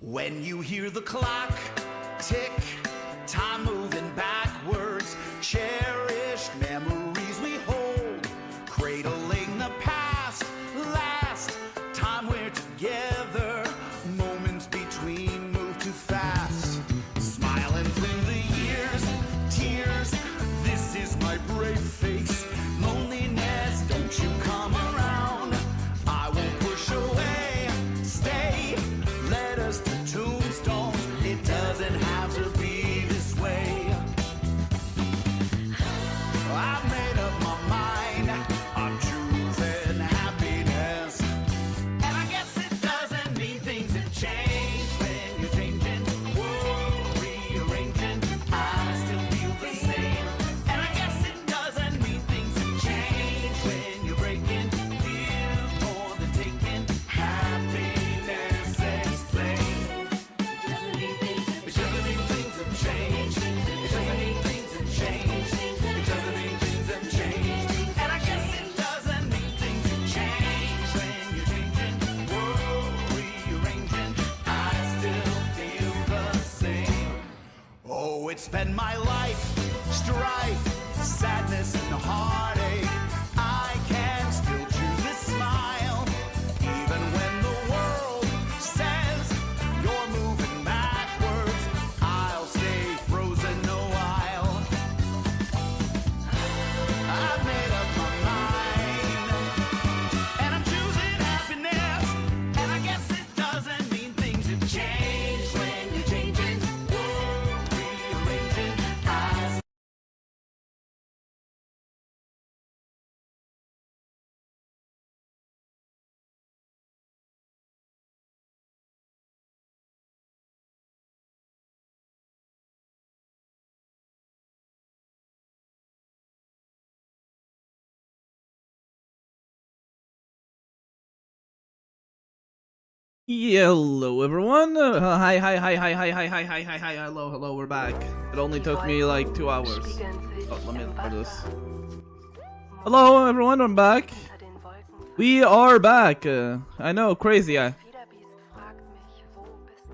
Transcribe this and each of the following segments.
When you hear the clock tick, time moving backwards, cherished memories we hold, cradling the past, last time we're together, moments between move too fast, smiling through the years, tears, this is my brave face, loneliness, don't you come around, I won't push away, stay, let us to tombstones, it doesn't have to be this way. I've made up my mind, I'm choosing happiness, and I guess it doesn't mean things have changed when you're changing, whoa, rearranging, I still feel the same, and I guess it doesn't mean things have changed when you're breaking, give for the taking, happiness explained. It doesn't mean things have changed, it doesn't mean things have changed, it doesn't mean things have changed, and I guess it doesn't mean things have changed when you're changing, whoa, rearranging, I still feel the same. Oh, it's been my life, strife, sadness and heartache, I can still choose to smile, even when the world says you're moving backwards, I'll stay frozen a while. I've made up my mind, and I'm choosing happiness, and I guess it doesn't mean things have changed when you're changing, whoa, rearranging, I Hello everyone, hi, hello, we're back. It only took me like 2 hours. Oh, let me for this. Hello everyone, I'm back. We are back. I know, crazy.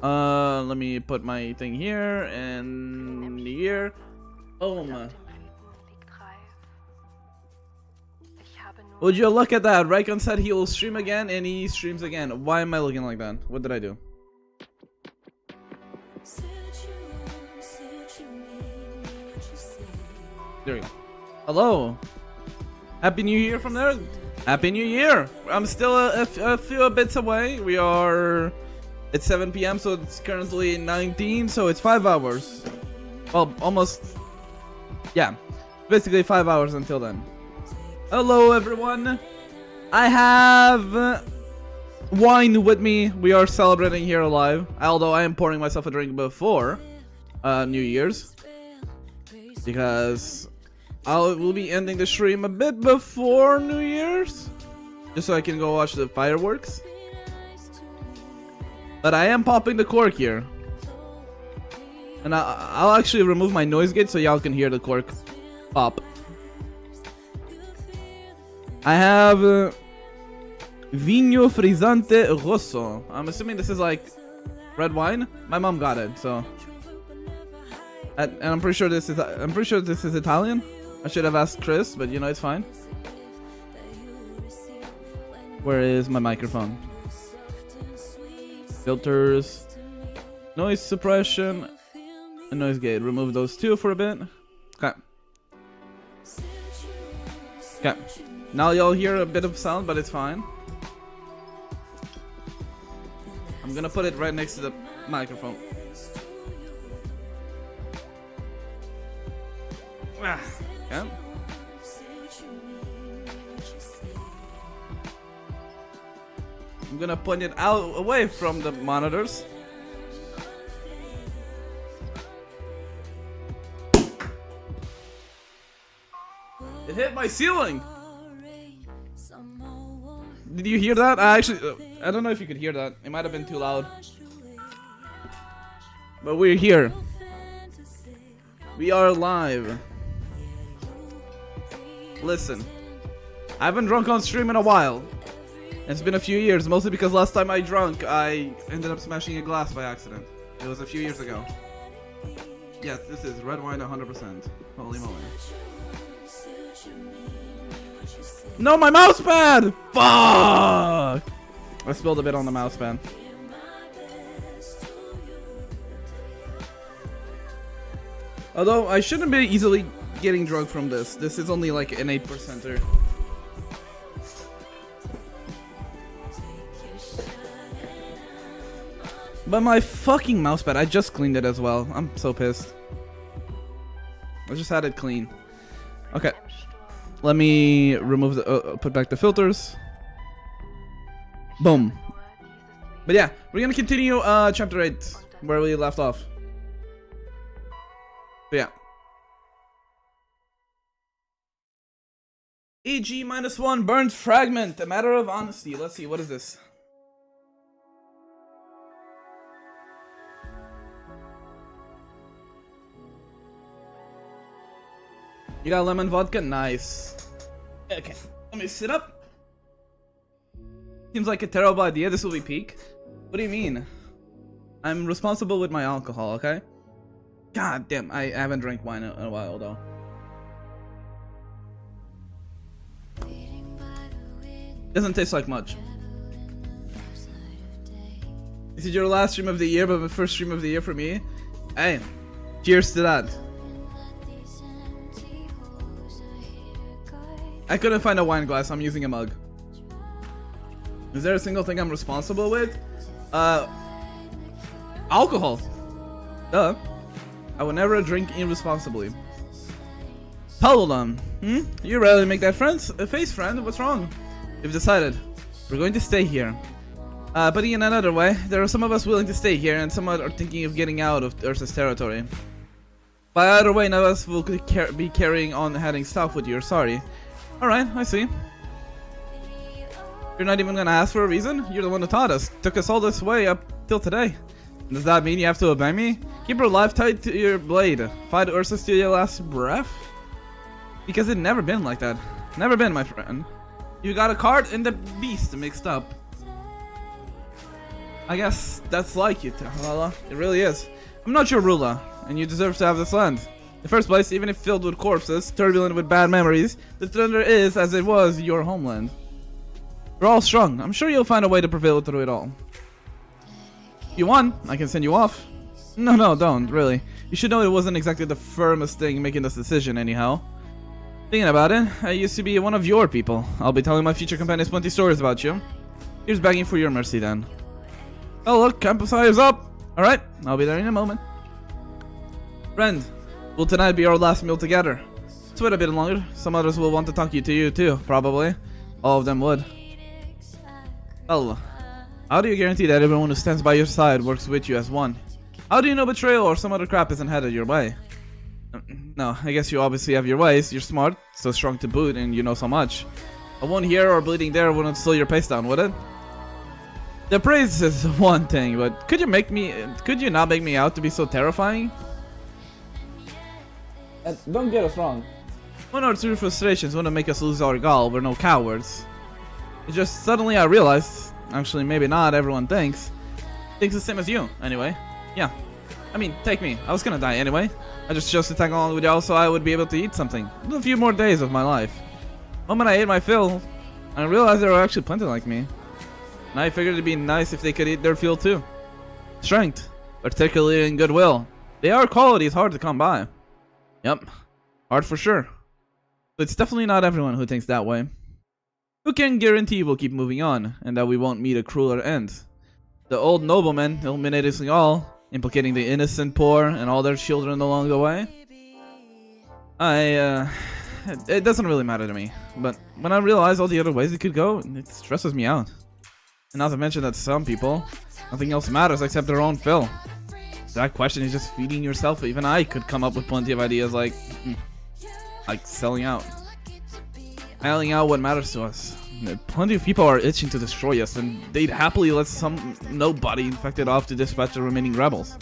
Let me put my thing here and here. Boom. Would you look at that? Raikon said he will stream again, and he streams again. Why am I looking like that? What did I do? There we go. Hello. Happy New Year from there. Happy New Year. I'm still a few bits away. We are... It's 7 p.m. so it's currently 19, so it's 5 hours. Well, almost... Yeah. Basically 5 hours until then. Hello everyone, I have wine with me. We are celebrating here live, although I am pouring myself a drink before New Year's, because we'll be ending the stream a bit before New Year's, just so I can go watch the fireworks. But I am popping the cork here, and I'll actually remove my noise gate so y'all can hear the cork pop. I have Vinho Frizzante Rosso. I'm assuming this is like red wine. My mom got it, so and I'm pretty sure this is Italian. I should have asked Chris, but you know it's fine. Where is my microphone? Filters, noise suppression, and noise gate. Remove those two for a bit. Okay. Okay. Now y'all hear a bit of sound, but it's fine. I'm gonna put it right next to the microphone. Okay. I'm gonna point it out away from the monitors. It hit my ceiling. Did you hear that? I don't know if you could hear that. It might have been too loud. But we're here. We are live. Listen, I haven't drunk on stream in a while. It's been a few years, mostly because last time I drunk, I ended up smashing a glass by accident. It was a few years ago. Yes, this is red wine 100%. Holy moly. No, my mouse pad! Fuck! I spilled a bit on the mouse pad. Although, I shouldn't be easily getting drunk from this. This is only like an 8%er. But my fucking mousepad, I just cleaned it as well. I'm so pissed. I just had it clean. Okay. Let me remove the, put back the filters. Boom. But yeah, we're gonna continue chapter 8, where we left off. But yeah. EG -1 burned fragment, a matter of honesty. Let's see, what is this? You got lemon vodka? Nice. Okay, let me sit up. Seems like a terrible idea. This will be peak. What do you mean? I'm responsible with my alcohol, okay? God damn, I haven't drank wine in a while though. Doesn't taste like much. This is your last stream of the year, but the first stream of the year for me. Hey, cheers to that. I couldn't find a wine glass, I'm using a mug. Is there a single thing I'm responsible with? Alcohol. Duh. I would never drink irresponsibly. Hold on. You rarely make that face, friend. What's wrong? We've decided. We're going to stay here. Putting it another way, there are some of us willing to stay here, and some are thinking of getting out of Ursa's territory. By either way, none of us will be carrying on heading south with you. Sorry. Alright, I see. You're not even gonna ask for a reason? You're the one who taught us. Took us all this way up till today. Does that mean you have to obey me? Keep your life tied to your blade. Fight Ursa to your last breath? Because it never been like that. Never been, my friend. You got a cart and the beast mixed up. I guess that's like you, Tahalala. It really is. I'm not your ruler, and you deserve to have this land. In the first place, even if filled with corpses, turbulent with bad memories, the thunder is, as it was, your homeland. We're all strong. I'm sure you'll find a way to prevail through it all. If you want, I can send you off. No, don't, really. You should know it wasn't exactly the firmest thing making this decision, anyhow. Thinking about it, I used to be one of your people. I'll be telling my future companions plenty stories about you. Here's begging for your mercy, then. Oh, look, campfire's up! Alright, I'll be there in a moment. Friend, will tonight be our last meal together? Let's wait a bit longer. Some others will want to talk to you too, probably. All of them would. Well, how do you guarantee that everyone who stands by your side works with you as one? How do you know betrayal or some other crap isn't headed your way? No, I guess you obviously have your ways. You're smart, so strong to boot, and you know so much. A wound here or bleeding there wouldn't slow your pace down, would it? The praise is one thing, but could you not make me out to be so terrifying? And don't get us wrong. One or two frustrations wouldn't make us lose our gall. We're no cowards. It's just suddenly I realized, actually maybe not everyone thinks the same as you, anyway. Yeah. I mean, take me. I was gonna die anyway. I just chose to tag along with y'all so I would be able to eat something. A few more days of my life. The moment I ate my fill, I realized there were actually plenty like me. And I figured it'd be nice if they could eat their fill too. Strength, particularly in goodwill. They are qualities hard to come by. Yep, hard for sure. But it's definitely not everyone who thinks that way. Who can guarantee we'll keep moving on, and that we won't meet a crueler end? The old nobleman eliminated us all, implicating the innocent poor and all their children along the way. It doesn't really matter to me, but when I realize all the other ways it could go, it stresses me out. And not to mention that some people, nothing else matters except their own fill. That question is just feeding yourself. Even I could come up with plenty of ideas like selling out. Selling out what matters to us. Plenty of people are itching to destroy us, and they'd happily let some nobody infected off to dispatch the remaining rebels.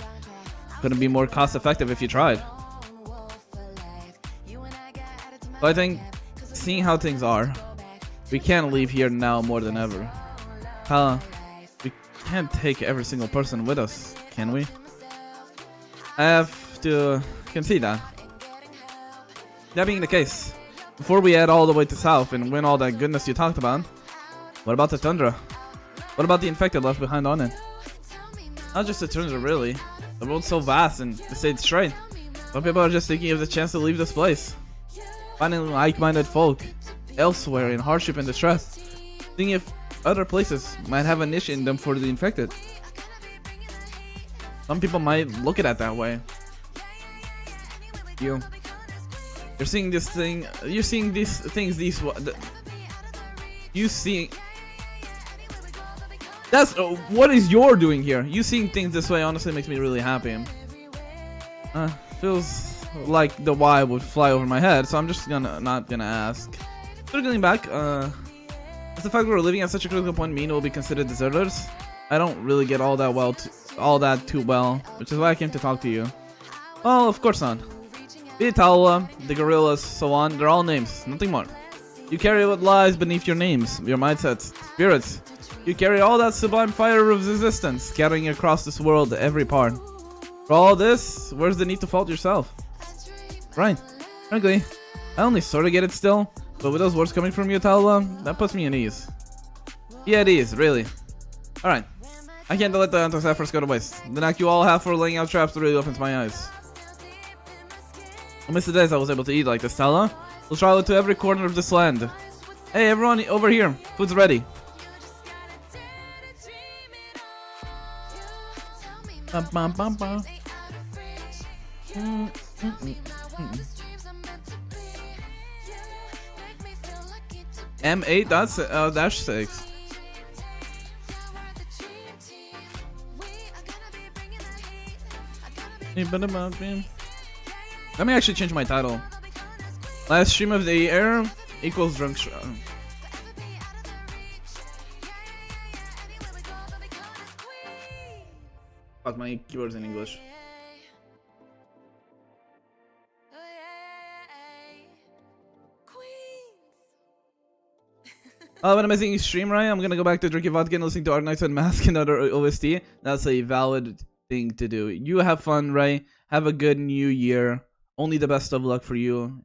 Couldn't be more cost effective if you tried. So I think, seeing how things are, we can't leave here now more than ever. We can't take every single person with us, can we? I have to concede that. That being the case, before we head all the way to south and win all that goodness you talked about, what about the tundra? What about the infected left behind on it? Not just the tundra, really. The world's so vast and to say it straight, some people are just thinking of the chance to leave this place. Finding like-minded folk elsewhere in hardship and distress. Thinking if other places might have a niche in them for the infected. Some people might look at it that way. You're seeing this thing. You're seeing these things. You see. That's what is you're doing here. You seeing things this way honestly makes me really happy. Feels like the why would fly over my head, so I'm just not gonna ask. Circling back, does the fact we're living at such a critical point mean we'll be considered deserters? I don't really get all that too well, which is why I came to talk to you. Well, of course not. The Italia, the gorillas, so on, they're all names, nothing more. You carry what lies beneath your names, your mindsets, spirits. You carry all that sublime fire of resistance, scattering across this world, every part. For all this, where's the need to fault yourself? Right. Frankly, I only sort of get it still, but with those words coming from you, Italia, that puts me at ease. Yeah, it is, really. Alright. I can't let the Antos efforts go to waste. The knack you all have for laying out traps really opens my eyes. I miss the days I was able to eat like this, Stella. We'll travel to every corner of this land. Hey, everyone, over here. Food's ready. Bum, bum, bum, bum. M8, that's dash 6. Let me actually change my title. Last stream of the year equals drunk. Got my keywords in English. Oh, what an amazing stream, right? I'm gonna go back to drinking vodka and listening to Arknights and Mask and other OST. That's a valid thing to do. You have fun, Ray. Have a good new year. Only the best of luck for you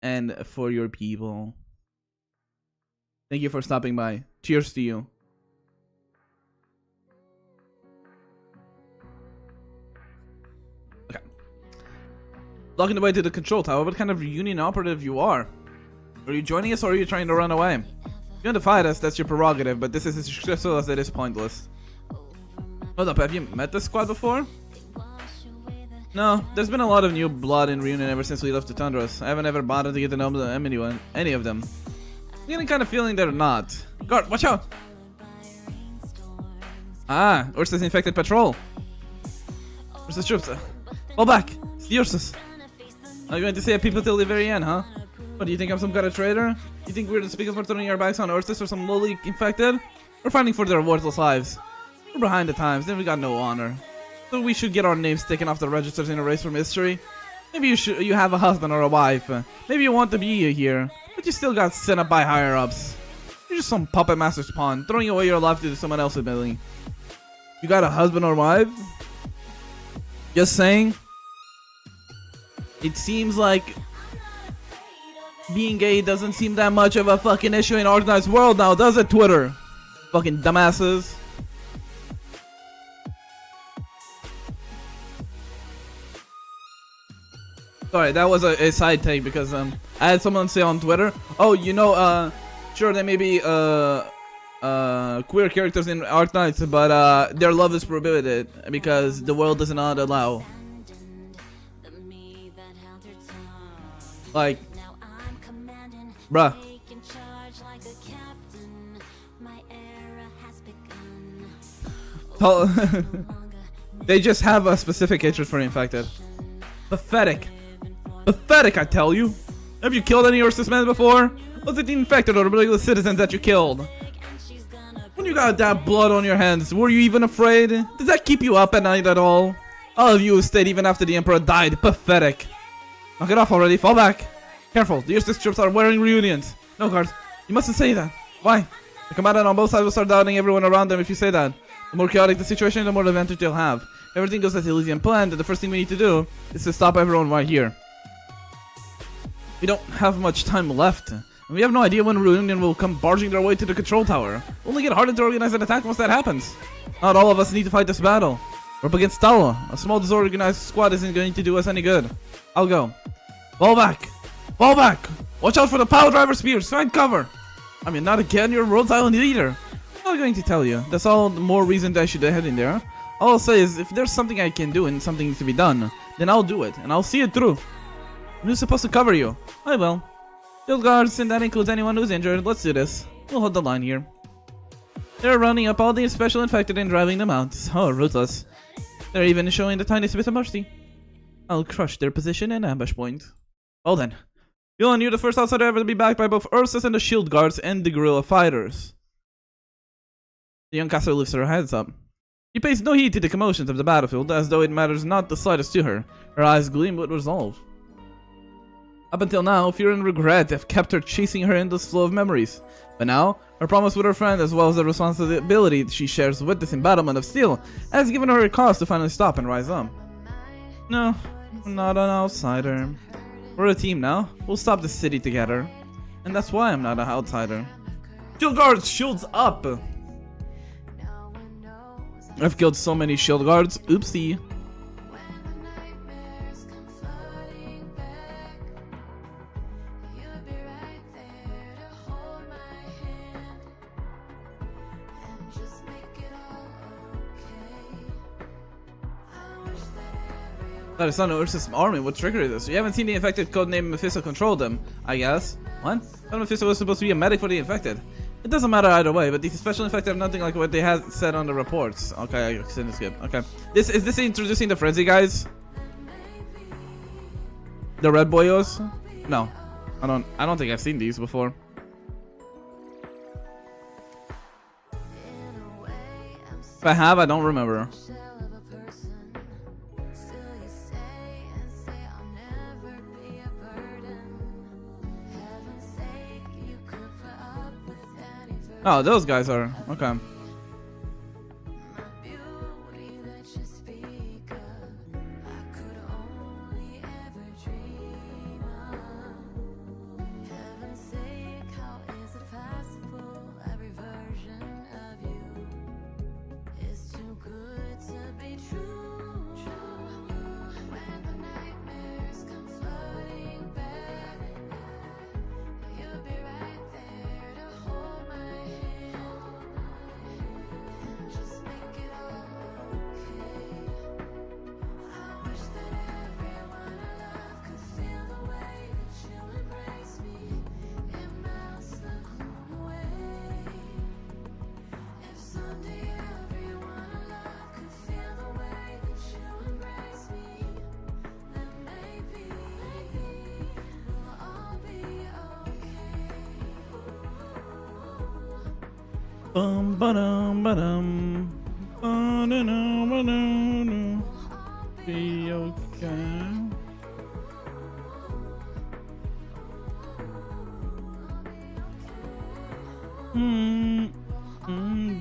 and for your people. Thank you for stopping by. Cheers to you. Okay. Locking the way to the control tower. What kind of union operative you are? Are you joining us or are you trying to run away? If you want to fight us, that's your prerogative, but this is as stressful as it is pointless. Hold up, have you met this squad before? No, there's been a lot of new blood in Reunion ever since we left the Tundras. I haven't ever bothered to get to know any of them. I'm getting kind of feeling they're not. Guard, watch out! Ah, Ursa's infected patrol. Ursa's troops. Fall back! It's the Ursus. Are you going to save people till the very end, huh? What, do you think I'm some kind of traitor? You think we're the speakers for turning our backs on Ursus or some lowly infected? We're fighting for their worthless lives. We're behind the times, then we got no honor. So we should get our names taken off the registers in a race from history. Maybe you have a husband or a wife. Maybe you want to be here, but you still got sent up by higher-ups. You're just some puppet master's pawn, throwing away your life to someone else's building. You got a husband or wife? Just saying. It seems like being gay doesn't seem that much of a fucking issue in Arknights world now, does it, Twitter? Fucking dumbasses. Sorry, that was a side take because I had someone say on Twitter, oh, you know, sure there may be queer characters in Arknights, but their love is prohibited because the world does not allow. Like, bruh. They just have a specific hatred for infected. Pathetic. Pathetic, I tell you. Have you killed any Ursus men before? Was it the infected or the regular citizens that you killed? When you got that blood on your hands, were you even afraid? Does that keep you up at night at all? All of you stayed even after the Emperor died. Pathetic. Knock it off already. Fall back. Careful. The Ursus troops are wearing reunions. No, guard. You mustn't say that. Why? The combatant on both sides will start doubting everyone around them if you say that. The more chaotic the situation, the more advantage they'll have. If everything goes as Elysian planned, then the first thing we need to do is to stop everyone right here. We don't have much time left, and we have no idea when Reunion will come barging their way to the control tower. We'll only get harder to organize an attack once that happens. Not all of us need to fight this battle. We're up against Stella. A small disorganized squad isn't going to do us any good. I'll go. Fall back! Fall back! Watch out for the pile driver spears! Find cover! I mean, not again, you're Rhodes Island leader! I'm not going to tell you. That's all the more reason that I should head in there. All I'll say is, if there's something I can do and something needs to be done, then I'll do it, and I'll see it through. Who's supposed to cover you? I will. Shield guards, and that includes anyone who's injured. Let's do this. We'll hold the line here. They're rounding up all the special infected and driving them out. Oh, ruthless. They're even showing the tiniest bit of mercy. I'll crush their position and ambush point. Well then. You're the first outsider ever to be backed by both Ursus and the shield guards and the guerrilla fighters. The young caster lifts her heads up. She pays no heed to the commotions of the battlefield, as though it matters not the slightest to her. Her eyes gleam with resolve. Up until now, fear and regret have kept her chasing her endless flow of memories. But now, her promise with her friend, as well as the responsibility she shares with this embattlement of steel, has given her a cause to finally stop and rise up. No, I'm not an outsider. We're a team now. We'll stop the city together. And that's why I'm not an outsider. Shield guards, shields up! I've killed so many shield guards. Oopsie. That is not an Ursus army. What trigger is this? You haven't seen the infected codename Mephisto control them, I guess. What? I thought Mephisto was supposed to be a medic for the infected. It doesn't matter either way, but these special infected have nothing like what they had said on the reports. Okay, I send skip. Okay. Is this introducing the frenzy guys? The red boyos? No. I don't think I've seen these before. If I have, I don't remember. Oh, those guys are okay. Be okay.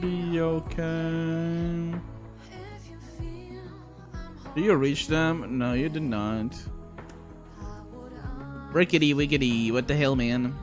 Be okay. Do you reach them? No, you did not. Rickety wiggity, what the hell, man?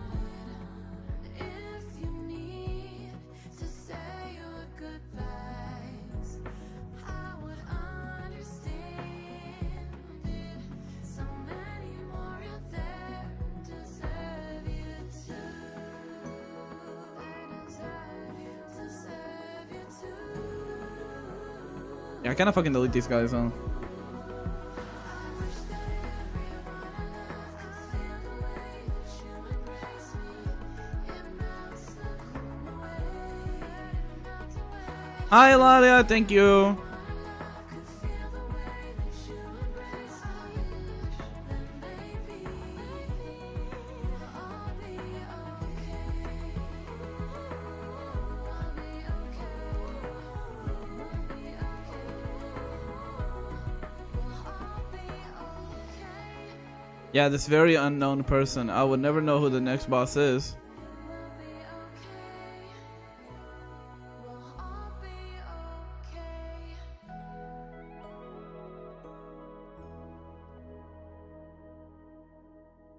Yeah, I kinda fucking delete these guys, huh? Hi, Lalia, thank you. Yeah, this very unknown person. I would never know who the next boss is.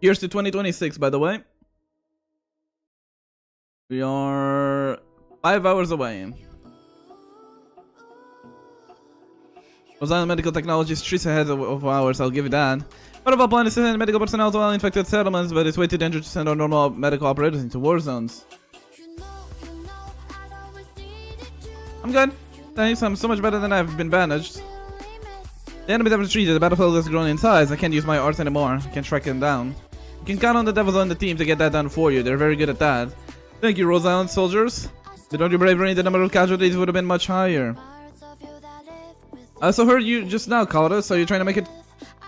Here's to 2026, by the way. We are 5 hours away. Rosalind Medical Technology is streets ahead of ours, I'll give you that. Part of our plan is to send medical personnel to well-infected settlements, but it's way too dangerous to send our normal medical operators into war zones. I'm good. Thanks, I'm so much better than I've been bandaged. The enemies have retreated, the battlefield has grown in size. I can't use my arts anymore. I can't track them down. You can count on the devils on the team to get that done for you. They're very good at that. Thank you, Rose Island soldiers. Without your bravery, the number of casualties would have been much higher. I also heard you just now, Calder, so you're trying to make it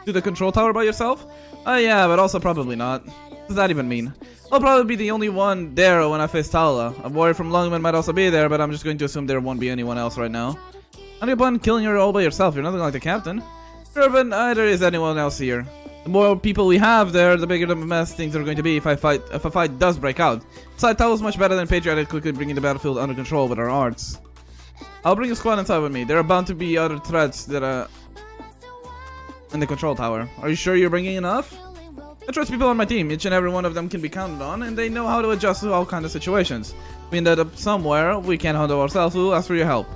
to the control tower by yourself? Oh yeah, but also probably not. What does that even mean? I'll probably be the only one there when I face Tala. A warrior from Longman might also be there, but I'm just going to assume there won't be anyone else right now. How do you plan on killing her all by yourself? You're nothing like the captain. Sure, but neither is anyone else here. The more people we have there, the bigger the mess things are going to be if a fight does break out. Besides, Tala's much better than Patriotic quickly bringing the battlefield under control with our arts. I'll bring a squad inside with me. There are bound to be other threats that are in the control tower. Are you sure you're bringing enough? I trust people on my team. Each and every one of them can be counted on, and they know how to adjust to all kinds of situations. If we end up somewhere we can't handle ourselves, we'll ask for your help.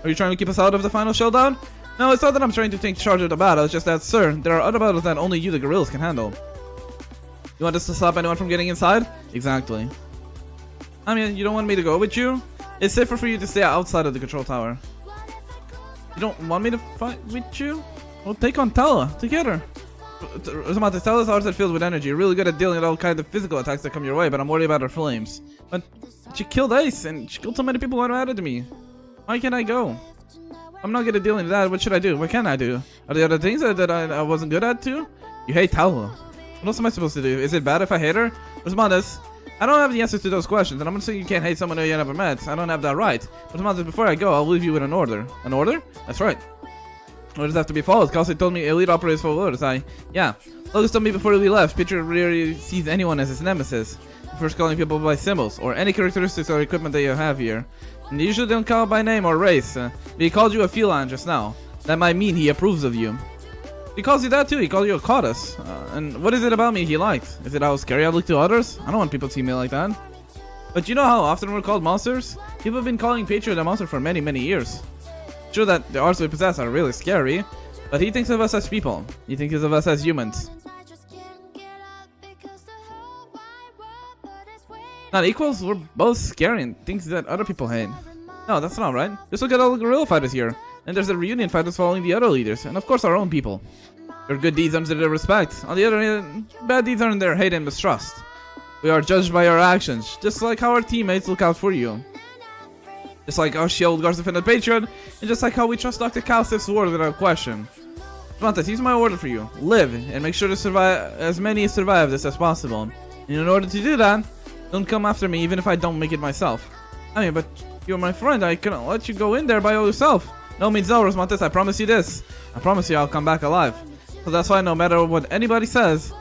Are you trying to keep us out of the final showdown? No, it's not that I'm trying to take charge of the battle. It's just that, sir, there are other battles that only you, the gorillas, can handle. You want us to stop anyone from getting inside? Exactly. I mean, you don't want me to go with you? It's safer for you to stay outside of the control tower. You don't want me to fight with you? Well, take on Tala together. Tala's hearts are filled with energy. You're really good at dealing with all kinds of physical attacks that come your way, but I'm worried about her flames. But she killed Ace, and she killed so many people who are mad at me. Why can't I go? I'm not good at dealing with that. What should I do? What can I do? Are there other things that I wasn't good at too? You hate Tala. What else am I supposed to do? Is it bad if I hate her? Respondes. I don't have the answers to those questions, and I'm not saying you can't hate someone who you never met. I don't have that right. But Respondes, before I go, I'll leave you with an order. An order? That's right. Orders have to be followed. Kelsey told me elite operators follow orders. Yeah. Locust told me before we left, Peter rarely sees anyone as his nemesis. First calling people by symbols, or any characteristics or equipment that you have here. And they usually don't call by name or race. But he called you a feline just now. That might mean he approves of you. He calls you that too. He called you a goddess. And what is it about me he likes? Is it how scary I look to others? I don't want people to see me like that. But you know how often we're called monsters? People have been calling Patriot a monster for many, many years. Sure that the arts we possess are really scary, but he thinks of us as people. He thinks of us as humans. Not equals, we're both scary and things that other people hate. No, that's not right. Just look at all the guerrilla fighters here. And there's the reunion fighters following the other leaders, and of course our own people. Their good deeds earn their respect. On the other hand, bad deeds earn their hate and mistrust. We are judged by our actions, just like how our teammates look out for you. Just like how Shield guards defend the Patriot, and just like how we trust Dr. Calciff's word without question. Frontes, here's my order for you. Live, and make sure to survive as many survive this as possible. And in order to do that, don't come after me even if I don't make it myself. I mean, but you're my friend, I cannot let you go in there by yourself. No means no, Rosmontes, I promise you this. I promise you I'll come back alive. So that's why no matter what anybody says,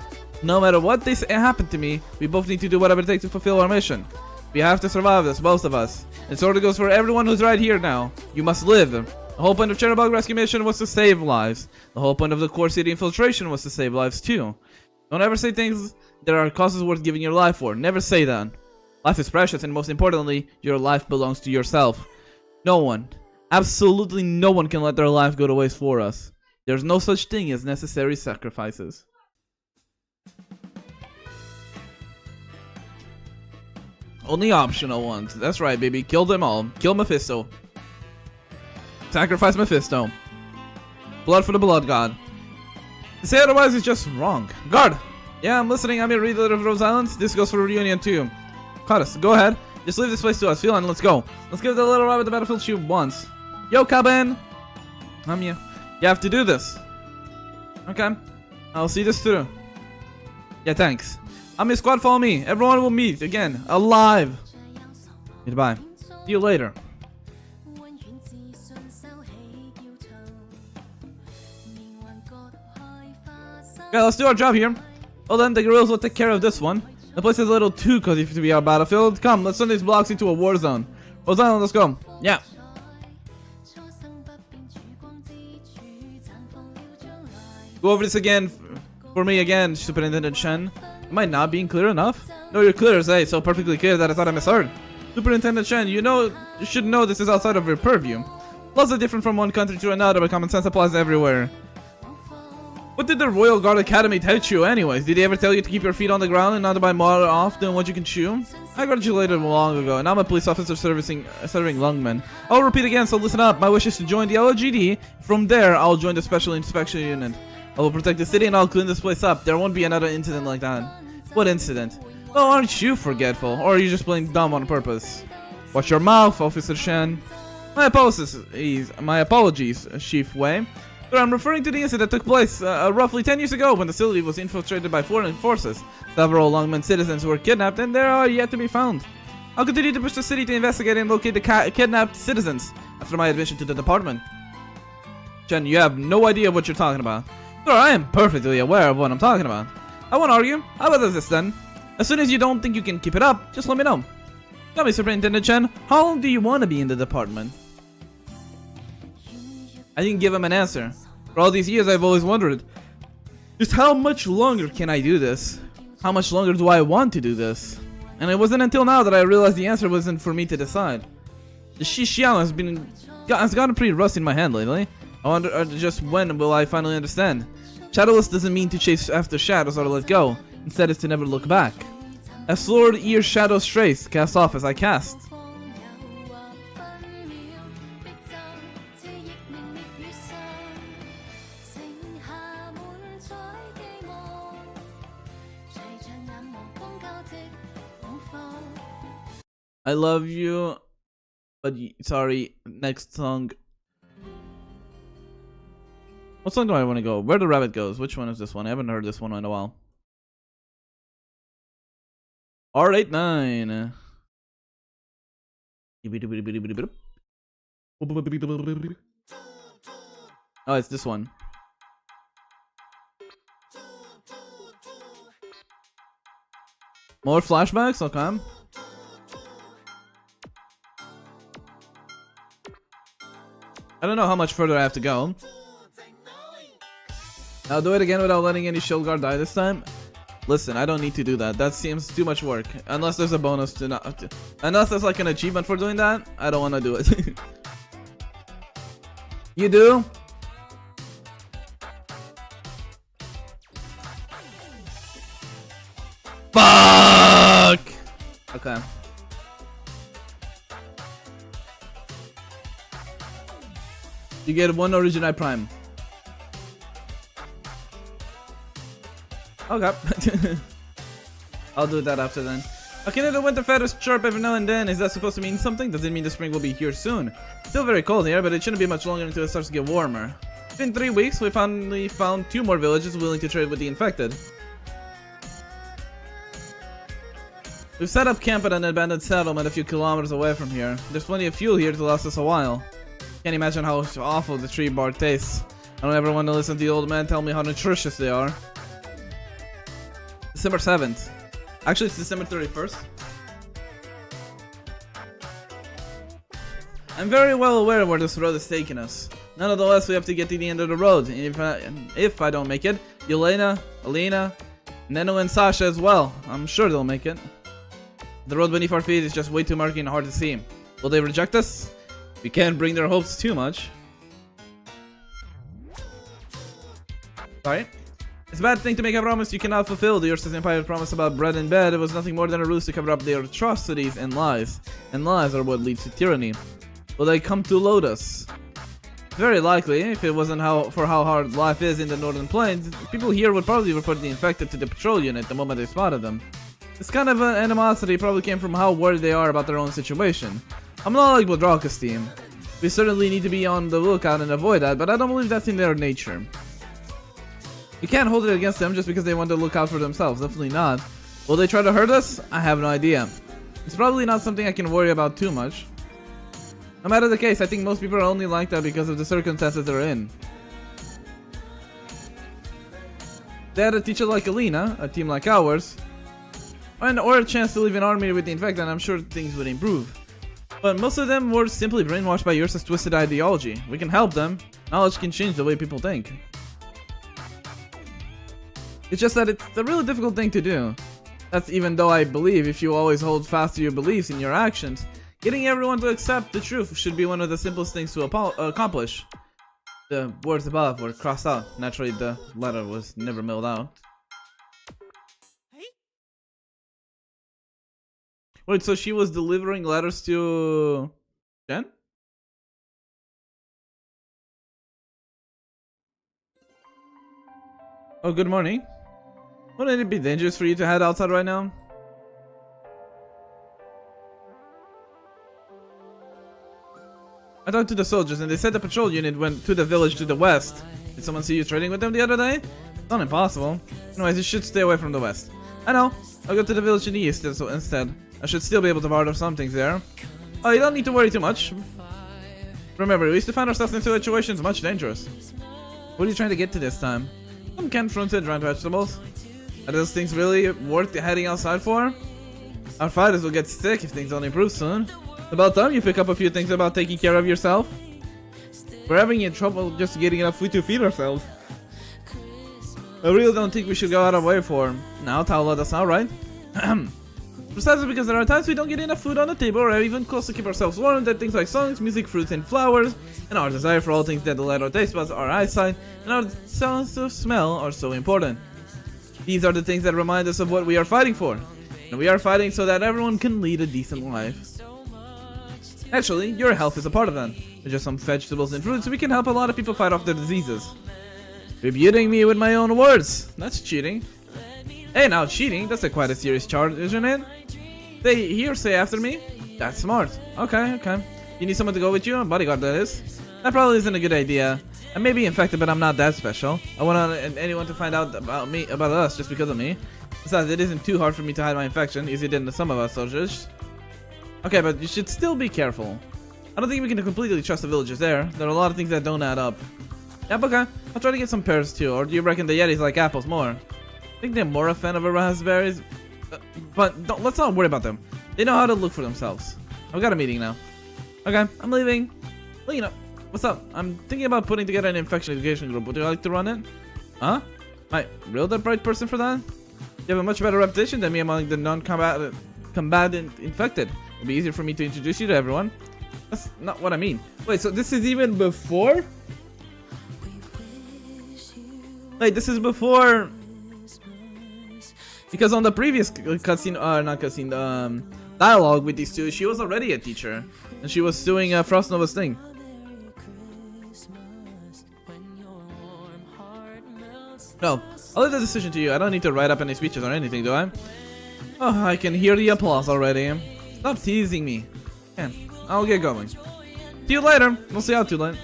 no matter what they say happened to me, we both need to do whatever it takes to fulfill our mission. We have to survive this, both of us. And so it goes for everyone who's right here now. You must live. The whole point of Chernobyl Rescue Mission was to save lives. The whole point of the Core City infiltration was to save lives too. Don't ever say things that are causes worth giving your life for. Never say that. Life is precious, and most importantly, your life belongs to yourself. No one, absolutely no one can let their life go to waste for us. There's no such thing as necessary sacrifices. Only optional ones. That's right, baby. Kill them all. Kill Mephisto. Sacrifice Mephisto. Blood for the blood god. To say otherwise is just wrong. Guard! Yeah, I'm listening. I'm your reader of Rose Islands. This goes for reunion too. Cardus, go ahead. Just leave this place to us. Feeling, let's go. Let's give the little rabbit the battlefield she wants. Yo, cabin! I'm you. You have to do this. Okay. I'll see this through. Yeah, thanks. I'm your squad, follow me. Everyone will meet again, alive. Goodbye. See you later. Okay, let's do our job here. Well then, the guerrillas will take care of this one. The place is a little too cozy to be our battlefield. Come, let's turn these blocks into a war zone. Rose Island, let's go. Yeah. Go over this again. For me again, Superintendent Shen. Am I not being clear enough? No, you're clear, say, so perfectly clear that I thought I misheard. Superintendent Shen, you should know this is outside of your purview. Laws are different from one country to another, but common sense applies everywhere. What did the Royal Guard Academy teach you anyways? Did they ever tell you to keep your feet on the ground and not to bite more often than what you can chew? I graduated long ago, and I'm a police officer serving lungmen. I'll repeat again, so listen up. My wish is to join the LGD. From there, I'll join the Special Inspection Unit. I will protect the city and I'll clean this place up. There won't be another incident like that. What incident? Oh, aren't you forgetful? Or are you just playing dumb on purpose? Watch your mouth, Officer Shen. My apologies, Chief Wei. But I'm referring to the incident that took place roughly 10 years ago when the city was infiltrated by foreign forces. Several Longmen citizens were kidnapped and they are yet to be found. I'll continue to push the city to investigate and locate the kidnapped citizens after my admission to the department. Chen, you have no idea what you're talking about. Sir, I am perfectly aware of what I'm talking about. I won't argue. How about this then? As soon as you don't think you can keep it up, just let me know. Tell me, Superintendent Chen, how long do you want to be in the department? I didn't give him an answer. For all these years, I've always wondered, just how much longer can I do this? How much longer do I want to do this? And it wasn't until now that I realized the answer wasn't for me to decide. The Shixiao has gotten pretty rusty in my hand lately. I wonder just when will I finally understand. Shadowless doesn't mean to chase after shadows or to let go. Instead, it's to never look back. As Lord Ear Shadow strays cast off as I cast. I love you, but sorry, next song. What song do I want to go? Where the Rabbit Goes. Which one is this one? I haven't heard this one in a while. R89. Oh, it's this one. More flashbacks? Okay. I don't know how much further I have to go. I'll do it again without letting any shield guard die this time. Listen, I don't need to do that. That seems too much work. Unless there's a bonus to not... Unless there's like an achievement for doing that, I don't want to do it. You do? Fuck! Okay. You get one Origini Prime. Okay. I'll do that after then. Okay, the winter feathers chirp every now and then. Is that supposed to mean something? Does it mean the spring will be here soon? It's still very cold here, but it shouldn't be much longer until it starts to get warmer. It's been 3 weeks. We finally found 2 more villages willing to trade with the infected. We've set up camp at an abandoned settlement a few kilometers away from here. There's plenty of fuel here to last us a while. Can't imagine how awful the tree bark tastes. I don't ever want to listen to the old man tell me how nutritious they are. December 7th. Actually, it's December 31st. I'm very well aware of where this road is taking us. Nonetheless, we have to get to the end of the road. And if I don't make it, Yelena, Alina, Neno and Sasha as well. I'm sure they'll make it. The road beneath our feet is just way too murky and hard to see. Will they reject us? We can't bring their hopes too much. Sorry? It's a bad thing to make a promise you cannot fulfill. The Ursus Empire promise about bread and bed. It was nothing more than a ruse to cover up their atrocities and lies. And lies are what leads to tyranny. Will they come to load us? Very likely. If it wasn't for how hard life is in the northern plains, people here would probably report the infected to the patrol unit the moment they spotted them. This kind of animosity probably came from how worried they are about their own situation. I'm not like Bodraka's team. We certainly need to be on the lookout and avoid that, but I don't believe that's in their nature. You can't hold it against them just because they want to look out for themselves. Definitely not. Will they try to hurt us? I have no idea. It's probably not something I can worry about too much. No matter the case, I think most people are only like that because of the circumstances they're in. They had a teacher like Alina, a team like ours, or a chance to leave an army with the infected, and I'm sure things would improve. But most of them were simply brainwashed by Ursa's twisted ideology. We can help them. Knowledge can change the way people think. It's just that it's a really difficult thing to do. That's even though I believe if you always hold fast to your beliefs and your actions, getting everyone to accept the truth should be one of the simplest things to accomplish. The words above were crossed out. Naturally, the letter was never milled out. Wait, so she was delivering letters to Jen? Oh, good morning. Wouldn't it be dangerous for you to head outside right now? I talked to the soldiers and they said the patrol unit went to the village to the west. Did someone see you trading with them the other day? Not impossible. Anyways, you should stay away from the west. I know. I'll go to the village in the east so instead. I should still be able to barter some things there. Oh, you don't need to worry too much. Remember, we used to find ourselves in situations much dangerous. What are you trying to get to this time? Some canned fruits and dried vegetables. Are those things really worth heading outside for? Our fighters will get sick if things don't improve soon. About time you pick up a few things about taking care of yourself. We're having trouble just getting enough food to feed ourselves. I really don't think we should go out of our way for now. Towel us out, right? Precisely because there are times we don't get enough food on the table or even close to keep ourselves warm, that things like songs, music, fruits, and flowers, and our desire for all things that delight our taste buds, our eyesight, and our sense of smell are so important. These are the things that remind us of what we are fighting for. And we are fighting so that everyone can lead a decent life. Actually, your health is a part of that. With just some vegetables and fruits, we can help a lot of people fight off their diseases. Rebuting me with my own words. That's cheating. Hey, now cheating? That's quite a serious charge, isn't it? Say after me? That's smart. Okay. You need someone to go with you? A bodyguard, that is. That probably isn't a good idea. I may be infected, but I'm not that special. I want anyone to find out about us just because of me. Besides, it isn't too hard for me to hide my infection, easier than some of us soldiers. Okay, but you should still be careful. I don't think we can completely trust the villagers there. There are a lot of things that don't add up. Yep, okay. I'll try to get some pears too, or do you reckon the Yetis like apples more? I think they're more a fan of raspberries. But let's not worry about them. They know how to look for themselves. I've got a meeting now. Okay, I'm leaving. Lena, what's up? I'm thinking about putting together an infection education group. Would you like to run it? Huh? Am I really the right person for that? You have a much better reputation than me among the non-combatant infected. It'll be easier for me to introduce you to everyone. That's not what I mean. Wait, so this is even before? Wait, this is before... Because on the previous dialogue with these two, she was already a teacher. And she was doing Frost Nova's thing. No, I'll leave the decision to you. I don't need to write up any speeches or anything, do I? Oh, I can hear the applause already. Stop teasing me. Yeah, I'll get going. See you later. We'll see you out too late.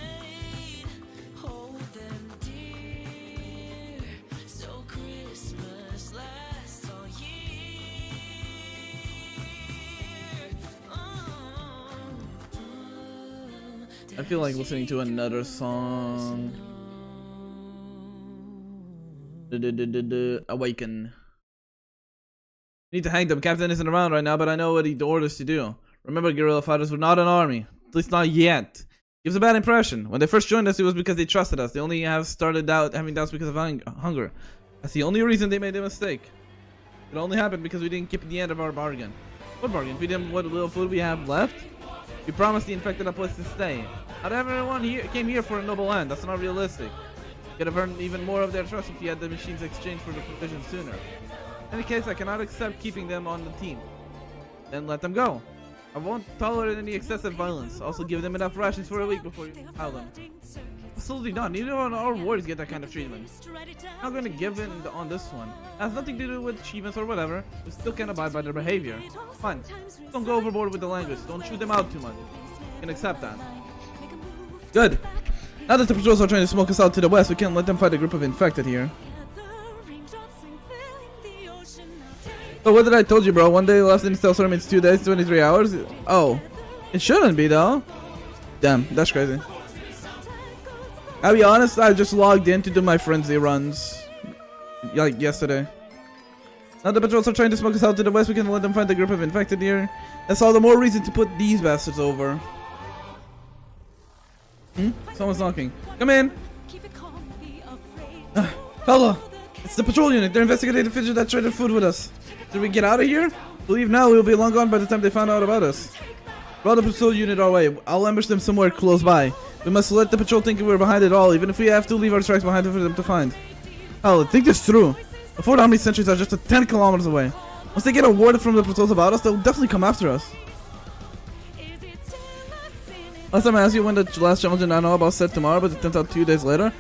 I feel like listening to another song. Awaken. Need to hang them. Captain isn't around right now, but I know what he orders to do. Remember, guerrilla fighters were not an army. At least not yet. Gives a bad impression. When they first joined us, it was because they trusted us. They only have started out having doubts because of hunger. That's the only reason they made a mistake. It only happened because we didn't keep the end of our bargain. What bargain? We didn't what little food we have left? We promised the infected a place to stay. Not everyone here came here for a noble end. That's not realistic. You could have earned even more of their trust if you had the machines exchanged for the provisions sooner. In any case, I cannot accept keeping them on the team. Then let them go. I won't tolerate any excessive violence. Also give them enough rations for a week before you allow them. Absolutely not. Neither of our warriors get that kind of treatment. I'm not going to give in on this one. It has nothing to do with achievements or whatever. We still can't abide by their behavior. Fine. Don't go overboard with the language. Don't shoot them out too much. You can accept that. Good. Now that the patrols are trying to smoke us out to the west, we can't let them fight a group of infected here. So what did I told you, bro? One day left in Stella Sora means 2 days, 23 hours? Oh. It shouldn't be, though. Damn, that's crazy. I'll be honest, I just logged in to do my frenzy runs. Like, yesterday. Now the patrols are trying to smoke us out to the west, we can let them find the group of infected here. That's all the more reason to put these bastards over. Someone's knocking. Come in! Hello! It's the patrol unit. They're investigating the fidget that traded food with us. Did we get out of here? Leave now. We will be long gone by the time they find out about us. Draw the patrol unit our way. I'll ambush them somewhere close by. We must let the patrol think we're behind it all, even if we have to leave our tracks behind for them to find. Hell, think this through. The Fort Army sentries are just 10 kilometers away. Once they get a word from the patrols about us, they'll definitely come after us. Last time I asked you when the last challenge and I know about set tomorrow, but it turns out 2 days later.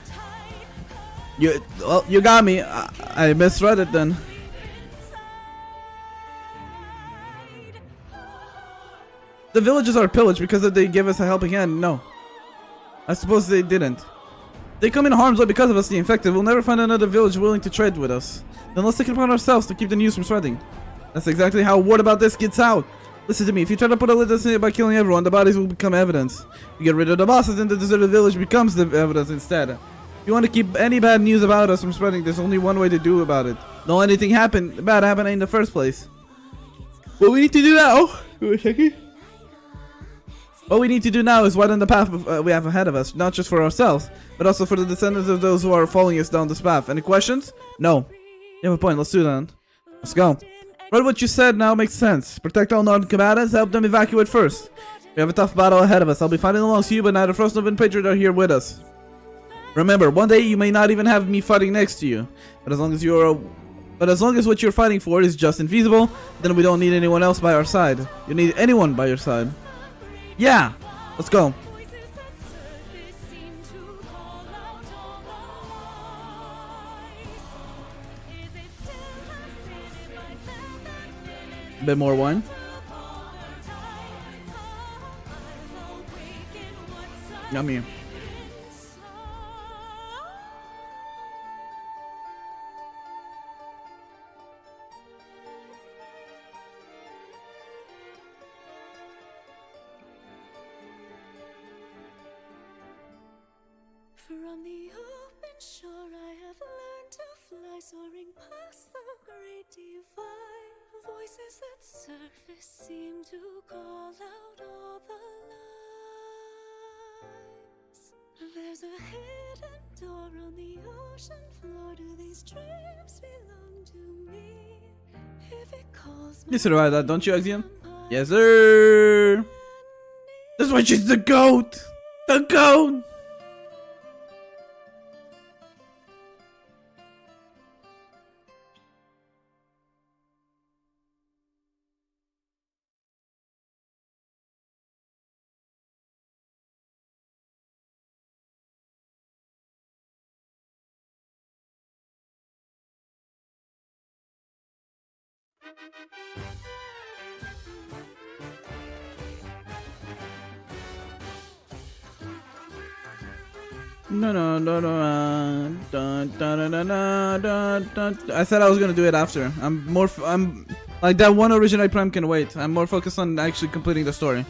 You got me. I misread it then. The villages are pillaged because they give us a helping hand. No. I suppose they didn't. They come in harm's way because of us, the infected. We'll never find another village willing to trade with us. Then let's take it upon ourselves to keep the news from spreading. That's exactly how a word about this gets out. Listen to me, if you try to put a lid on it by killing everyone, the bodies will become evidence. If you get rid of the bosses, then the deserted village becomes the evidence instead. If you want to keep any bad news about us from spreading, there's only one way to do about it. Don't let anything bad happen in the first place. What we need to do now... Wait a second. What we need to do now is widen the path we have ahead of us, not just for ourselves, but also for the descendants of those who are following us down this path. Any questions? No. You have a point, let's do that. Let's go. Right, what you said now makes sense. Protect all non-combatants, help them evacuate first. We have a tough battle ahead of us. I'll be fighting along you, but neither Frost nor Patriot are here with us. Remember, one day you may not even have me fighting next to you, but as long as what you're fighting for is just infeasible, then we don't need anyone else by our side. You need anyone by your side. Yeah, let's go. A bit more wine. Yummy. From the open shore I have learned to fly, soaring past the great divide. Voices that surface seem to call out all the lies. There's a hidden door on the ocean floor. Do these dreams belong to me? If it calls me, You survived that, don't you, Axiom? Yes, sir. That's why she's the goat. The goat. I said I was gonna do it after. I'm like that one original prime can wait. I'm more focused on actually completing the story.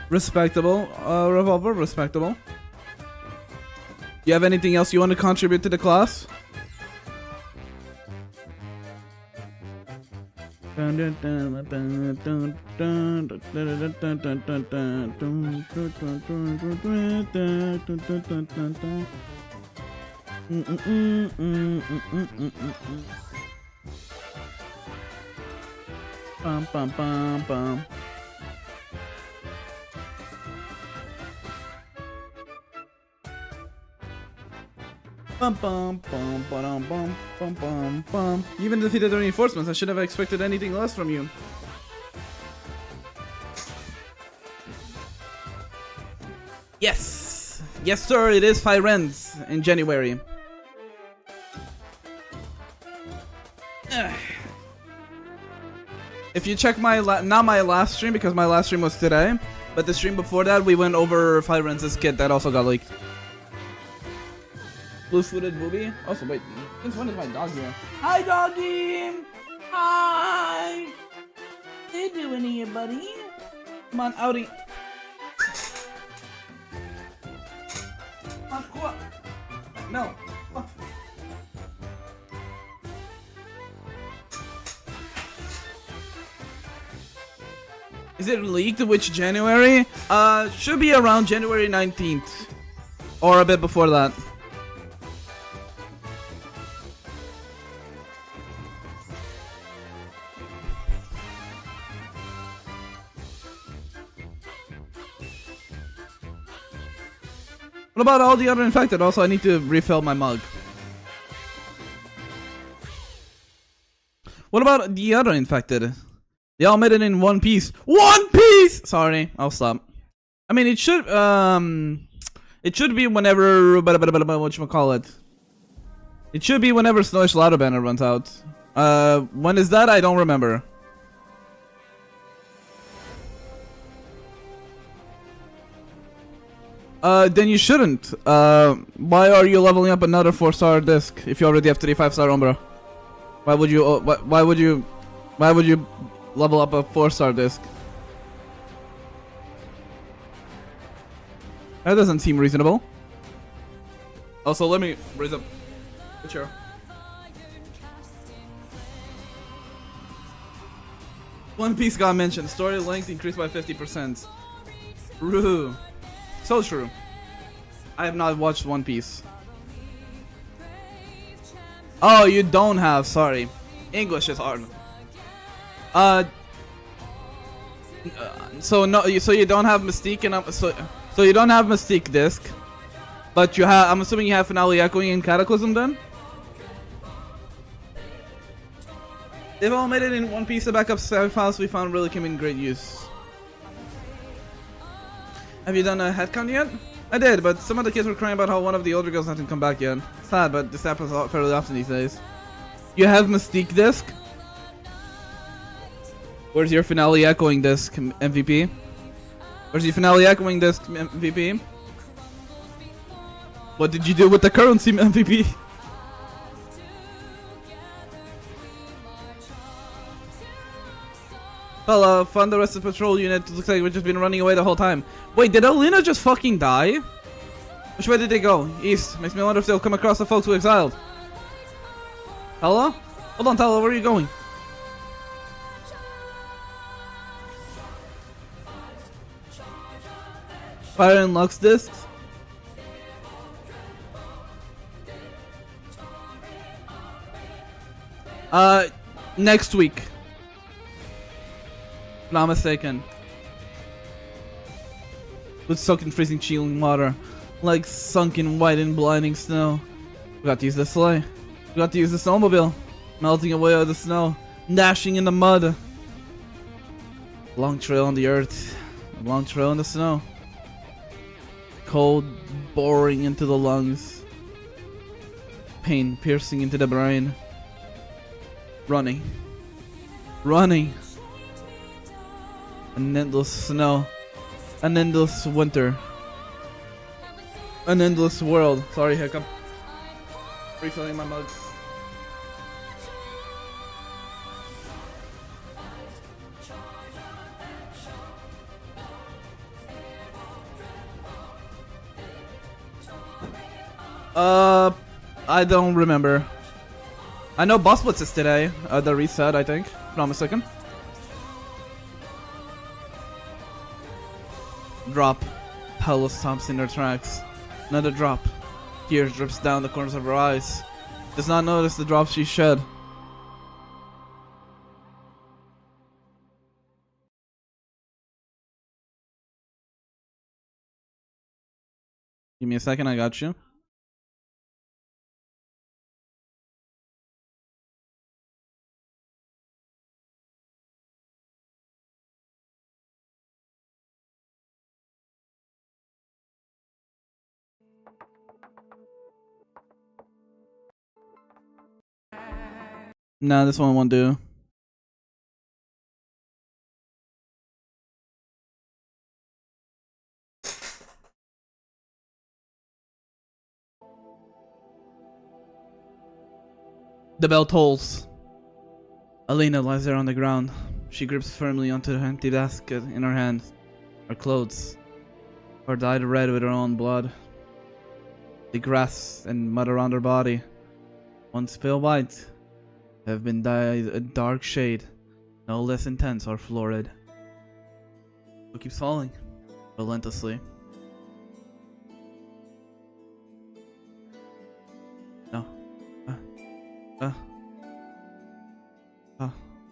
Respectable, Revolver, respectable. You have anything else you want to contribute to the class? Bum bum bum bum. Bum bum bum bum bum bum bum bum. You even defeated the reinforcements. I should have expected anything less from you. Yes, yes, sir. It is Firens in January. If you check my not my last stream because my last stream was today, but the stream before that we went over Firenze's kit that also got leaked. Blue-footed booby. Also, wait. Since when is my dog here? Hi, doggy. Hi. What you doing here, buddy? Come on, outie. Come on, come on. No. Oh. Is it leaked which January? Should be around January 19th. Or a bit before that. What about all the other infected? Also, I need to refill my mug. What about the other infected? They all made it in one piece. One piece! Sorry, I'll stop. I mean, it should be whenever, whatchamacallit. It should be whenever Snowish Ladder Banner runs out. When is that? I don't remember. Then you shouldn't. Why are you leveling up another 4-star disc if you already have 3 5-star Umbra? Why would you? Why would you level up a 4-star disc? That doesn't seem reasonable. Also, let me raise up the chair. One Piece got mentioned. Story length increased by 50%. True. So true. I have not watched One Piece. Oh, you don't have. Sorry. English is hard. So no. So you don't have Mystique and so you don't have Mystique disc, but you have. I'm assuming you have Finale Echoing and Cataclysm then. They've all made it in one piece. The backup save files we found really came in great use. Have you done a headcount yet? I did, but some of the kids were crying about how one of the older girls hasn't come back yet. Sad, but this happens fairly often these days. You have Mystique disc? Where's your Finale Echoing disc, MVP? Where's your Finale Echoing disc, MVP? What did you do with the currency, MVP? Well, found the rest of the patrol unit. Looks like we've just been running away the whole time. Wait, did Alina just fucking die? Which way did they go? East. Makes me wonder if they'll come across the folks who exiled. Hello? Hold on, Tala, where are you going? Fire and Lux discs? Next week. If not mistaken. With soaked in freezing chilling water. Like sunk in white and blinding snow. We got to use the sleigh. We got to use the snowmobile. Melting away out of the snow. Dashing in the mud. Long trail on the earth. Long trail in the snow. Cold boring into the lungs. Pain piercing into the brain. Running. Running. An endless snow. An endless winter. An endless world. Sorry, hiccup. Refilling my mugs. I don't remember. I know Boss Blitz is today. The reset, I think. If I'm not mistaken. Drop. Paula stomps in her tracks. Another drop. Tears drips down the corners of her eyes. Does not notice the drops she shed. Give me a second, I got you. Nah, this one won't do. The bell tolls. Alina lies there on the ground. She grips firmly onto the empty basket in her hand. Her clothes are dyed red with her own blood. The grass and mud around her body, once pale white, have been dyed a dark shade, no less intense or florid. It keeps falling, relentlessly. No.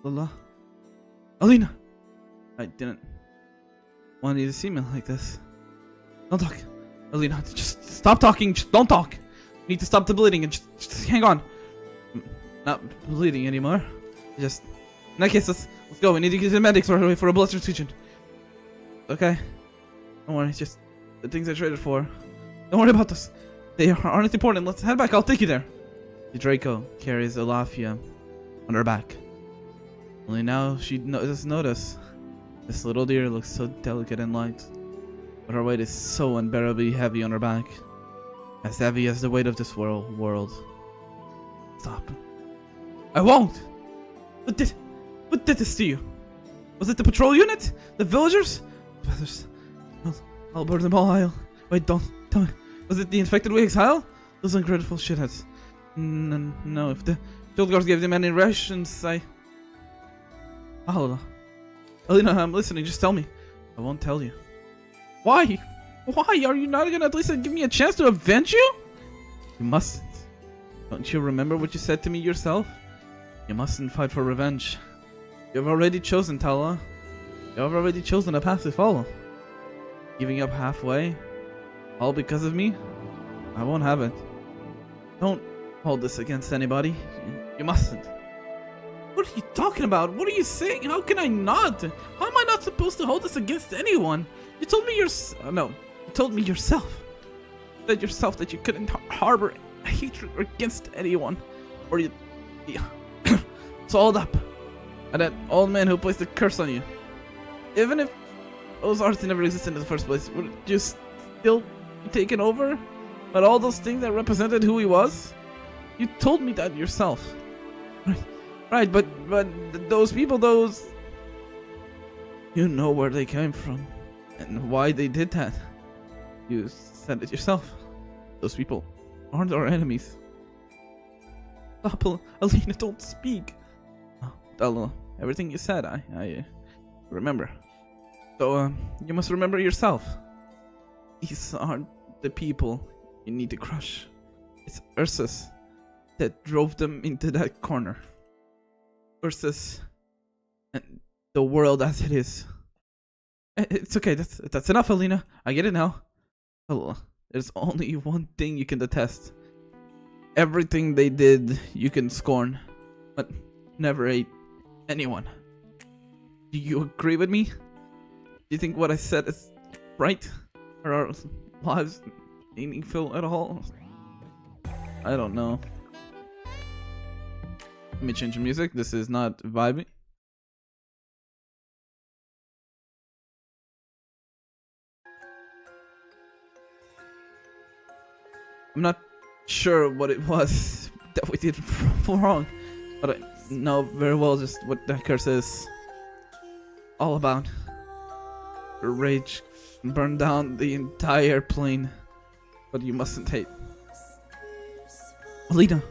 Lola. Alina! I didn't want you to see me like this. Don't talk. Alina, just stop talking. Just don't talk. You need to stop the bleeding and just hang on. I'm not bleeding anymore. Just... In that case, let's go. We need to get to the medics right away for a blood transfusion. Okay? Don't worry. Just the things I traded for. Don't worry about this. They aren't important. Let's head back. I'll take you there. The Draco carries Alafia on her back. Only now she does notice. This little deer looks so delicate and light, but her weight is so unbearably heavy on her back. As heavy as the weight of this world. Stop. I won't! What did this to you? Was it the patrol unit? The villagers? Brothers. I'll burn them all. Wait, don't tell me. Was it the infected we exile? Those ungrateful shitheads. No, if the field guards gave them any rations, Alina, I'm listening. Just tell me. I won't tell you. Why? Why? Are you not gonna at least give me a chance to avenge you? You mustn't. Don't you remember what you said to me yourself? You mustn't fight for revenge. You've already chosen, Tala. You've already chosen a path to follow. Giving up halfway? All because of me? I won't have it. Don't hold this against anybody. You mustn't. What are you talking about? What are you saying? How can I not? How am I not supposed to hold this against anyone? You told me you told me yourself. You said yourself that you couldn't harbor hatred against anyone. Or you sold up. And that old man who placed the curse on you. Even if those arts never existed in the first place, would you still be taken over? But all those things that represented who he was? You told me that yourself. Right, but those people, you know where they came from and why they did that. You said it yourself. Those people aren't our enemies. Stop, Alina, don't speak. Oh, everything you said, I remember. So, you must remember yourself. These aren't the people you need to crush. It's Ursus that drove them into that corner. Ursus and the world as it is. It's okay, that's enough, Alina. I get it now. There's only one thing you can detest. Everything they did you can scorn, but never hate anyone. Do you agree with me? Do you think what I said is right? Are our lives meaningful at all? I don't know. Let me change the music. This is not vibing. I'm not sure what it was that we did wrong, but I know very well just what that curse is all about. The rage burned down the entire plain, but you mustn't hate. Alina.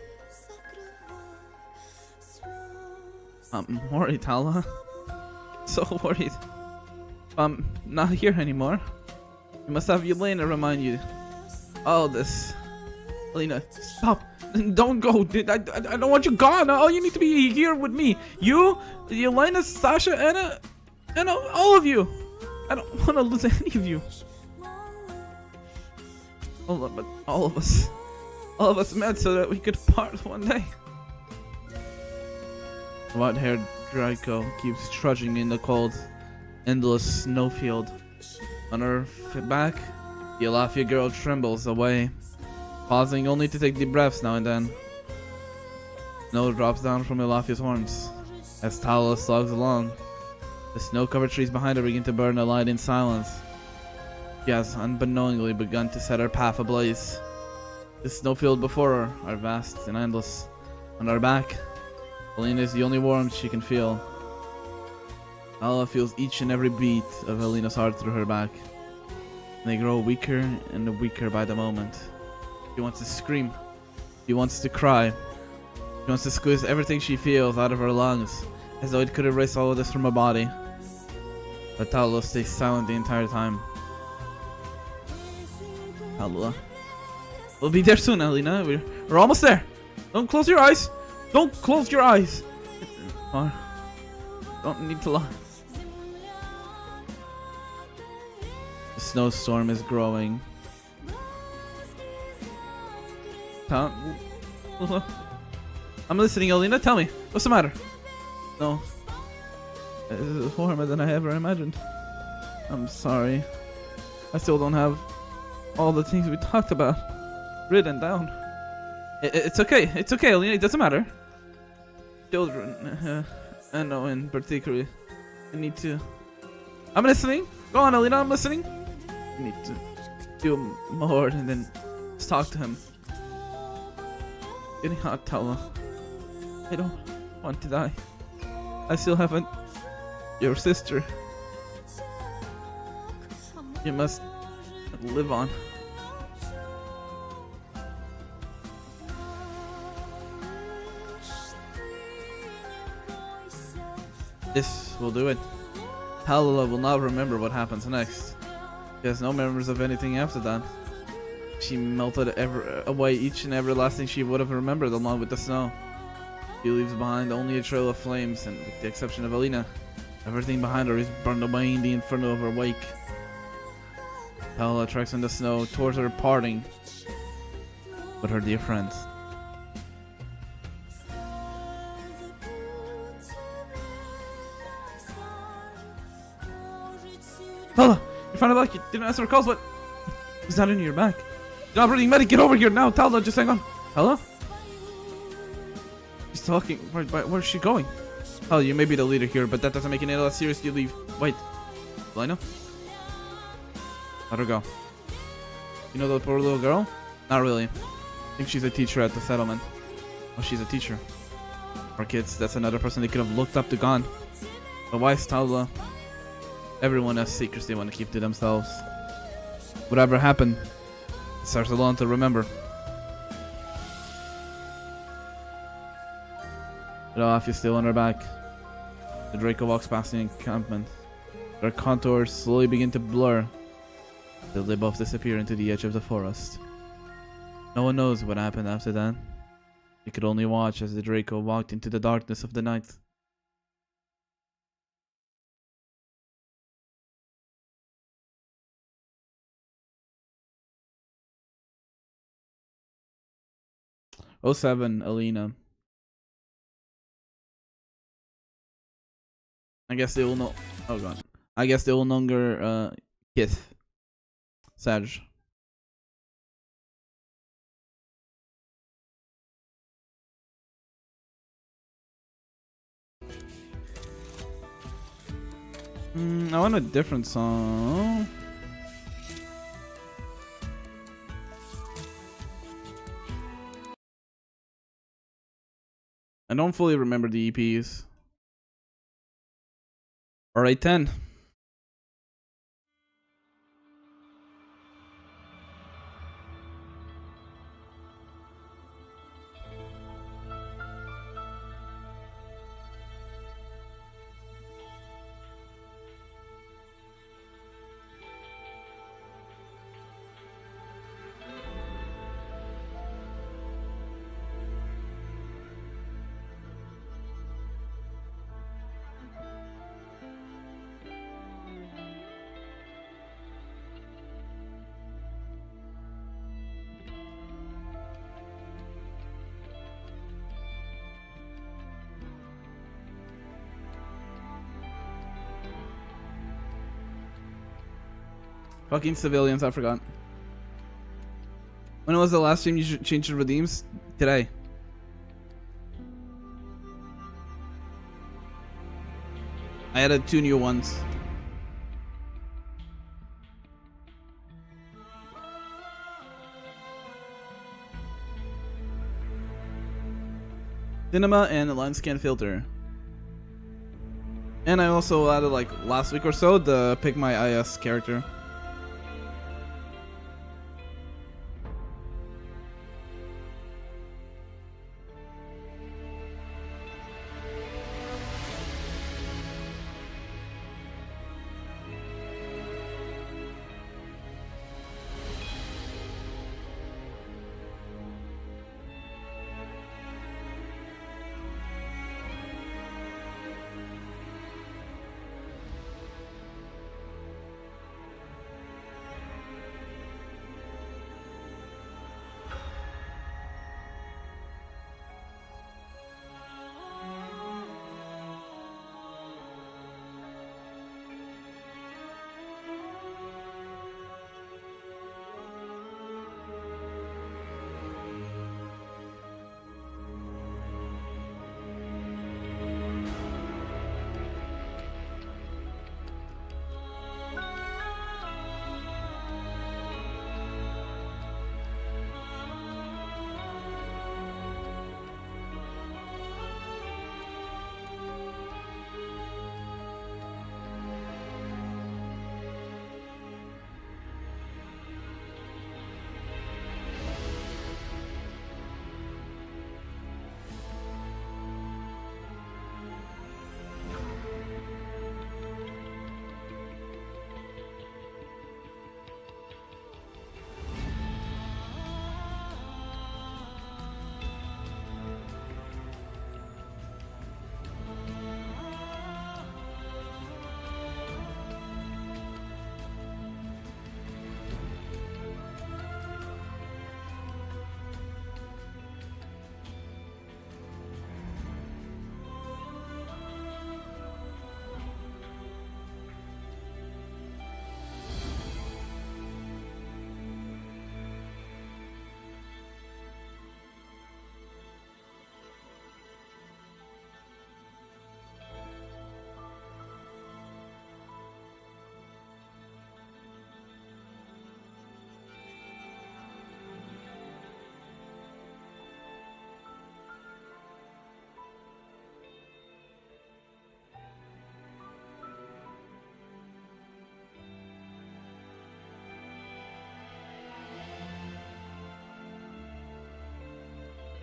I'm worried, Tala. So worried. I'm not here anymore. You must have Yelena remind you all this. Alina, stop. Don't go. I don't want you gone. All you need to be here with me. You, Yelena, Sasha, Anna, all of you. I don't want to lose any of you. But all of us met so that we could part one day. White-haired Draco keeps trudging in the cold, endless snowfield. On her back, the Alafia girl trembles away, pausing only to take deep breaths now and then. Snow drops down from Alafia's horns as Tala slogs along. The snow-covered trees behind her begin to burn a light in silence. She has unbeknowingly begun to set her path ablaze. The snowfield before her are vast and endless, on her back. Alina is the only warmth she can feel. Tala feels each and every beat of Alina's heart through her back. And they grow weaker and weaker by the moment. She wants to scream. She wants to cry. She wants to squeeze everything she feels out of her lungs, as though it could erase all of this from her body. But Tala stays silent the entire time. Tala. We'll be there soon, Alina. We're almost there. Don't close your eyes. Don't close your eyes. Or don't need to lie. The snowstorm is growing. I'm listening, Alina. Tell me, what's the matter? No. This is warmer than I ever imagined. I'm sorry. I still don't have all the things we talked about written down. It's okay. It's okay, Alina. It doesn't matter. Children, I know in particular, I need to... I'm listening. Go on, Alina. I'm listening. I need to do more and then just talk to him. Getting hot, Tala. I don't want to die. I still haven't... Your sister. You must live on. This will do it. Tala will not remember what happens next. She has no memories of anything after that. She melted away each and every last thing she would have remembered along with the snow. She leaves behind only a trail of flames, and with the exception of Alina, everything behind her is burned away in the inferno of her wake. Tala treks in the snow towards her parting with her dear friends. Tala, you found out you didn't answer her calls, but he's not in your back. You're not breathing, medic, get over here now. Tala, just hang on. Hello? She's talking. Where's she going? Tala, you may be the leader here, but that doesn't make it any less serious. You leave. Wait. Lina? Let her go. You know that poor little girl? Not really. I think she's a teacher at the settlement. Oh, she's a teacher. For kids, that's another person they could have looked up to gone. But why is Tala? Everyone has secrets they want to keep to themselves. Whatever happened, it starts alone to remember. But off is still on her back. The Draco walks past the encampment. Their contours slowly begin to blur, till they both disappear into the edge of the forest. No one knows what happened after that. You could only watch as the Draco walked into the darkness of the night. Oh 07, Alina. I guess they will know. Oh god. I guess they will no longer kiss. Sag. I want a different song. I don't fully remember the EPs. Alright, 10. Fucking civilians, I forgot. When was the last time you changed your redeems? Today. I added 2 new ones. cinema and line scan filter. And I also added like last week or so the pick my IS character.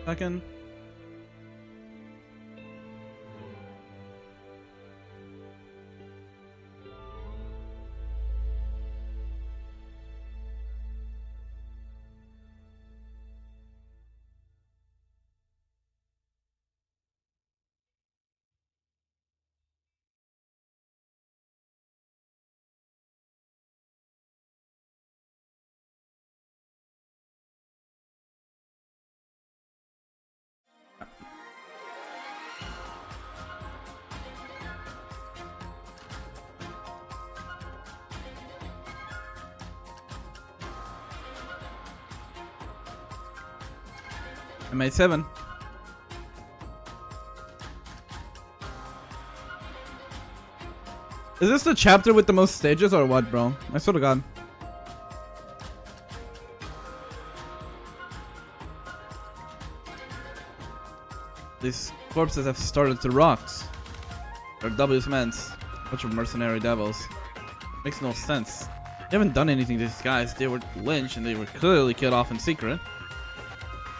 Second. I made 7. Is this the chapter with the most stages or what, bro? I swear to God. These corpses have started to rocks. They're W's men's. Bunch of mercenary devils. Makes no sense. They haven't done anything to these guys. They were lynched and they were clearly killed off in secret.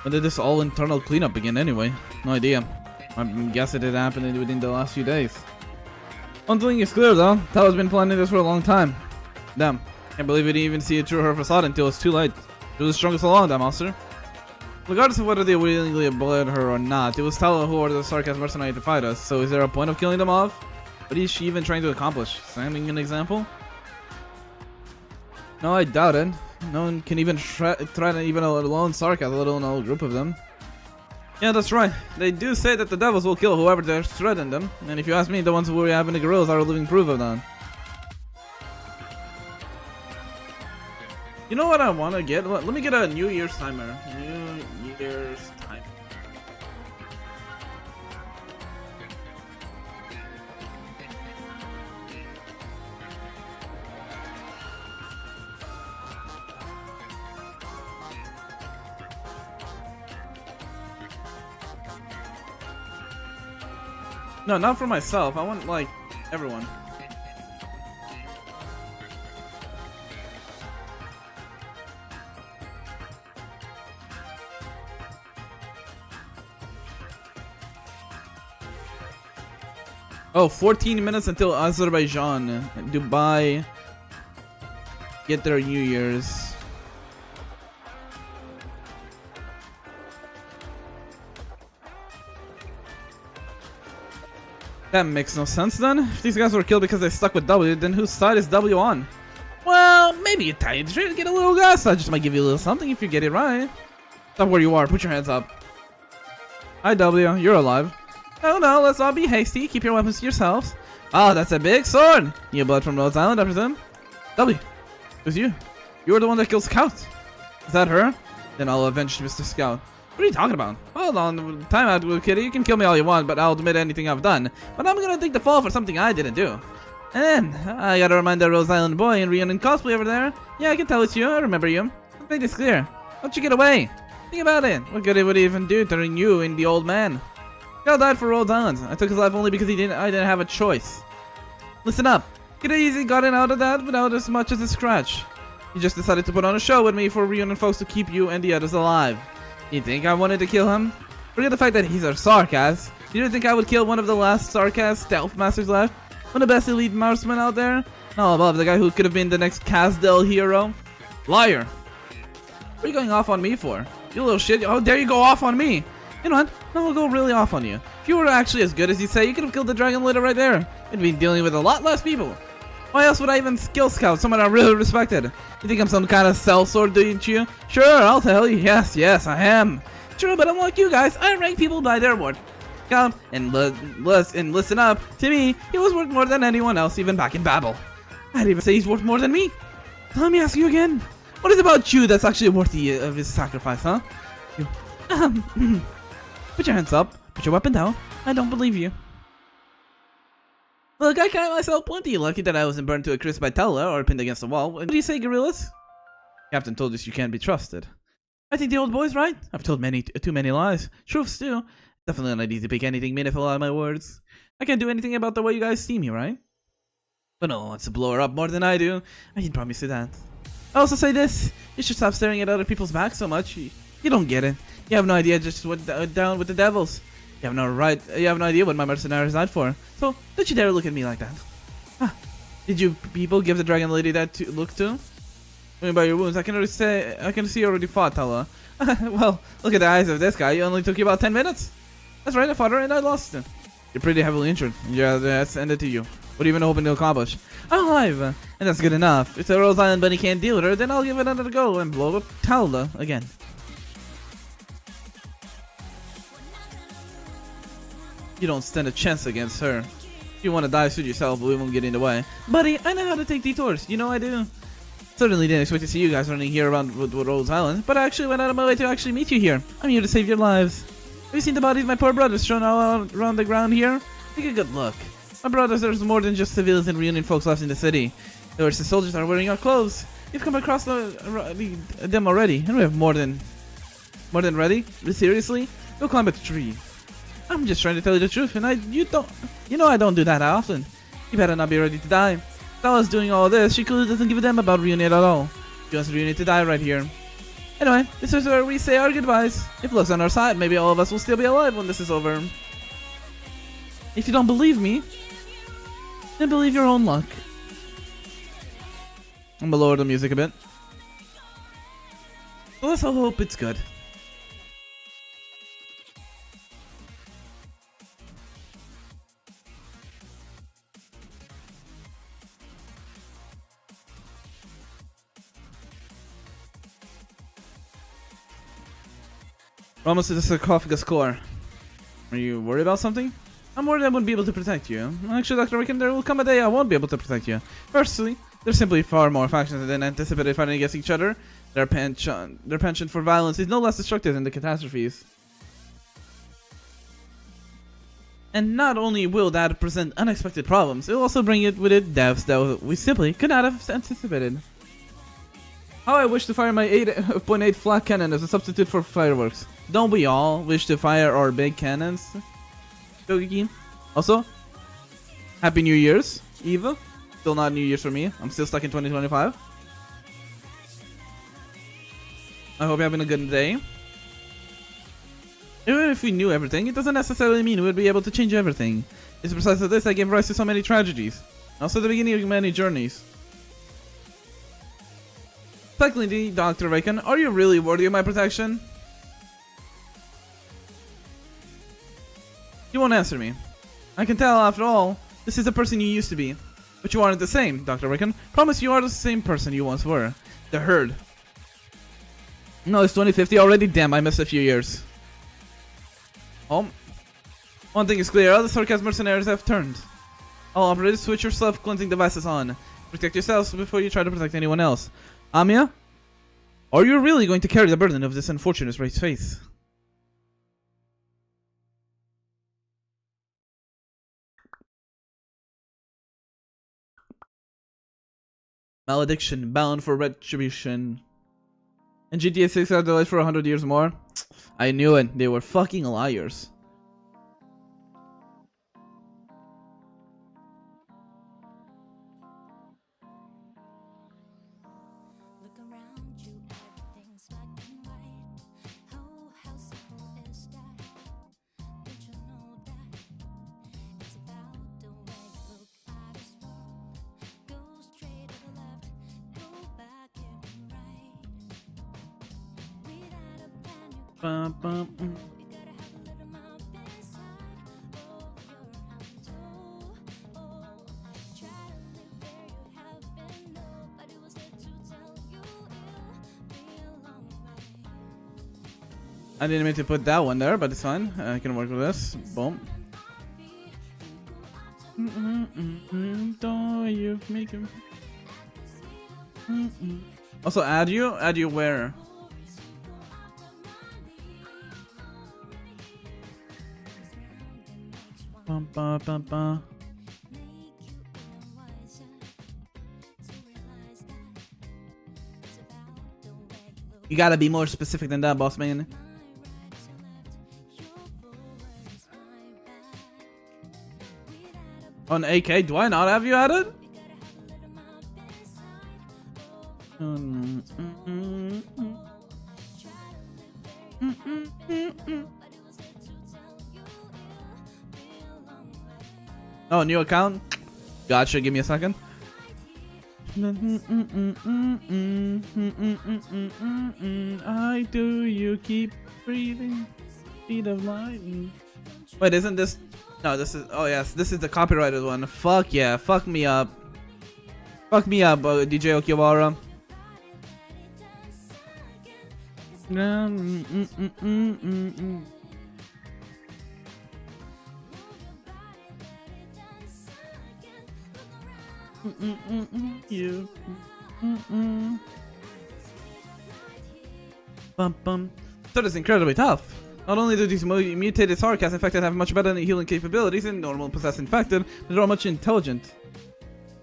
When did this all internal cleanup begin anyway? No idea. I'm guessing it happened within the last few days. One thing is clear though, Tao's been planning this for a long time. Damn, can't believe we didn't even see it through her facade until it's too late. She was the strongest along, that monster. Regardless of whether they willingly bled her or not, it was Talo who ordered the sarcasm mercenary to fight us, so is there a point of killing them off? What is she even trying to accomplish? Setting an example? No, I doubt it. No one can even threaten even a lone sarcasm, let alone a whole group of them. Yeah, that's right. They do say that the devils will kill whoever dares threaten them, and if you ask me, the ones who we have in the guerrillas are a living proof of that. You know what I want to get? Let me get a New Year's timer. New Year's timer. No, not for myself. I want, like, everyone. Oh, 14 minutes until Azerbaijan and Dubai get their New Year's. That makes no sense then. If these guys were killed because they stuck with W, then whose side is W on? Well, maybe you tie it straight to get a little gas. I just might give you a little something if you get it right. Stop where you are. Put your hands up. Hi, W. You're alive. No, no, let's not be hasty. Keep your weapons to yourselves. Oh, that's a big sword. You blood from Rhodes Island, I presume? W, it was you. You were the one that killed Scout. Is that her? Then I'll avenge Mr. Scout. What are you talking about? Hold on, time out, little kitty. You can kill me all you want, but I'll admit anything I've done. But I'm gonna take the fall for something I didn't do. And then, I gotta remind that Rose Island boy in reunion cosplay over there. Yeah, I can tell it's you. I remember you. Let's make this clear. Don't you get away. Think about it. What good it would even do turning you in the old man? Scout died for Rhodes Island. I took his life only because I didn't have a choice. Listen up. Could have easily gotten out of that without as much as a scratch. You just decided to put on a show with me for reunion folks to keep you and the others alive. You think I wanted to kill him? Forget the fact that he's a Sarkaz. You didn't think I would kill one of the last Sarkaz stealth masters left? One of the best elite marksmen out there? All above the guy who could have been the next Kazdel hero? Liar. What are you going off on me for? You little shit. How dare you go off on me? You know what? No, we'll go really off on you. If you were actually as good as you say, you could have killed the dragon leader right there. You'd be dealing with a lot less people. Why else would I even skill scout someone I really respected? You think I'm some kind of sellsword, don't you? Sure, I'll tell you. Yes, I am. True, but unlike you guys, I rank people by their worth. Come and listen up. To me, he was worth more than anyone else, even back in Babel. I'd even say he's worth more than me. So let me ask you again. What is it about you that's actually worthy of his sacrifice, huh? You. Put your hands up. Put your weapon down. I don't believe you. Look, I count myself plenty lucky that I wasn't burned to a crisp by Tella or pinned against the wall. What do you say, gorillas? Captain told us you can't be trusted. I think the old boy's right. I've told too many lies. Truths too. Definitely not easy to pick anything meaningful out of my words. I can't do anything about the way you guys see me, right? But no one wants to blow her up more than I do. I can promise you that. I also say this. You should stop staring at other people's backs so much. You don't get it. You have no idea just what down with the devils. You have no idea what my mercenaries died for. So don't you dare look at me like that. Huh. Did you people give the dragon lady that look too? I mean, by your wounds, I can see you already fought, Tala. Well, look at the eyes of this guy. It only took you about 10 minutes. That's right, I fought her and I lost her. You're pretty heavily injured. Yeah, that's ended to you. What are you even hoping to accomplish? I'm alive, and that's good enough. If the Rose Island bunny can't deal with her, then I'll give it another go and blow up Talda again. You don't stand a chance against her. If you want to die, suit yourself, but we won't get in the way. Buddy, I know how to take detours. You know I do. Certainly didn't expect to see you guys running here around Rhodes Island, but I actually went out of my way to actually meet you here. I'm here to save your lives. Have you seen the bodies of my poor brothers strewn all around the ground here? Take a good look. My brothers, there's more than just civilians and reunion folks left in the city. The soldiers are wearing our clothes. You've come across them already, and we have more than ready. Seriously? Go climb a tree. I'm just trying to tell you the truth, and I don't do that often. You better not be ready to die. If Stella's doing all this, she clearly doesn't give a damn about reunion at all. She wants reunion to die right here. Anyway, this is where we say our goodbyes. If luck's on our side, maybe all of us will still be alive when this is over. If you don't believe me, then believe your own luck. I'm gonna lower the music a bit. So let's all hope it's good. We're almost to the sarcophagus core. Are you worried about something? I'm worried I won't be able to protect you. Actually, Dr. Raikon, there will come a day I won't be able to protect you. Firstly, there's simply far more factions than anticipated fighting against each other. Their penchant for violence is no less destructive than the catastrophes. And not only will that present unexpected problems, it will also bring with it deaths that we simply could not have anticipated. How I wish to fire my 8.8 flat cannon as a substitute for fireworks. Don't we all wish to fire our big cannons? Shogeki? Also, Happy New Year's, Eva. Still not New Year's for me. I'm still stuck in 2025. I hope you're having a good day. Even if we knew everything, it doesn't necessarily mean we would be able to change everything. It's precisely this that gave rise to so many tragedies. Also the beginning of many journeys. Secondly, Dr. Raikon, are you really worthy of my protection? You won't answer me. I can tell, after all, this is the person you used to be. But you aren't the same, Dr. Raikon. Promise you are the same person you once were. The herd. No, it's 2050 already? Damn, I missed a few years. Oh. One thing is clear, all the sarcasm mercenaries have turned. All operators, switch your self-cleansing devices on. Protect yourselves before you try to protect anyone else. Amia? Are you really going to carry the burden of this unfortunate race faith? Malediction, bound for retribution. And GTA 6 are delayed for 100 years more? I knew it. They were fucking liars. Look around you, everything's black and white. Oh, how simple is that? Don't you know that it's about the way you look at this world? Go straight to the left, go back and right. Without a plan, you Bum, bum, mm. you gotta have a little mouth inside of your hands. Oh, try to live where you have been. Nobody was there to tell you it'll be a long way. I didn't mean to put that one there, but it's fine. I can work with this. Boom. Don't you make him. Also, add you? Add you where? Bum, ba, bum, ba. You gotta be more specific than that, boss man. On AK, do I not have you added? Oh, new account? Gotcha, give me a second. I do you keep breathing, speed of light. Wait, isn't this? No, this is. Oh yes, this is the copyrighted one. Fuck yeah, fuck me up. Fuck me up, DJ Okiwara. You. Bum bum. So that's incredibly tough. Not only do these mutated sarcas infected have much better healing capabilities than normal possessed infected, but they're all much intelligent.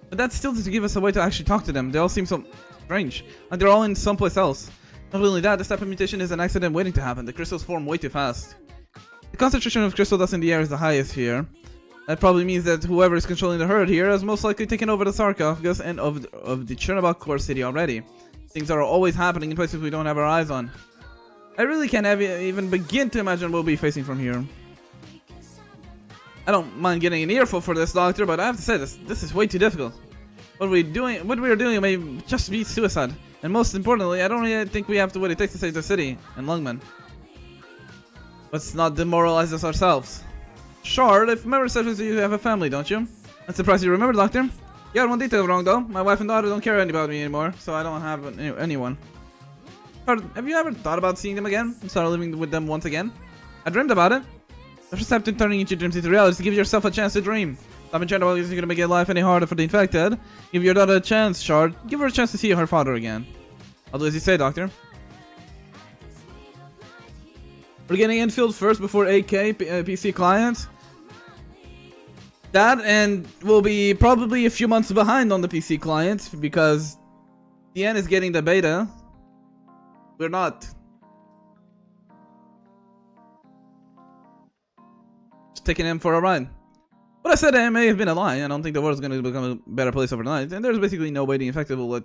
But that still doesn't give us a way to actually talk to them. They all seem so strange, like they're all in someplace else. Not only that, this type of mutation is an accident waiting to happen. The crystals form way too fast. The concentration of crystal dust in the air is the highest here. That probably means that whoever is controlling the herd here has most likely taken over the sarcophagus and of the Chernobyl core city already. Things are always happening in places we don't have our eyes on. I really can't even begin to imagine what we'll be facing from here. I don't mind getting an earful for this, Doctor, but I have to say this is way too difficult. What we are doing may just be suicide. And most importantly, I don't really think we have what it takes to save the city and Lungman. Let's not demoralize us ourselves. Shard, if memory serves you have a family, don't you? I'm surprised you remember, Doctor. You got one detail wrong, though. My wife and daughter don't care about me anymore, so I don't have anyone. Shard, have you ever thought about seeing them again? And start living with them once again? I dreamed about it. The first step to turning your dreams into reality is to give yourself a chance to dream. Stop and chat about isn't gonna make your life any harder for the infected. Give your daughter a chance, Shard. Give her a chance to see her father again. I'll do as you say, Doctor. We're getting infield first before AK PC client. That, and we'll be probably a few months behind on the PC client because DN is getting the beta. We're not. Just taking him for a ride. What I said may have been a lie. I don't think the world's gonna become a better place overnight, and there's basically no way the infected will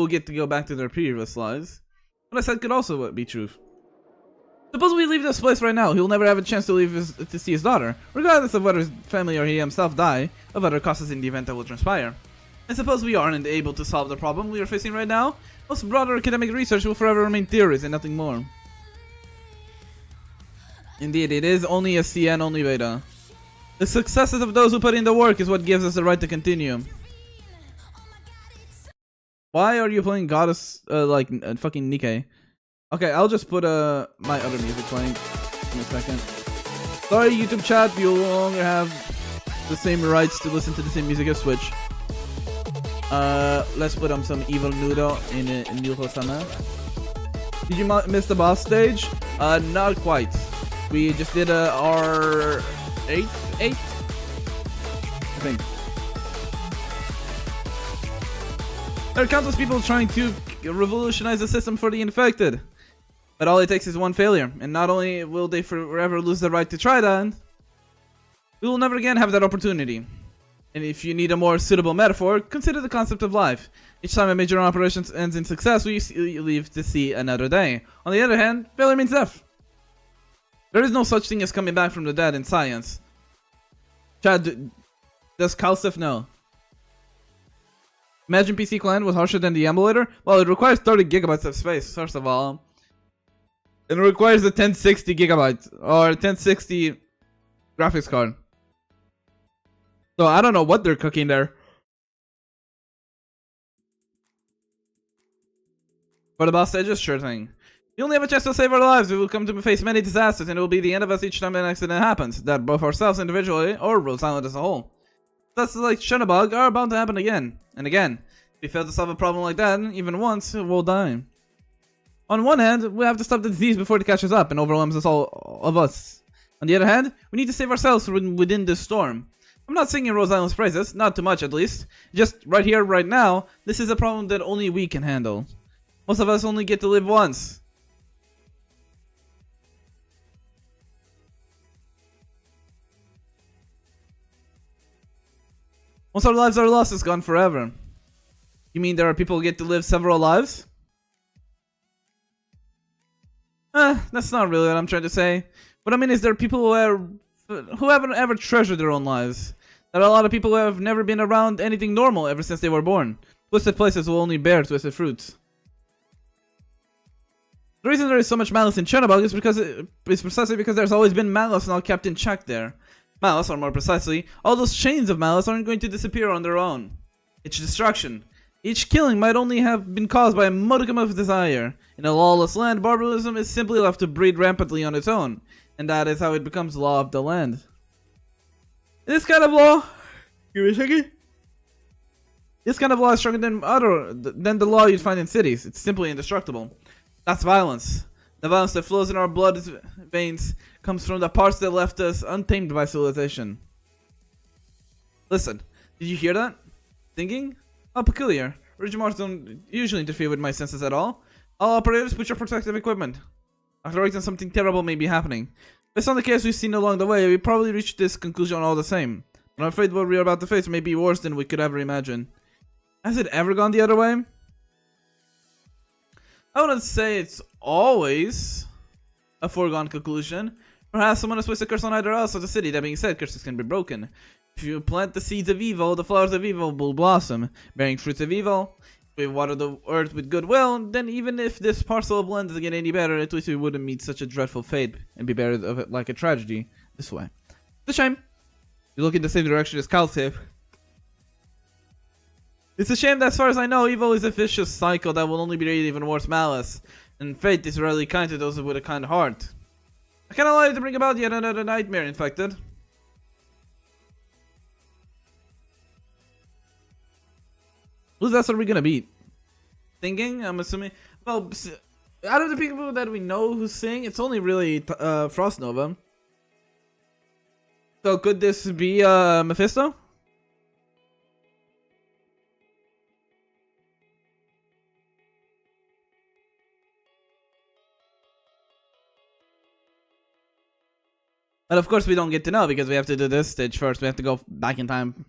get to go back to their previous lives. What I said could also be true. Suppose we leave this place right now, he'll never have a chance to see his daughter, regardless of whether his family or he himself die of other causes in the event that will transpire. And suppose we aren't able to solve the problem we are facing right now, most broader academic research will forever remain theories and nothing more. Indeed, it is only a C and only beta. The successes of those who put in the work is what gives us the right to continue. Why are you playing Goddess, fucking Nikkei? Okay, I'll just put my other music playing in a second. Sorry, YouTube chat, you no longer have the same rights to listen to the same music as Switch. Let's put on some Evil Noodle in Nuho-sama. Did you miss the boss stage? Not quite. We just did our 8, I think. There are countless people trying to revolutionize the system for the infected. But all it takes is one failure, and not only will they forever lose the right to try that, we will never again have that opportunity. And if you need a more suitable metaphor, consider the concept of life. Each time a major operation ends in success, we live to see another day. On the other hand, failure means death. There is no such thing as coming back from the dead in science. Chad, does Calcif know? Imagine PC Client was harsher than the emulator? Well, it requires 30 gigabytes of space, first of all. It requires a 1060 gigabyte or 1060 graphics card. So I don't know what they're cooking there. For the boss stages, sure thing. We only have a chance to save our lives. We will come to face many disasters, and it will be the end of us each time an accident happens. That both ourselves individually or Rhode Island as a whole. That's like Shunabug are bound to happen again and again. If we fail to solve a problem like that, even once, we'll die. On one hand, we have to stop the disease before it catches up and overwhelms all of us. On the other hand, we need to save ourselves from within this storm. I'm not singing Rose Island's praises, not too much at least. Just right here, right now, this is a problem that only we can handle. Most of us only get to live once. Once our lives are lost, it's gone forever. You mean there are people who get to live several lives? That's not really what I'm trying to say. What I mean is there are people who haven't ever treasured their own lives. There are a lot of people who have never been around anything normal ever since they were born. Twisted places will only bear twisted fruits. The reason there is so much malice in Chernobog is precisely because there's always been malice not kept in check there. Malice, or more precisely, all those chains of malice aren't going to disappear on their own. It's destruction. Each killing might only have been caused by a modicum of desire. In a lawless land, barbarism is simply left to breed rampantly on its own, and that is how it becomes law of the land. This kind of law, give me a second. This kind of law is stronger than the law you'd find in cities. It's simply indestructible. That's violence. The violence that flows in our blood veins comes from the parts that left us untamed by civilization. Listen, did you hear that? Thinking? How peculiar. Regimars don't usually interfere with my senses at all. All operators, put your protective equipment. After Raikon, something terrible may be happening. Based on the case we've seen along the way, we probably reached this conclusion all the same. But I'm afraid what we're about to face may be worse than we could ever imagine. Has it ever gone the other way? I wouldn't say it's always a foregone conclusion. Perhaps someone has placed a curse on either us or the city. That being said, curses can be broken. If you plant the seeds of evil, the flowers of evil will blossom, bearing fruits of evil. If we water the earth with goodwill, then even if this parcel of land doesn't get any better, at least we wouldn't meet such a dreadful fate and be buried of it like a tragedy this way. It's a shame. You look in the same direction as Calcif. It's a shame that as far as I know, evil is a vicious cycle that will only breed even worse malice, and fate is rarely kind to those with a kind heart. I can't allow you to bring about yet another nightmare, infected. Whose ass are we gonna beat? Singing? I'm assuming. Well, out of the people that we know who sing, it's only really Frost Nova. So could this be Mephisto? And of course we don't get to know because we have to do this stage first. We have to go back in time.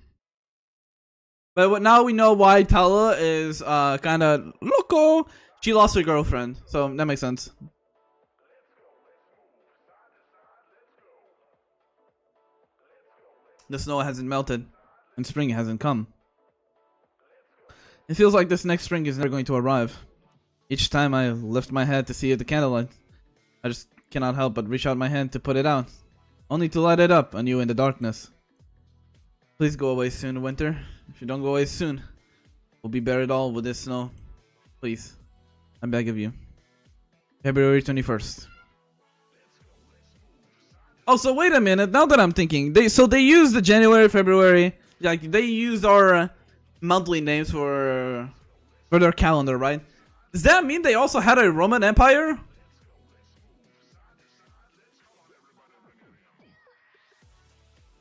But now we know why Tala is kind of loco. She lost her girlfriend, so that makes sense. The snow hasn't melted, and spring hasn't come. It feels like this next spring is never going to arrive. Each time I lift my head to see the candlelight, I just cannot help but reach out my hand to put it out, only to light it up anew in the darkness. Please go away soon, winter. If you don't go away soon, we'll be buried all with this snow. Please, I beg of you. February 21st. Also, wait a minute. Now that I'm thinking, they used the January, February, like they used our monthly names for their calendar, right? Does that mean they also had a Roman Empire?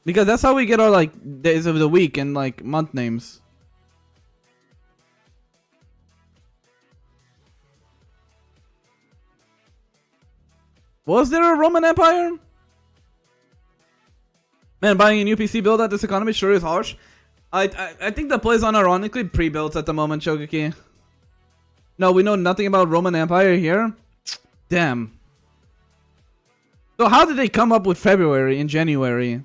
Because that's how we get our like days of the week and like month names. Was there a Roman Empire? Man, buying a new PC build at this economy sure is harsh. I think that plays unironically pre-built at the moment, Shogeki. No, we know nothing about Roman Empire here. Damn. So how did they come up with February and January?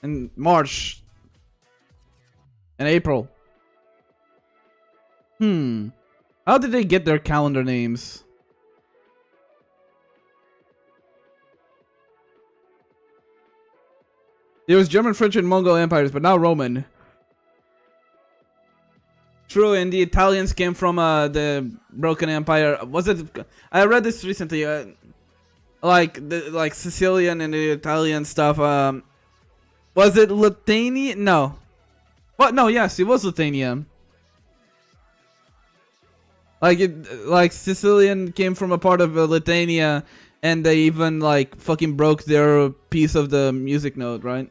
And March? And April? How did they get their calendar names? There was German, French, and Mongol empires, but now Roman. True, and the Italians came from the broken empire. Was it? I read this recently. Like Sicilian and the Italian stuff. Was it Lithuania? No. What? No. Yes, it was Lithuania. Like Sicilian came from a part of Lithuania, and they even like fucking broke their piece of the music note, right?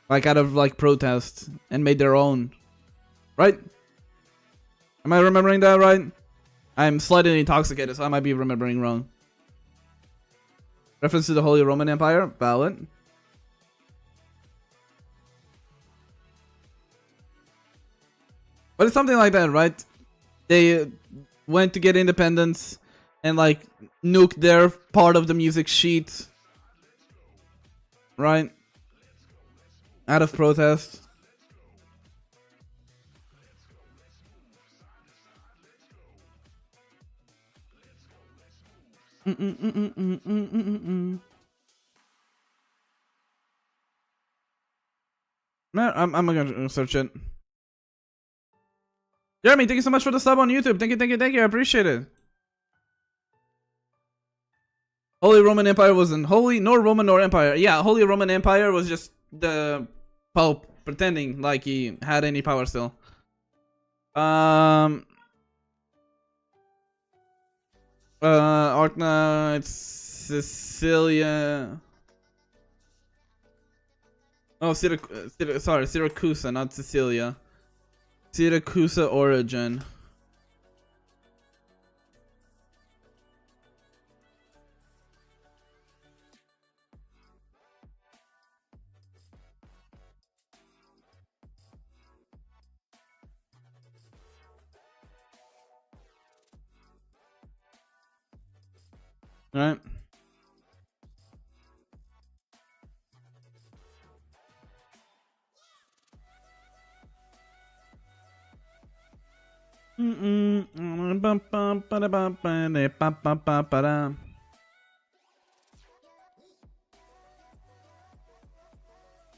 Like out of like protest and made their own, right? Am I remembering that right? I'm slightly intoxicated, so I might be remembering wrong. Reference to the Holy Roman Empire, valid. But it's something like that, right? They went to get independence and like nuked their part of the music sheet, right? Out of protest. Man, I'm gonna search it. Jeremy, thank you so much for the sub on YouTube. Thank you. I appreciate it. Holy Roman Empire wasn't holy, nor Roman, nor Empire. Yeah, Holy Roman Empire was just the Pope pretending like he had any power still. Arknights, Sicilia. Oh, Syracuse, not Sicilia. Syracuse origin. Right.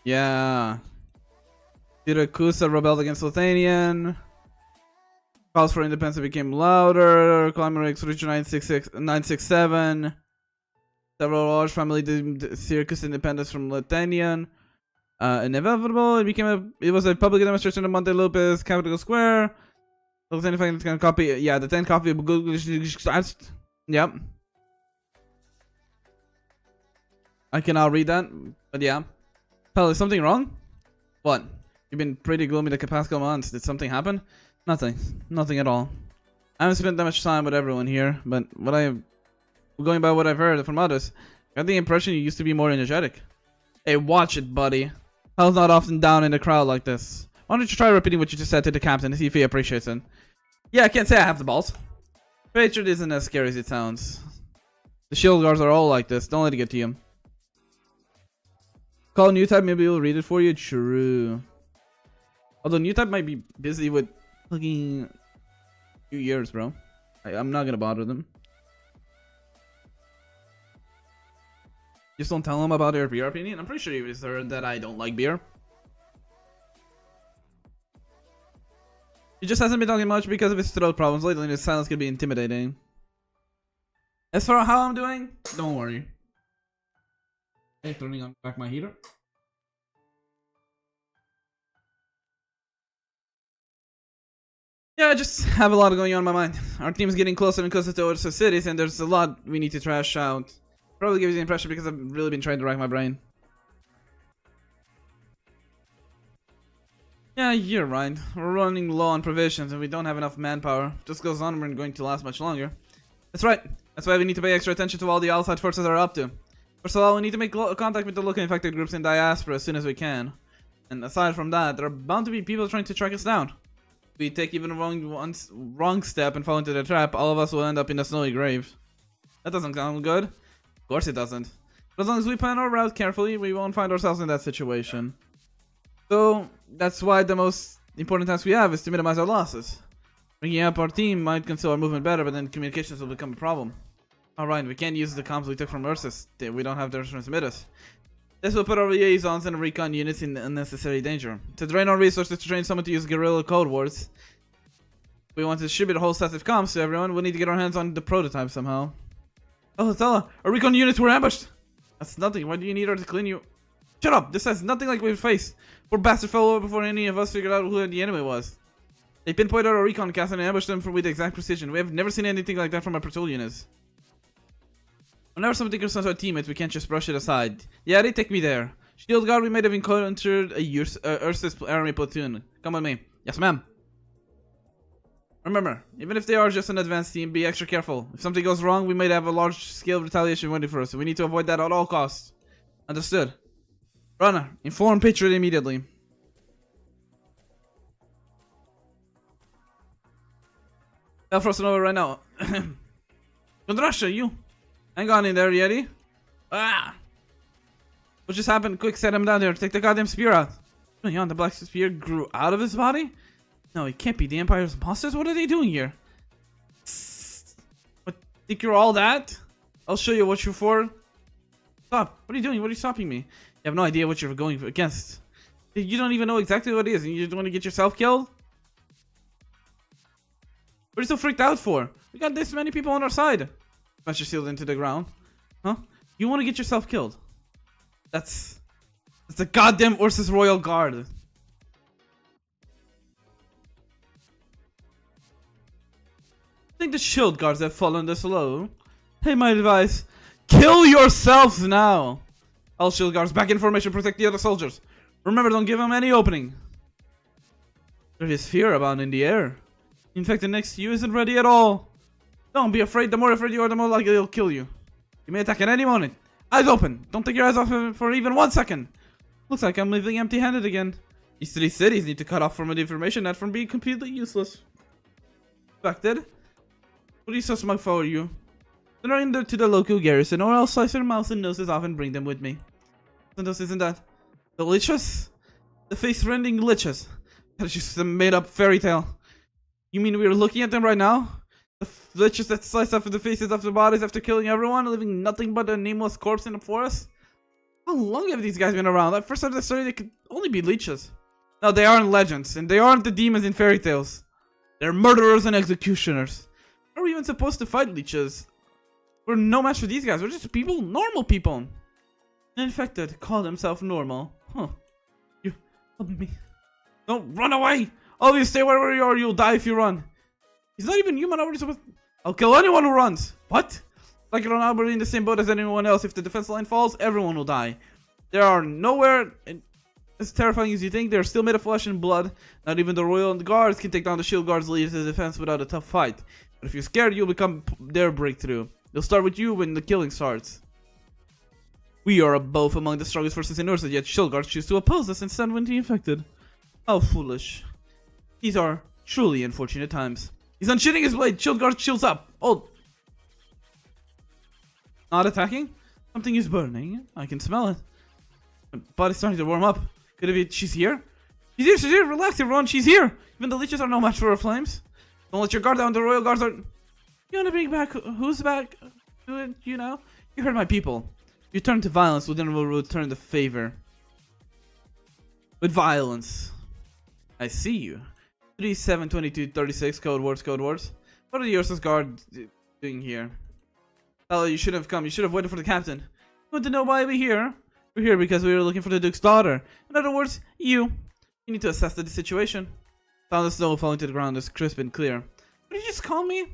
Yeah. Syracuse rebelled against Lithuanian. Calls for independence became louder. Climate rates reached 967. Several large families deemed Syracuse independence from Lithuanian. Inevitable. It was a public demonstration in Monte Lopez Capitol Square. Lithuanian can copy. Yeah, the 10 copy of Google. Yep. I cannot read that, but yeah. Pal, is something wrong? What? You've been pretty gloomy the past couple months. Did something happen? Nothing. Nothing at all. I haven't spent that much time with everyone here, but going by what I've heard from others, I got the impression you used to be more energetic. Hey, watch it, buddy. I was not often down in the crowd like this. Why don't you try repeating what you just said to the captain and see if he appreciates it? Yeah, I can't say I have the balls. Patriot isn't as scary as it sounds. The shield guards are all like this. Don't let it get to you. Call new type, maybe we'll read it for you. True. Although new type might be busy with fucking few years, bro. I'm not gonna bother them. Just don't tell them about their beer opinion. I'm pretty sure you've heard that I don't like beer. He just hasn't been talking much because of his throat problems lately, and his silence can be intimidating. As for how I'm doing, don't worry. Okay, turning on back my heater. Yeah, I just have a lot going on in my mind. Our team's getting closer and closer towards the cities, and there's a lot we need to trash out. Probably gives you the impression because I've really been trying to rack my brain. Yeah, you're right. We're running low on provisions, and we don't have enough manpower. If this goes on, we're going to last much longer. That's right. That's why we need to pay extra attention to what all the outside forces are up to. First of all, we need to make contact with the local infected groups in diaspora as soon as we can. And aside from that, there are bound to be people trying to track us down. If we take even one wrong step and fall into the trap, all of us will end up in a snowy grave. That doesn't sound good. Of course it doesn't. But as long as we plan our route carefully, we won't find ourselves in that situation. So, that's why the most important task we have is to minimize our losses. Bringing up our team might conceal our movement better, but then communications will become a problem. Alright, we can't use the comms we took from Ursus. We don't have their transmitters. This will put our liaisons and recon units in unnecessary danger. To drain our resources to train someone to use guerrilla code words, we want to distribute a whole set of comms to everyone. We'll need to get our hands on the prototype somehow. Oh, Stella, our recon units were ambushed! That's nothing. Why do you need her to clean you? Shut up! This has nothing like we've faced. Poor bastard fell over before any of us figured out who the enemy was. They pinpointed our recon cast and ambushed them with exact precision. We have never seen anything like that from our patrol units. Whenever something concerns our teammates, we can't just brush it aside. Yeah, they take me there. Shield guard, we might have encountered a Ursus army platoon. Come with me. Yes, ma'am. Remember, even if they are just an advanced team, be extra careful. If something goes wrong, we might have a large-scale retaliation waiting for us. So we need to avoid that at all costs. Understood. Runner, inform Patriot immediately. Tell Frost over right now. Kondrasha, you. Hang on in there, Yeti. Ah! What just happened? Quick, set him down there. Take the goddamn spear out. The black spear grew out of his body? No, it can't be. The Empire's monsters? What are they doing here? What? Think you're all that? I'll show you what you're for. Stop. What are you doing? What are you stopping me? You have no idea what you're going against. You don't even know exactly what it is, and you just want to get yourself killed? What are you so freaked out for? We got this many people on our side. Smash your shield into the ground. Huh? You want to get yourself killed? That's a goddamn Ursus Royal Guard. I think the shield guards have fallen this low. Hey, my advice. Kill yourselves now! All shield guards, back in formation, protect the other soldiers. Remember, don't give them any opening. There is fear abound in the air. In fact, the next to you isn't ready at all. Don't be afraid. The more afraid you are, the more likely he'll kill you. You may attack at any moment. Eyes open. Don't take your eyes off him for even 1 second. Looks like I'm leaving empty-handed again. These 3 cities need to cut off from an information net from being completely useless. Expected? What are you so smug for, you? Surrender to the local garrison, or I'll slice their mouths and noses off and bring them with me. Santos, isn't that the liches? The face-rending liches. That's just a made-up fairy tale. You mean we're looking at them right now? The liches that slice off the faces of the bodies after killing everyone, leaving nothing but a nameless corpse in the forest? How long have these guys been around? At first I the story they could only be leeches. No, they aren't legends, and they aren't the demons in fairy tales. They're murderers and executioners. How are we even supposed to fight leeches? We're no match for these guys. We're just people, normal people. Infected, call themselves normal. Huh. You help me. Don't run away! All of you stay wherever you are, you'll die if you run. He's not even human, already supposed. I'll kill anyone who runs. What? Like you're not in the same boat as anyone else. If the defense line falls, everyone will die. There are nowhere as terrifying as you think. They're still made of flesh and blood. Not even the royal guards can take down the shield guards leading to the defense without a tough fight. But if you're scared, you'll become their breakthrough. They'll start with you when the killing starts. We are both among the strongest forces in Ursa, yet Shilgars choose to oppose us instead when infected. How foolish. These are truly unfortunate times. He's unsheathing his blade. Shilgard shields up. Oh. Not attacking? Something is burning. I can smell it. My body's starting to warm up. Could it be she's here? She's here, she's here. Relax, everyone. She's here. Even the leeches are no match for her flames. Don't let your guard down. The royal guards are... You want to bring back... Who's back? You know? You heard my people. You turn to violence, then will return the favor. With violence. I see you. 372236 code words, code words. What are the Ursa's guard doing here? Oh, you should have come. You should have waited for the captain. You want to know why we're here? We're here because we were looking for the Duke's daughter. In other words, you. You need to assess the situation. Found the snow falling to the ground is crisp and clear. What did you just call me?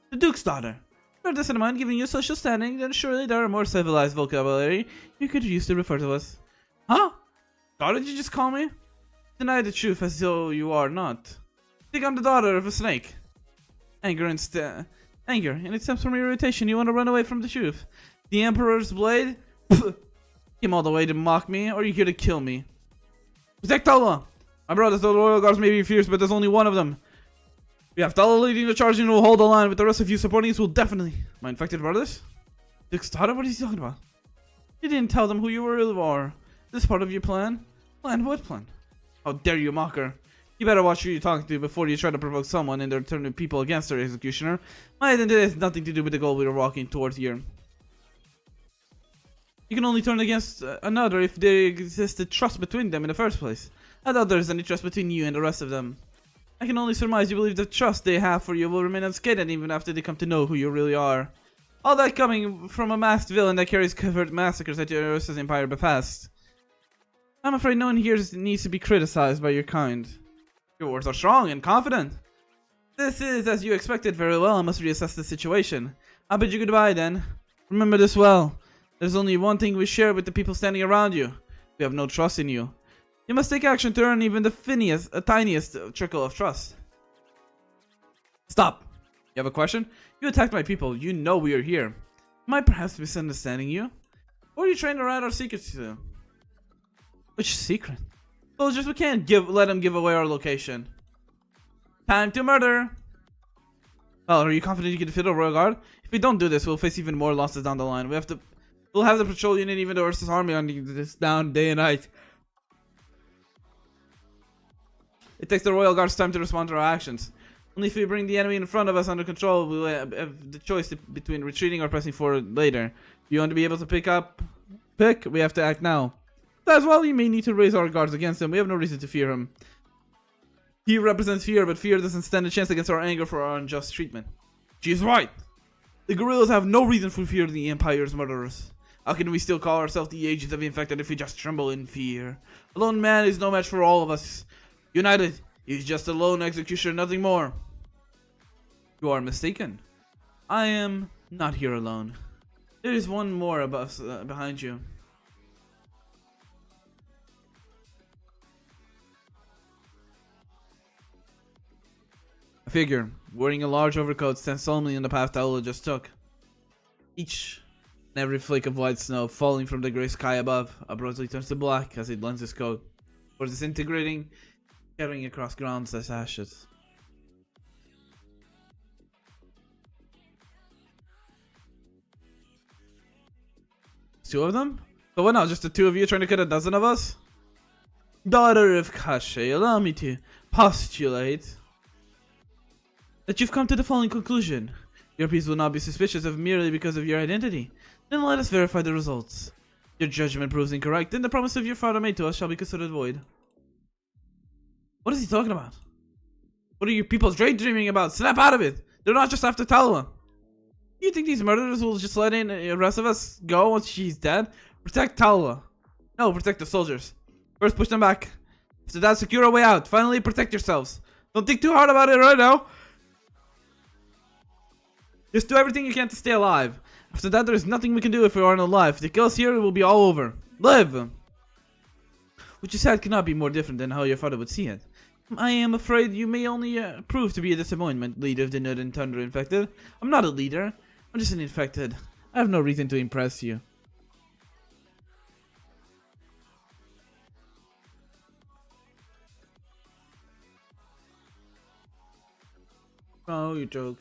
The Duke's daughter. Bear this in mind, giving you social standing, then surely there are more civilized vocabulary you could use to refer to us. Huh? Daughter did you just call me? Deny the truth as though you are not. Think I'm the daughter of a snake. Anger, and it stems from irritation. You want to run away from the truth. The Emperor's blade? Came all the way to mock me, or are you here to kill me? Protect Tala! My brothers, the royal guards may be fierce, but there's only one of them. We have Tala leading the charge and will hold the line, with the rest of you supporting us will definitely... My infected brothers? Duke's daughter? What is he talking about? You didn't tell them who you really are. This part of your plan? Plan? What plan? How dare you mock her? You better watch who you're talking to before you try to provoke someone and then turn people against their executioner. My identity has nothing to do with the goal we are walking towards here. You can only turn against another if there existed trust between them in the first place. I doubt there is any trust between you and the rest of them. I can only surmise you believe the trust they have for you will remain unscathed even after they come to know who you really are. All that coming from a masked villain that carries covert massacres that your Ursa's empire befast. I'm afraid no one here needs to be criticized by your kind. Your words are strong and confident. This is as you expected. Very well, I must reassess the situation. I'll bid you goodbye then. Remember this well. There's only one thing we share with the people standing around you. We have no trust in you. You must take action to earn even the tiniest trickle of trust. Stop. You have a question? You attacked my people. You know we are here. Am I perhaps misunderstanding you? Or are you trying to hide our secrets to? Which secret? Soldiers, we can't let them give away our location. Time to murder! Well, are you confident you can defeat the royal guard? If we don't do this, we'll face even more losses down the line. We'll have the patrol unit, even the Ursa's army, on this down day and night. It takes the royal guards time to respond to our actions. Only if we bring the enemy in front of us under control, we'll have the choice between retreating or pressing forward later. If you want to be able to pick, we have to act now. As well, we may need to raise our guards against him. We have no reason to fear him. He represents fear, but fear doesn't stand a chance against our anger for our unjust treatment. She is right. The guerrillas have no reason for fear of the Empire's murderers. How can we still call ourselves the agents of the infected if we just tremble in fear? A lone man is no match for all of us. United, he's just a lone executioner, nothing more. You are mistaken. I am not here alone. There is one more of us behind you. A figure, wearing a large overcoat, stands solemnly in the path Taula just took. Each and every flake of white snow falling from the grey sky above abruptly turns to black as he blends his coat, or disintegrating, carrying across grounds as ashes. Two of them? So what now, just the two of you trying to kill a dozen of us? Daughter of Kashe, allow me to postulate that you've come to the following conclusion. Your peace will not be suspicious of merely because of your identity. Then let us verify the results. Your judgment proves incorrect, then the promise of your father made to us shall be considered void. What is he talking about? What are your people daydreaming about? Snap out of it! They're not just after Talwa. You think these murderers will just let in the rest of us go once she's dead? Protect Talwa. No, protect the soldiers. First push them back. After that, secure a way out. Finally, protect yourselves. Don't think too hard about it right now. Just do everything you can to stay alive. After that, there is nothing we can do if we aren't alive. If they kill us here, it will be all over. Live! What you said cannot be more different than how your father would see it. I am afraid you may only prove to be a disappointment, leader of the Nerd and Thunder Infected. I'm not a leader. I'm just an infected. I have no reason to impress you. Oh, you joke.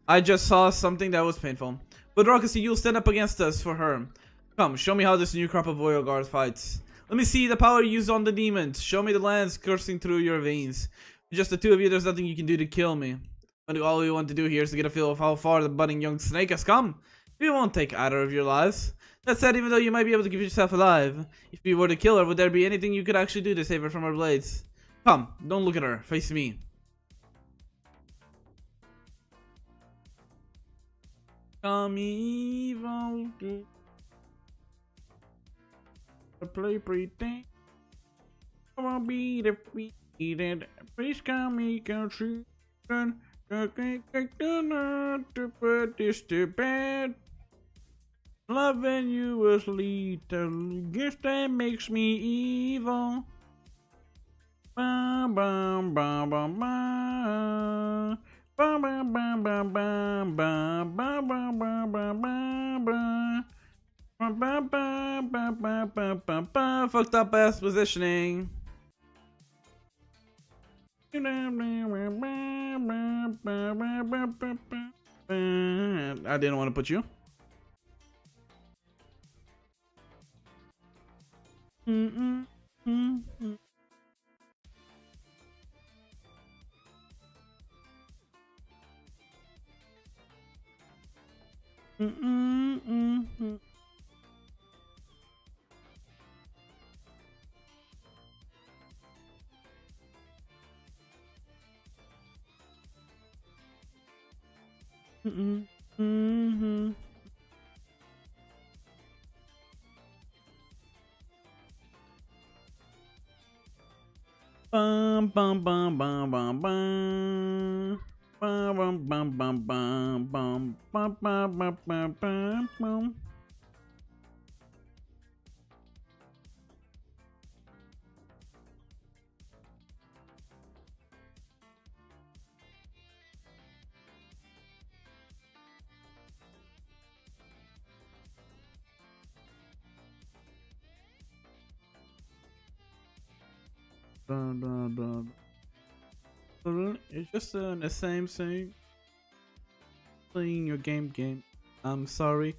I just saw something that was painful. But Rockasy, you'll stand up against us for her. Come, show me how this new crop of Royal Guard fights. Let me see the power used on the demons. Show me the lance coursing through your veins. Just the two of you, there's nothing you can do to kill me. But all we want to do here is to get a feel of how far the budding young snake has come. We won't take either of your lives. That said, even though you might be able to keep yourself alive, if you were to kill her, would there be anything you could actually do to save her from her blades? Come, don't look at her. Face me. Come evil, play pretend. I won't be defeated. Please come me children. To put this to bed. Loving you was lethal. Guess that makes me evil. Bum bum bum bum bum. Bum bum bum bum bum bum bum bum bum bum bum bum. Fucked up ass positioning. I didn't want to put you. Bum bum bum bum bum bum. Bum bum bum bum bum bum bum bum bum bum bum. It's just the same thing. Playing your game. I'm sorry.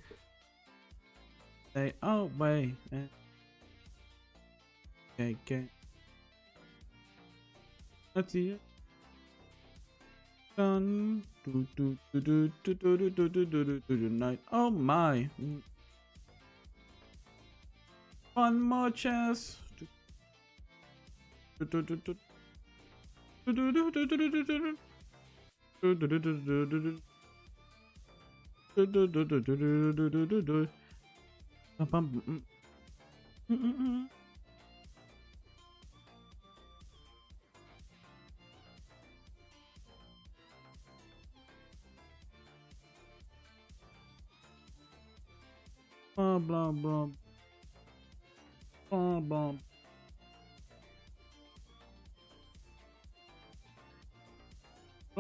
Say, oh wait. Okay. That's it. Done. Night. Oh my. One more chance. Blah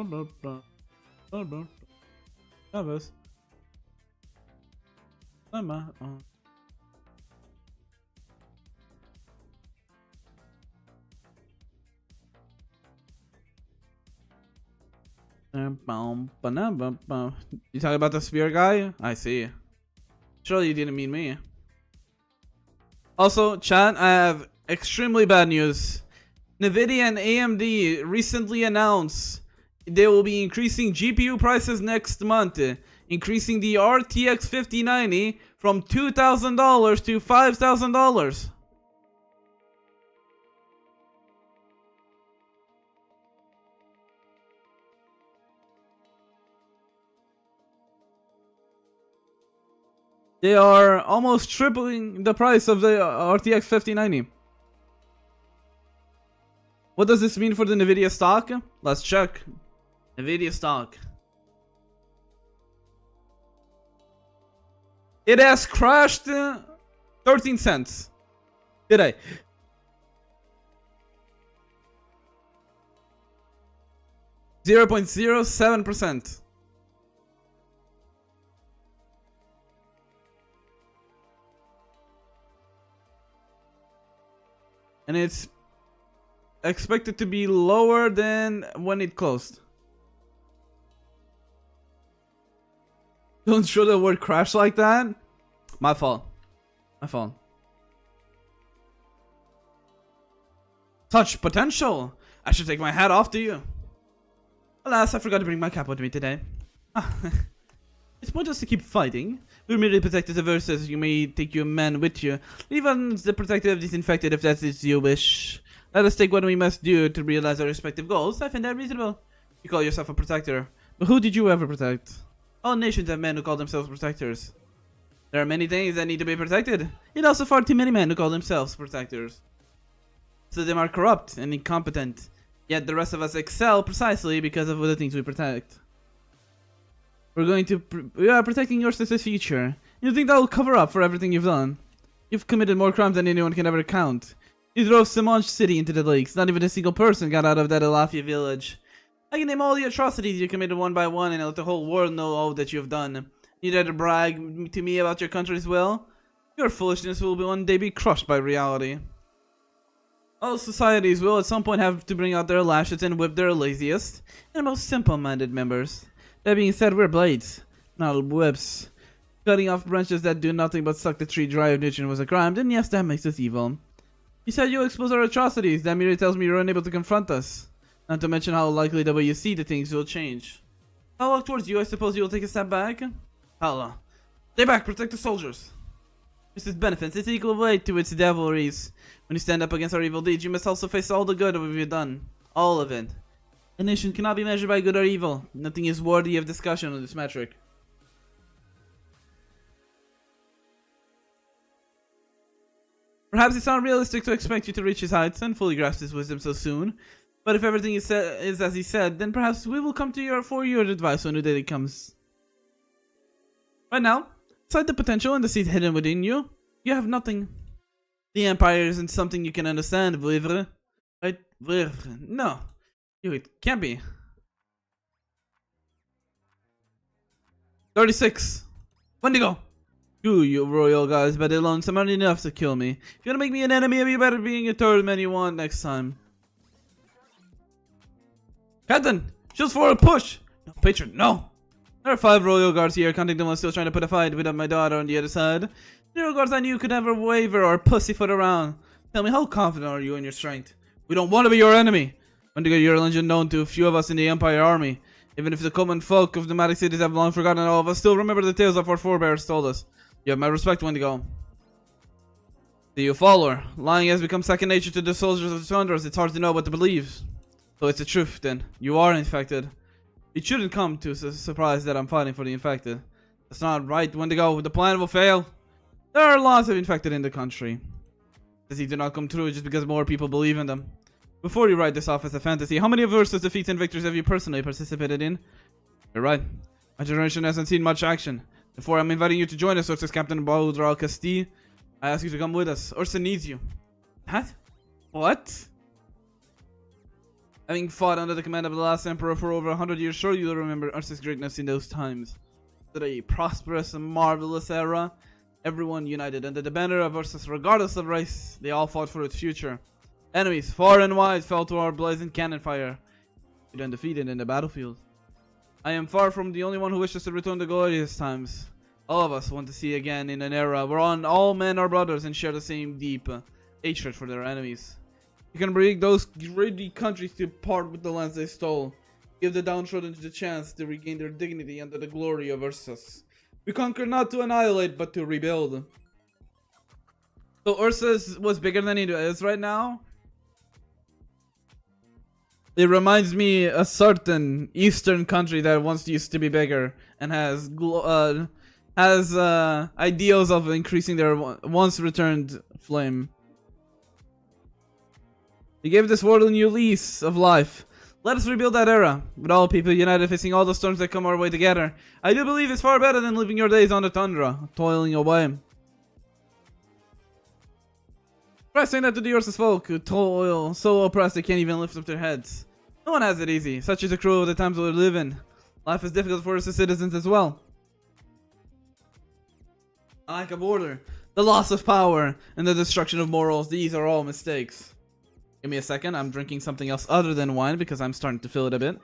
blah blah. Blah blah. ¿Sabes? Nada más. You talking about the spear guy? I see. Surely you didn't mean me. Also, chat, I have extremely bad news. Nvidia and AMD recently announced they will be increasing GPU prices next month, increasing the RTX 5090 from $2,000 to $5,000. They are almost tripling the price of the RTX 5090. What does this mean for the Nvidia stock? Let's check. Nvidia stock. It has crashed 13 cents today. .07%. And it's expected to be lower than when it closed. Don't show the word crash like that. My fault. My fault. Such potential. I should take my hat off to you. Alas, I forgot to bring my cap with me today. It's pointless to keep fighting. We're merely protected the verses. You may take your men with you. Leave on the protective disinfected if that is your wish. Let us take what we must do to realize our respective goals. I find that reasonable. You call yourself a protector. But who did you ever protect? All nations have men who call themselves protectors. There are many things that need to be protected. Yet also far too many men who call themselves protectors. Some of them are corrupt and incompetent. Yet the rest of us excel precisely because of the things we protect. We are protecting your sister's future. You think that will cover up for everything you've done? You've committed more crimes than anyone can ever count. You drove Simonge City into the lakes. Not even a single person got out of that Alafia village. I can name all the atrocities you committed one by one and let the whole world know all that you have done. You dare to brag to me about your country's will? Your foolishness will one day be crushed by reality. All societies will at some point have to bring out their lashes and whip their laziest and most simple-minded members. That being said, we're blades, not whips. Cutting off branches that do nothing but suck the tree dry of nutrient was a crime, then yes, that makes us evil. You said you'll expose our atrocities. That merely tells me you're unable to confront us. Not to mention how likely the way you see the things will change. I'll walk towards you. I suppose you'll take a step back? Hella. Stay back. Protect the soldiers. This is benefits. It's equal weight to its devilries. When you stand up against our evil deeds, you must also face all the good that we've done. All of it. A nation cannot be measured by good or evil. Nothing is worthy of discussion on this metric. Perhaps it's not realistic to expect you to reach his heights and fully grasp his wisdom so soon. But if everything is as he said, then perhaps we will come to for your advice when the day comes. Right now, aside the potential and the seed hidden within you, you have nothing. The Empire isn't something you can understand, vivre. Right? Vivre. No. It can't be. 36. Wendigo. You royal guys, but alone some aren't enough to kill me. If you wanna make me an enemy, you better being a third man you want next time. Captain, just for a push. No, patron, no. There are 5 royal guards here, counting the ones still trying to put a fight with my daughter on the other side. The royal guards I knew could never waver or pussyfoot around. Tell me, how confident are you in your strength? We don't want to be your enemy. Wendigo, you're a legend known to a few of us in the Empire Army. Even if the common folk of nomadic cities have long forgotten, all of us still remember the tales of our forebears told us. You have my respect, Wendigo. Do you follower? Lying has become second nature to the soldiers of the Tundras. It's hard to know what to believe. So it's the truth, then. You are infected. It shouldn't come to a surprise that I'm fighting for the infected. That's not right, Wendigo. The plan will fail. There are lots of infected in the country. These do not come true just because more people believe in them. Before you write this off as a fantasy, how many versus defeats and victories have you personally participated in? You're right. My generation hasn't seen much action. Therefore, I'm inviting you to join us, says Captain Baudral Castille. I ask you to come with us. Ursa needs you. What? Having fought under the command of the last emperor for over 100 years, sure you'll remember Ursa's greatness in those times. It was a prosperous and marvelous era. Everyone united under the banner of Ursus, regardless of race. They all fought for its future. Enemies far and wide fell to our blazing cannon fire. We then defeated in the battlefield. I am far from the only one who wishes to return to glorious times. All of us want to see again in an era whereon all men are brothers and share the same deep hatred for their enemies. You can bring those greedy countries to part with the lands they stole. Give the downtrodden the chance to regain their dignity under the glory of Ursus. We conquer not to annihilate, but to rebuild. So Ursus was bigger than he is right now? It reminds me a certain eastern country that once used to be bigger and has ideals of increasing their once returned flame. He gave this world a new lease of life. Let us rebuild that era, with all people united facing all the storms that come our way together. I do believe it's far better than living your days on the tundra, toiling away. Try saying that to the Ursus folk, who toil so oppressed they can't even lift up their heads. No one has it easy, such is the cruel of the times we live in. Life is difficult for Ursus citizens as well. A lack of order, the loss of power, and the destruction of morals, these are all mistakes. Give me a second, I'm drinking something else other than wine because I'm starting to feel it a bit.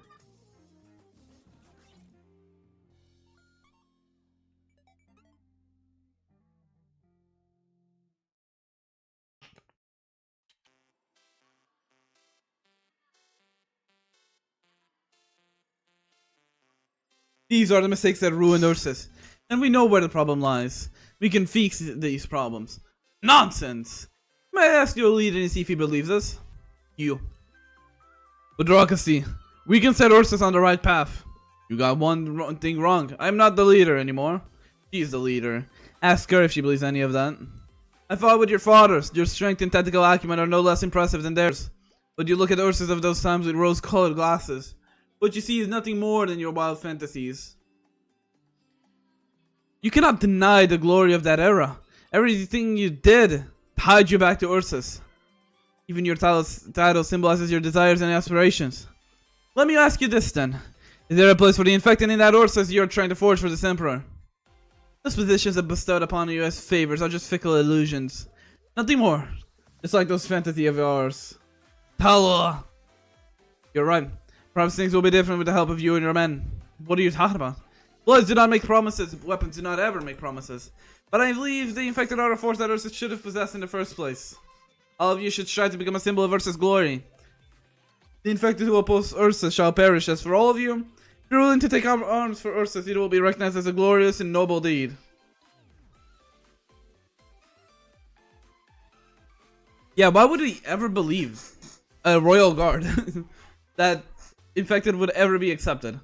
These are the mistakes that ruined Ursus, and we know where the problem lies. We can fix these problems. Nonsense! May I ask your leader and see if he believes us? You. Bureaucracy. We can set Ursus on the right path. You got one thing wrong. I'm not the leader anymore. She's the leader. Ask her if she believes any of that. I fought with your fathers. Your strength and tactical acumen are no less impressive than theirs. But you look at Ursus of those times with rose-colored glasses. What you see is nothing more than your wild fantasies. You cannot deny the glory of that era. Everything you did tied you back to Ursus. Even your title symbolizes your desires and aspirations. Let me ask you this then. Is there a place for the infected in that Ursus you're trying to forge for this emperor? Those positions that bestowed upon you as favors are just fickle illusions. Nothing more. Just like those fantasy of yours. Tala! You're right. Perhaps things will be different with the help of you and your men. What are you talking about? Bloods do not make promises. Weapons do not ever make promises. But I believe the infected are a force that Ursus should have possessed in the first place. All of you should strive to become a symbol of Ursus' glory. The infected who oppose Ursus shall perish. As for all of you, if you're willing to take up arms for Ursus, it will be recognized as a glorious and noble deed. Yeah, why would we ever believe a royal guard that infected would ever be accepted?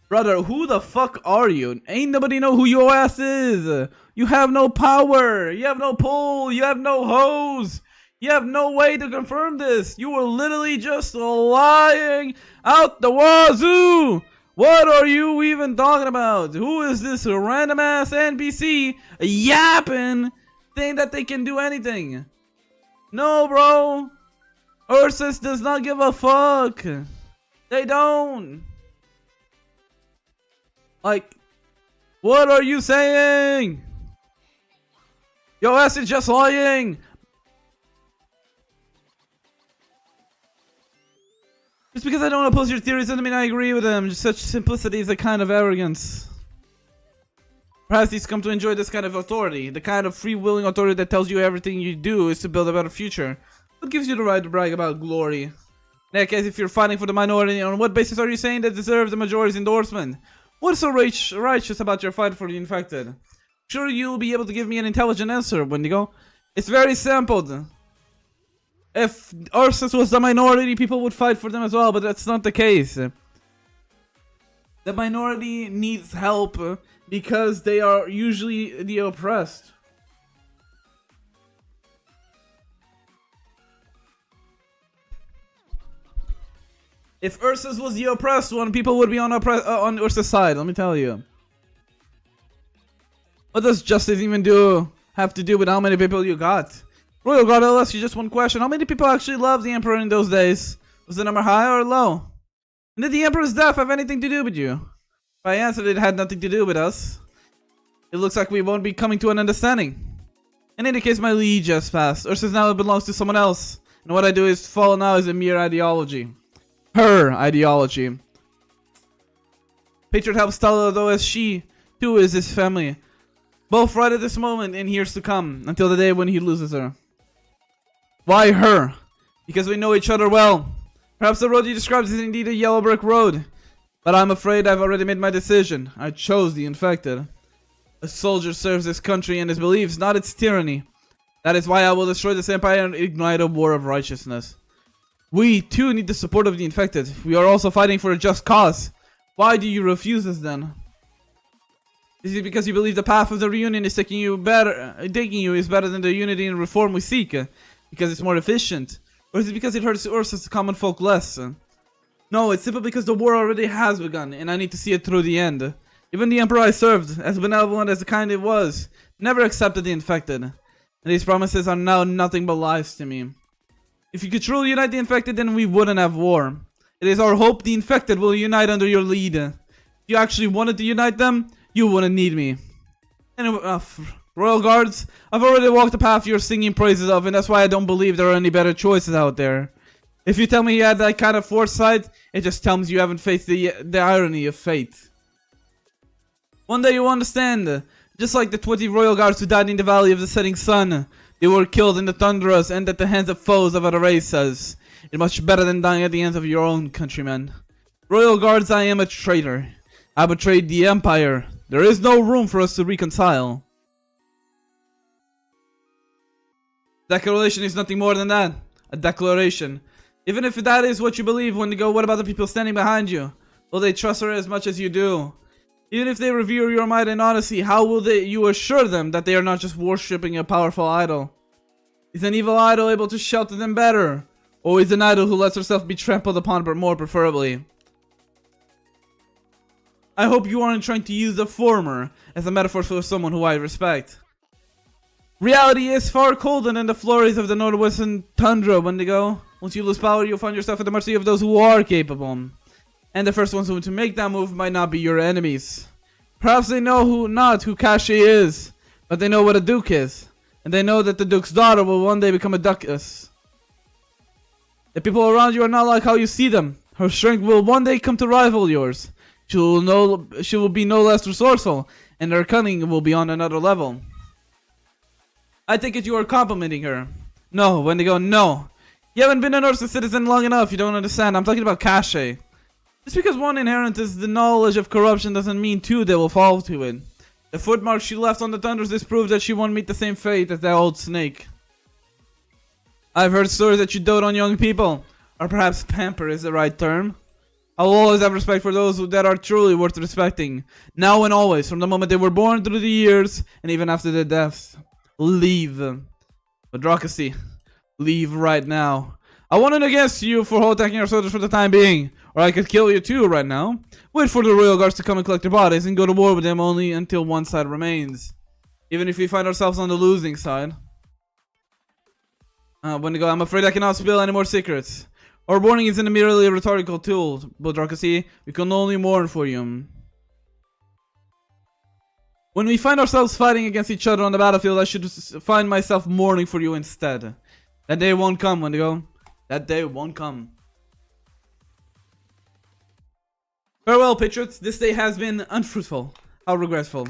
Brother, who the fuck are you? Ain't nobody know who your ass is. You have no power. You have no pull. You have no hose. You have no way to confirm this. You were literally just lying out the wazoo. What are you even talking about? Who is this random ass NPC yapping saying that they can do anything? No, bro. Ursus does not give a fuck. They don't. Like, what are you saying? Your ass is just lying. Just because I don't oppose your theories doesn't mean I agree with them. Just such simplicity is a kind of arrogance. Perhaps he's come to enjoy this kind of authority. The kind of free-willing authority that tells you everything you do is to build a better future. What gives you the right to brag about glory? In that case, if you're fighting for the minority, on what basis are you saying that deserves the majority's endorsement? What's so righteous about your fight for the infected? Sure, you'll be able to give me an intelligent answer, Wendigo. It's very simple. If Ursus was the minority, people would fight for them as well, but that's not the case. The minority needs help because they are usually the oppressed. If Ursus was the oppressed one, people would be on Ursus' side, let me tell you. What does justice even have to do with how many people you got? Royal Guard, I'll ask you just one question. How many people actually loved the Emperor in those days? Was the number high or low? And did the Emperor's death have anything to do with you? If I answered it had nothing to do with us, it looks like we won't be coming to an understanding. In any case, my liege has passed. Ursus now belongs to someone else. And what I do is follow now is a mere ideology. Her ideology. Patriot helps Stella, though, as she, too, is his family. Both right at this moment and years to come, until the day when he loses her. Why her? Because we know each other well. Perhaps the road you described is indeed a yellow brick road. But I'm afraid I've already made my decision. I chose the infected. A soldier serves his country and his beliefs, not its tyranny. That is why I will destroy this empire and ignite a war of righteousness. We, too, need the support of the infected. We are also fighting for a just cause. Why do you refuse us then? Is it because you believe the path of the reunion is taking you is better than the unity and reform we seek? Because it's more efficient? Or is it because it hurts Ursus the common folk less? No, it's simply because the war already has begun, and I need to see it through the end. Even the Emperor I served, as benevolent as the kind it was, never accepted the infected. And these promises are now nothing but lies to me. If you could truly unite the infected, then we wouldn't have war. It is our hope the infected will unite under your lead. If you actually wanted to unite them, you wouldn't need me. Anyway, Royal Guards, I've already walked the path you're singing praises of, and that's why I don't believe there are any better choices out there. If you tell me you had that kind of foresight, it just tells me you haven't faced the irony of fate. One day you'll understand. Just like the 20 Royal Guards who died in the Valley of the Setting Sun. They were killed in the tundras and at the hands of foes of other races. It's much better than dying at the hands of your own countrymen. Royal Guards, I am a traitor. I betrayed the Empire. There is no room for us to reconcile. Declaration is nothing more than that. A declaration. Even if that is what you believe, when you go, what about the people standing behind you? Will they trust her as much as you do? Even if they revere your might and honesty, how will you assure them that they are not just worshipping a powerful idol? Is an evil idol able to shelter them better? Or is an idol who lets herself be trampled upon, but more preferably? I hope you aren't trying to use the former as a metaphor for someone who I respect. Reality is far colder than the flurries of the northwestern tundra, Wendigo. Once you lose power, you'll find yourself at the mercy of those who are capable. And the first ones to make that move might not be your enemies. Perhaps they know who Kashi is, but they know what a duke is. And they know that the duke's daughter will one day become a duchess. The people around you are not like how you see them. Her strength will one day come to rival yours. She will be no less resourceful, and her cunning will be on another level. I take it you are complimenting her. No, Wendigo, no. You haven't been a Norse citizen long enough, you don't understand. I'm talking about Kashi. Just because one inherits the knowledge of corruption doesn't mean two they will fall to it. The footmarks she left on the tundras disprove that she won't meet the same fate as that old snake. I've heard stories that you dote on young people, or perhaps pamper is the right term. I will always have respect for those that are truly worth respecting, now and always, from the moment they were born through the years, and even after their deaths. Leave. Madracracy. Leave right now. I warn against you for attacking our soldiers for the time being, or I could kill you too right now. Wait for the Royal Guards to come and collect their bodies and go to war with them only until one side remains. Even if we find ourselves on the losing side. Wendigo, I'm afraid I cannot spill any more secrets. Our warning isn't merely a rhetorical tool, Madracracy. We can only mourn for you. When we find ourselves fighting against each other on the battlefield, I should find myself mourning for you instead. That day won't come, Wendigo. That day won't come. Farewell, patriots. This day has been unfruitful. How regretful.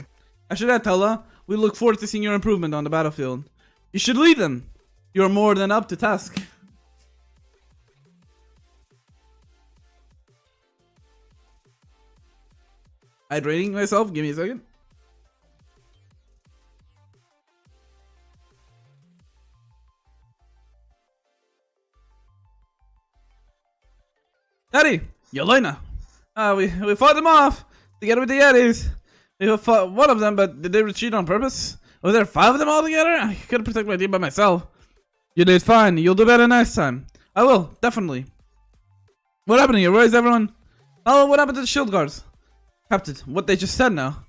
After that, Tella, we look forward to seeing your improvement on the battlefield. You should lead them. You're more than up to task. Hydrating myself. Give me a second. Daddy, Yelena. We fought them off together with the Yetis. We fought one of them, but did they retreat on purpose? Was there 5 of them all together? I couldn't protect my team by myself. You did fine. You'll do better next time. I will, definitely. What happened here? Where is everyone? Oh, what happened to the shield guards? Captain, what they just said now.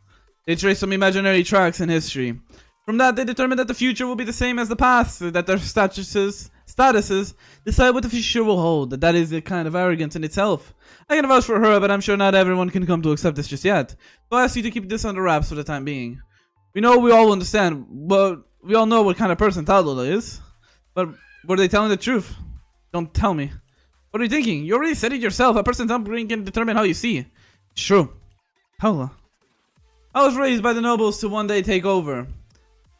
They traced some imaginary tracks in history. From that, they determined that the future will be the same as the past, that their statuses decide what the future will hold. That is a kind of arrogance in itself. I can vouch for her, but I'm sure not everyone can come to accept this just yet. So I ask you to keep this under wraps for the time being. We all understand, but we all know what kind of person Talula is. But were they telling the truth? Don't tell me. What are you thinking? You already said it yourself. A person's upbringing can determine how you see. It's true. Talula. I was raised by the nobles to one day take over.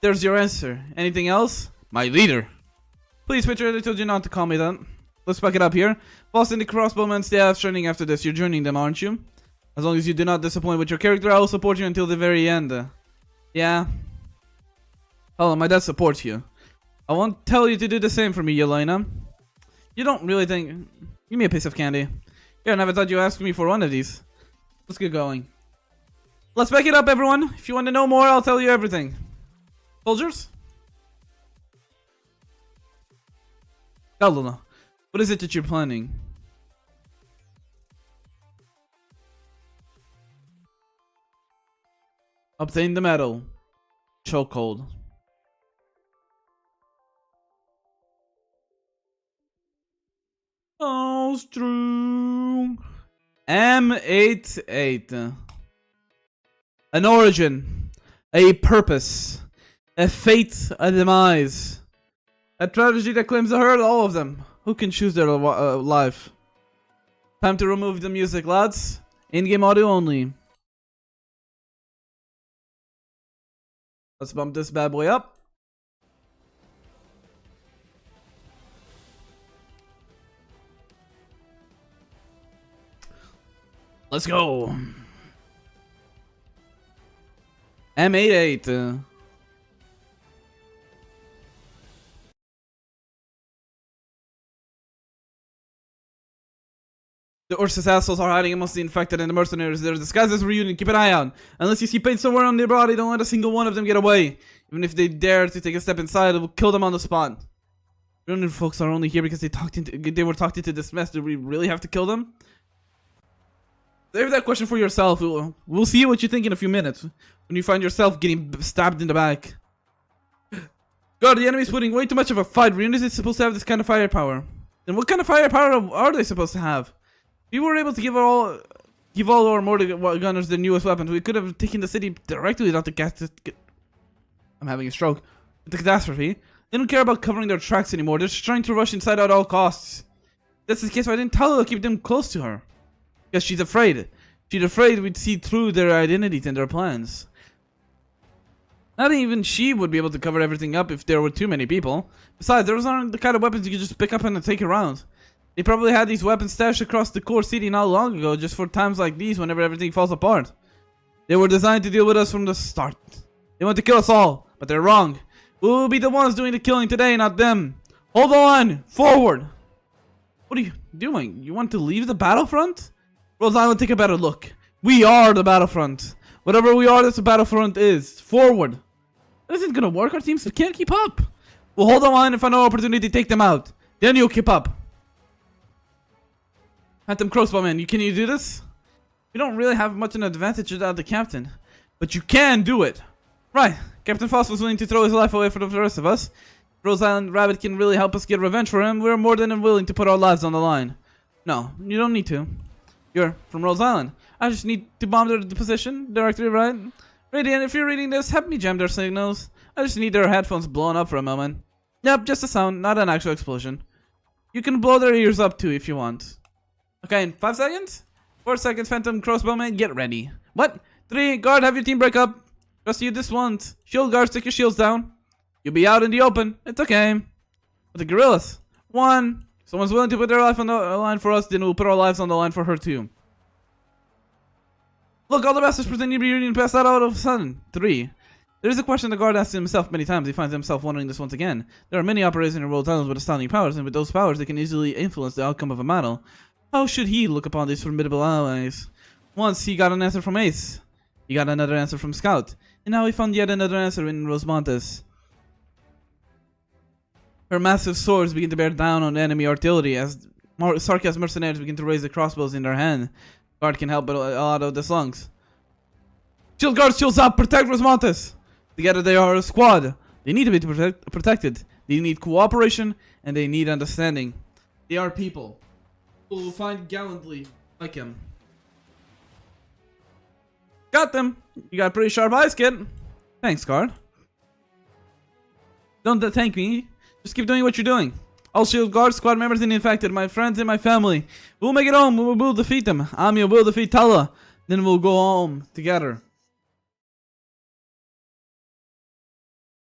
There's your answer. Anything else? My leader. Please, Patriot, I told you not to call me that. Let's back it up here. Boston, the crossbowmen staff training after this. You're joining them, aren't you? As long as you do not disappoint with your character, I will support you until the very end. Yeah. Hello, my dad supports you. I won't tell you to do the same for me, Yelena. You don't really think... Give me a piece of candy. Here, I never thought you asked me for one of these. Let's get going. Let's back it up, everyone. If you want to know more, I'll tell you everything. Soldiers? Galuna, what is it that you're planning? Obtain the medal. Chokehold. Oh, true. M88. An origin. A purpose. A fate. A demise. A tragedy that claims to hurt all of them. Who can choose their life? Time to remove the music, lads. In-game audio only. Let's bump this bad boy up. Let's go. M88. The Ursus assholes are hiding amongst the infected and the mercenaries. They're disguised as a reunion. Keep an eye out. Unless you see paint somewhere on their body, don't let a single one of them get away. Even if they dare to take a step inside, it will kill them on the spot. Reunion folks are only here because they were talked into this mess. Do we really have to kill them? Save that question for yourself. We'll see what you think in a few minutes. When you find yourself getting stabbed in the back. God, the enemy's putting way too much of a fight. Reunion is supposed to have this kind of firepower. Then what kind of firepower are they supposed to have? If we were able to give all our mortar gunners the newest weapons, we could have taken the city directly without the I'm having a stroke. The catastrophe. They don't care about covering their tracks anymore. They're just trying to rush inside at all costs. That's the case why I didn't tell her to keep them close to her. Because she's afraid. She's afraid we'd see through their identities and their plans. Not even she would be able to cover everything up if there were too many people. Besides, those aren't the kind of weapons you can just pick up and take around. They probably had these weapons stashed across the core city not long ago, just for times like these whenever everything falls apart. They were designed to deal with us from the start. They want to kill us all, but they're wrong. We'll be the ones doing the killing today, not them. Hold on! Forward! What are you doing? You want to leave the battlefront? Rose Island, take a better look. We are the battlefront. Whatever we are, that's the battlefront is. Forward! This isn't gonna work, our teams can't keep up. We'll hold on and find an opportunity to take them out. Then you'll keep up. Phantom Crossbowman, can you do this? We don't really have much of an advantage without the captain. But you can do it. Right. Captain Foss was willing to throw his life away for the rest of us. If Rose Island Rabbit can really help us get revenge for him, we're more than willing to put our lives on the line. No, you don't need to. You're from Rose Island. I just need to bomb their position directly, right? Radiant, if you're reading this, help me jam their signals. I just need their headphones blown up for a moment. Yep, just a sound, not an actual explosion. You can blow their ears up too if you want. Okay, in 5 seconds? 4 seconds, Phantom Crossbowman, get ready. What? 3, guard, have your team break up. Just you this once. Shield guards, take your shields down. You'll be out in the open. It's okay. But the gorillas. 1. Someone's willing to put their life on the line for us, then we'll put our lives on the line for her too. Look, all the bastards pretending to be reunion passed out all of a sudden. 3. There is a question the guard asks himself many times. He finds himself wondering this once again. There are many operators in the World Islands with astounding powers, and with those powers, they can easily influence the outcome of a battle. How should he look upon these formidable allies? Once he got an answer from Ace. He got another answer from Scout. And now he found yet another answer in Rosemontes. Her massive swords begin to bear down on enemy artillery as sarcastic mercenaries begin to raise the crossbows in their hand. Guard can help but a lot of the slungs. Shield guards, shields up, protect Rosemontes! Together they are a squad. They need to be protected. They need cooperation and they need understanding. They are people who will fight gallantly like him. Got them. You got pretty sharp eyes, kid. Thanks, guard. Don't thank me. Just keep doing what you're doing. All shield guards, squad members and infected, my friends and my family. We'll make it home. We'll defeat them. Amia will defeat Tala. Then we'll go home together.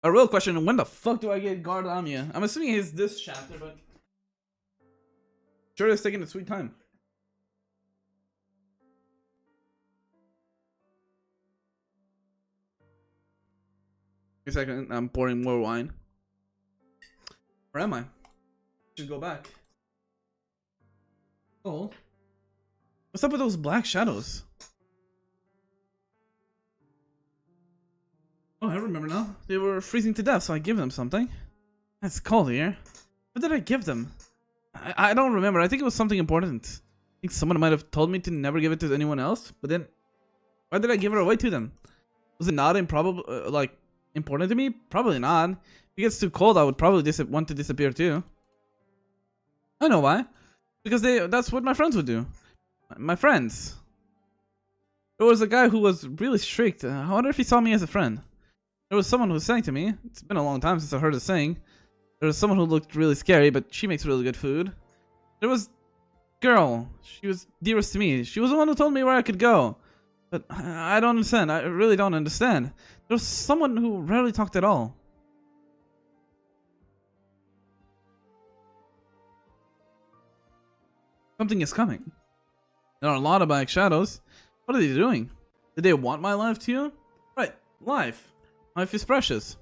A real question, when the fuck do I get guard Amia? I'm assuming it's this chapter, but sure it's taking its sweet time. A second, I'm pouring more wine. Where am I? Should go back. Oh. What's up with those black shadows? Oh, I remember now. They were freezing to death, so I give them something. It's cold here. What did I give them? I don't remember. I think it was something important. I think someone might have told me to never give it to anyone else, but then why did I give it away to them? Was it not improbable, like, important to me? Probably not. If it gets too cold, I would probably want to disappear too. I know why. Because that's what my friends would do. My friends. There was a guy who was really strict. I wonder if he saw me as a friend. There was someone who sang to me. It's been a long time since I heard her sing. There was someone who looked really scary, but she makes really good food. There was girl. She was dearest to me. She was the one who told me where I could go. But I don't understand. I really don't understand. There was someone who rarely talked at all. Something is coming. There are a lot of black shadows. What are they doing? Did they want my life too? Right, life. Life is precious. Is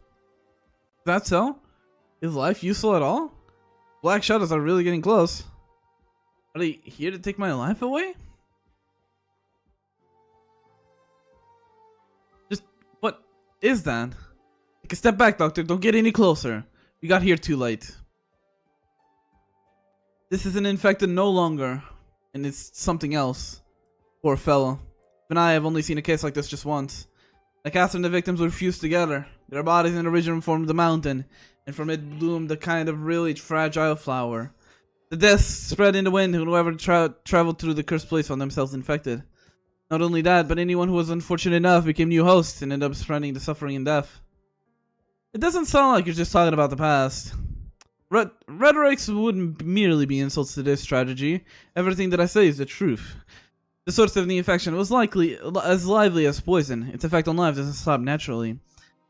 that so? Is life useful at all? Black shadows are really getting close. Are they here to take my life away? Just, what is that? Take a step back, Doctor. Don't get any closer. We got here too late. This is an infected no longer, and it's something else. Poor fellow. Even I have only seen a case like this just once. The cast and the victims were fused together. Their bodies in the region formed the mountain, and from it bloomed a kind of really fragile flower. The death spread in the wind, and whoever traveled through the cursed place found themselves infected. Not only that, but anyone who was unfortunate enough became new hosts and ended up spreading the suffering and death. It doesn't sound like you're just talking about the past. Rhetorics wouldn't merely be insults to this tragedy. Everything that I say is the truth. The source of the infection was likely as lively as poison. Its effect on life doesn't stop naturally.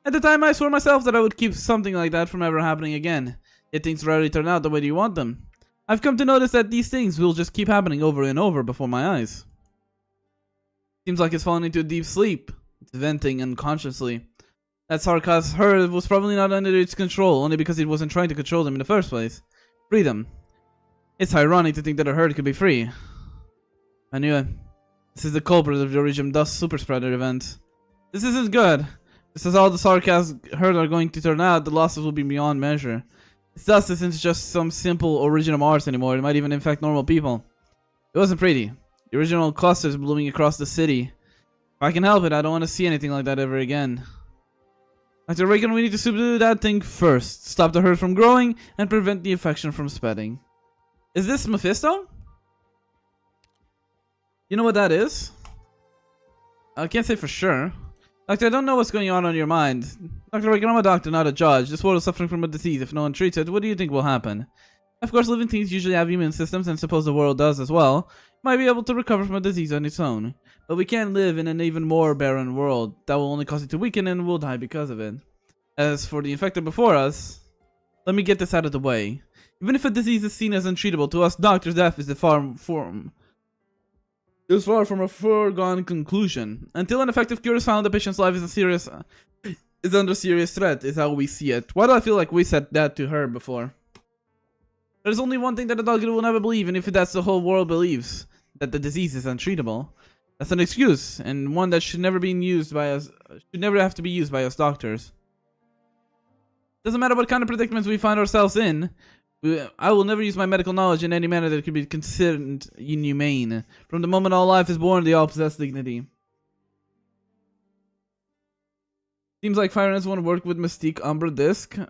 At the time, I swore myself that I would keep something like that from ever happening again. Yet things rarely turn out the way you want them. I've come to notice that these things will just keep happening over and over before my eyes. Seems like it's fallen into a deep sleep. It's venting unconsciously. That Sarkaz heard was probably not under its control, only because it wasn't trying to control them in the first place. Freedom. It's ironic to think that a herd could be free. I knew it. This is the culprit of the Origin Dust Super Spreader event. This isn't good. This is how the Sarkaz herd are going to turn out. The losses will be beyond measure. This dust isn't just some simple origin of Mars anymore. It might even infect normal people. It wasn't pretty. The original clusters blooming across the city. If I can help it, I don't want to see anything like that ever again. Dr. Raikon, we need to subdue that thing first. Stop the herd from growing and prevent the infection from spreading. Is this Mephisto? You know what that is? I can't say for sure. Doctor, I don't know what's going on your mind. Dr. Raikon, I'm a doctor, not a judge. This world is suffering from a disease. If no one treats it, what do you think will happen? Of course, living things usually have immune systems, and suppose the world does as well. Might be able to recover from a disease on its own. But we can't live in an even more barren world. That will only cause it to weaken and we'll die because of it. As for the infected before us, let me get this out of the way. Even if a disease is seen as untreatable, to us doctors, death is far from a foregone conclusion. Until an effective cure is found, the patient's life is under serious threat, is how we see it. Why do I feel like we said that to her before? There's only one thing that a doctor will never believe, and if that's the whole world believes, that the disease is untreatable. That's an excuse, and one that should never be used by us. Should never have to be used by us doctors. Doesn't matter what kind of predicaments we find ourselves in. I will never use my medical knowledge in any manner that could be considered inhumane. From the moment all life is born, they all possess dignity. Seems like Fire Ants want to work with Mystique Umbra Disc. Give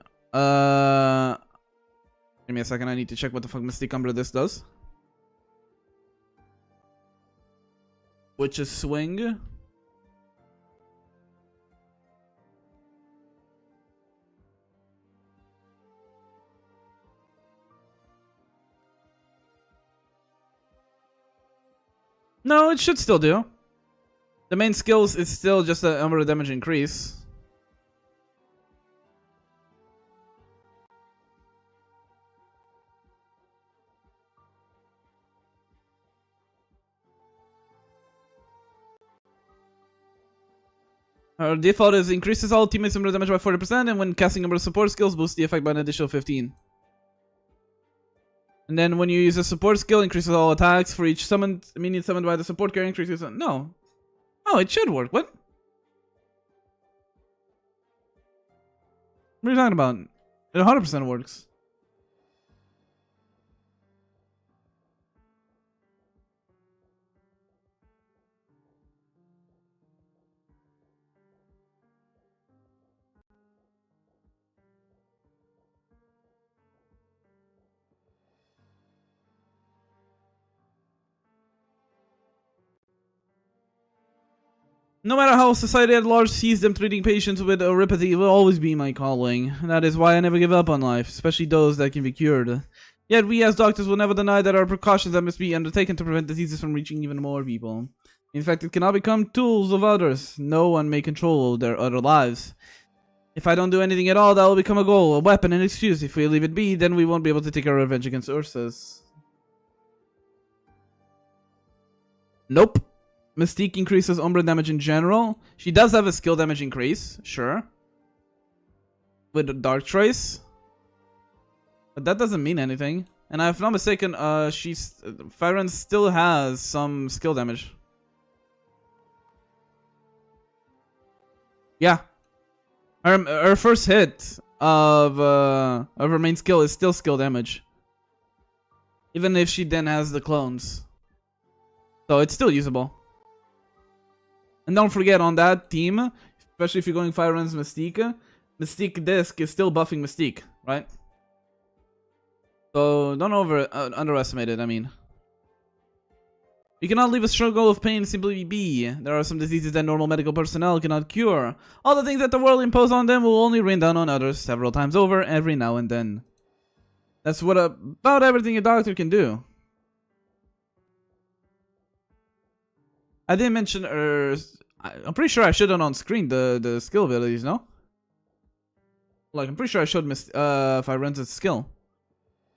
me a second, I need to check what the fuck Mystique Umbra Disc does. Which is swing. No, it should still do. The main skills is still just a Umbra damage increase. Our default is increases all teammates' Umbra damage by 40%, and when casting Umbra support skills, boosts the effect by an additional 15. And then when you use a support skill, increases all attacks for each summoned minion summoned by the support carry increases. No. Oh, it should work. What? What are you talking about? It 100% works. No matter how society at large sees them, treating patients with oripathy will always be my calling. That is why I never give up on life, especially those that can be cured. Yet we as doctors will never deny that there are precautions that must be undertaken to prevent diseases from reaching even more people. In fact, it cannot become tools of others. No one may control their other lives. If I don't do anything at all, that will become a goal, a weapon, an excuse. If we leave it be, then we won't be able to take our revenge against Ursus. Nope. Mystique increases Umbra damage in general. She does have a skill damage increase, sure. With the Dark Trace. But that doesn't mean anything. And if I'm not mistaken, Fyren still has some skill damage. Yeah. Her first hit of her main skill is still skill damage. Even if she then has the clones. So it's still usable. And don't forget on that team, especially if you're going Fyren's Mystique, Mystique Disc is still buffing Mystique, right? So don't underestimate it, I mean. You cannot leave a struggle of pain simply be. There are some diseases that normal medical personnel cannot cure. All the things that the world imposes on them will only rain down on others several times over every now and then. That's what about everything a doctor can do. I didn't mention I'm pretty sure I showed on screen the skill abilities, no? Like, I'm pretty sure I showed Fyren's skill.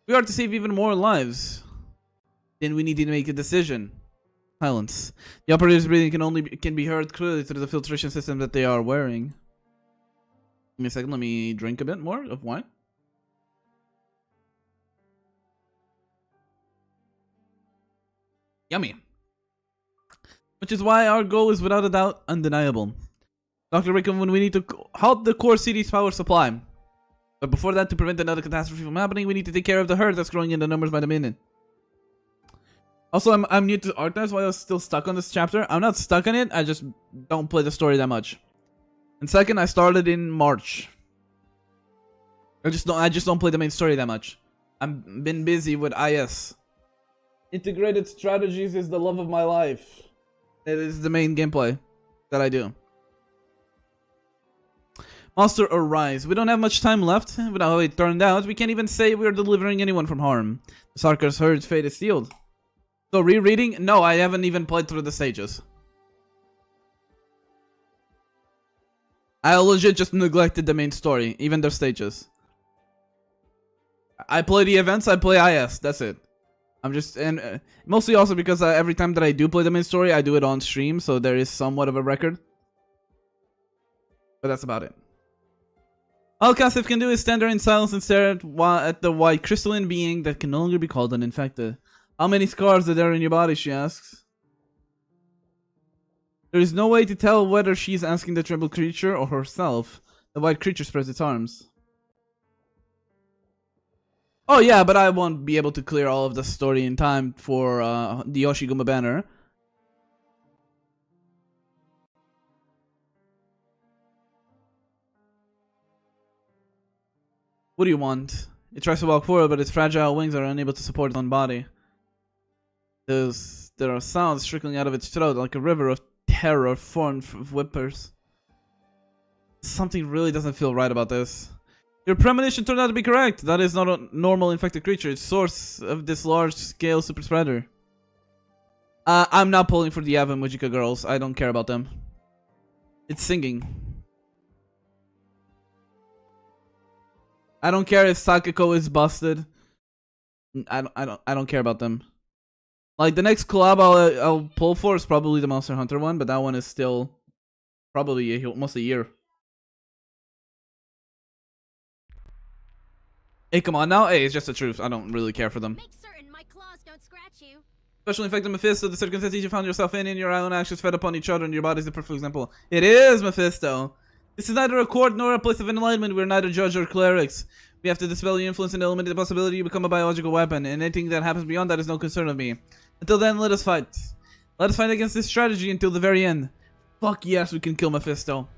We are to save even more lives. Then we need to make a decision. Silence. The operator's breathing can be heard clearly through the filtration system that they are wearing. Give me a second, let me drink a bit more of wine. Yummy. Which is why our goal is without a doubt undeniable. Dr. Raikon, when we need to halt the core city's power supply. But before that, to prevent another catastrophe from happening, we need to take care of the herd that's growing in the numbers by the minute. Also, I'm new to Arknights, why I was still stuck on this chapter. I'm not stuck on it, I just don't play the story that much. And second, I started in March. I just don't play the main story that much. I've been busy with IS. Integrated strategies is the love of my life. It is the main gameplay that I do. Monster Arise. We don't have much time left, but how it turned out, we can't even say we are delivering anyone from harm. The Sarkar's herd's fate is sealed. So rereading? No, I haven't even played through the stages. I legit just neglected the main story, even their stages. I play the events, I play IS, that's it. I'm just, and mostly also because every time that I do play the main story, I do it on stream, so there is somewhat of a record. But that's about it. All Kasif can do is stand there in silence and stare at the white crystalline being that can no longer be called an infected. How many scars are there in your body, she asks. There is no way to tell whether she's asking the tribal creature or herself. The white creature spreads its arms. Oh yeah, but I won't be able to clear all of the story in time for the Yoshiguma banner. What do you want? It tries to walk forward, but its fragile wings are unable to support its own body. There are sounds trickling out of its throat like a river of terror formed of whippers. Something really doesn't feel right about this. Your premonition turned out to be correct. That is not a normal infected creature. It's source of this large-scale super spreader. I'm not pulling for the Ava Mujika girls. I don't care about them. It's singing. I don't care if Sakako is busted. I don't care about them. Like the next collab I'll pull for is probably the Monster Hunter one, but that one is still probably almost a year. Hey, come on now. Hey, it's just the truth. I don't really care for them. Make certain my claws don't scratch you. Special infected Mephisto, the circumstances you found yourself in your own actions fed upon each other and your body is the perfect example. It is Mephisto. This is neither a court nor a place of enlightenment. We're neither judge or clerics. We have to dispel your influence and eliminate the possibility you become a biological weapon, and anything that happens beyond that is no concern of me. Until then, let us fight. Let us fight against this strategy until the very end. Fuck yes, we can kill Mephisto.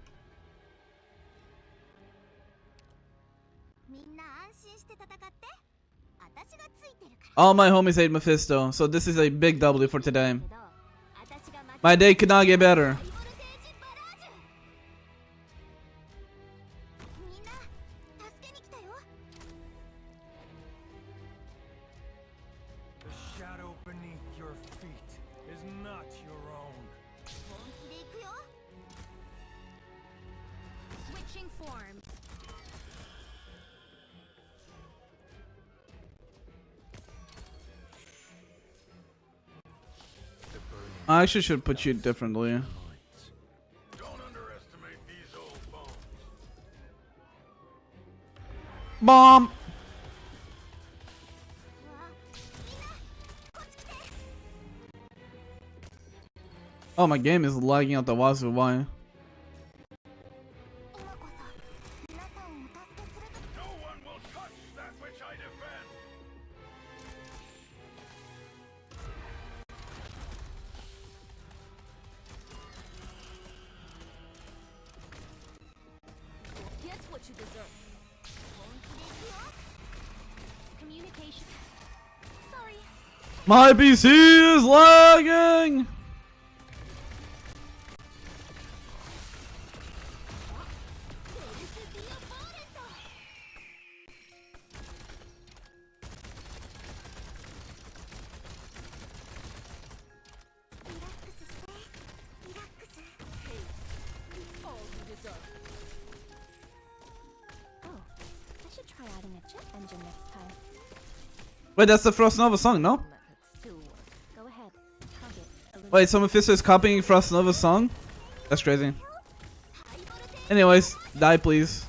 All my homies hate Mephisto, so this is a big W for today. My day could not get better. I actually should put you differently. Don't underestimate these old bones. Bomb! Oh, my game is lagging out the wazoo. Why? No one will touch that which I defend. Get what you deserve. Communication. Sorry. My PC is lagging! All you deserve. Oh, I should try adding a jet engine next time. Wait, that's the Frost Nova song, no? Let it still work. Go ahead. Hug it a little. Wait, so Mephisto is copying Frost Nova's song? That's crazy. Anyways, die please.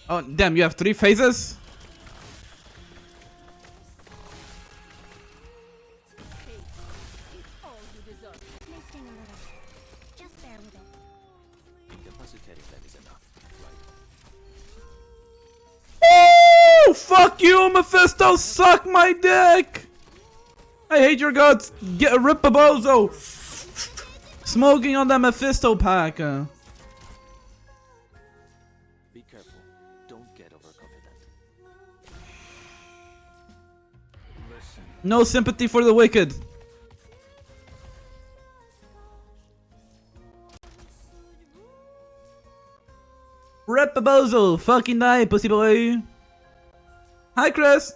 Oh, damn, you have 3 phases? It's all you deserve. May sting a little. Just bear with it. Incapacitating them is enough, right? Oh, fuck you, Mephisto! Suck my dick! I hate your guts! Get a rip a bozo! Smoking on that Mephisto pack. Be careful. Don't get overconfident. Listen. No sympathy for the wicked. Rip a bozo! Fucking die, pussy boy! Hi, Chris!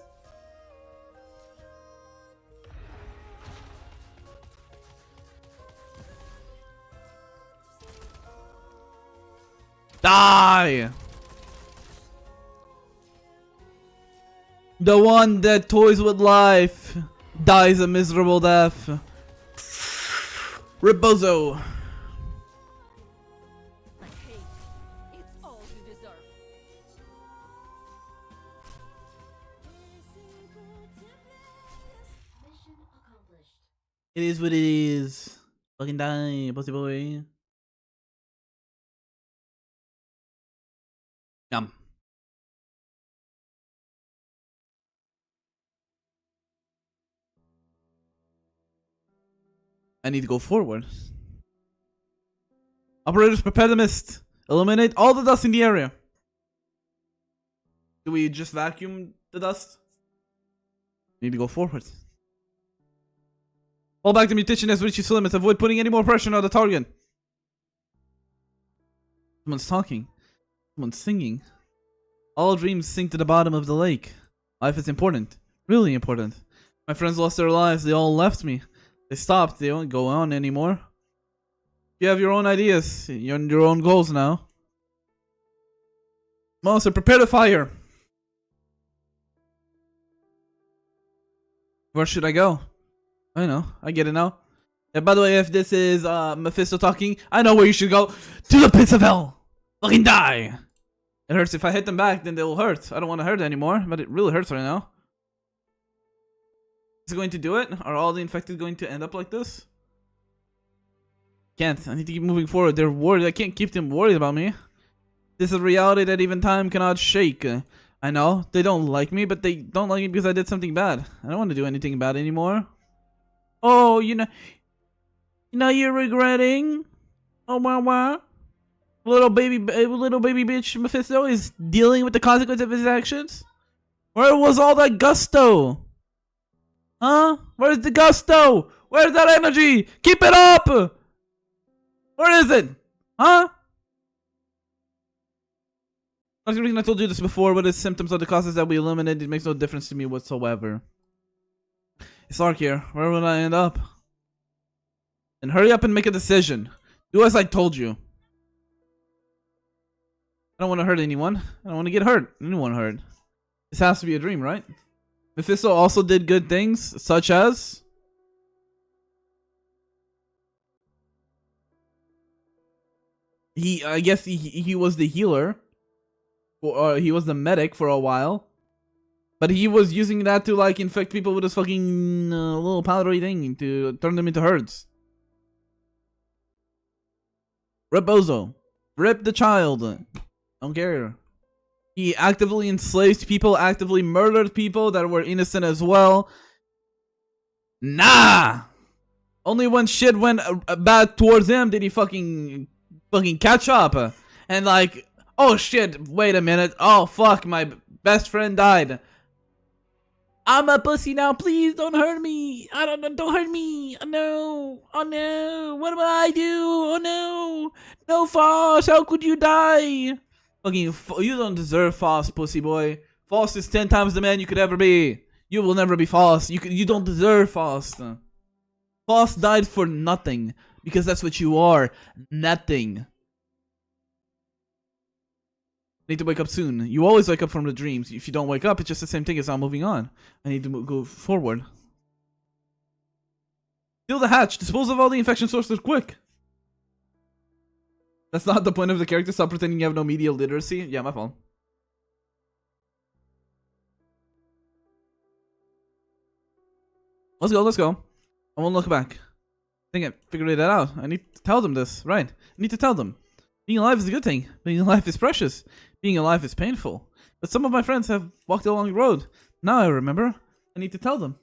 Die! The one that toys with life dies a miserable death. Rebozo. Hey, it's all you deserve. Mission accomplished. It is what it is. Fucking die, pussy boy. Yum. I need to go forward. Operators, prepare the mist. Eliminate all the dust in the area. Do we just vacuum the dust? Need to go forward. Fall back the mutation has reached its limits. Avoid putting any more pressure on the target. Someone's talking. Someone's singing. All dreams sink to the bottom of the lake. Life is important. Really important. My friends lost their lives. They all left me. They stopped. They don't go on anymore. You have your own ideas. You're on your own goals now. Monster, prepare to fire. Where should I go? I know. I get it now. Yeah, by the way, if this is Mephisto talking, I know where you should go. To the pits of hell. Fucking die. It hurts. If I hit them back, then they'll hurt. I don't want to hurt anymore, but it really hurts right now. Is it going to do it? Are all the infected going to end up like this? Can't. I need to keep moving forward. They're worried. I can't keep them worried about me. This is a reality that even time cannot shake. I know. They don't like me, but they don't like me because I did something bad. I don't want to do anything bad anymore. Oh, you know you're regretting? Oh, wow. Little baby bitch Mephisto is dealing with the consequence of his actions? Where was all that gusto? Huh? Where's the gusto? Where's that energy? Keep it up! Where is it? Huh? I told you this before, but the symptoms of the causes that we eliminated, it makes no difference to me whatsoever. It's dark here. Where will I end up? Then hurry up and make a decision. Do as I told you. I don't want to hurt anyone. I don't want to get hurt. Anyone hurt. This has to be a dream, right? Mephisto also did good things, such as I guess he was the healer, or he was the medic for a while, but he was using that to like infect people with his fucking little powdery thing to turn them into herds. Rip Bozo. Rip the child. Don't care. He actively enslaved people, actively murdered people that were innocent as well. Nah! Only when shit went bad towards him did he fucking catch up. And like, oh shit, wait a minute. Oh fuck, my best friend died. I'm a pussy now, please don't hurt me. Don't hurt me. Oh no. Oh no. What will I do? Oh no. No, Foss, how could you die? Fucking, you don't deserve Foss, pussy boy. Foss is 10 times the man you could ever be. You will never be Foss. You don't deserve Foss. Foss died for nothing. Because that's what you are. Nothing. Need to wake up soon. You always wake up from the dreams. If you don't wake up, it's just the same thing as not moving on. I need to go forward. Seal the hatch. Dispose of all the infection sources quick. That's not the point of the character. Stop pretending you have no media literacy. Yeah, my fault. Let's go. I won't look back. I think I figured it out. I need to tell them this. Right. I need to tell them. Being alive is a good thing. Being alive is precious. Being alive is painful. But some of my friends have walked along the road. Now I remember. I need to tell them.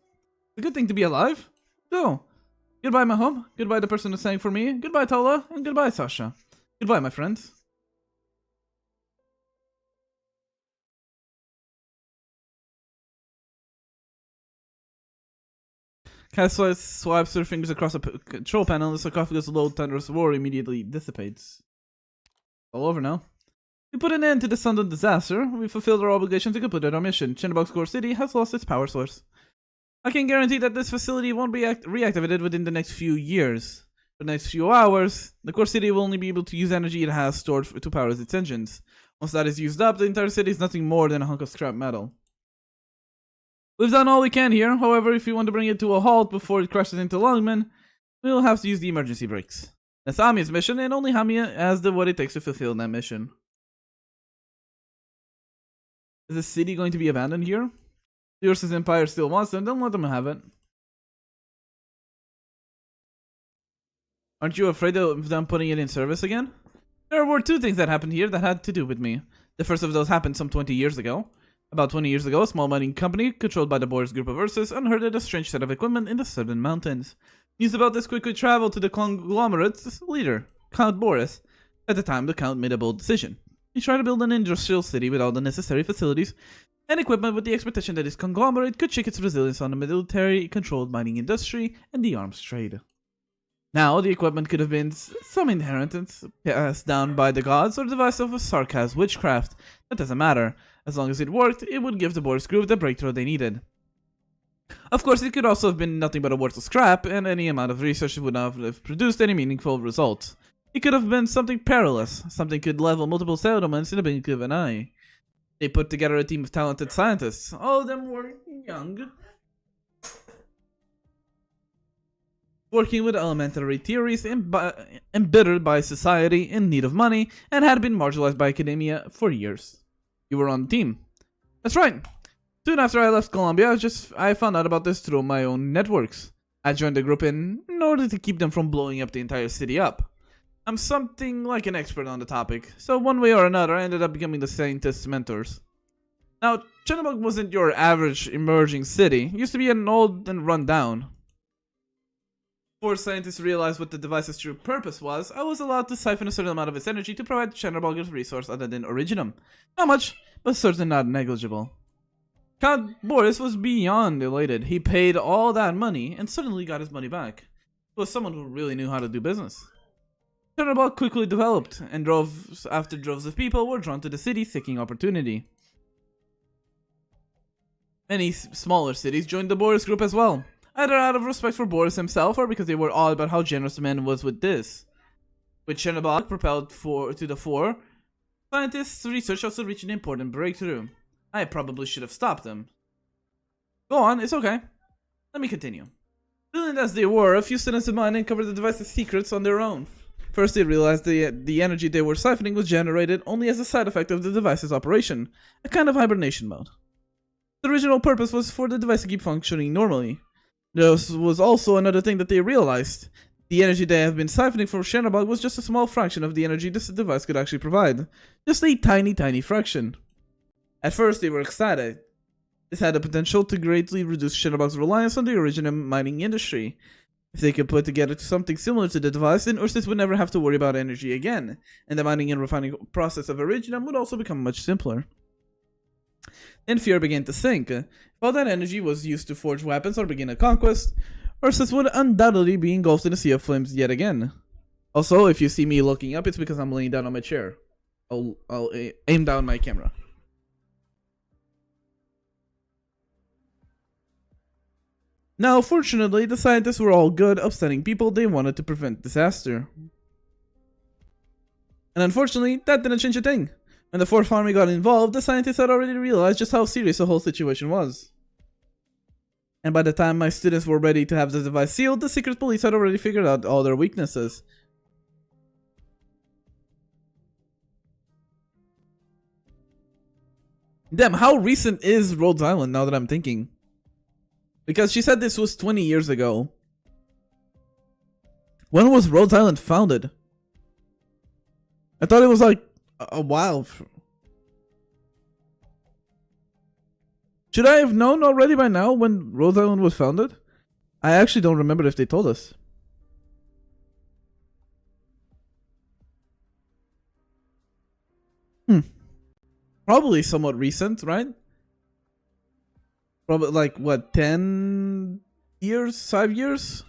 It's a good thing to be alive. So, goodbye, my home. Goodbye, the person who sang for me. Goodbye, Tola. And goodbye, Sasha. Goodbye, my friends. Cat swipes her fingers across a control panel. The sarcophagus' low thunderous roar immediately dissipates. All over now. We put an end to the sudden disaster. We fulfilled our obligation to complete our mission. Chinabog's core city has lost its power source. I can guarantee that this facility won't be reactivated within the next few years. For the next few hours, the core city will only be able to use energy it has stored to power its engines. Once that is used up, the entire city is nothing more than a hunk of scrap metal. We've done all we can here. However, if we want to bring it to a halt before it crashes into Longman, we'll have to use the emergency brakes. That's Hamia's mission, and only Hamia has what it takes to fulfill that mission. Is the city going to be abandoned here? The Ursus Empire still wants them, don't let them have it. Aren't you afraid of them putting it in service again? There were 2 things that happened here that had to do with me. The first of those happened some 20 years ago. About 20 years ago, a small mining company, controlled by the Boris group of Ursus, unearthed a strange set of equipment in the southern mountains. News about this quickly traveled to the conglomerate's leader, Count Boris. At the time, the Count made a bold decision. He tried to build an industrial city with all the necessary facilities and equipment with the expectation that his conglomerate could shake its resilience on the military-controlled mining industry and the arms trade. Now, the equipment could have been some inheritance passed down by the gods or the device of a sarcasm witchcraft. That doesn't matter. As long as it worked, it would give the Boris group the breakthrough they needed. Of course, it could also have been nothing but a worthless scrap, and any amount of research would not have produced any meaningful results. It could have been something perilous, something could level multiple settlements in a blink of an eye. They put together a team of talented scientists. All of them were young. Working with elementary theories embittered by society in need of money and had been marginalized by academia for years. You were on the team. That's right. Soon after I left Colombia, I found out about this through my own networks. I joined the group in order to keep them from blowing up the entire city up. I'm something like an expert on the topic, so one way or another I ended up becoming the scientists' mentors. Now, Chenabog wasn't your average emerging city. It used to be an old and run down. Before scientists realized what the device's true purpose was, I was allowed to siphon a certain amount of its energy to provide Chenabog a resource other than Originum. Not much, but certainly not negligible. Count Boris was beyond elated. He paid all that money and suddenly got his money back. He was someone who really knew how to do business. Chenabog quickly developed, and droves of people were drawn to the city seeking opportunity. Many smaller cities joined the Boris group as well, either out of respect for Boris himself or because they were awed about how generous the man was with this. With Chenabog propelled to the fore, scientists' research also reached an important breakthrough. I probably should have stopped them. Go on, it's okay. Let me continue. Brilliant as they were, a few students of mine uncovered the device's secrets on their own. First, they realized the energy they were siphoning was generated only as a side effect of the device's operation, a kind of hibernation mode. The original purpose was for the device to keep functioning normally. There was also another thing that they realized. The energy they have been siphoning from Shutterbug was just a small fraction of the energy this device could actually provide. Just a tiny fraction. At first, they were ecstatic. This had the potential to greatly reduce Shutterbug's reliance on the original mining industry. If they could put together something similar to the device, then Ursus would never have to worry about energy again, and the mining and refining process of Originum would also become much simpler. Then fear began to sink. If all that energy was used to forge weapons or begin a conquest, Ursus would undoubtedly be engulfed in a sea of flames yet again. Also, if you see me looking up, it's because I'm laying down on my chair. I'll aim down my camera. Now, fortunately, the scientists were all good, upstanding people. They wanted to prevent disaster. And unfortunately, that didn't change a thing. When the Fourth Army got involved, the scientists had already realized just how serious the whole situation was. And by the time my students were ready to have the device sealed, the secret police had already figured out all their weaknesses. Damn, how recent is Rhode Island now that I'm thinking? Because she said this was 20 years ago. When was Rhode Island founded? I thought it was like a while. Should I have known already by now when Rhode Island was founded? I actually don't remember if they told us. Probably somewhat recent, right? Probably like, what, 10 years? 5 years?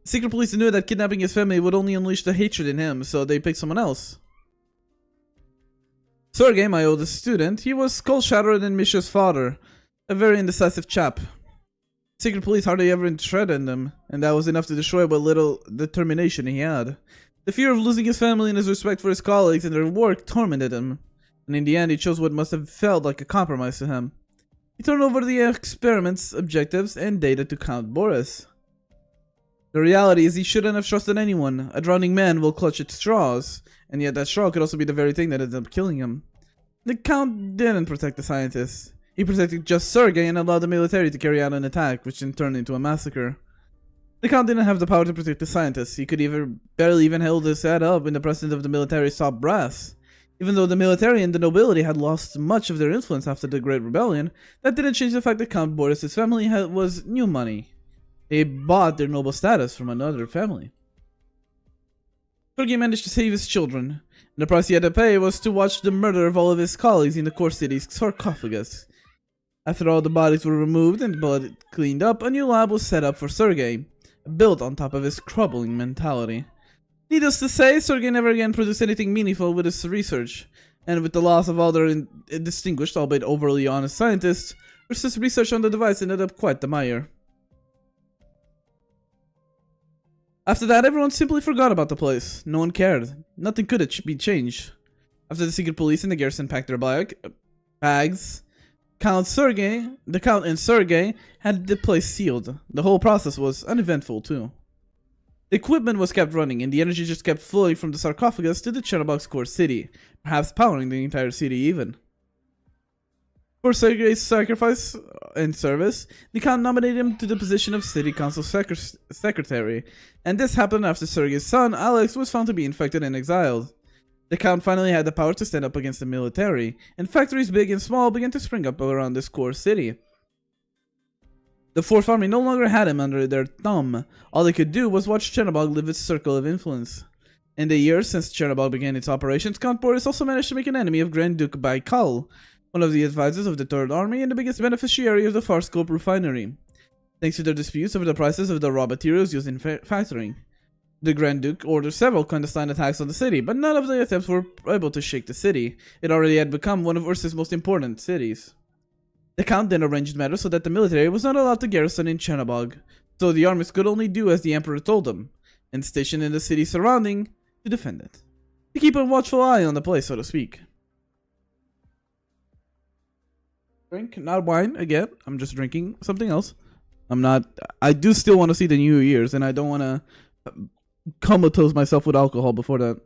Secret police knew that kidnapping his family would only unleash the hatred in him, so they picked someone else. Sergey, my oldest student, he was skull-shattered and Misha's father. A very indecisive chap. Secret police hardly ever threatened him, and that was enough to destroy what little determination he had. The fear of losing his family and his respect for his colleagues and their work tormented him, and in the end he chose what must have felt like a compromise to him. He turned over the experiments, objectives, and data to Count Boris. The reality is he shouldn't have trusted anyone. A drowning man will clutch at straws, and yet that straw could also be the very thing that ended up killing him. The Count didn't protect the scientists. He protected just Sergei and allowed the military to carry out an attack, which then turned into a massacre. The Count didn't have the power to protect the scientists. He could barely even hold his head up in the presence of the military's top brass. Even though the military and the nobility had lost much of their influence after the Great Rebellion, that didn't change the fact that Count Boris's family was new money. They bought their noble status from another family. Sergei managed to save his children, and the price he had to pay was to watch the murder of all of his colleagues in the core city's sarcophagus. After all the bodies were removed and blood cleaned up, a new lab was set up for Sergei, built on top of his troubling mentality. Needless to say, Sergei never again produced anything meaningful with his research, and with the loss of all their distinguished, albeit overly honest scientists, Ursus' research on the device ended up quite the mire. After that, everyone simply forgot about the place. No one cared. Nothing could be changed. After the secret police and the garrison packed their bags, the Count and Sergei had the place sealed. The whole process was uneventful too. The equipment was kept running, and the energy just kept flowing from the sarcophagus to the Chernobog's core city, perhaps powering the entire city even. For Sergei's sacrifice and service, the Count nominated him to the position of City Council Secretary, and this happened after Sergei's son, Alex, was found to be infected and exiled. The Count finally had the power to stand up against the military, and factories big and small began to spring up around this core city. The Fourth Army no longer had him under their thumb. All they could do was watch Chernobog live its circle of influence. In the years since Chernobog began its operations, Count Boris also managed to make an enemy of Grand Duke Baikal, one of the advisors of the Third Army and the biggest beneficiary of the Farscope refinery, thanks to their disputes over the prices of the raw materials used in factoring. The Grand Duke ordered several clandestine attacks on the city, but none of the attempts were able to shake the city. It already had become one of Ursus' most important cities. The Count then arranged matters so that the military was not allowed to garrison in Chernobog, so the armies could only do as the Emperor told them, and station in the city surrounding to defend it. To keep a watchful eye on the place, so to speak. drink, not wine again. I'm just drinking something else. I'm not. I do still want to see the New Year's, and I don't want to comatose myself with alcohol before that.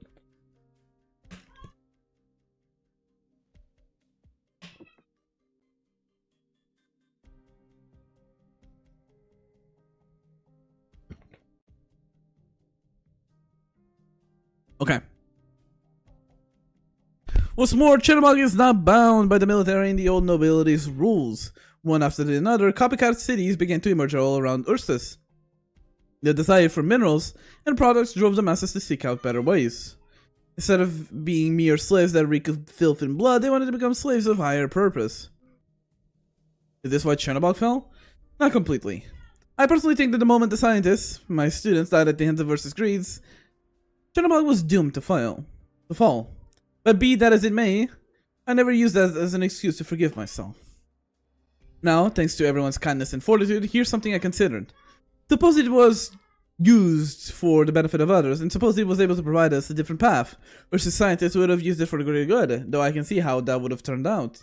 Okay. What's more, Chernobyl is not bound by the military and the old nobility's rules. One after another, copycat cities began to emerge all around Ursus. The desire for minerals and products drove the masses to seek out better ways. Instead of being mere slaves that reek of filth and blood, they wanted to become slaves of higher purpose. Is this why Chernobyl fell? Not completely. I personally think that the moment the scientists, my students, died at the hands of Ursus greeds, Chernobyl was doomed to fall. But be that as it may, I never used that as an excuse to forgive myself. Now, thanks to everyone's kindness and fortitude, here's something I considered. Suppose it was used for the benefit of others, and suppose it was able to provide us a different path, versus scientists would have used it for the greater good, though I can see how that would have turned out.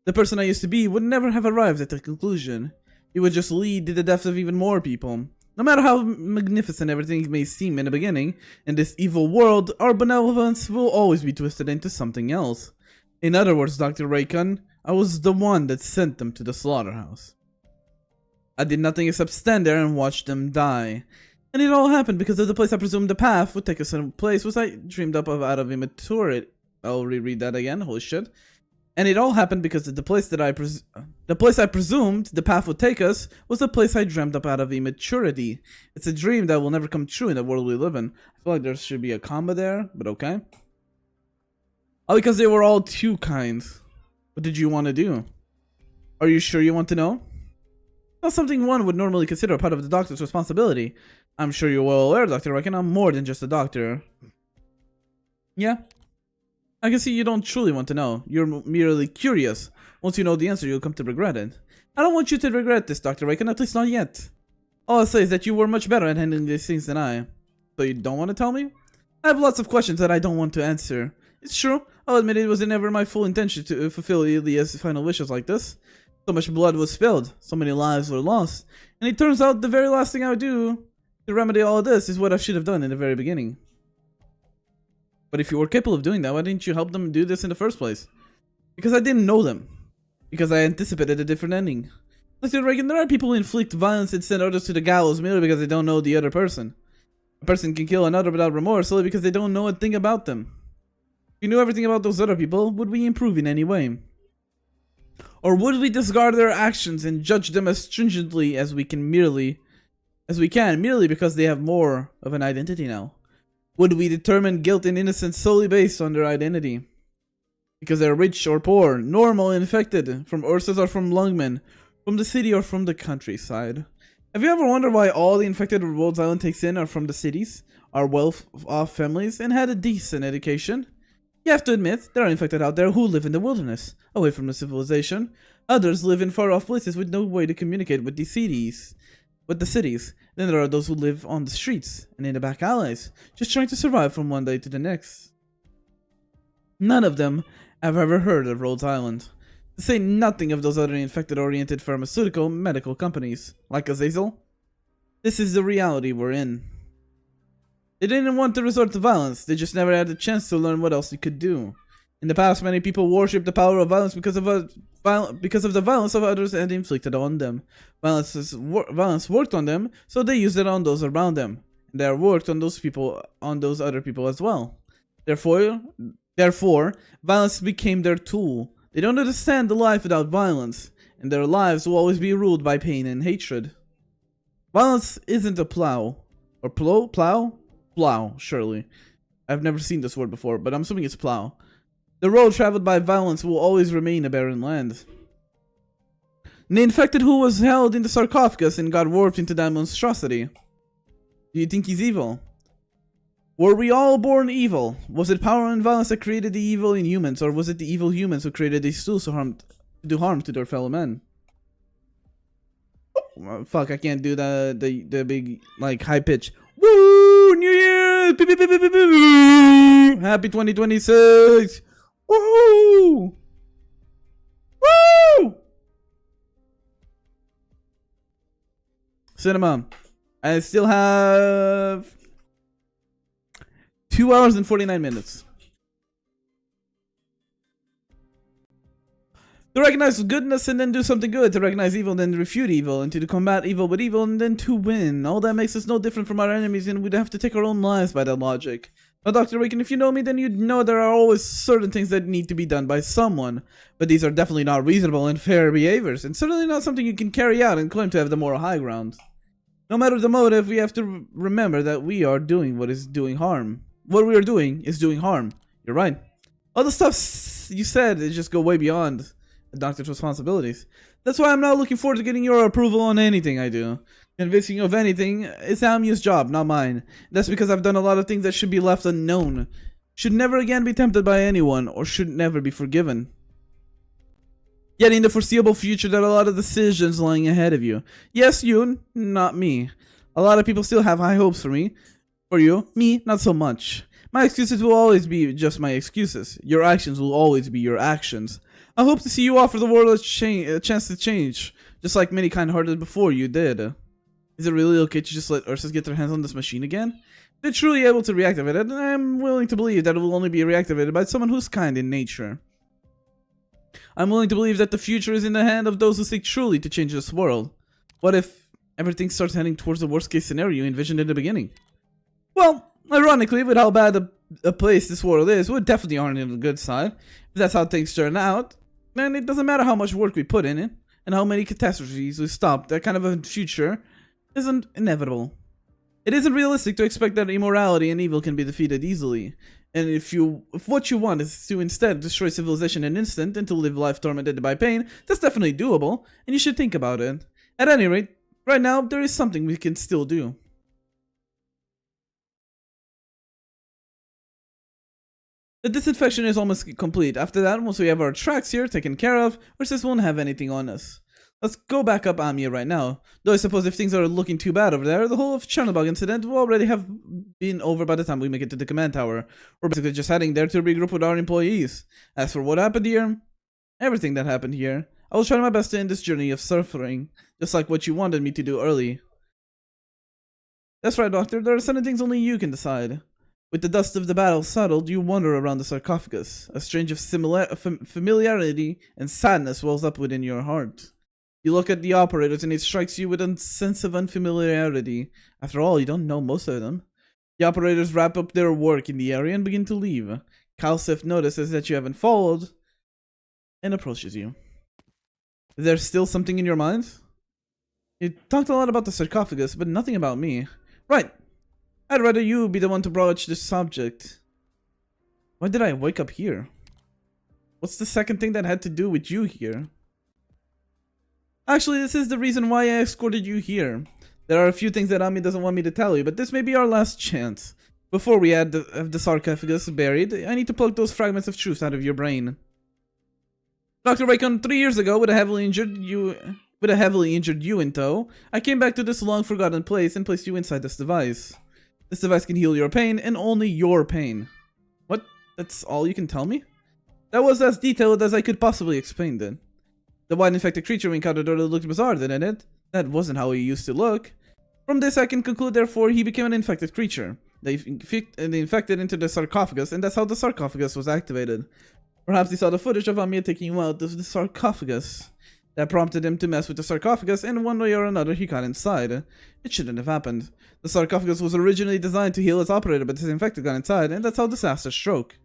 The person I used to be would never have arrived at the conclusion. It would just lead to the deaths of even more people. No matter how magnificent everything may seem in the beginning, in this evil world, our benevolence will always be twisted into something else. In other words, Dr. Raikon, I was the one that sent them to the slaughterhouse. I did nothing except stand there and watch them die. And it all happened because of the place I presumed the path would take us to a place which I dreamed up of out of immaturity. I'll reread that again, holy shit. And it all happened because of the place I presumed the path would take us was the place I dreamt up out of immaturity. It's a dream that will never come true in the world we live in. I feel like there should be a comma there, but okay. Oh, because they were all too kind. What did you want to do? Are you sure you want to know? Not something one would normally consider a part of the doctor's responsibility. I'm sure you're well aware, Dr. Raikon, I'm more than just a doctor. Yeah? I can see you don't truly want to know. You're merely curious. Once you know the answer, you'll come to regret it. I don't want you to regret this, Dr. Raikon, at least not yet. All I'll say is that you were much better at handling these things than I. So you don't want to tell me? I have lots of questions that I don't want to answer. It's true, I'll admit it was never my full intention to fulfill Ilia's final wishes like this. So much blood was spilled, so many lives were lost, and it turns out the very last thing I would do to remedy all of this is what I should have done in the very beginning. But if you were capable of doing that, why didn't you help them do this in the first place? Because I didn't know them. Because I anticipated a different ending. Dr. Raikon, there are people who inflict violence and send others to the gallows merely because they don't know the other person. A person can kill another without remorse solely because they don't know a thing about them. If you knew everything about those other people, would we improve in any way? Or would we discard their actions and judge them as stringently as we can merely because they have more of an identity now? Would we determine guilt and innocence solely based on their identity? Because they're rich or poor, normal, infected, from Ursus or from Lungmen, from the city or from the countryside. Have you ever wondered why all the infected Rhodes Island takes in are from the cities, are well-off families, and had a decent education? You have to admit, there are infected out there who live in the wilderness, away from the civilization. Others live in far-off places with no way to communicate with the cities. Then there are those who live on the streets and in the back alleys, just trying to survive from one day to the next. None of them have ever heard of Rhodes Island. To say nothing of those other infected-oriented pharmaceutical medical companies, like Azazel. This is the reality we're in. They didn't want to resort to violence, they just never had the chance to learn what else they could do. In the past, many people worshipped the power of violence because of the violence of others had inflicted on them. Violence worked on them, so they used it on those around them. And that worked on those other people as well. Therefore, violence became their tool. They don't understand the life without violence, and their lives will always be ruled by pain and hatred. Violence isn't a plow. Or plow? Plow, surely. I've never seen this word before, but I'm assuming it's plow. The road traveled by violence will always remain a barren land. The infected who was held in the sarcophagus and got warped into that monstrosity. Do you think he's evil? Were we all born evil? Was it power and violence that created the evil in humans, or was it the evil humans who created these tools to do harm to their fellow men? Oh, fuck, I can't do the big, like, high pitch. Woo! New Year! Beep, beep, beep, beep, beep, beep. Happy 2026! Woo! Woo! Cinema. I still have 2 hours and 49 minutes. To recognize goodness and then do something good. To recognize evil and then refute evil. And to combat evil with evil and then to win. All that makes us no different from our enemies, and we'd have to take our own lives by that logic. Now, Dr. Raikon, if you know me, then you'd know there are always certain things that need to be done by someone. But these are definitely not reasonable and fair behaviors. And certainly not something you can carry out and claim to have the moral high ground. No matter the motive, we have to remember that we are doing what is doing harm. What we are doing is doing harm. You're right. All the stuff you said is just go way beyond a doctor's responsibilities. That's why I'm not looking forward to getting your approval on anything I do. Convincing you of anything is Amia's job, not mine. That's because I've done a lot of things that should be left unknown. Should never again be tempted by anyone, or should never be forgiven. Yet in the foreseeable future, there are a lot of decisions lying ahead of you. Yes, you, not me. A lot of people still have high hopes for me. For you, me, not so much. My excuses will always be just my excuses. Your actions will always be your actions. I hope to see you offer the world a chance to change, just like many kind-hearted before you did. Is it really okay to just let Ursus get their hands on this machine again? If they're truly able to reactivate it, I'm willing to believe that it will only be reactivated by someone who's kind in nature. I'm willing to believe that the future is in the hand of those who seek truly to change this world. What if everything starts heading towards the worst-case scenario you envisioned in the beginning? Well, ironically, with how bad a place this world is, we definitely aren't on the good side. If that's how things turn out, then it doesn't matter how much work we put in it, and how many catastrophes we stop. That kind of a future isn't inevitable. It isn't realistic to expect that immorality and evil can be defeated easily. And if what you want is to instead destroy civilization in an instant and to live life tormented by pain, that's definitely doable, and you should think about it. At any rate, right now, there is something we can still do. The disinfection is almost complete. After that, once we have our tracks here taken care of, Ursus won't have anything on us. Let's go back up Amia right now. Though I suppose if things are looking too bad over there, the whole of Chernobog incident will already have been over by the time we make it to the command tower. We're basically just heading there to regroup with our employees. As for what happened here, everything that happened here, I will try my best to end this journey of suffering, just like what you wanted me to do early. That's right, Doctor, there are certain things only you can decide. With the dust of the battle settled, you wander around the sarcophagus. A strange of familiarity and sadness wells up within your heart. You look at the operators and it strikes you with a sense of unfamiliarity. After all, you don't know most of them. The operators wrap up their work in the area and begin to leave. Kalsif notices that you haven't followed and approaches you. Is there still something in your mind? You talked a lot about the sarcophagus, but nothing about me. Right. I'd rather you be the one to broach this subject. Why did I wake up here? What's the second thing that had to do with you here? Actually, this is the reason why I escorted you here. There are a few things that Ami doesn't want me to tell you, but this may be our last chance. Before we have the sarcophagus buried, I need to plug those fragments of truth out of your brain. Dr. Raikon, 3 years ago, with a heavily injured you in tow, I came back to this long-forgotten place and placed you inside this device. This device can heal your pain, and only your pain. What? That's all you can tell me? That was as detailed as I could possibly explain it. The white infected creature we encountered earlier looked bizarre, didn't it? That wasn't how he used to look. From this I can conclude, therefore, he became an infected creature. They infected into the sarcophagus, and that's how the sarcophagus was activated. Perhaps he saw the footage of Amir taking you out of the sarcophagus. That prompted him to mess with the sarcophagus, and one way or another he got inside. It shouldn't have happened. The sarcophagus was originally designed to heal its operator, but his infected got inside, and that's how disaster struck.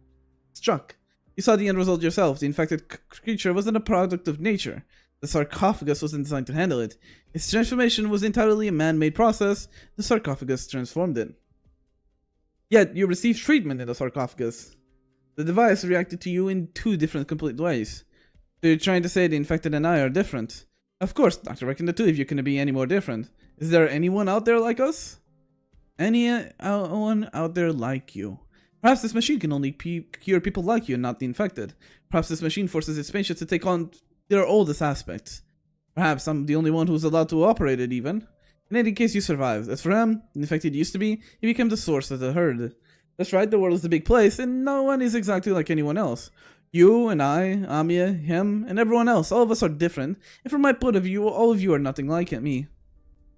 You saw the end result yourself. The infected creature wasn't a product of nature. The sarcophagus wasn't designed to handle it. Its transformation was entirely a man-made process. The sarcophagus transformed it. Yet, you received treatment in the sarcophagus. The device reacted to you in 2 different complete ways. So you're trying to say the infected and I are different? Of course, Dr. Reckon the 2 of you couldn't be any more different. Is there anyone out there like us? Anyone out there like you? Perhaps this machine can only cure people like you and not the infected. Perhaps this machine forces its patients to take on their oldest aspects. Perhaps I'm the only one who's allowed to operate it even. In any case, you survived. As for him, the infected used to be, he became the source of the herd. That's right, the world is a big place, and no one is exactly like anyone else. You and I, Amia, him, and everyone else, all of us are different, and from my point of view, all of you are nothing like me.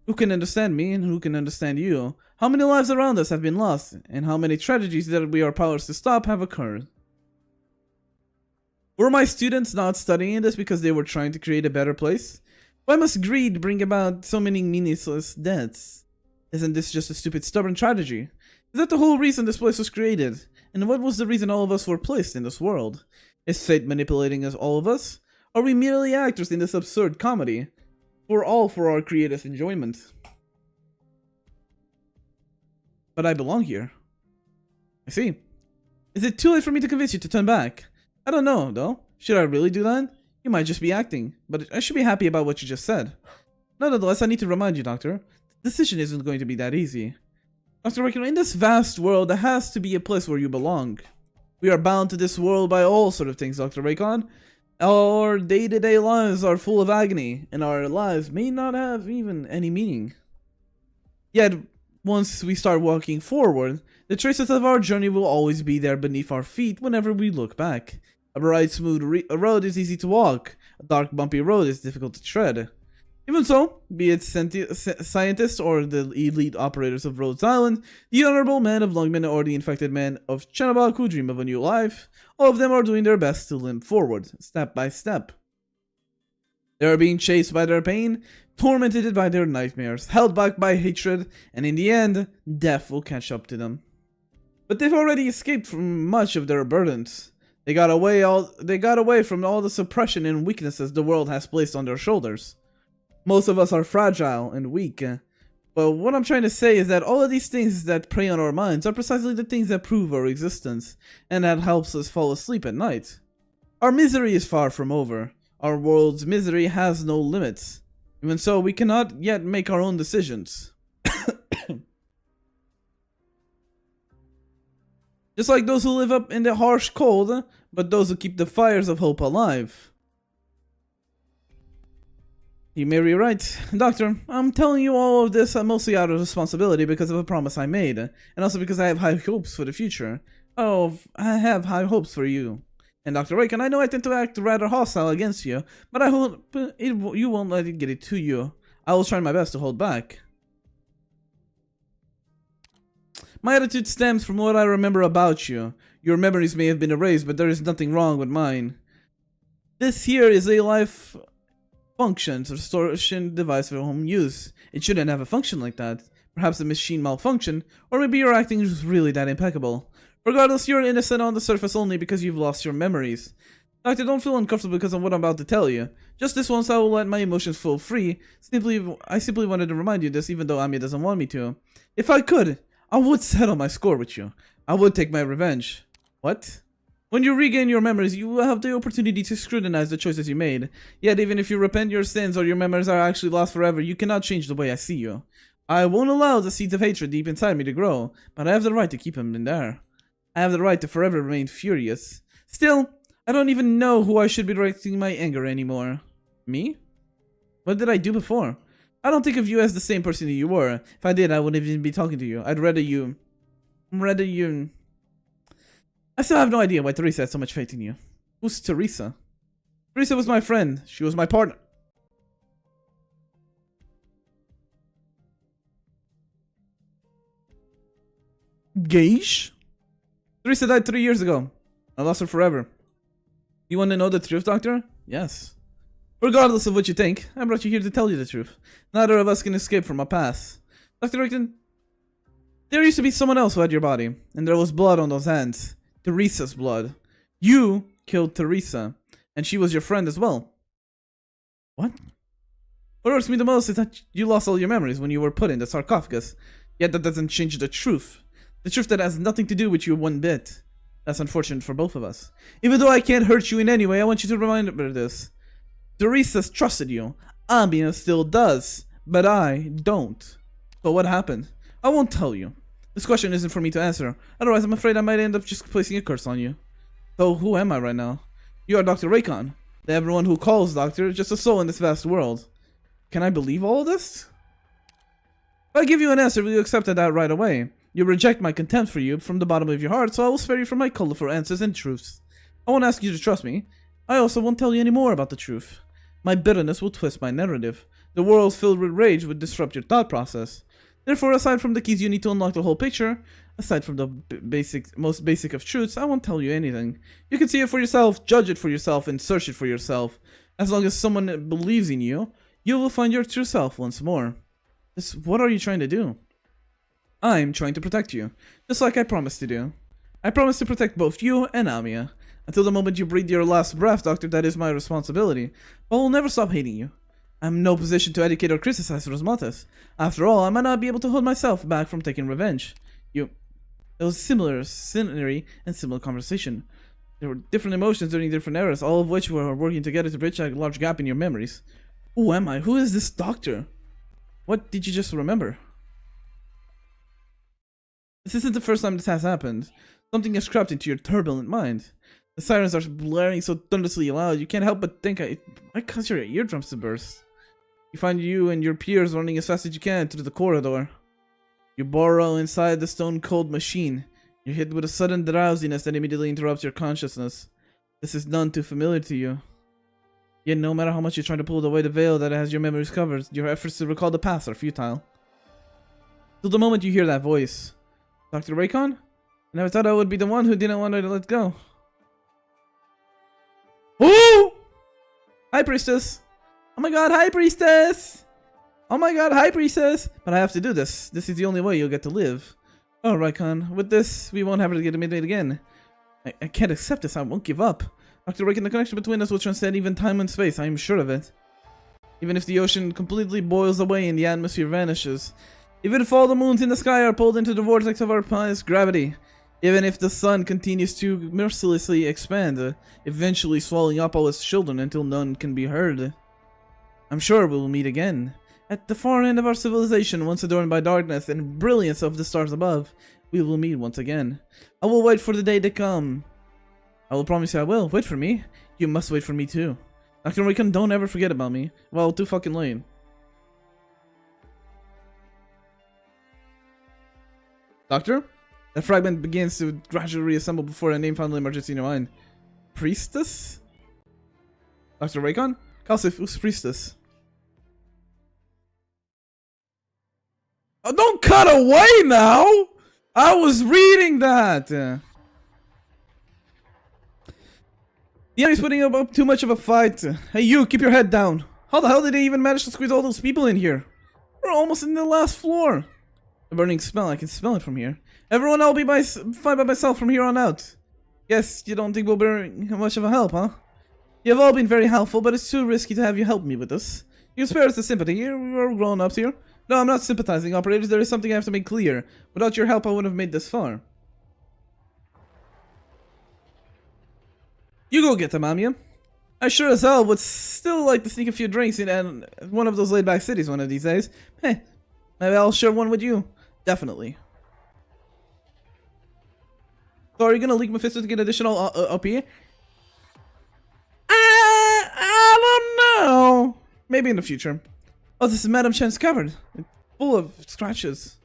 Who can understand me and who can understand you? How many lives around us have been lost, and how many tragedies that we are powerless to stop have occurred? Were my students not studying this because they were trying to create a better place? Why must greed bring about so many meaningless deaths? Isn't this just a stupid, stubborn tragedy? Is that the whole reason this place was created? And what was the reason all of us were placed in this world? Is fate manipulating us, all of us? Are we merely actors in this absurd comedy? We're all for our creative enjoyment. But I belong here. I see. Is it too late for me to convince you to turn back? I don't know, though. Should I really do that? You might just be acting, but I should be happy about what you just said. Nonetheless, I need to remind you, Doctor, the decision isn't going to be that easy. Dr. Raikon, in this vast world, there has to be a place where you belong. We are bound to this world by all sort of things, Dr. Raikon. Our day-to-day lives are full of agony, and our lives may not have even any meaning. Yet, once we start walking forward, the traces of our journey will always be there beneath our feet whenever we look back. A bright, smooth road is easy to walk. A dark, bumpy road is difficult to tread. Even so, be it scientists or the elite operators of Rhodes Island, the honorable men of Longman or the infected men of Chenabog who dream of a new life, all of them are doing their best to limp forward, step by step. They are being chased by their pain, tormented by their nightmares, held back by hatred, and in the end, death will catch up to them. But they've already escaped from much of their burdens. They got away from all the suppression and weaknesses the world has placed on their shoulders. Most of us are fragile and weak, but what I'm trying to say is that all of these things that prey on our minds are precisely the things that prove our existence, and that helps us fall asleep at night. Our misery is far from over. Our world's misery has no limits. Even so, we cannot yet make our own decisions. Just like those who live up in the harsh cold, but those who keep the fires of hope alive. You may be right. Doctor, I'm telling you all of this mostly out of responsibility because of a promise I made, and also because I have high hopes for the future. Oh, I have high hopes for you. And Dr. Raikon, I know I tend to act rather hostile against you, but I hope you won't let it get it to you. I will try my best to hold back. My attitude stems from what I remember about you. Your memories may have been erased, but there is nothing wrong with mine. This here is a life functions restoration device for home use. It shouldn't have a function like that. Perhaps the machine malfunctioned, or maybe your acting is really that impeccable. Regardless, you're innocent on the surface only because you've lost your memories. Doctor, don't feel uncomfortable because of what I'm about to tell you. Just this once I will let my emotions flow free. I simply wanted to remind you this even though Ami doesn't want me to. If I could, I would settle my score with you. I would take my revenge. What? When you regain your memories, you will have the opportunity to scrutinize the choices you made. Yet even if you repent your sins or your memories are actually lost forever, you cannot change the way I see you. I won't allow the seeds of hatred deep inside me to grow, but I have the right to keep them in there. I have the right to forever remain furious. Still, I don't even know who I should be directing my anger anymore. Me? What did I do before? I don't think of you as the same person that you were. If I did, I wouldn't even be talking to you. I'd rather you... I still have no idea why Teresa had so much faith in you. Who's Teresa? Teresa was my friend. She was my partner. Gage? Teresa died 3 years ago. I lost her forever. You want to know the truth, Doctor? Yes. Regardless of what you think, I brought you here to tell you the truth. Neither of us can escape from our past. Dr. Raikon, there used to be someone else who had your body, and there was blood on those hands. Teresa's blood. You killed Teresa, and she was your friend as well. What? What hurts me the most is that you lost all your memories when you were put in the sarcophagus. Yet that doesn't change the truth. The truth that has nothing to do with you one bit. That's unfortunate for both of us. Even though I can't hurt you in any way, I want you to remember this. Teresa's trusted you. Amina still does. But I don't. But what happened? I won't tell you. This question isn't for me to answer. Otherwise, I'm afraid I might end up just placing a curse on you. So, who am I right now? You are Dr. Raikon. The everyone who calls Doctor, just a soul in this vast world. Can I believe all of this? If I give you an answer, will you accept that right away? You reject my contempt for you from the bottom of your heart, so I will spare you from my colorful answers and truths. I won't ask you to trust me. I also won't tell you any more about the truth. My bitterness will twist my narrative. The world filled with rage would disrupt your thought process. Therefore, aside from the keys you need to unlock the whole picture, aside from the most basic of truths, I won't tell you anything. You can see it for yourself, judge it for yourself, and search it for yourself. As long as someone believes in you, you will find your true self once more. What are you trying to do? I'm trying to protect you, just like I promised to do. I promise to protect both you and Amiya. Until the moment you breathe your last breath, Doctor, that is my responsibility. But I will never stop hating you. I'm in no position to educate or criticize Rosmatas. After all, I might not be able to hold myself back from taking revenge. It was similar scenery and similar conversation. There were different emotions during different eras, all of which were working together to bridge a large gap in your memories. Who am I? Who is this doctor? What did you just remember? This isn't the first time this has happened. Something has crept into your turbulent mind. The sirens are blaring so thunderously loud, you can't help but think it might cause your eardrums to burst. You find you and your peers running as fast as you can through the corridor. You burrow inside the stone-cold machine. You're hit with a sudden drowsiness that immediately interrupts your consciousness. This is none too familiar to you. Yet no matter how much you try to pull away the veil that has your memories covered, your efforts to recall the past are futile. Till the moment you hear that voice. Dr. Raikon? I never thought I would be the one who didn't want her to let go. Oh! Hi, Priestess! Oh my god, hi, Priestess! Oh my god, hi, Priestess! But I have to do this. This is the only way you'll get to live. Oh, Raikon, with this, we won't have to get to midnight again. I can't accept this, I won't give up. Dr. Raikon, the connection between us will transcend even time and space, I am sure of it. Even if the ocean completely boils away and the atmosphere vanishes. Even if all the moons in the sky are pulled into the vortex of our planet's gravity. Even if the sun continues to mercilessly expand, eventually swallowing up all its children until none can be heard. I'm sure we will meet again. At the far end of our civilization, once adorned by darkness and brilliance of the stars above, we will meet once again. I will wait for the day to come. I will promise you I will. Wait for me. You must wait for me too. Dr. Raikon, don't ever forget about me. Well, too fucking late. Doctor? The fragment begins to gradually reassemble before a name finally emerges in your mind. Priestess? Dr. Raikon? Kalsif, who's Priestess? Oh, don't cut away now! I was reading that! The enemy's putting up too much of a fight. Hey you, keep your head down. How the hell did they even manage to squeeze all those people in here? We're almost in the last floor. A burning smell, I can smell it from here. Everyone, I'll be fine by myself from here on out. Guess you don't think we'll be much of a help, huh? You have all been very helpful, but it's too risky to have you help me with this. You can spare us the sympathy here, we're grown-ups here. No, I'm not sympathizing, operators, there is something I have to make clear. Without your help, I wouldn't have made this far. You go get them, Amiya. I sure as hell would still like to sneak a few drinks in one of those laid-back cities one of these days. Hey, maybe I'll share one with you. Definitely. So are you gonna leak Mephisto to get additional OP? I don't know. Maybe in the future. Oh, this is Madame Shen's cupboard. It's full of scratches.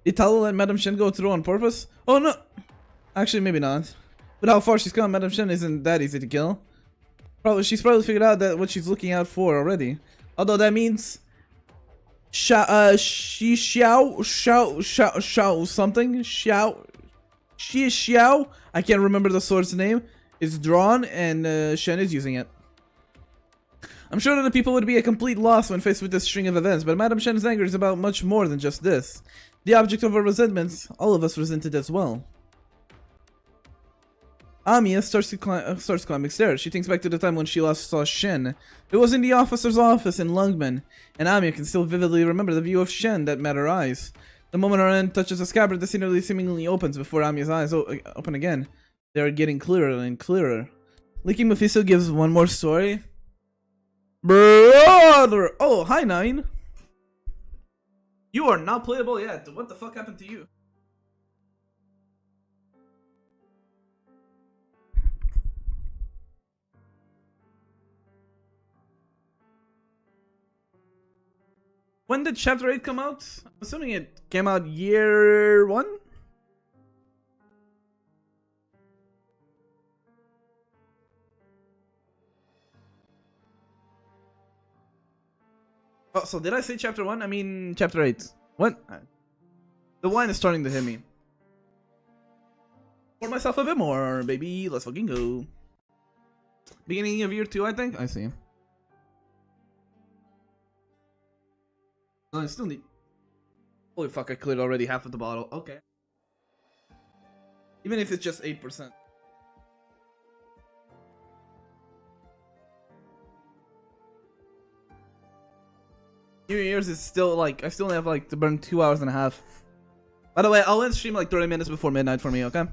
Did Tala let Madame Shen go through on purpose? Oh no. Actually, maybe not. But how far she's come, Madame Shen isn't that easy to kill. She's probably figured out that what she's looking out for already. Although that means she xiao something. She is xiao. I can't remember the sword's name. It's drawn and Shen is using it. I'm sure that the people would be a complete loss when faced with this string of events, but Madame Shen's anger is about much more than just this. The object of her resentment, all of us resented as well. Amiya starts climbing stairs. She thinks back to the time when she last saw Shen. It was in the officer's office in Lungmen, and Amiya can still vividly remember the view of Shen that met her eyes. The moment her hand touches the scabbard, the scenery seemingly opens before Amiya's eyes open again. They are getting clearer and clearer. Leaking Mephisto gives one more story. Brother! Oh, hi, Nine. You are not playable yet. What the fuck happened to you? When did Chapter 8 come out? I'm assuming it came out year 1? Also, did I say chapter 1? I mean chapter 8. What? The wine is starting to hit me. Pour myself a bit more, baby. Let's fucking go. Beginning of year 2, I think. I see. Oh, I still need... Holy fuck, I cleared already half of the bottle. Okay. Even if it's just 8%. New Year's is still like, I still have like to burn 2 hours and a half. By the way, I'll end stream like 30 minutes before midnight for me, okay?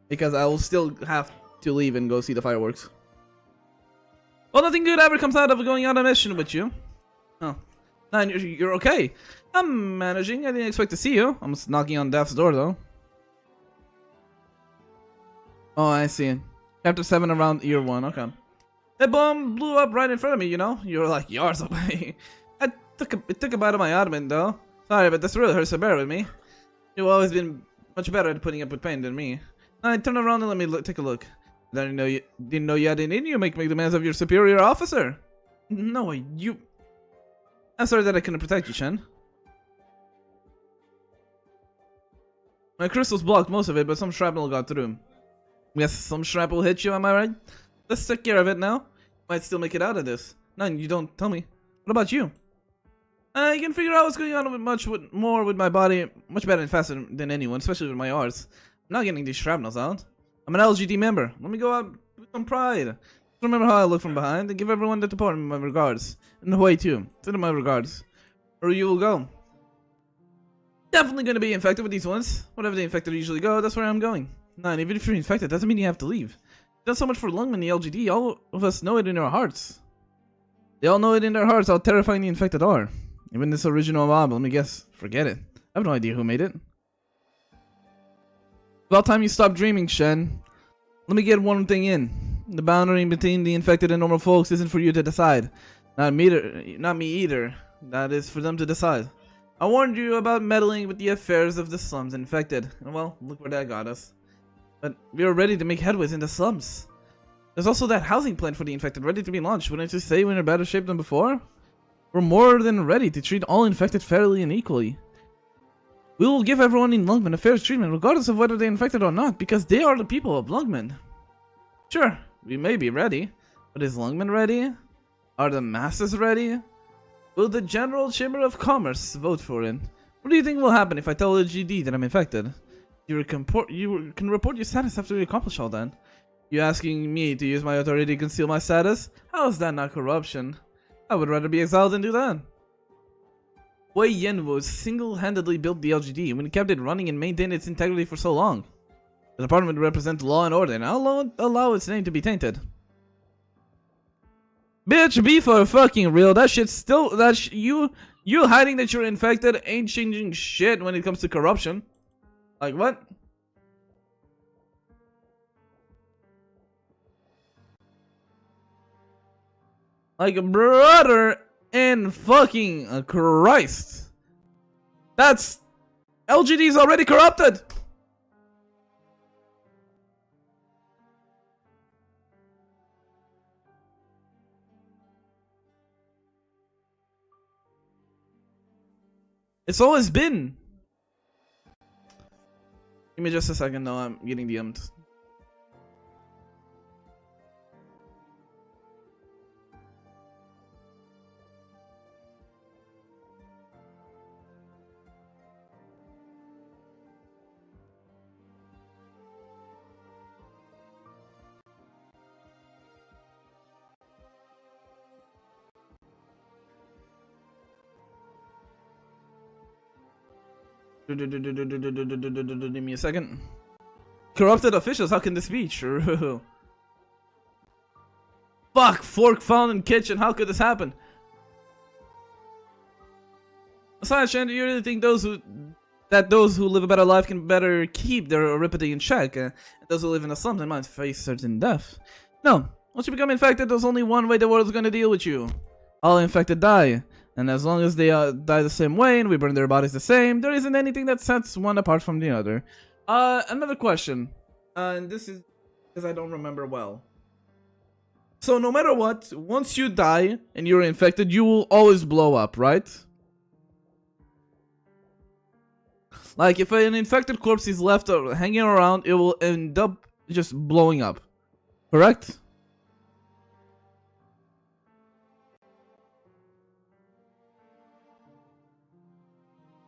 Because I will still have to leave and go see the fireworks. Well, nothing good ever comes out of going on a mission with you. Oh. No, you're okay. I'm managing. I didn't expect to see you. I'm just knocking on Death's door though. Oh, I see. Chapter 7 around year 1, okay. That bomb blew up right in front of me, you know? You were like yards away. It took a bite of my admin though. Sorry, but this really hurts to bear with me. You've always been much better at putting up with pain than me. Now, turn around and let me take a look. Didn't know you had it in you make demands of your superior officer. No, you... I'm sorry that I couldn't protect you, Chen. My crystals blocked most of it, but some shrapnel got through. Yes, some shrapnel hit you, am I right? Let's take care of it now. Might still make it out of this. No, you don't tell me. What about you? I can figure out what's going on more with my body, much better and faster than anyone, especially with my arts. I'm not getting these shrapnels out. I'm an LGD member. Let me go out with some pride. Just remember how I look from behind and give everyone that department my regards. And Hui too. Send them my regards. Or you will go. Definitely going to be infected with these ones. Whatever the infected usually go, that's where I'm going. Nah, and even if you're infected, doesn't mean you have to leave. Done so much for Lungman and the LGD, all of us know it in our hearts. They all know it in their hearts how terrifying the infected are. Even this original mob, let me guess, forget it. I have no idea who made it. About time you stop dreaming, Shen. Let me get one thing in. The boundary between the infected and normal folks isn't for you to decide. Not me either. That is for them to decide. I warned you about meddling with the affairs of the slums infected. And well, look where that got us. But we are ready to make headways in the slums. There's also that housing plan for the infected ready to be launched. Wouldn't you say we're in better shape than before? We're more than ready to treat all infected fairly and equally. We will give everyone in Lungman a fair treatment regardless of whether they're infected or not, because they are the people of Lungman. Sure, we may be ready, but is Lungman ready? Are the masses ready? Will the General Chamber of Commerce vote for it? What do you think will happen if I tell the GD that I'm infected? You can report your status after you accomplish all that. You asking me to use my authority to conceal my status? How is that not corruption? I would rather be exiled than do that. Wei Yanwu single-handedly built the LGD when he kept it running and maintained its integrity for so long. The department represents law and order, and I won't allow its name to be tainted. Bitch, be for fucking real. That shit's still... you hiding that you're infected ain't changing shit when it comes to corruption. Like, what? Like, brother and fucking Christ. That's... LGD's already corrupted. It's always been. Give me just a second. No, I'm getting DM'd. Give me a second. Corrupted officials, how can this be true? Fuck, fork found in kitchen, how could this happen? Besides, Shan, do you really think those who live a better life can better keep their reputation in check? And those who live in the slums might face certain death? No. Once you become infected, there's only one way the world's gonna deal with you. All infected die. And as long as they die the same way and we burn their bodies the same, there isn't anything that sets one apart from the other. Another question. And this is because I don't remember well. So no matter what, once you die and you're infected, you will always blow up, right? Like, if an infected corpse is left hanging around, it will end up just blowing up. Correct?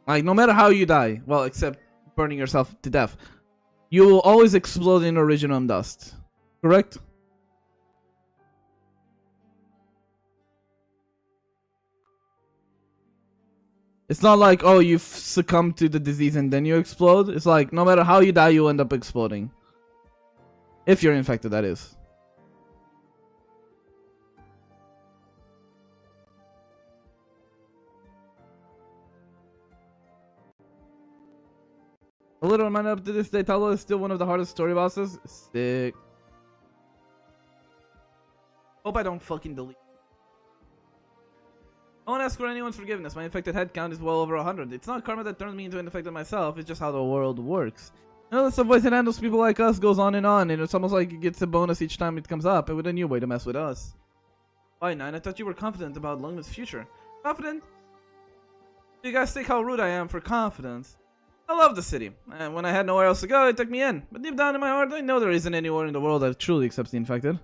Like, no matter how you die, well, except burning yourself to death, you will always explode in original dust. Correct? It's not like, oh, you succumb to the disease and then you explode. It's like, no matter how you die, you end up exploding. If you're infected, that is. A little reminder up to this day, Talo is still one of the hardest story bosses. Sick. Hope I don't fucking delete. I won't ask for anyone's forgiveness. My infected head count is well over 100. It's not karma that turned me into an infected myself. It's just how the world works. You know, the subways that handles people like us goes on, and it's almost like it gets a bonus each time it comes up, and with a new way to mess with us. Why, Nine? I thought you were confident about Lungman's future. Confident? You guys think how rude I am for confidence. I love the city, and when I had nowhere else to go, it took me in. But deep down in my heart, I know there isn't anywhere in the world that truly accepts the infected.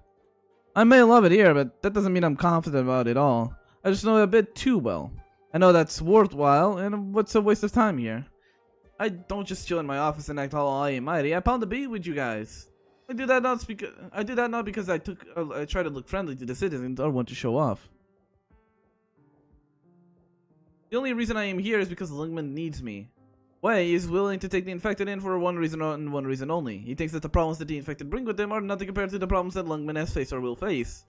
I may love it here, but that doesn't mean I'm confident about it all. I just know it a bit too well. I know that's worthwhile, and what's a waste of time here? I don't just chill in my office and act all high and mighty. I pound the beat with you guys. I do that not because I try to look friendly to the citizens or want to show off. The only reason I am here is because Lungman needs me. Wei is willing to take the infected in for one reason and one reason only. He thinks that the problems that the infected bring with them are nothing compared to the problems that Lungman has faced or will face.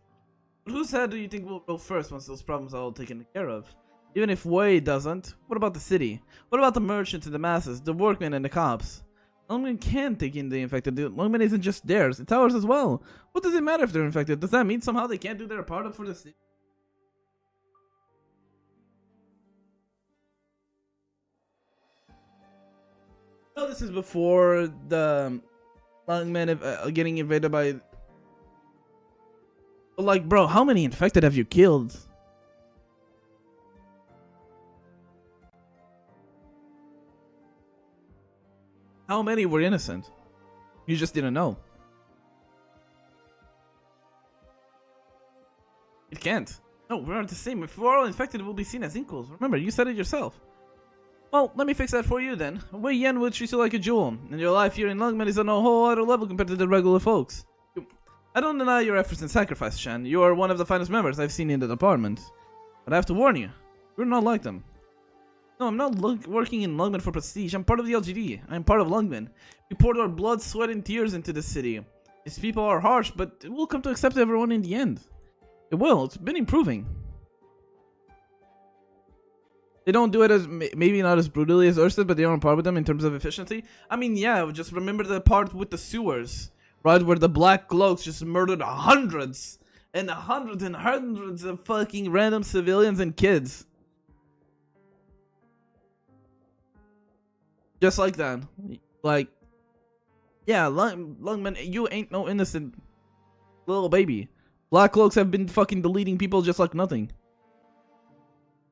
But whose head do you think will go first once those problems are all taken care of? Even if Wei doesn't, what about the city? What about the merchants and the masses, the workmen and the cops? Lungman can take in the infected. Lungman isn't just theirs, it's ours as well. What does it matter if they're infected? Does that mean somehow they can't do their part for the city? No, this is before the Lungman getting invaded by... But like, bro, how many infected have you killed? How many were innocent? You just didn't know. It can't. No, we're not the same. If we're all infected, we'll be seen as equals. Remember, you said it yourself. Well, let me fix that for you then. Wei Yan will treat you like a jewel, and your life here in Lungman is on a whole other level compared to the regular folks. I don't deny your efforts and sacrifice, Shan. You are one of the finest members I've seen in the department. But I have to warn you, we're not like them. No, I'm not working in Lungman for prestige. I'm part of the LGD. I'm part of Lungman. We poured our blood, sweat, and tears into this city. Its people are harsh, but we'll come to accept everyone in the end. It will. It's been improving. They don't do it as, maybe not as brutally as Ørsted, but they are on par with them in terms of efficiency. I mean, yeah, just remember the part with the sewers, right? Where the black cloaks just murdered hundreds and hundreds and hundreds of fucking random civilians and kids. Just like that. Like, yeah, Lungman, you ain't no innocent little baby. Black cloaks have been fucking deleting people just like nothing.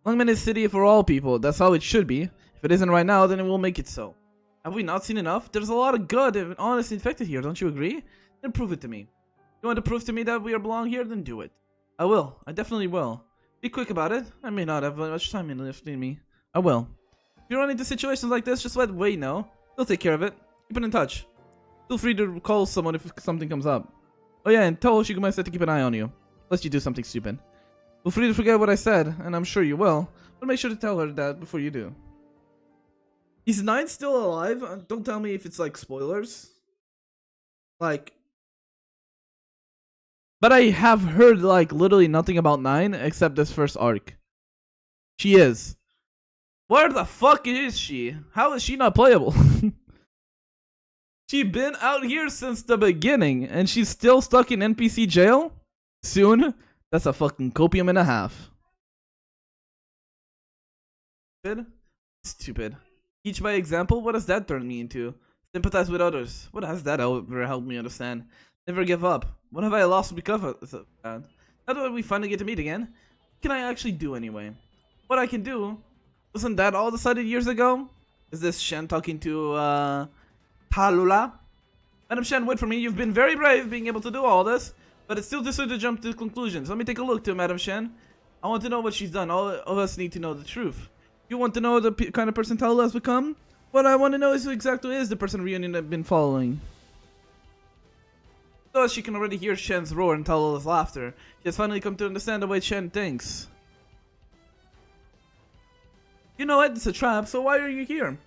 Lungman is city for all people. That's how it should be. If it isn't right now, then it will make it so. Have we not seen enough? There's a lot of good and honest infected here, don't you agree? Then prove it to me. You want to prove to me that we belong here? Then do it. I will. I definitely will. Be quick about it. I may not have much time left in me. I will. If you run into situations like this, just let Wei know. He'll take care of it. Keep it in touch. Feel free to call someone if something comes up. Oh yeah, and tell Shiguma said to keep an eye on you. Unless you do something stupid. Feel free to forget what I said, and I'm sure you will. But make sure to tell her that before you do. Is Nine still alive? Don't tell me if it's like spoilers. Like... But I have heard like literally nothing about Nine except this first arc. She is. Where the fuck is she? How is she not playable? She been out here since the beginning, and she's still stuck in NPC jail? Soon? That's a fucking copium and a half. Stupid. Teach by example? What does that turn me into? Sympathize with others. What has that ever helped me understand? Never give up. What have I lost because of that? How do we finally get to meet again? What can I actually do anyway? What I can do? Wasn't that all decided years ago? Is this Shen talking to, Talula? Madam Shen, wait for me. You've been very brave being able to do all this, but it's still too soon to jump to conclusions. Let me take a look to Madam Shen. I want to know what she's done. All of us need to know the truth. You want to know the kind of person Talula has become? What I want to know is who exactly is the person Reunion have been following. So she can already hear Shen's roar and Talula's laughter. She has finally come to understand the way Shen thinks. You know what? It's a trap, so why are you here?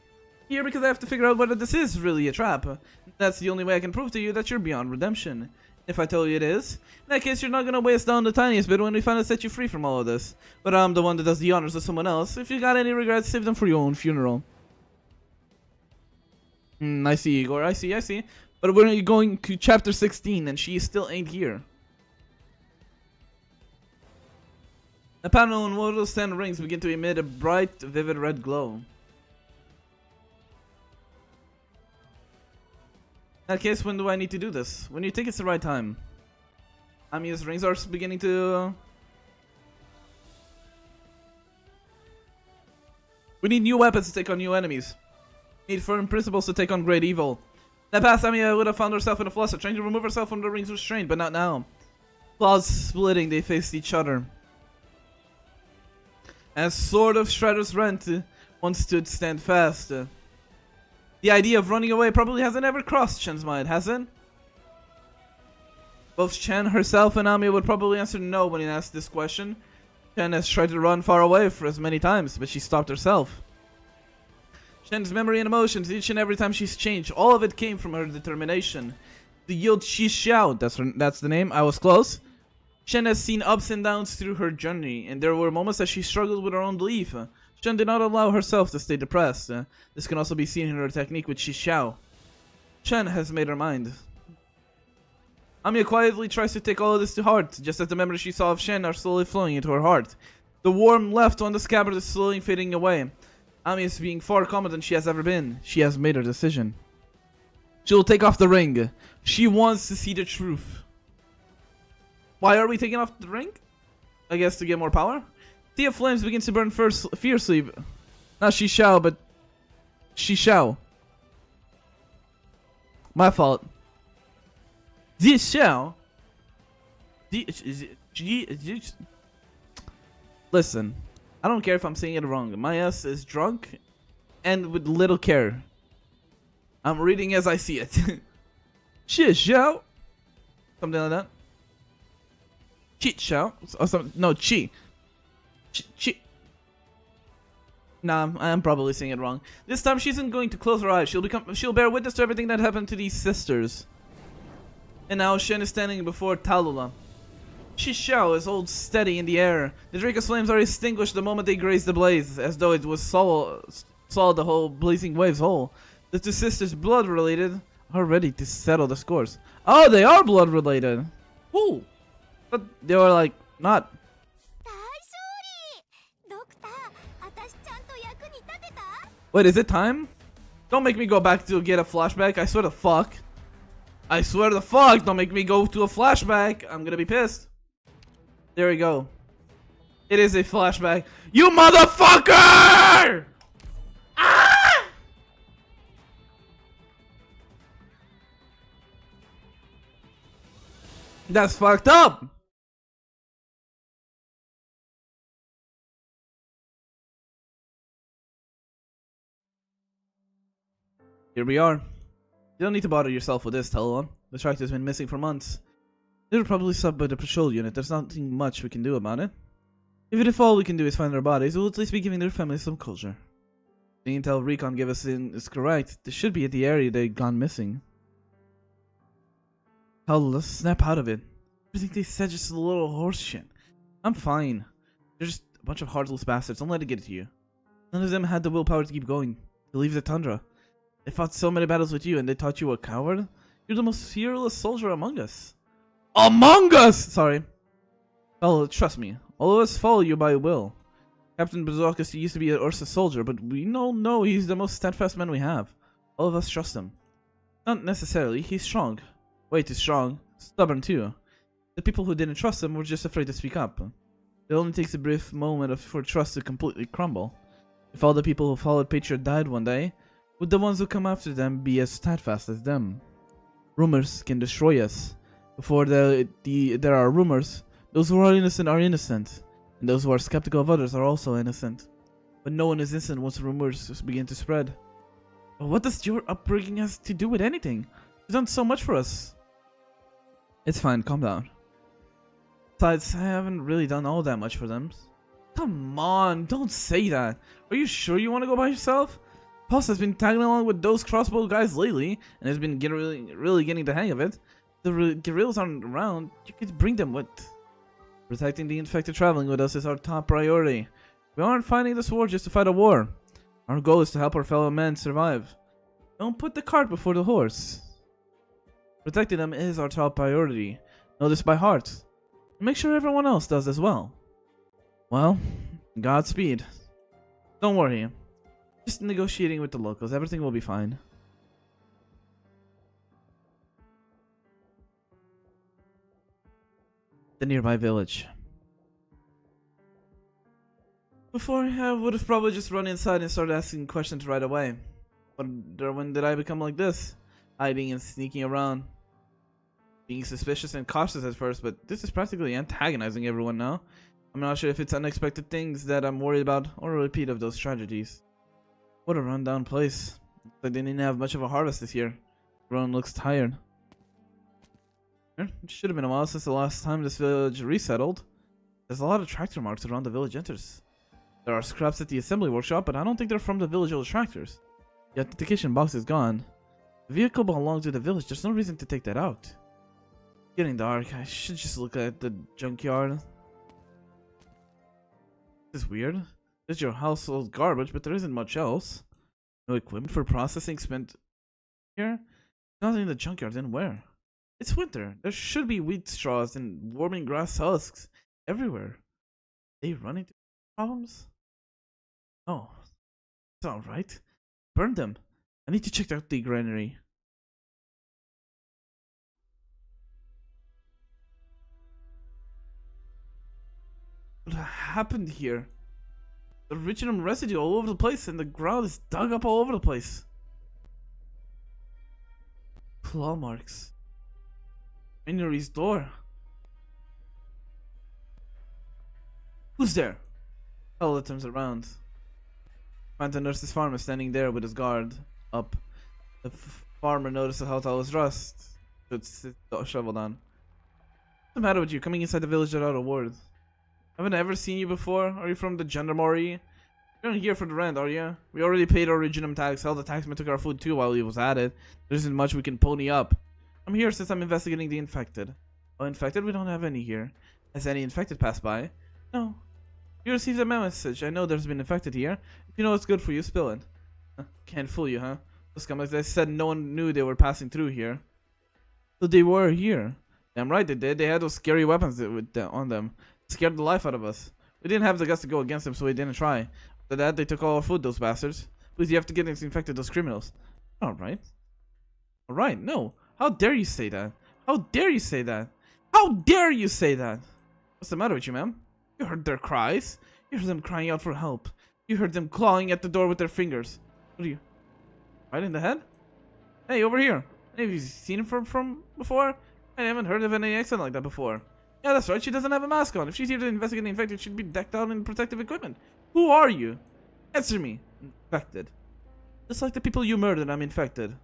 Here because I have to figure out whether this is really a trap. That's the only way I can prove to you that you're beyond redemption. If I tell you it is, in that case you're not gonna waste down the tiniest bit when we finally set you free from all of this. But I'm the one that does the honors of someone else. If you got any regrets, save them for your own funeral. I see, Igor. I see. But we're going to chapter 16 and she still ain't here. The panel on one of those 10 rings begin to emit a bright, vivid red glow. In that case, when do I need to do this? When you think it's the right time. Amiya's rings are beginning to... We need new weapons to take on new enemies. We need firm principles to take on great evil. In the past, Amiya would have found herself in a fluster, trying to remove herself from the ring's restraint, but not now. Claws splitting, they faced each other. As Sword of Strider's Rent once stood stand fast. The idea of running away probably hasn't ever crossed Shen's mind, has it? Both Shen herself and Amiya would probably answer no when he asked this question. Shen has tried to run far away for as many times, but she stopped herself. Shen's memory and emotions, each and every time she's changed, all of it came from her determination. To yield Shi Xiao, that's the name, I was close. Shen has seen ups and downs through her journey, and there were moments that she struggled with her own belief. Shen did not allow herself to stay depressed. This can also be seen in her technique with Shi Xiao. Shen has made her mind. Amiya quietly tries to take all of this to heart, just as the memories she saw of Shen are slowly flowing into her heart. The warm left on the scabbard is slowly fading away. Amiya is being far calmer than she has ever been. She has made her decision. She will take off the ring. She wants to see the truth. Why are we taking off the ring? I guess to get more power? Sea of Flames begins to burn fiercely. Not Shi Xiao, but Shi Xiao. My fault. Ji Xiao. Listen, I don't care if I'm saying it wrong. My ass is drunk and with little care. I'm reading as I see it. Shi Xiao. Something like that. Chi Xiao. Or something. No, Chi. Chi. Nah, I'm probably saying it wrong. This time she isn't going to close her eyes. She'll bear witness to everything that happened to these sisters. And now Shen is standing before Talula. Shi Xiao is hold steady in the air. The Draco's flames are extinguished the moment they graze the blaze, as though it was saw the whole blazing waves whole. The two sisters, blood related, are ready to settle the scores. Oh, they are blood related. Woo! But they were like not. Wait, is it time? Don't make me go back to get a flashback. I swear to fuck. I swear to fuck. Don't make me go to a flashback. I'm gonna be pissed. There we go. It is a flashback. You motherfucker! Ah! That's fucked up. Here we are. You don't need to bother yourself with this, Talon. The shark has been missing for months. They were probably subbed by the patrol unit. There's nothing much we can do about it. Even if all we can do is find their bodies, we'll at least be giving their families some closure. The intel Raikon gave us is correct. They should be at the area they've gone missing. Hell, let's snap out of it. I think they said just a little horse shit. I'm fine. They're just a bunch of heartless bastards. Don't let it get to you. None of them had the willpower to keep going. To leave the tundra. They fought so many battles with you and they taught you a coward? You're the most fearless soldier among us. Among us! Sorry. Well, trust me. All of us follow you by will. Captain Bazookas used to be an Ursa soldier, but we all know he's the most steadfast man we have. All of us trust him. Not necessarily. He's strong. Way too strong. stubborn too. The people who didn't trust them were just afraid to speak up. It only takes a brief moment for trust to completely crumble. If all the people who followed Patriot died one day, would the ones who come after them be as steadfast as them? Rumors can destroy us. Before there are rumors, those who are innocent, and those who are skeptical of others are also innocent. But no one is innocent once rumors begin to spread. But what does your upbringing have to do with anything? You've done so much for us. It's fine, calm down. Besides, I haven't really done all that much for them. Come on, don't say that. Are you sure you want to go by yourself? Pulse has been tagging along with those crossbow guys lately, and has been really getting the hang of it. The guerrillas aren't around, you could bring them with. Protecting the infected traveling with us is our top priority. We aren't fighting this war just to fight a war. Our goal is to help our fellow men survive. Don't put the cart before the horse. Protecting them is our top priority. Know this by heart. Make sure everyone else does as well. Well, Godspeed. Don't worry. Just negotiating with the locals. Everything will be fine. The nearby village. Before, I would have probably just run inside and started asking questions right away. But when did I become like this? Hiding and sneaking around. Being suspicious and cautious at first, but this is practically antagonizing everyone now. I'm not sure if it's unexpected things that I'm worried about or a repeat of those tragedies. What a rundown place. They didn't have much of a harvest this year. Everyone looks tired. It should have been a while since the last time this village resettled. There's a lot of tractor marks around the village enters. There are scraps at the assembly workshop, but I don't think they're from the village old tractors. The authentication box is gone. The vehicle belongs to the village. There's no reason to take that out. Getting dark. I should just look at the junkyard. This is weird. There's your household garbage, but there isn't much else. No equipment for processing spent here. Nothing in the junkyard, then where? It's winter. There should be wheat straws and warming grass husks everywhere. Are they running into problems? Oh, it's alright. Burn them. I need to check out the granary. What happened here? The original residue all over the place, and the ground is dug up all over the place. Claw marks. Granny's door. Who's there? Ella turns around. Finds the nurse's farmer standing there with his guard up. The farmer notices how tall his rust. Puts his shovel down. What's the matter with you? Coming inside the village without a word. Haven't I ever seen you before? Are you from the gendarmerie? You're not here for the rent, are you? We already paid our original tax. Hell, the taxman took our food too while he was at it. There isn't much we can pony up. I'm here since I'm investigating the infected. Oh, infected? We don't have any here. Has any infected passed by? No. You received a message. I know there's been infected here. If you know what's good for you, spill it. Can't fool you, huh? Those scumbags, I said no one knew they were passing through here. So they were here. Damn right they did. They had those scary weapons on them. Scared the life out of us. We didn't have the guts to go against them, so we didn't try. After that, they took all our food, those bastards. Please, you have to get infected, those criminals. Alright. Alright, no. How dare you say that? How dare you say that? How dare you say that? What's the matter with you, ma'am? You heard their cries. You heard them crying out for help. You heard them clawing at the door with their fingers. What are you? Right in the head? Hey, over here. Have you seen him from before? I haven't heard of any accent like that before. Yeah, that's right. She doesn't have a mask on. If she's here to investigate the infected, she'd be decked out in protective equipment. Who are you? Answer me. Infected. Just like the people you murdered, I'm infected.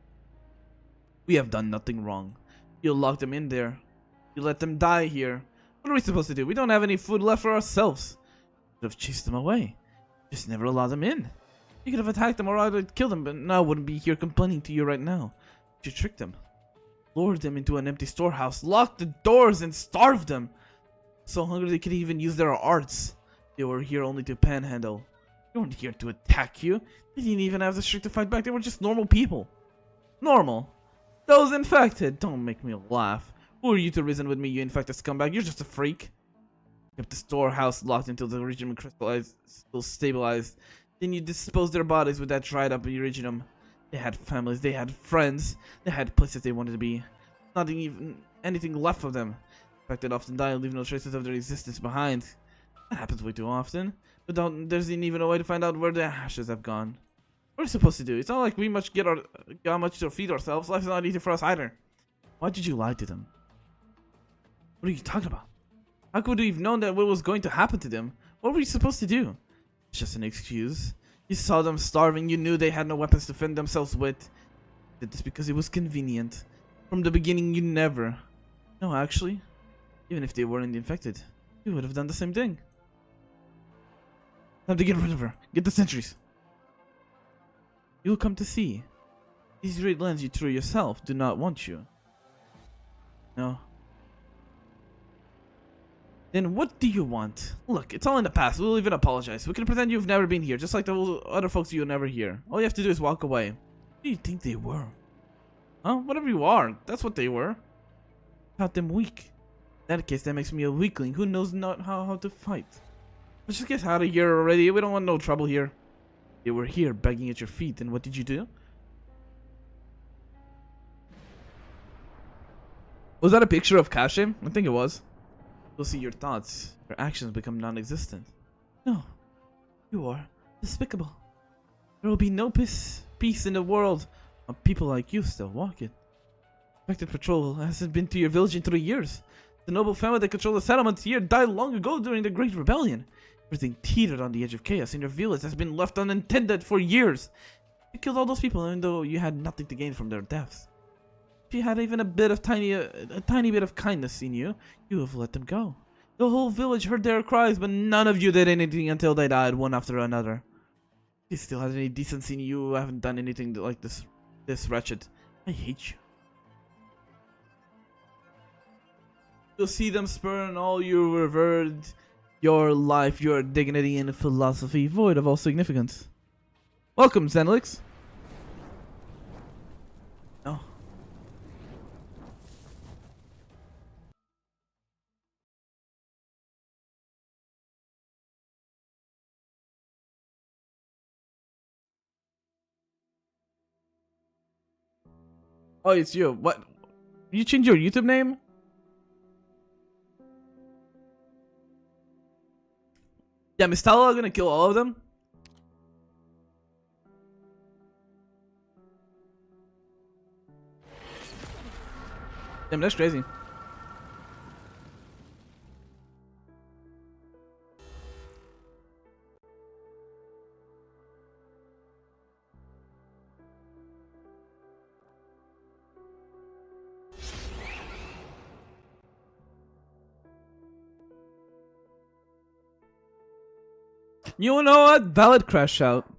We have done nothing wrong. You locked them in there. You let them die here. What are we supposed to do? We don't have any food left for ourselves. You could have chased them away. Just never allowed them in. You could have attacked them or I'd kill them, but now I wouldn't be here complaining to you right now. You tricked them. Lured them into an empty storehouse. Locked the doors and starved them. So hungry they couldn't even use their arts. They were here only to panhandle. They weren't here to attack you. They didn't even have the strength to fight back. They were just normal people. Normal. Those infected. Don't make me laugh. Who are you to reason with me, you infected scumbag? You're just a freak. Kept the storehouse locked until the iridium crystallized, still stabilized. Then you disposed their bodies with that dried up iridium. They had families, they had friends, they had places they wanted to be. Not even anything left of them. Infected often die and leave no traces of their existence behind. That happens way too often. But there's even a way to find out where the ashes have gone. What are we supposed to do? It's not like we got much to feed ourselves. Life's not easy for us either. Why did you lie to them? What are you talking about? How could we have known that what was going to happen to them? What were we supposed to do? It's just an excuse. You saw them starving. You knew they had no weapons to defend themselves with. You did this because it was convenient. From the beginning, you never. No, actually. Even if they weren't infected, you would have done the same thing. Time to get rid of her. Get the sentries. You'll come to see. These great lands you threw yourself do not want you. No. Then what do you want? Look, it's all in the past. We'll even apologize. We can pretend you've never been here, just like the other folks you'll never hear. All you have to do is walk away. Who do you think they were? Huh? Whatever you are, that's what they were. Count them weak. In that case, that makes me a weakling who knows not how to fight. Let's just get out of here already. We don't want no trouble here. They were here begging at your feet, and what did you do? Was that a picture of Kashem? I think it was. You'll see your thoughts, your actions become non-existent. No, you are despicable. There will be no peace in the world when people like you still walk it. Infected patrol hasn't been to your village in 3 years. The noble family that controlled the settlements here died long ago during the Great Rebellion. Everything teetered on the edge of chaos, and your village has been left unattended for years. You killed all those people, even though you had nothing to gain from their deaths. If you had even a tiny bit of kindness in you, you would have let them go. The whole village heard their cries, but none of you did anything until they died one after another. If you still had any decency in you, you haven't done anything like this wretched. I hate you. You'll see them spurn all you revered, your life, your dignity, and philosophy, void of all significance. Welcome, Zenlix. No. Oh, it's you. What? You changed your YouTube name? Yeah, Miss Stella gonna kill all of them? Damn, that's crazy. You know what? Valid crash out.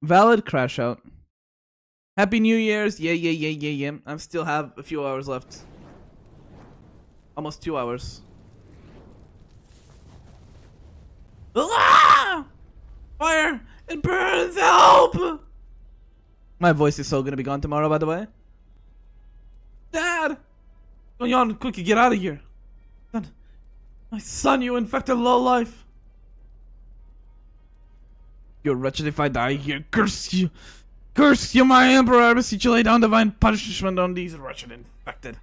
Valid crash out. Happy New Year's. Yeah. I still have a few hours left. Almost 2 hours. Ah! Fire! It burns! Help! My voice is so gonna be gone tomorrow, by the way. Dad! Going on, quick, get out of here. Son. My son, you infected lowlife. You're wretched if I die here. Curse you! Curse you, my emperor! I beseech you, lay down divine punishment on these wretched infected.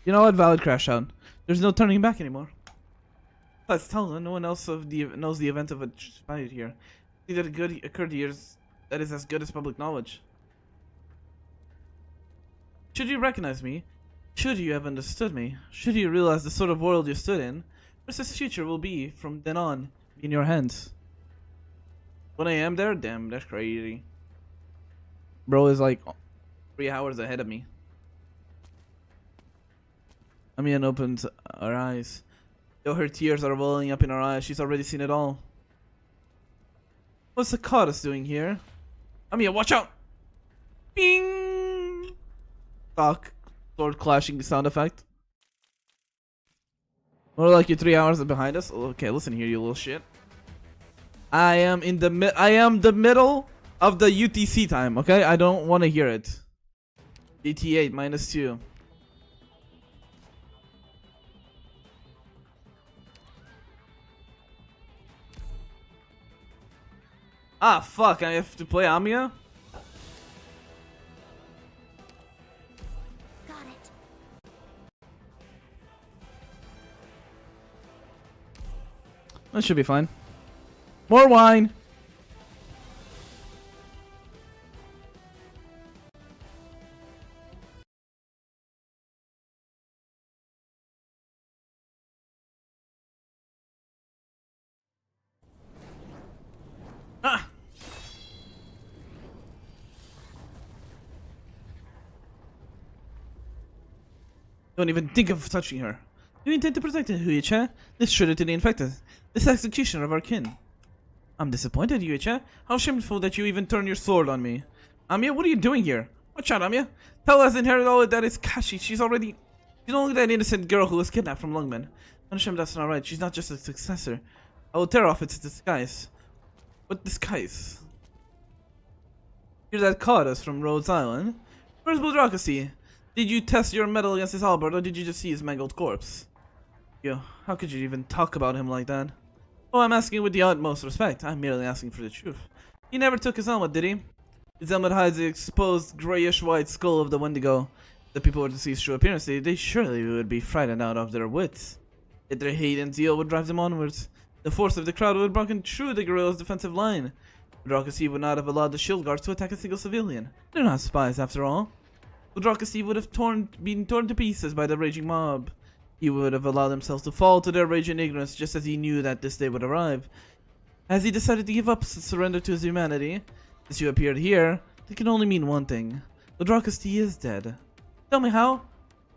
You know what? Valid crash out. There's no turning back anymore. Let's tell them no one else knows the event of a fight here. See that it occurred here. That is as good as public knowledge. Should you recognize me? Should you have understood me? Should you realize the sort of world you stood in? This future will be, from then on, in your hands. When I am there, damn, that's crazy. Bro is like 3 hours ahead of me. Amian opens her eyes. Though her tears are welling up in her eyes, she's already seen it all. What's the Cardus doing here? Amiya, watch out! Bing! Talk. Sword clashing sound effect. More like you're 3 hours behind us. Okay, listen here, you little shit. I am the middle of the UTC time. Okay, I don't want to hear it. GT8 -2. Ah, fuck! I have to play Amiya. That should be fine. More wine! Ah! Don't even think of touching her. You intend to protect Huicha? This traitor to the infected. This executioner of our kin. I'm disappointed, Huicha. How shameful that you even turn your sword on me. Amiya, what are you doing here? Watch out, Amiya. Tell us inherit all that is Kashi. She's only that innocent girl who was kidnapped from Lungmen. Unashamed, that's not right. She's not just a successor. I will tear off its disguise. What disguise? You're that caught us from Rhodes Island. Where's Budrakacy? Did you test your metal against his halberd, or did you just see his mangled corpse? Yo, how could you even talk about him like that? Oh, I'm asking with the utmost respect. I'm merely asking for the truth. He never took his helmet, did he? His helmet hides the exposed grayish-white skull of the Wendigo. If the people were to see his true appearance, they surely would be frightened out of their wits. Yet their hate and zeal would drive them onwards. The force of the crowd would have broken through the guerrilla's defensive line. Budrakacy would not have allowed the shield guards to attack a single civilian. They're not spies, after all. Budrakacy would have been torn to pieces by the raging mob. He would have allowed himself to fall to their rage and ignorance just as he knew that this day would arrive. As he decided to give up and surrender to his humanity, since you appeared here, that can only mean one thing. Budrakacy is dead. Tell me how?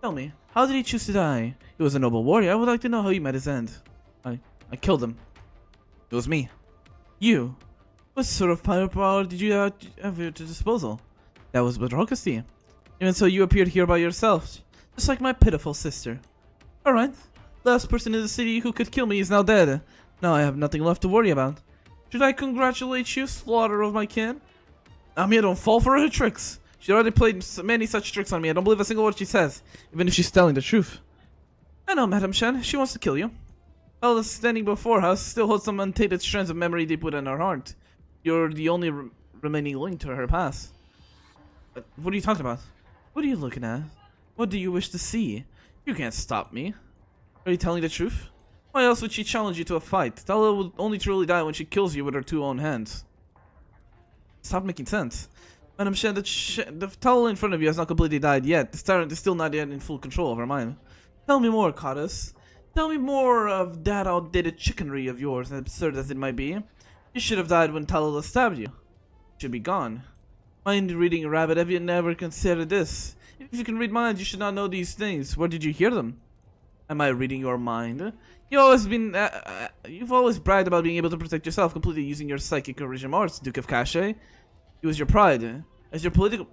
Tell me, how did he choose to die? He was a noble warrior. I would like to know how he met his end. I killed him. It was me. You? What sort of power did you have at your disposal? That was Budrakacy. Even so, you appeared here by yourself, just like my pitiful sister. Alright, last person in the city who could kill me is now dead. Now I have nothing left to worry about. Should I congratulate you, slaughter of my kin? Amiya, don't fall for her tricks. She already played many such tricks on me. I don't believe a single word she says, even if she's telling the truth. I know, Madam Shen. She wants to kill you. Ella standing before us still holds some untainted strands of memory deep within her heart. You're the only remaining link to her past. But what are you talking about? What are you looking at? What do you wish to see? You can't stop me. Are you telling the truth? Why else would she challenge you to a fight? Tala will only truly die when she kills you with her two own hands. Stop making sense. Madam Shen, the Tala in front of you has not completely died yet. This tyrant is still not yet in full control of her mind. Tell me more, Kadas. Tell me more of that outdated chickenry of yours, absurd as it might be. You should have died when Talala stabbed you. You should be gone. Mind reading, Rabbit? Have you never considered this? If you can read minds, you should not know these things. Where did you hear them? Am I reading your mind? You've always bragged about being able to protect yourself completely using your psychic origin arts, Duke of Kashe. It was your pride. As your political...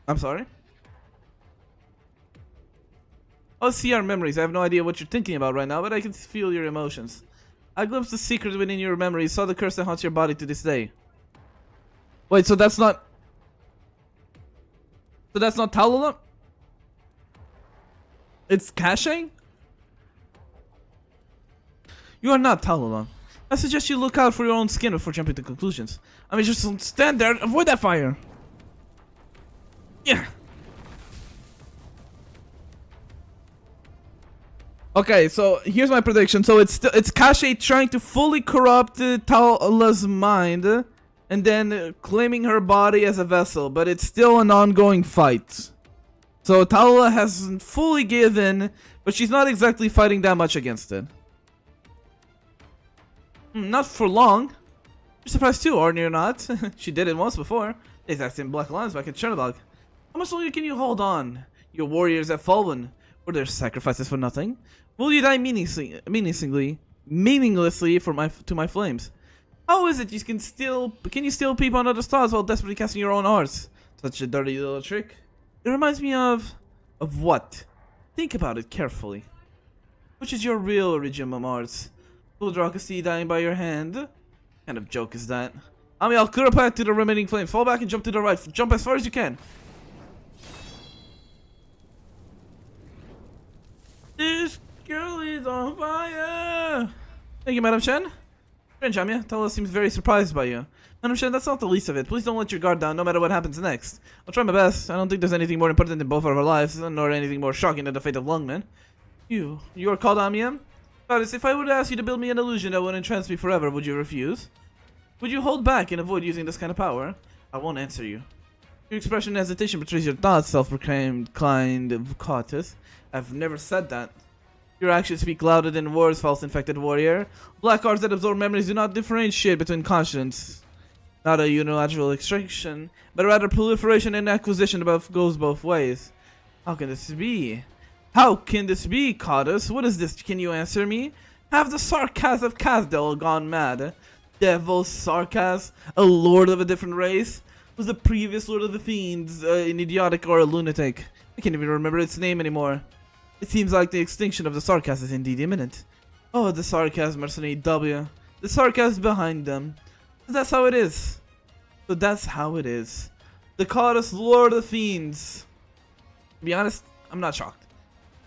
I'm sorry? I'll see our memories. I have no idea what you're thinking about right now, but I can feel your emotions. I glimpsed the secret within your memories, saw the curse that haunts your body to this day. Wait, so that's not... So that's not Talala? It's Kashe? You are not Talala. I suggest you look out for your own skin before jumping to conclusions. I mean, just stand there and avoid that fire. Yeah. Okay, so here's my prediction. So it's Kashe trying to fully corrupt Talala's mind, and then claiming her body as a vessel, but it's still an ongoing fight. So Talala hasn't fully given, but she's not exactly fighting that much against it. Not for long. You're surprised too, aren't you not? She did it once before. The exact same black lines back in Chernobog. How much longer can you hold on? Your warriors have fallen. Were their sacrifices for nothing? Will you die meaninglessly to my flames? How is it you can you still peep on other stars while desperately casting your own arts? Such a dirty little trick. It reminds me of what? Think about it carefully. Which is your real origin of arts? Will Budrakacy dying by your hand? What kind of joke is that? Ami, I'll clear a path to the remaining flames. Fall back and jump to the right. Jump as far as you can. This girl is on fire! Thank you, Madam Shen. Cringe, Amiya. Tala seems very surprised by you. Madam Shen, that's not the least of it. Please don't let your guard down, no matter what happens next. I'll try my best. I don't think there's anything more important in both of our lives, nor anything more shocking than the fate of Lungmen. You are called Amiam? Goddess, if I were to ask you to build me an illusion that would entrance me forever, would you refuse? Would you hold back and avoid using this kind of power? I won't answer you. Your expression of hesitation betrays your thoughts, self-proclaimed kind of cautious. I've never said that. Your actions speak louder than words, false infected warrior. Black arts that absorb memories do not differentiate between conscience. Not a unilateral extraction, but rather proliferation and acquisition goes both ways. How can this be? How can this be, Goddess? What is this? Can you answer me? Have the sarcasm of Kazdel gone mad? Devil Sarkaz, a lord of a different race? Was the previous lord of the fiends an idiotic or a lunatic? I can't even remember its name anymore. It seems like the extinction of the Sarkaz is indeed imminent. Oh, the Sarkaz mercenary W. The Sarkaz behind them. That's how it is. So that's how it is. The Goddess Lord of the Fiends. To be honest, I'm not shocked.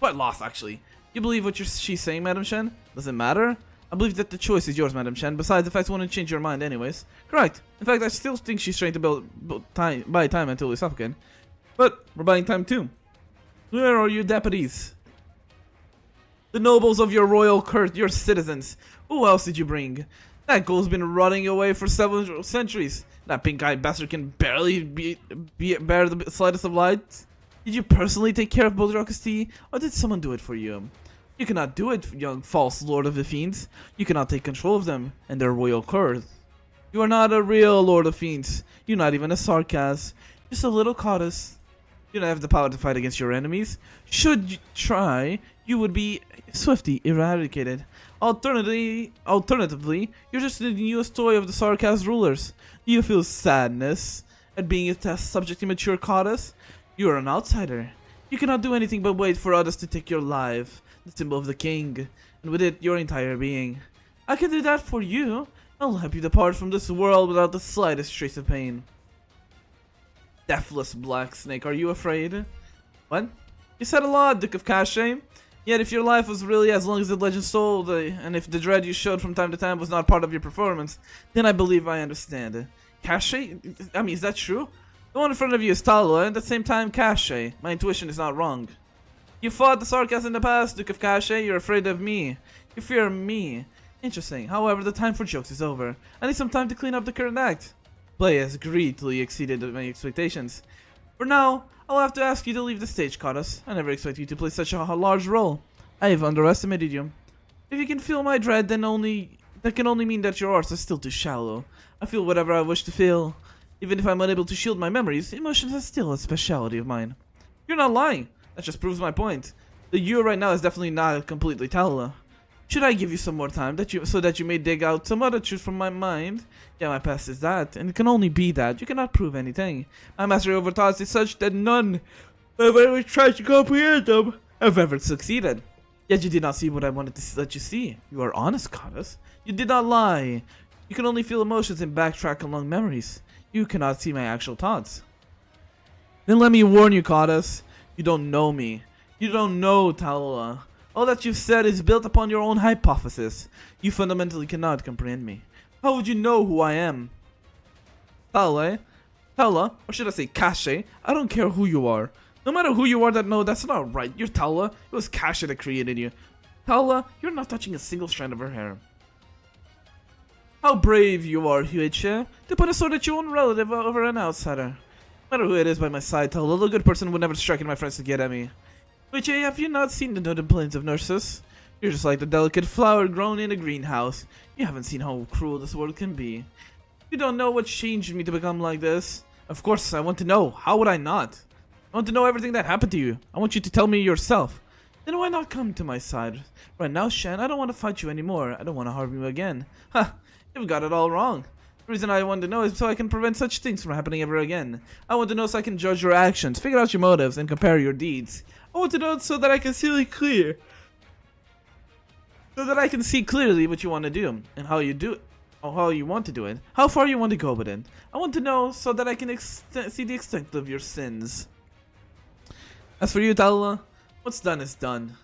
Quite lost, actually. You believe what she's saying, Madam Shen? Does it matter? I believe that the choice is yours, Madam Shen. Besides, the facts won't change your mind anyways. Correct. In fact, I still think she's trying to buy time until we suffocate. But we're buying time too. Where are your deputies? The nobles of your royal court, your citizens. Who else did you bring? That ghoul's been running away for several centuries. That pink-eyed bastard can barely bear the slightest of light. Did you personally take care of bureaucracy, or did someone do it for you? You cannot do it, young false lord of the fiends. You cannot take control of them and their royal court. You are not a real lord of fiends. You're not even a Sarkaz. Just a little goddess. You don't have the power to fight against your enemies. Should you try, you would be swiftly eradicated. Alternatively, you're just the newest toy of the Sarkaz rulers. Do you feel sadness at being a test subject to mature goddess? You are an outsider. You cannot do anything but wait for others to take your life, the symbol of the king, and with it your entire being. I can do that for you. I'll help you depart from this world without the slightest trace of pain. Deathless Black Snake, are you afraid? What? You said a lot, Duke of Kashay. Yet if your life was really as long as the legend told, and if the dread you showed from time to time was not part of your performance, then I believe I understand. Kashay? I mean, is that true? The one in front of you is Talo, and at the same time Kashay. My intuition is not wrong. You fought the Sarkaz in the past, Duke of Kashay. You're afraid of me. You fear me. Interesting. However, the time for jokes is over. I need some time to clean up the current act. Play has greatly exceeded my expectations. For now, I'll have to ask you to leave the stage, Goddess. I never expected you to play such a large role. I have underestimated you. If you can feel my dread, then that can only mean that your arts are still too shallow. I feel whatever I wish to feel. Even if I'm unable to shield my memories, emotions are still a speciality of mine. You're not lying. That just proves my point. The you right now is definitely not completely Tala. Should I give you some more time so that you may dig out some other truth from my mind? Yeah, my past is that, and it can only be that. You cannot prove anything. My mastery over thoughts is such that none have ever tried to comprehend them have ever succeeded. Yet you did not see what I wanted to let you see. You are honest, Goddess. You did not lie. You can only feel emotions and backtrack along memories. You cannot see my actual thoughts. Then let me warn you, Goddess. You don't know me. You don't know Talala. All that you've said is built upon your own hypothesis. You fundamentally cannot comprehend me. How would you know who I am? Tala, or should I say Kashay? I don't care who you are. No matter who you are, that's not right. You're Tala. It was Kashay that created you. Tala, you're not touching a single strand of her hair. How brave you are, Huiche, to put a sword at your own relative over an outsider. No matter who it is by my side, Tala, the good person would never strike at my friends to get at me. Huiche, have you not seen the noted plains of nurses? You're just like the delicate flower grown in a greenhouse. You haven't seen how cruel this world can be. You don't know what changed me to become like this. Of course, I want to know. How would I not? I want to know everything that happened to you. I want you to tell me yourself. Then why not come to my side? Right now, Shen, I don't want to fight you anymore. I don't want to harm you again. Ha! You've got it all wrong. The reason I want to know is so I can prevent such things from happening ever again. I want to know so I can judge your actions, figure out your motives, and compare your deeds. I want to know so that I can see clear. So that I can see clearly what you want to do, and how you do it, or how you want to do it, how far you want to go with it. I want to know so that I can see the extent of your sins. As for you, Talala, what's done is done.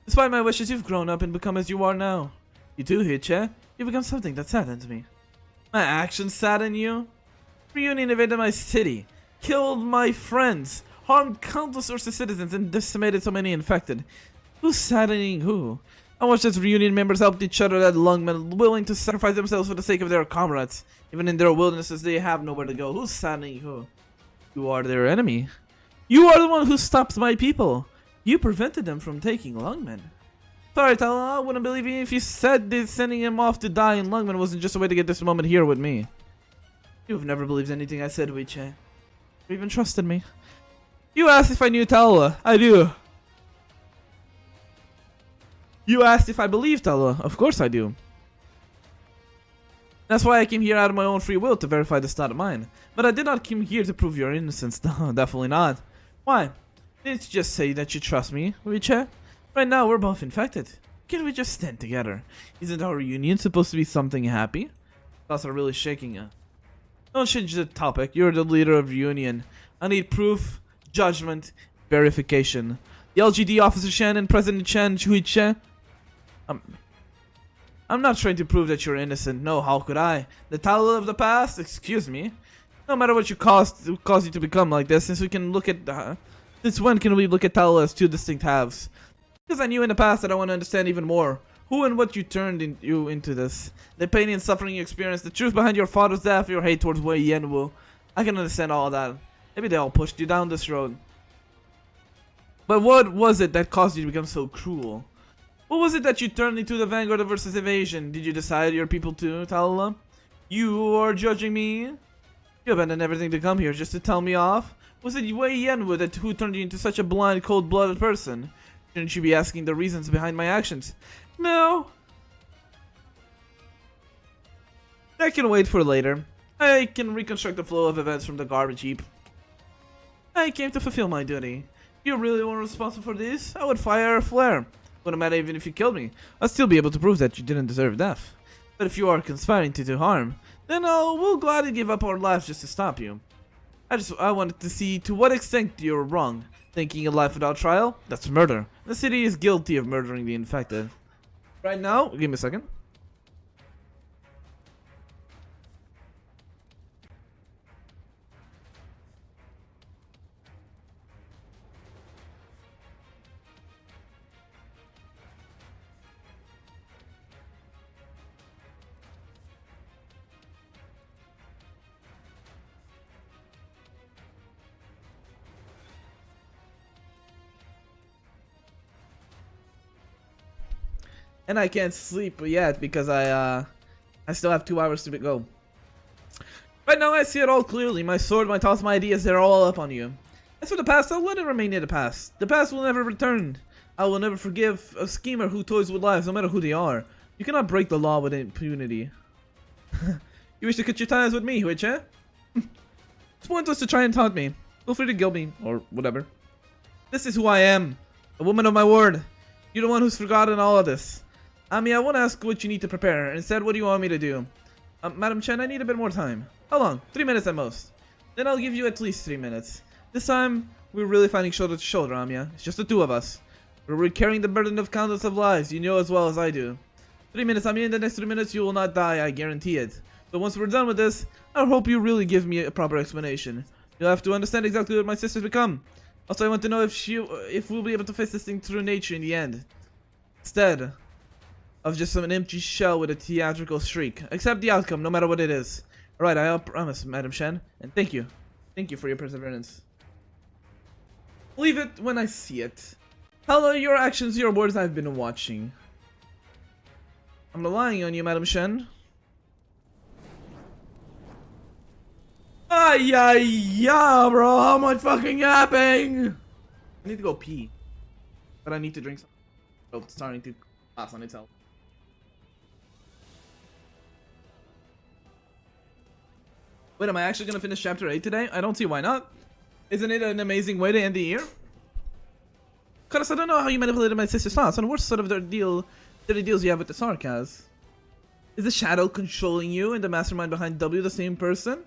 Despite my wishes, you've grown up and become as you are now. You do, Hiche. You've become something that saddens me. My actions sadden you? Reunion invaded my city, killed my friends, harmed countless Ursa citizens, and decimated so many infected. Who's saddening who? I watched as reunion members helped each other at Lungmen, willing to sacrifice themselves for the sake of their comrades. Even in their wildernesses, they have nowhere to go. Who's saddening who? You are their enemy. You are the one who stopped my people. You prevented them from taking Lungmen. Sorry, Tala, I wouldn't believe you if you said that sending him off to die in Lungmen wasn't just a way to get this moment here with me. You've never believed anything I said, Weiche. Or even trusted me. You asked if I knew Tala. I do. You asked if I believed Tala. Of course I do. That's why I came here out of my own free will to verify this not mine. But I did not come here to prove your innocence. No, definitely not. Why? Didn't you just say that you trust me, Weiche? Right now, we're both infected. Can't we just stand together? Isn't our union supposed to be something happy? Thoughts are really shaking you. Don't change the topic. You're the leader of the union. I need proof, judgment, verification. The LGD officer Shen and President Chen Chuiche. I'm not trying to prove that you're innocent. No, how could I? The Tala of the past? Excuse me. No matter what you caused you to become like this, since we can look at since when can we look at Tala as two distinct halves? Because I knew in the past that I want to understand even more. Who and what you turned you into this. The pain and suffering you experienced. The truth behind your father's death. Your hate towards Wei Yanwu. I can understand all that. Maybe they all pushed you down this road. But what was it that caused you to become so cruel? What was it that you turned into the vanguard versus evasion? Did you decide your people too, Tala? You are judging me? You abandoned everything to come here just to tell me off? Was it Wei Yanwu who turned you into such a blind, cold-blooded person? Shouldn't you be asking the reasons behind my actions? No. That can wait for later. I can reconstruct the flow of events from the garbage heap. I came to fulfill my duty. You really weren't responsible for this? I would fire a flare. Wouldn't matter even if you killed me. I'd still be able to prove that you didn't deserve death. But if you are conspiring to do harm, then we'll gladly give up our lives just to stop you. I wanted to see to what extent you're wrong. Thinking a life without trial? That's murder. The city is guilty of murdering the infected. Right now, give me a second. And I can't sleep yet because I still have 2 hours to go. Right now I see it all clearly. My sword, my thoughts, my ideas, they're all up on you. As for the past, I'll let it remain in the past. The past will never return. I will never forgive a schemer who toys with lives, no matter who they are. You cannot break the law with impunity. You wish to cut your ties with me, Huiche? It's pointless to try and taunt me. Feel free to kill me, or whatever. This is who I am. A woman of my word. You're the one who's forgotten all of this. Ami, I won't ask what you need to prepare. Instead, what do you want me to do? Madam Chen, I need a bit more time. How long? 3 minutes at most. Then I'll give you at least 3 minutes. This time, we're really fighting shoulder to shoulder, Amia. It's just the two of us. We're carrying the burden of countless of lives, you know as well as I do. 3 minutes, Amia. In the next 3 minutes, you will not die, I guarantee it. So once we're done with this, I hope you really give me a proper explanation. You'll have to understand exactly what my sister's become. Also, I want to know if we'll be able to face this thing through nature in the end. Instead of just an empty shell with a theatrical shriek. Accept the outcome, no matter what it is. Alright, I promise, Madam Shen. And thank you. Thank you for your perseverance. Leave it when I see it. Hello, your actions, your words I've been watching. I'm relying on you, Madam Shen. Yeah, bro, how much fucking yapping? I need to go pee. But I need to drink some. Oh, it's starting to pass on itself. Wait, am I actually gonna finish chapter 8 today? I don't see why not. Isn't it an amazing way to end the year? Cause I don't know how you manipulated my sister's thoughts and what sort of dirty deals you have with the Sarkaz. Is the shadow controlling you and the mastermind behind W the same person?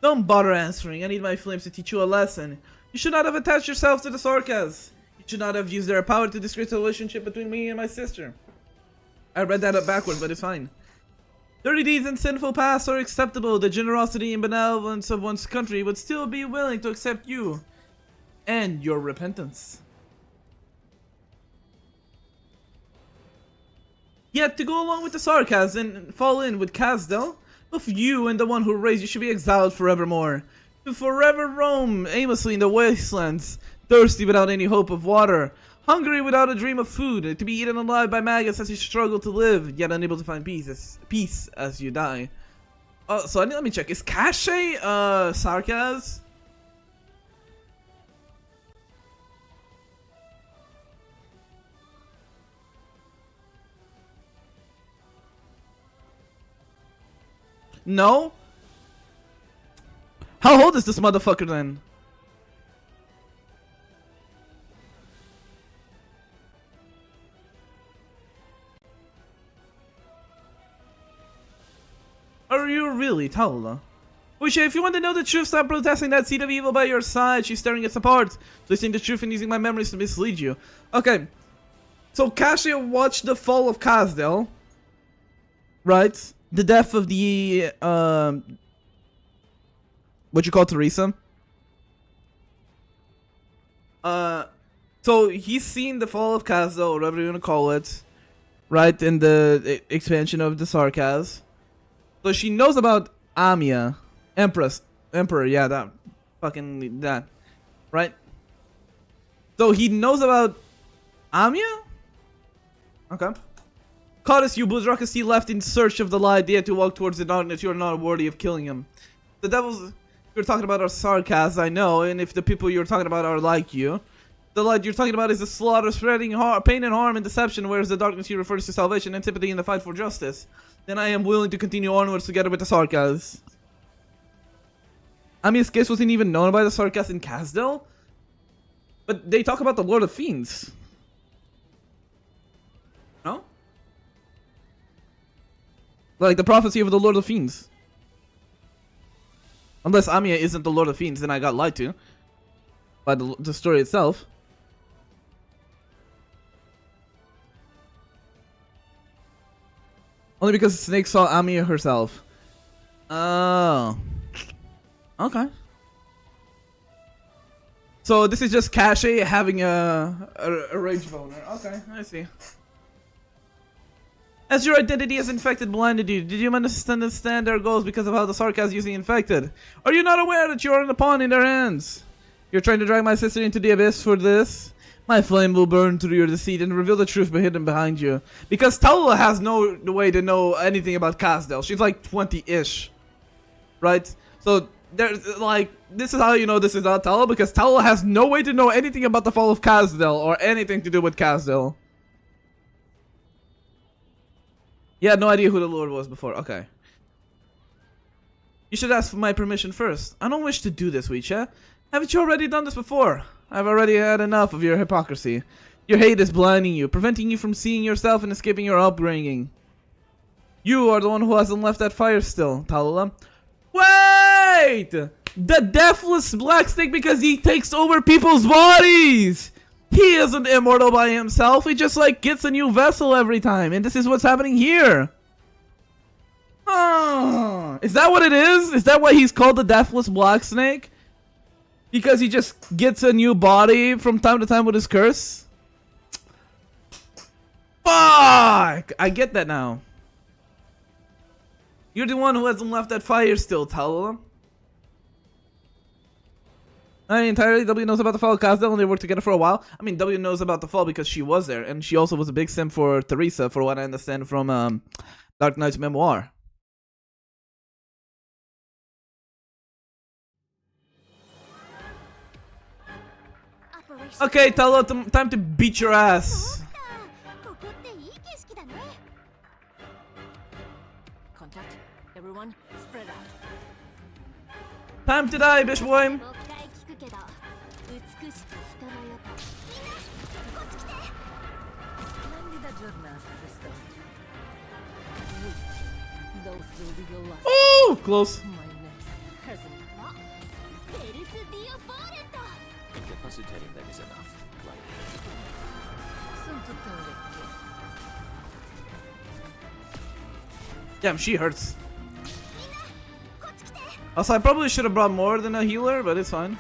Don't bother answering. I need my flames to teach you a lesson. You should not have attached yourself to the Sarkaz. You should not have used their power to disgrace the relationship between me and my sister. I read that up backwards, but it's fine. Dirty deeds and sinful pasts are acceptable. The generosity and benevolence of one's country would still be willing to accept you and your repentance. Yet to go along with the sarcasm and fall in with Kazdel, both you and the one who raised you should be exiled forevermore. To forever roam aimlessly in the wastelands, thirsty without any hope of water, hungry without a dream of food, to be eaten alive by maggots as you struggle to live, yet unable to find peace as you die. So let me check. Is Cache sarcasm? No? How old is this motherfucker then? Are you really, Talula? Wisha, if you want to know the truth, stop protesting that seed of evil by your side. She's tearing us apart, twisting the truth and using my memories to mislead you. Okay. So Kasia watched the fall of Kazdel. Right? The death of the, what you call Teresa? So he's seen the fall of Kazdel, or whatever you want to call it. Right? In the expansion of the sarcasm. So she knows about Amiya. Emperor, yeah, that. Fucking that. Right? So he knows about Amiya? Okay. Caught you, Buzrakasi left in search of the light, yet to walk towards the darkness, you are not worthy of killing him. The devils you're talking about are sarcasm, I know, and if the people you're talking about are like you. The light you're talking about is the slaughter, spreading pain and harm and deception, whereas the darkness here refers to salvation and sympathy in the fight for justice. Then I am willing to continue onwards together with the sarcasm. Amiya's case wasn't even known by the sarcasm in Kazdel? But they talk about the Lord of Fiends. No? Like the prophecy of the Lord of Fiends. Unless Amiya isn't the Lord of Fiends, then I got lied to. By the story itself. Only because Snake saw Amiya herself. Oh. Okay. So this is just Cache having a rage boner. Okay, I see. As your identity has infected blinded you, did you understand their goals because of how the sarcasm using infected? Are you not aware that you are a pawn in their hands? You're trying to drag my sister into the abyss for this? My flame will burn through your deceit and reveal the truth hidden behind you. Because Talula has no way to know anything about Kazdel. She's like 20-ish. Right? So, there's like, this is how you know this is not Talula, because Talula has no way to know anything about the fall of Kazdel or anything to do with Kazdel. You had no idea who the Lord was before. Okay. You should ask for my permission first. I don't wish to do this, Weecha. Haven't you already done this before? I've already had enough of your hypocrisy. Your hate is blinding you, preventing you from seeing yourself and escaping your upbringing. You are the one who hasn't left that fire still, Talula. Wait! The deathless black snake because he takes over people's bodies! He isn't immortal by himself, he just like gets a new vessel every time, and this is what's happening here. Oh, is that what it is? Is that why he's called the deathless black snake? Because he just gets a new body from time to time with his curse? Fuck! I get that now. You're the one who hasn't left that fire still, Talula. I mean, entirely, W knows about the fall of Kazdel and they worked together for a while. I mean, W knows about the fall because she was there, and she also was a big sim for Teresa, for what I understand from Arknights memoir. Okay, Talula, time to beat your ass. Contact. Everyone, spread out. Time to die, bitch boy. Oh, close. Incapacitating them is enough, right? Damn, she hurts. Also, I probably should have brought more than a healer, but it's fine.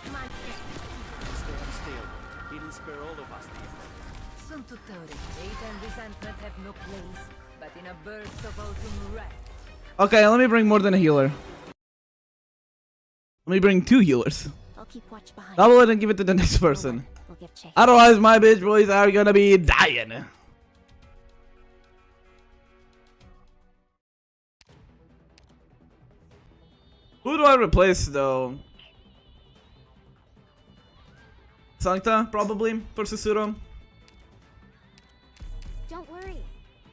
Stand still. It'll spare all of us the effect. resentment have no place, but in a burst of autumn wrath. Okay, let me bring more than a healer. Let me bring 2 healers. I'll keep watch behind. Double it and give it to the next person. We'll give chase. Otherwise, my bitch boys are gonna be dying. Who do I replace though? Sancta, probably, for Susuro. Don't worry.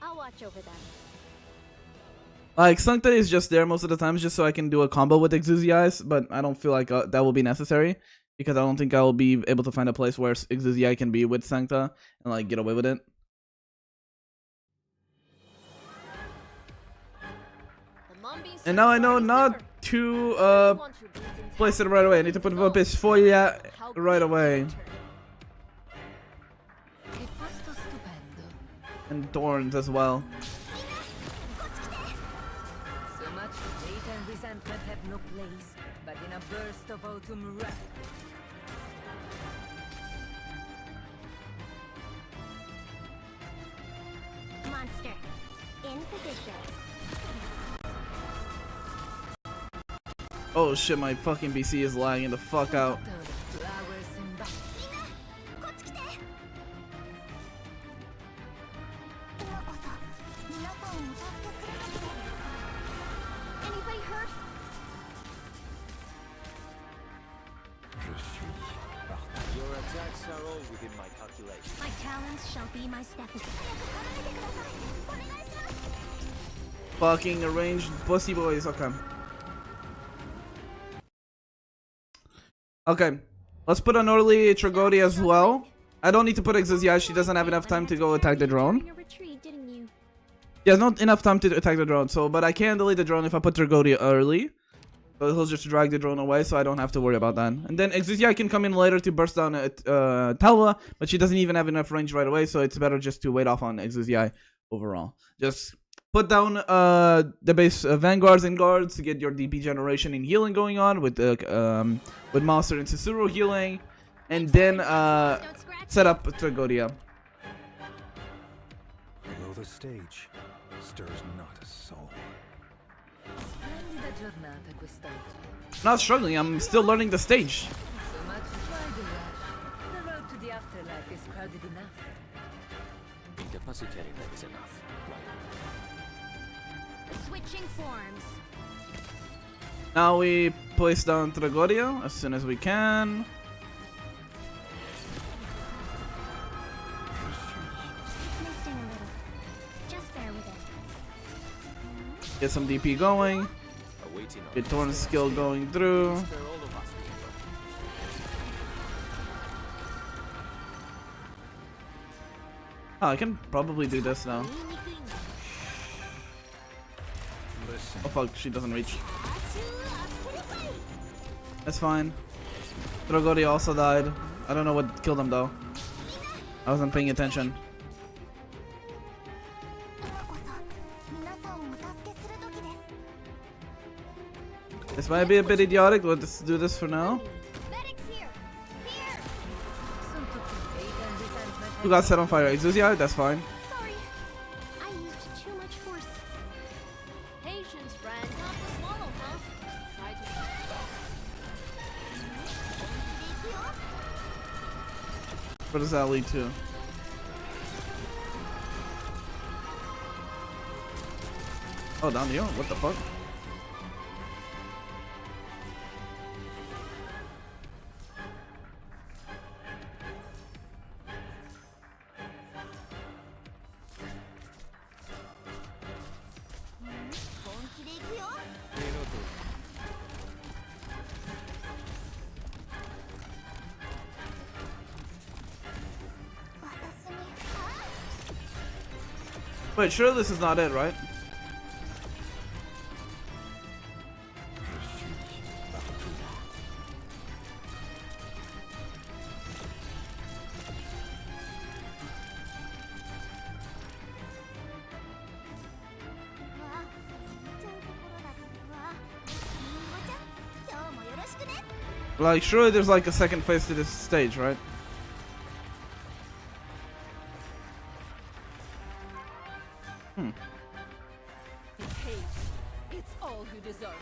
I'll watch over them. Like, Sancta is just there most of the times just so I can do a combo with Exuziais, but I don't feel like that will be necessary. Because I don't think I will be able to find a place where Exuzii can be with Sancta and like get away with it. And now I know not to place it right away. I need to put up his Foya right away. And Thorns as well. So much hate and resentment have no place, but in a burst of autumn wrath. Monster. In position. Oh shit, my fucking BC is lagging the fuck out. Flowers in back. Anybody hurt? Your attacks are all within my calculations. My talents shall be my stethoscope. Fucking arranged pussy boys, okay. Okay, let's put on early Tragodi as well. I don't need to put Exuzia, she doesn't have enough time to go attack the drone. During a retreat, didn't you? Yeah, not enough time to attack the drone, so but I can delete the drone if I put Tragodi early. So he'll just drag the drone away, so I don't have to worry about that. And then Exuzia can come in later to burst down Talva, but she doesn't even have enough range right away, so it's better just to wait off on Exuzia overall. Just put down the base vanguards and guards to get your DP generation and healing going on with Monster and Susuro healing, and then set up Tragodia. Below the stage stirs not a soul. Splendida giornata quest'oggi. Not struggling, I'm still learning the stage. So much pride in rush. The road to the afterlife is crowded enough. Incapacitating them is enough, right? Switching forms. Now we place down Tragodia as soon as we can. It's misting a little. Just bear with it. Get some DP going. Awaiting on Get Thorn's skill going through. spare all of us, Weaver. Oh, I can probably do this now. Listen, Oh fuck, she doesn't reach. That's fine. Tragodia also died. I don't know what killed him though. I wasn't paying attention. This might be a bit idiotic, but let's do this for now. Medics here. Here. Soon to hate and resentment Who got set on fire? Exuzia? That's fine. Sorry. I used too much force. Patience, friend. Not to swallow, huh? Try to. What does that lead to? Oh, down here? What the fuck? Wait, sure this is not it, right? Like, surely there's like a second phase to this stage, right? In hate, it's all you deserve.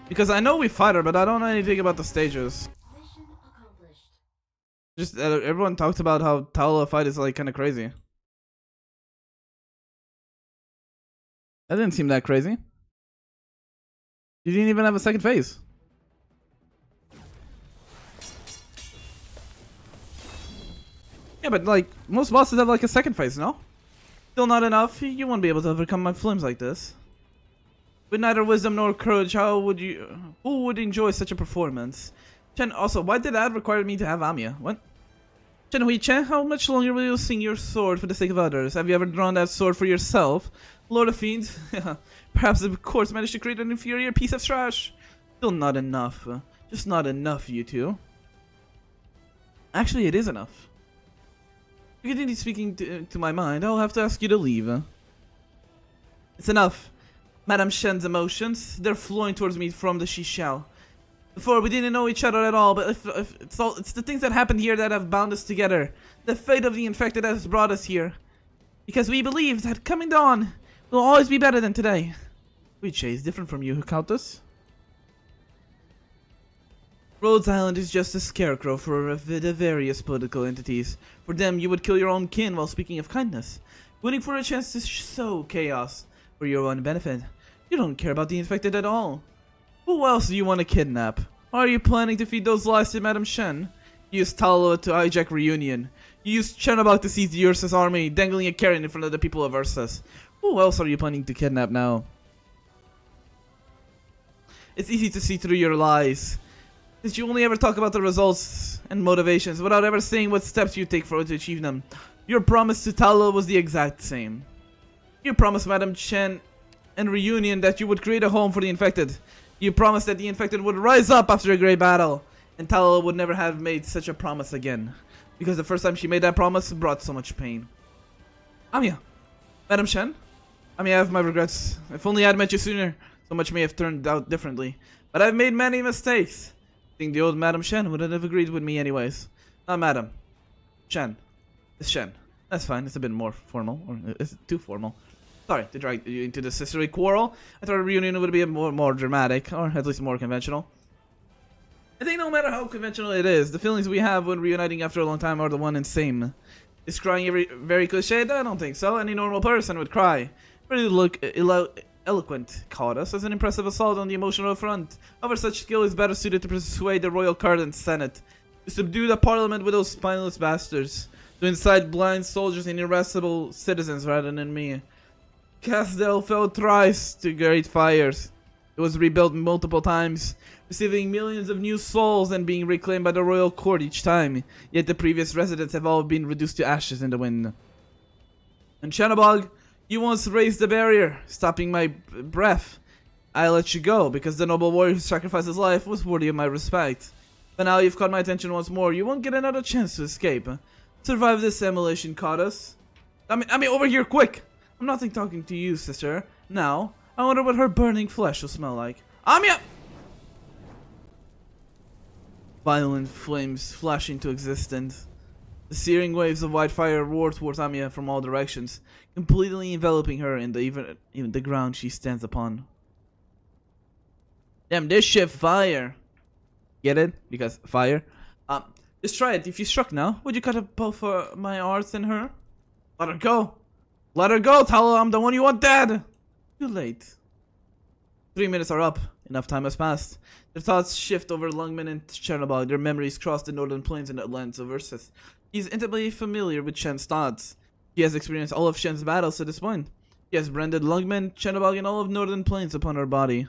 Because I know we fight her, but I don't know anything about the stages. Mission accomplished. Just everyone talked about how Tala fight is like kind of crazy. That didn't seem that crazy. You didn't even have a second phase. Yeah, but like most bosses have like a second phase, no? Still not enough. You won't be able to overcome my flames like this. With neither wisdom nor courage, how would you? Who would enjoy such a performance? Chen, also, why did that require me to have Amiya? What? Chen Hui Chen, how much longer will you sing your sword for the sake of others? Have you ever drawn that sword for yourself? Lord of Fiends? Perhaps the courts managed to create an inferior piece of trash. Still not enough. Just not enough, you two. Actually, it is enough. To continue speaking to my mind, I'll have to ask you to leave. It's enough. Madame Shen's emotions, they're flowing towards me from the Shishao. Before, we didn't know each other at all, but if it's the things that happened here that have bound us together. The fate of the infected has brought us here. Because we believe that coming dawn will always be better than today. Which is different from you, Countess. Rhodes Island is just a scarecrow for the various political entities. For them, you would kill your own kin while speaking of kindness. Waiting for a chance to sow chaos for your own benefit. You don't care about the infected at all. Who else do you want to kidnap? Are you planning to feed those lies to Madame Shen? You used Talo to hijack Reunion. You used Chernobog to seize the Ursus army, dangling a carrot in front of the people of Ursus. Who else are you planning to kidnap now? It's easy to see through your lies, since you only ever talk about the results and motivations without ever saying what steps you take to achieve them. Your promise to Talo was the exact same. You promised Madame Chen and Reunion that you would create a home for the infected. You promised that the infected would rise up after a great battle, and Talo would never have made such a promise again, because the first time she made that promise brought so much pain. Amiya, Madame Shen, I have my regrets. If only I had met you sooner, so much may have turned out differently. But I've made many mistakes. I think the old Madame Shen wouldn't have agreed with me anyways. Not Madame. Shen. It's Shen. That's fine, it's a bit more formal, or it's too formal. Sorry to drag you into the sisterly quarrel. I thought a reunion would be a more dramatic, or at least more conventional. I think no matter how conventional it is, the feelings we have when reuniting after a long time are the one and same. Is crying very cliched? I don't think so. Any normal person would cry. Pretty eloquent caught us as an impressive assault on the emotional front. However, such skill is better suited to persuade the royal court and senate, to subdue the parliament with those spineless bastards, to incite blind soldiers and irascible citizens rather than me. Castel fell thrice to great fires. It was rebuilt multiple times, receiving millions of new souls and being reclaimed by the royal court each time. Yet the previous residents have all been reduced to ashes in the wind. And Chernobog, you once raised the barrier, stopping my breath. I let you go because the noble warrior who sacrificed his life was worthy of my respect. But now you've caught my attention once more. You won't get another chance to escape. Survive this immolation, Cautus. I mean, over here, quick! I'm not talking to you, sister. Now, I wonder what her burning flesh will smell like. Amiya! Violent flames flash into existence. The searing waves of white fire roar towards Amiya from all directions, completely enveloping her in even the ground she stands upon. Damn, this shit fire! Get it? Because fire? Just try it. If you struck now, would you cut up both my arts and her? Let her go! Let her go! Tell her I'm the one you want dead! Too late. 3 minutes are up. Enough time has passed. Their thoughts shift over Lungmen and Chernobog. Their memories cross the northern plains and the lands of Ursus. He's intimately familiar with Shen's thoughts. He has experienced all of Shen's battles to this point. He has branded Lungmen, Chernobog, and all of northern plains upon her body.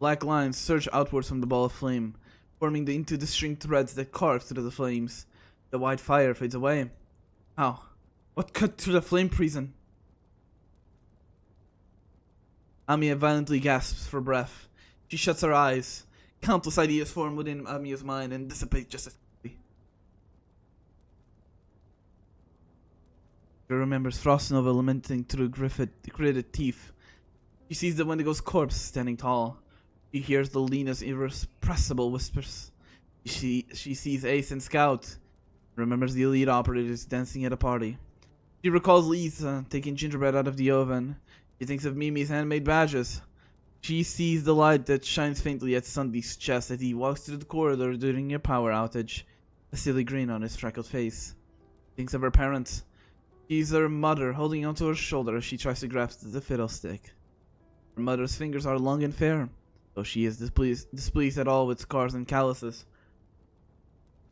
Black lines surge outwards from the ball of flame, forming into the string threads that carve through the flames. The white fire fades away. How? What cut through the flame prison? Amiya violently gasps for breath. She shuts her eyes. Countless ideas form within Amiya's mind and dissipate just as quickly. She remembers Frostnova lamenting through gritted teeth. She sees the Wendigo's corpse standing tall. She hears the Lena's irrepressible whispers. She sees Ace and Scout. Remembers the elite operators dancing at a party. She recalls Lisa taking gingerbread out of the oven. She thinks of Mimi's handmade badges. She sees the light that shines faintly at Sunday's chest as he walks through the corridor during a power outage. A silly grin on his freckled face. Thinks of her parents. Sees her mother holding onto her shoulder as she tries to grasp the fiddlestick. Her mother's fingers are long and fair, though she is displeased at all with scars and calluses.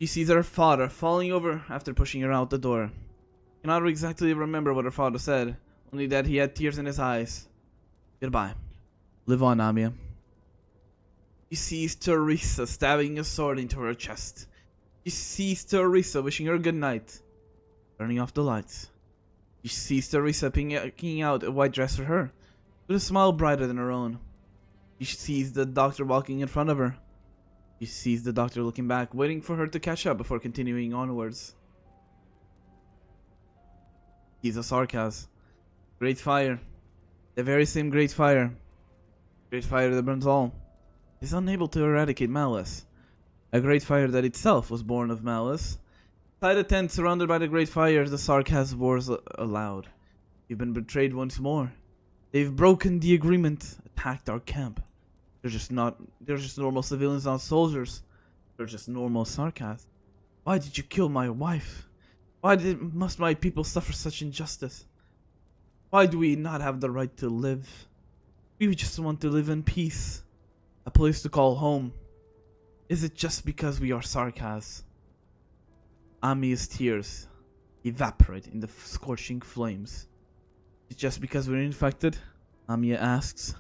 She sees her father falling over after pushing her out the door. Cannot exactly remember what her father said, only that he had tears in his eyes. Goodbye. Live on, Amiya. She sees Teresa stabbing a sword into her chest. She sees Teresa wishing her good night, turning off the lights. She sees Teresa picking out a white dress for her, with a smile brighter than her own. She sees the doctor walking in front of her. She sees the doctor looking back, waiting for her to catch up before continuing onwards. He's a Sarkaz. Great fire. The very same great fire. Great fire that burns all. Is unable to eradicate malice. A great fire that itself was born of malice. Inside a tent surrounded by the great fire, the Sarkaz roars aloud. You've been betrayed once more. They've broken the agreement, attacked our camp. They're just normal civilians, not soldiers. They're just normal Sarkaz. Why did you kill my wife? Why must my people suffer such injustice? Why do we not have the right to live? We just want to live in peace. A place to call home. Is it just because we are Sarkaz? Amiya's tears evaporate in the scorching flames. Is it just because we're infected? Amiya asks.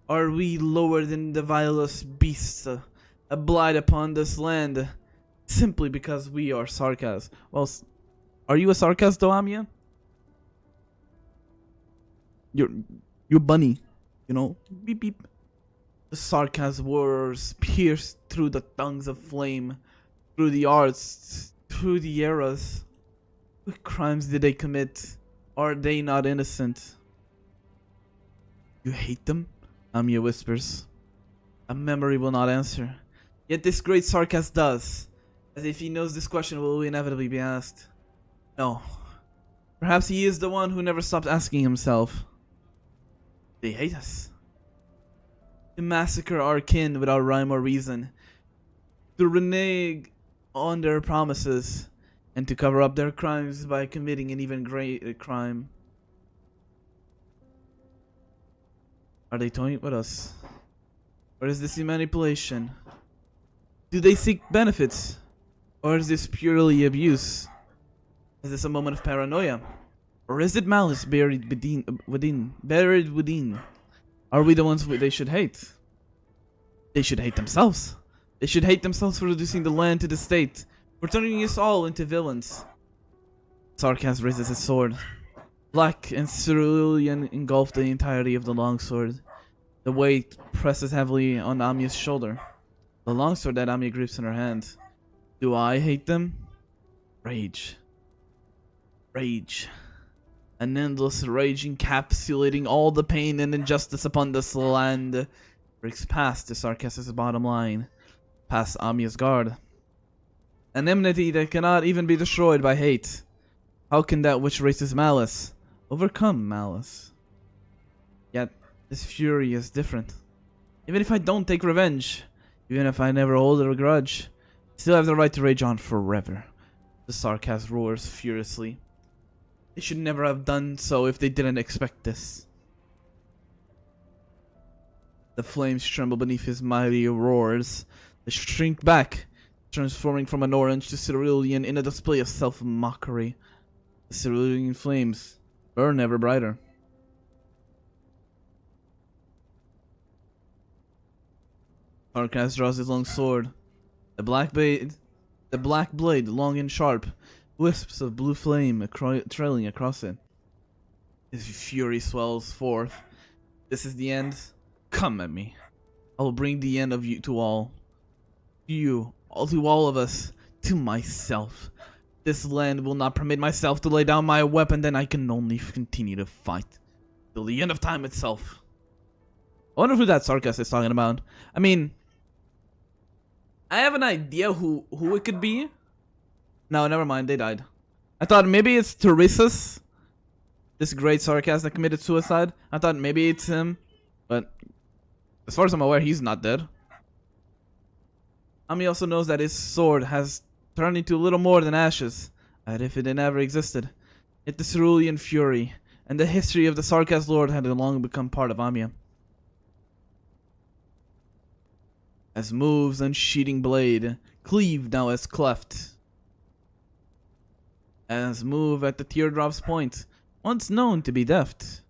Are we lower than the vilest beasts, a blight upon this land, simply because we are Sarkaz? Well, are you a Sarkaz though, Amiya? You're bunny, you know? Beep beep. The Sarkaz words pierced through the tongues of flame, through the arts, through the eras. What crimes did they commit? Are they not innocent? You hate them? Amiya whispers. A memory will not answer. Yet this great Sarkaz does, as if he knows this question will inevitably be asked. No. Perhaps he is the one who never stopped asking himself. They hate us. To massacre our kin without rhyme or reason. To renege on their promises. And to cover up their crimes by committing an even greater crime. Are they toying with us? Or is this manipulation? Do they seek benefits? Or is this purely abuse? Is this a moment of paranoia? Or is it malice buried within? Are we the ones they should hate? They should hate themselves. They should hate themselves for reducing the land to the state, for turning us all into villains. Sarkaz raises his sword. Black and cerulean engulf the entirety of the longsword. The weight presses heavily on Amiya's shoulder. The longsword that Amiya grips in her hand. Do I hate them? Rage. Rage. An endless rage encapsulating all the pain and injustice upon this land breaks past the Sarkaz's bottom line, past Amiya's guard. An enmity that cannot even be destroyed by hate. How can that which raises malice overcome malice? Yet, this fury is different. Even if I don't take revenge, even if I never hold a grudge, I still have the right to rage on forever. The Sarkaz roars furiously. They should never have done so if they didn't expect this. The flames tremble beneath his mighty roars. They shrink back, transforming from an orange to cerulean in a display of self-mockery. The cerulean flames burn ever brighter. Sarkaz draws his long sword. The black blade, long and sharp, wisps of blue flame trailing across it. His fury swells forth. This is the end. Come at me. I will bring the end of you to all. To all of us. To myself. This land will not permit myself to lay down my weapon, then I can only continue to fight. Till the end of time itself. I wonder who that Sarkaz is talking about. I mean, I have an idea who it could be. No, never mind. They died. I thought maybe it's Teresa's, this great sarcasm that committed suicide. I thought maybe it's him, but as far as I'm aware, he's not dead. Ami also knows that his sword has turned into little more than ashes, as if it never existed. Yet the cerulean fury and the history of the Sarkaz Lord had long become part of Amiya. As moves unsheathing blade, cleave now as cleft. As move at the teardrop's point, once known to be deft.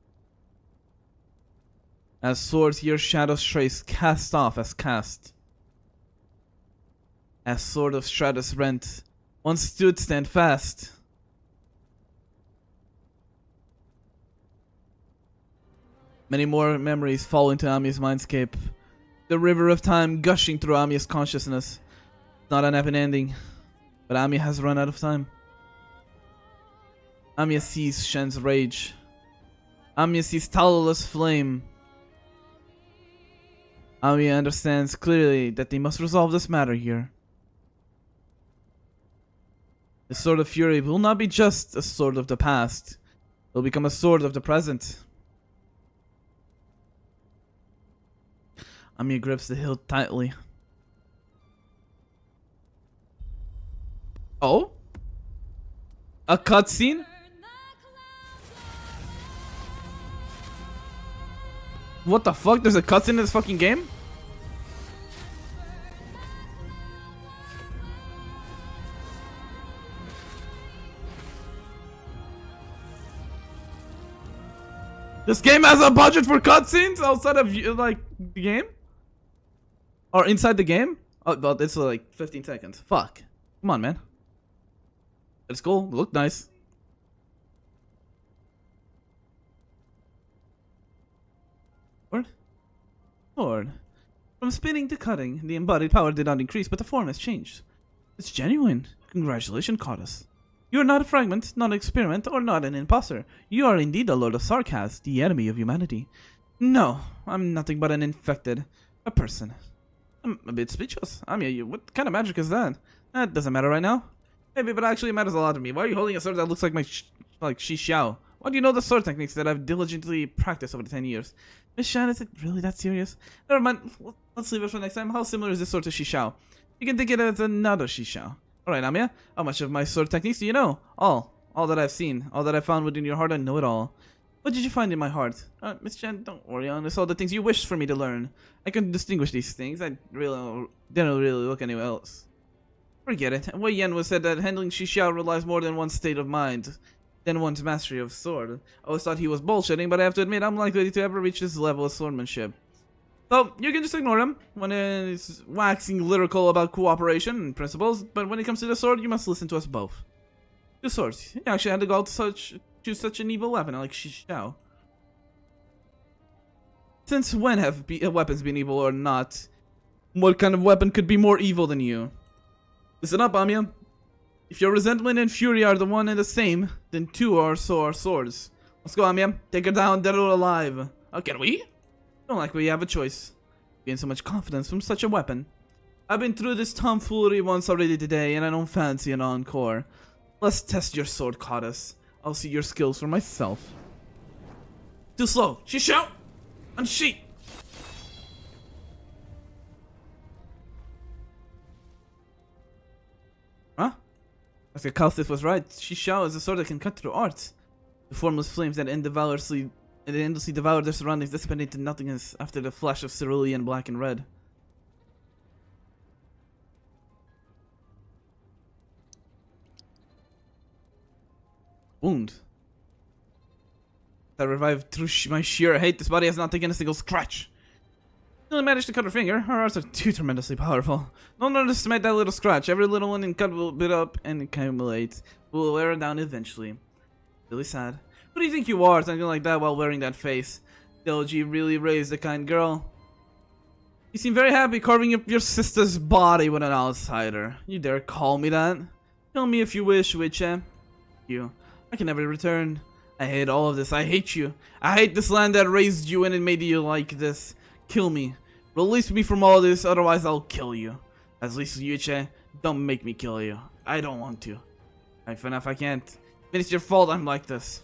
As swords here shadows trace, cast off as cast. As sword of Stratus rent, once stood stand fast. Many more memories fall into Amiya's mindscape. The river of time gushing through Amiya's consciousness. Not an happy ending, but Amiya has run out of time. Amiya sees Shen's rage. Amiya sees Talala's flame. Amiya understands clearly that they must resolve this matter here. The sword of fury will not be just a sword of the past. It will become a sword of the present. Amiya grips the hilt tightly. Oh? A cutscene? What the fuck? There's a cutscene in this fucking game? This game has a budget for cutscenes outside of like the game? Or inside the game? Oh, but it's like 15 seconds. Fuck. Come on, man. It's cool. It looked nice. Sword? Sword. From spinning to cutting, the embodied power did not increase, but the form has changed. It's genuine. Congratulations, Cardus. You are not a fragment, not an experiment, or not an imposter. You are indeed the Lord of Sarkaz, the enemy of humanity. No, I'm nothing but an infected. A person. I'm a bit speechless. I mean, what kind of magic is that? That doesn't matter right now. Maybe, but actually it matters a lot to me. Why are you holding a sword that looks like my Shi Xiao? Why do you know the sword techniques that I've diligently practiced over the 10 years? Miss Shan, is it really that serious? Never mind. Let's leave it for next time. How similar is this sword to Shi Xiao? You can think it as another Shi Xiao. Alright, Amiya. How much of my sword techniques do you know? All. All that I've seen. All that I found within your heart, I know it all. What did you find in my heart? Miss Chen, don't worry on this. All the things you wished for me to learn. I can distinguish these things. I really didn't really look anywhere else. Forget it. Wei Yan was said that handling Shi Xiao relies more than one's state of mind, than one's mastery of sword. I always thought he was bullshitting, but I have to admit I'm likely to ever reach this level of swordmanship. So, you can just ignore him when he's waxing lyrical about cooperation and principles, but when it comes to the sword, you must listen to us both. Two swords. You actually had to go to choose such an evil weapon like Shi Xiao. Since when have weapons been evil or not? What kind of weapon could be more evil than you? Listen up, Amiya. If your resentment and fury are the one and the same, then two are so are swords. Let's go, Amiya. Take her down, dead or alive. Oh, can we? Don't like we have a choice. Gain so much confidence from such a weapon. I've been through this tomfoolery once already today, and I don't fancy an encore. Let's test your sword, Cardus. I'll see your skills for myself. Too slow. Shi Xiao! Unsheath! Huh? Master Kalsith was right. Shi Xiao is a sword that can cut through art. The formless flames that endlessly devour their surroundings dissipate into nothingness after the flash of cerulean black and red. Wound. That revived through my sheer hate. This body has not taken a single scratch. Only managed to cut her finger. Her arts are too tremendously powerful. Don't underestimate that little scratch. Every little one and cut will build up and accumulate. Will wear her down eventually. Really sad. Who do you think you are, something like that while wearing that face? Doji really raised a kind girl. You seem very happy carving up your sister's body with an outsider. You dare call me that? Tell me if you wish, Witche. You. I can never return. I hate all of this. I hate you. I hate this land that raised you and it made you like this. Kill me. Release me from all this, otherwise I'll kill you. At least Yuichi, don't make me kill you. I don't want to. Even if I can't. Even it's your fault I'm like this.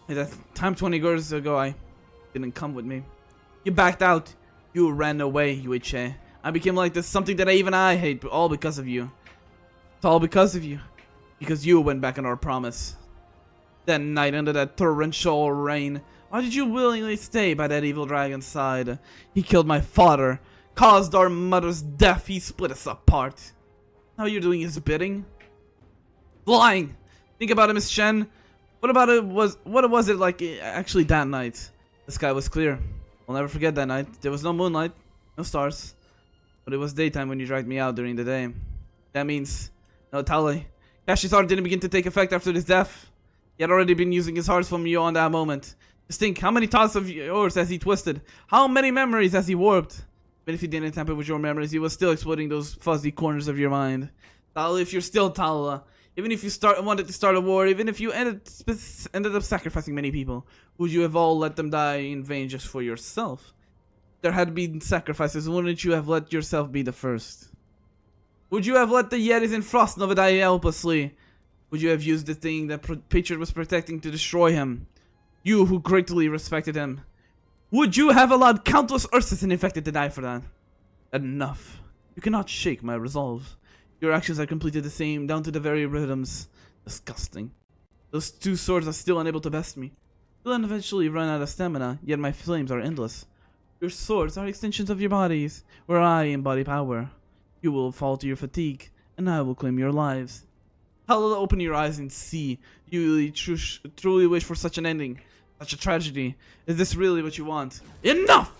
At that time 20 years ago, I didn't come with me. You backed out. You ran away, Yuichi. I became like this, something that even I hate, but all because of you. It's all because of you. Because you went back on our promise. That night under that torrential rain, why did you willingly stay by that evil dragon's side? He killed my father, caused our mother's death, he split us apart. Now you're doing his bidding? Lying! Think about it, Miss Shen. What was it like actually that night? The sky was clear. I'll never forget that night. There was no moonlight, no stars. But it was daytime when you dragged me out during the day. That means, no tally. Kashi's heart didn't begin to take effect after his death. He had already been using his heart from you on that moment. Just think, how many thoughts of yours has he twisted? How many memories has he warped? Even if he didn't tamper with your memories, he was still exploiting those fuzzy corners of your mind. Talala, if you're still Talala, even if you wanted to start a war, even if you ended up sacrificing many people, would you have all let them die in vain just for yourself? There had been sacrifices, wouldn't you have let yourself be the first? Would you have let the Yetis in Frostnova die helplessly? Would you have used the thing that Patriot was protecting to destroy him? You who greatly respected him. Would you have allowed countless Ursas infected to die for that? Enough. You cannot shake my resolve. Your actions are completely the same, down to the very rhythms. Disgusting. Those two swords are still unable to best me. You'll eventually run out of stamina, yet my flames are endless. Your swords are extensions of your bodies, where I embody power. You will fall to your fatigue, and I will claim your lives. Talala, open your eyes and see. You really truly wish for such an ending, such a tragedy. Is this really what you want? Enough!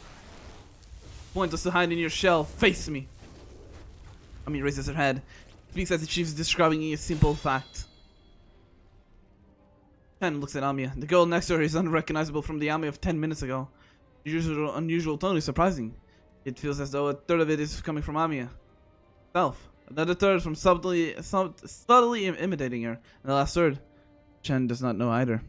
Pointless to hide in your shell. Face me. Ami raises her head, speaks as if she's describing a simple fact. Chen looks at Amiya. The girl next to her is unrecognizable from the Amiya of 10 minutes ago. The unusual tone is surprising. It feels as though a third of it is coming from Amiya herself. Another third from subtly imitating her. And the last third, Chen does not know either.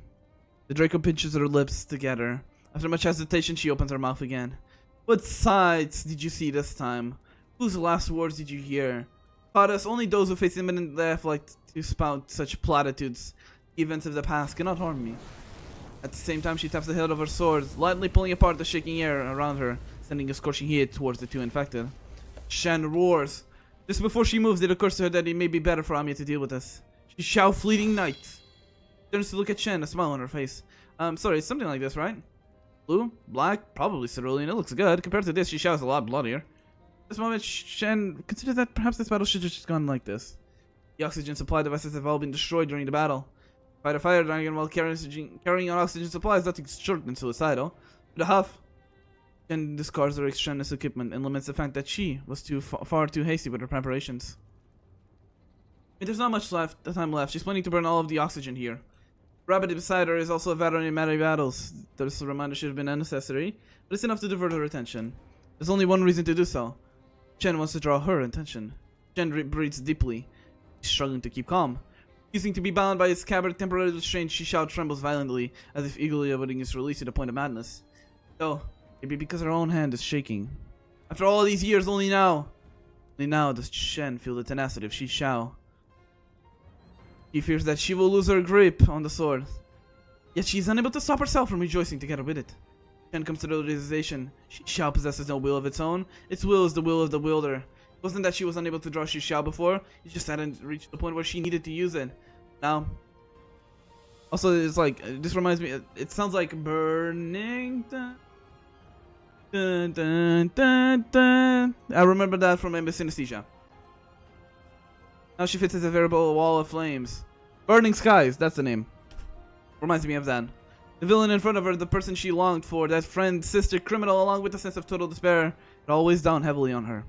The Draco pinches her lips together. After much hesitation, she opens her mouth again. What sights did you see this time? Whose last words did you hear? Fathers, only those who face imminent death like to spout such platitudes. The events of the past cannot harm me. At the same time, she taps the hilt of her sword, lightly pulling apart the shaking air around her, sending a scorching heat towards the two infected. Shen roars. Just before she moves, it occurs to her that it may be better for Amiya to deal with this. She shouts, fleeting night. Turns to look at Shen, a smile on her face. Sorry, it's something like this, right? Blue? Black? Probably cerulean. It looks good. Compared to this, she shouts a lot bloodier. At this moment, Shen considers that perhaps this battle should have just gone like this. The oxygen supply devices have all been destroyed during the battle. Fight a fire dragon while carrying on oxygen supply is nothing short than suicidal. With a huff, Shen discards her extraneous equipment and laments the fact that she was far too hasty with her preparations. There's not much time left. She's planning to burn all of the oxygen here. Rabbit beside her is also a veteran in many battles. This reminder should have been unnecessary, but it's enough to divert her attention. There's only one reason to do so. Chen wants to draw her attention. Chen breathes deeply. She's struggling to keep calm. Refusing to be bound by his scabbard temporarily restrained, she trembles violently, as if eagerly awaiting his release to the point of madness. Though, maybe because her own hand is shaking. After all these years, only now does Shen feel the tenacity of Shi Xiao. He fears that she will lose her grip on the sword. Yet she is unable to stop herself from rejoicing together with it. Shen comes to the realization Shi Xiao possesses no will of its own. Its will is the will of the wielder. It wasn't that she was unable to draw Shi Xiao before, it just hadn't reached the point where she needed to use it. Now, also it's like, this reminds me, it sounds like burning. Dun, dun, dun, dun. I remember that from MS Synesthesia. Now she fits as a veritable wall of flames. Burning Skies, that's the name. Reminds me of that. The villain in front of her, the person she longed for, that friend, sister, criminal, along with a sense of total despair, it all weighs down heavily on her.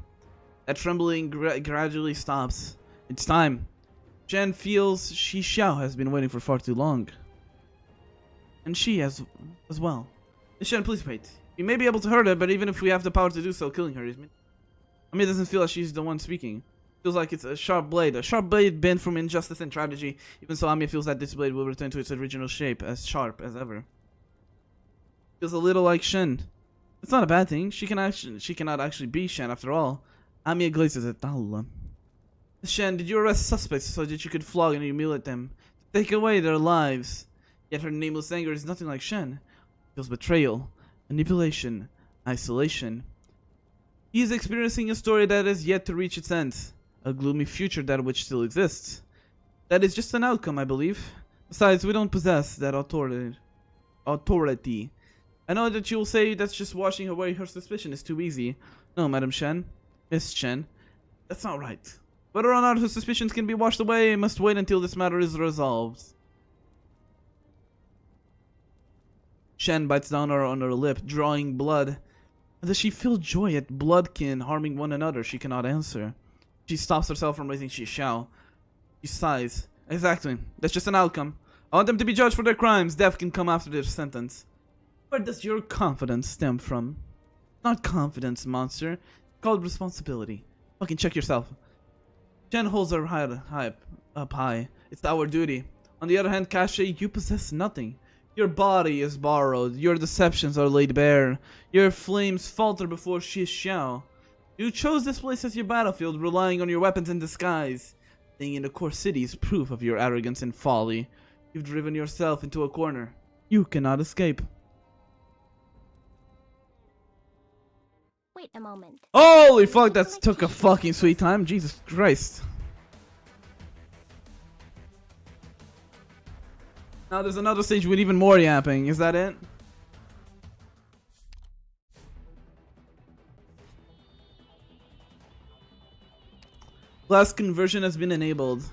That trembling gradually stops. It's time. Chen feels Shi Xiao has been waiting for far too long. And she as well. Shen, please wait. We may be able to hurt her, but even if we have the power to do so, killing her is... Amiya doesn't feel like she's the one speaking. Feels like it's a sharp blade bent from injustice and tragedy. Even so, Amiya feels that this blade will return to its original shape, as sharp as ever. Feels a little like Shen. It's not a bad thing. She cannot actually be Shen after all. Amiya glazes at Talula. Shen, did you arrest suspects so that you could flog and humiliate them? Take away their lives. Yet her nameless anger is nothing like Shen. It feels betrayal, manipulation, isolation. He is experiencing a story that has yet to reach its end. A gloomy future that which still exists. That is just an outcome, I believe. Besides, we don't possess that authority. I know that you'll say that's just washing away her suspicion is too easy. No, Madam Shen. Miss Shen. That's not right. Whether or not her suspicions can be washed away, I must wait until this matter is resolved. Shen bites down on her lip, drawing blood. Does she feel joy at bloodkin harming one another? She cannot answer. She stops herself from raising Shishao. She sighs. Exactly. That's just an outcome. I want them to be judged for their crimes. Death can come after their sentence. Where does your confidence stem from? Not confidence, monster. It's called responsibility. Fucking check yourself. Shen holds her head up high. It's our duty. On the other hand, Kashe, you possess nothing. Your body is borrowed. Your deceptions are laid bare. Your flames falter before Shishao. You chose this place as your battlefield, relying on your weapons in disguise. Staying in the core city is proof of your arrogance and folly. You've driven yourself into a corner. You cannot escape. Wait a moment. Holy fuck, that took a fucking sweet time. Jesus Christ. Now there's another stage with even more yapping. Is that it? Class conversion has been enabled.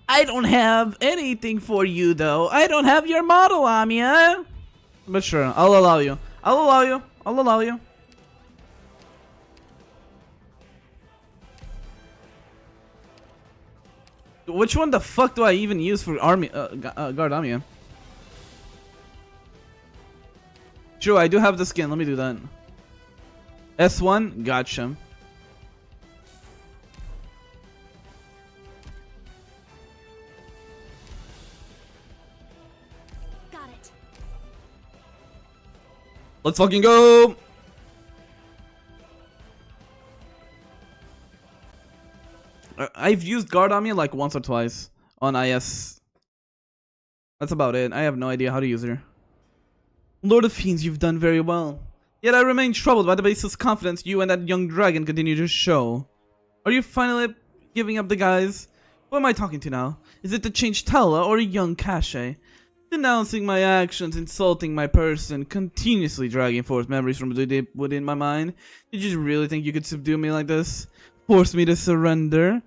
I don't have anything for you though. I don't have your model, Amiya. But sure, I'll allow you. I'll allow you. I'll allow you. Which one the fuck do I even use for army guard Amiya? Sure, I do have the skin. Let me do that. S1, gotcha. Got it. Let's fucking go. I've used guard Amiya like once or twice on IS. That's about it. I have no idea how to use her. Lord of Fiends, you've done very well. Yet I remain troubled by the baseless confidence you and that young dragon continue to show. Are you finally giving up the guys? Who am I talking to now? Is it the changed Tala or a young Kashe? Denouncing my actions, insulting my person, continuously dragging forth memories from deep within my mind. Did you really think you could subdue me like this? Force me to surrender?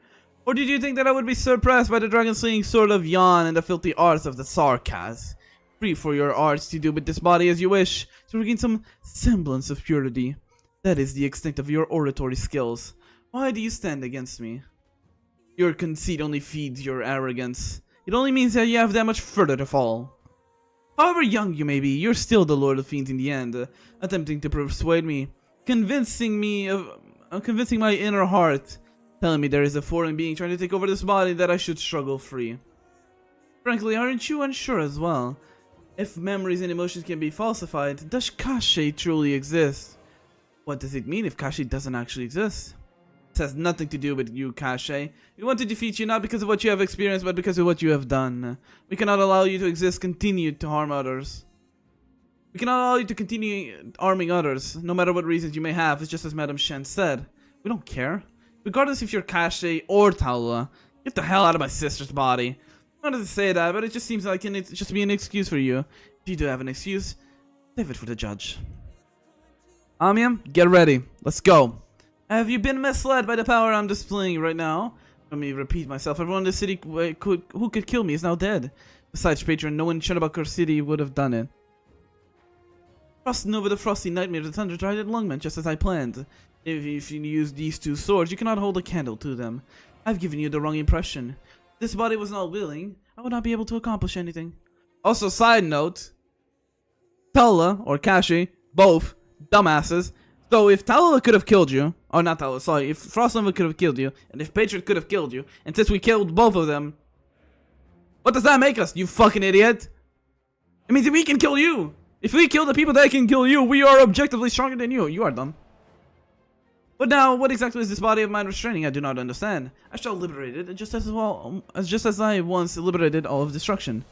Or did you think that I would be surprised by the dragon-slaying sword of Yon and the filthy arts of the Sarkaz? Free for your arts to do with this body as you wish, to regain some semblance of purity. That is the extent of your oratory skills. Why do you stand against me? Your conceit only feeds your arrogance. It only means that you have that much further to fall. However young you may be, you're still the Lord of Fiends in the end, attempting to persuade me, convincing my inner heart, telling me there is a foreign being trying to take over this body that I should struggle free. Frankly, aren't you unsure as well? If memories and emotions can be falsified, does Kashe truly exist? What does it mean if Kashe doesn't actually exist? This has nothing to do with you, Kashe. We want to defeat you not because of what you have experienced, but because of what you have done. We cannot allow you to exist, continue to harm others. We cannot allow you to continue harming others, no matter what reasons you may have. It's just as Madame Shen said. We don't care. Regardless if you're Kashe or Talula, get the hell out of my sister's body. I wanted to say that, but it just seems like it's just be an excuse for you. If you do have an excuse, save it for the judge. Amiya, get ready. Let's go. Have you been misled by the power I'm displaying right now? Let me repeat myself. Everyone in the city who could kill me is now dead. Besides, patron, no one in Shunabakar City would have done it. Crossing over the frosty nightmare, the thunder tried at Lungman, just as I planned. If you use these two swords, you cannot hold a candle to them. I've given you the wrong impression. If this body was not willing, I would not be able to accomplish anything. Also, side note, Talula or Kashe, both dumbasses. So if Talula could have killed you, or not Talula, sorry, if Frostnova could have killed you, and if Patriot could have killed you, and since we killed both of them, what does that make us, you fucking idiot? It means that we can kill you. If we kill the people that can kill you, we are objectively stronger than you. You are dumb. But now, what exactly is this body of mine restraining? I do not understand. I shall liberate it, just as I once liberated all of destruction.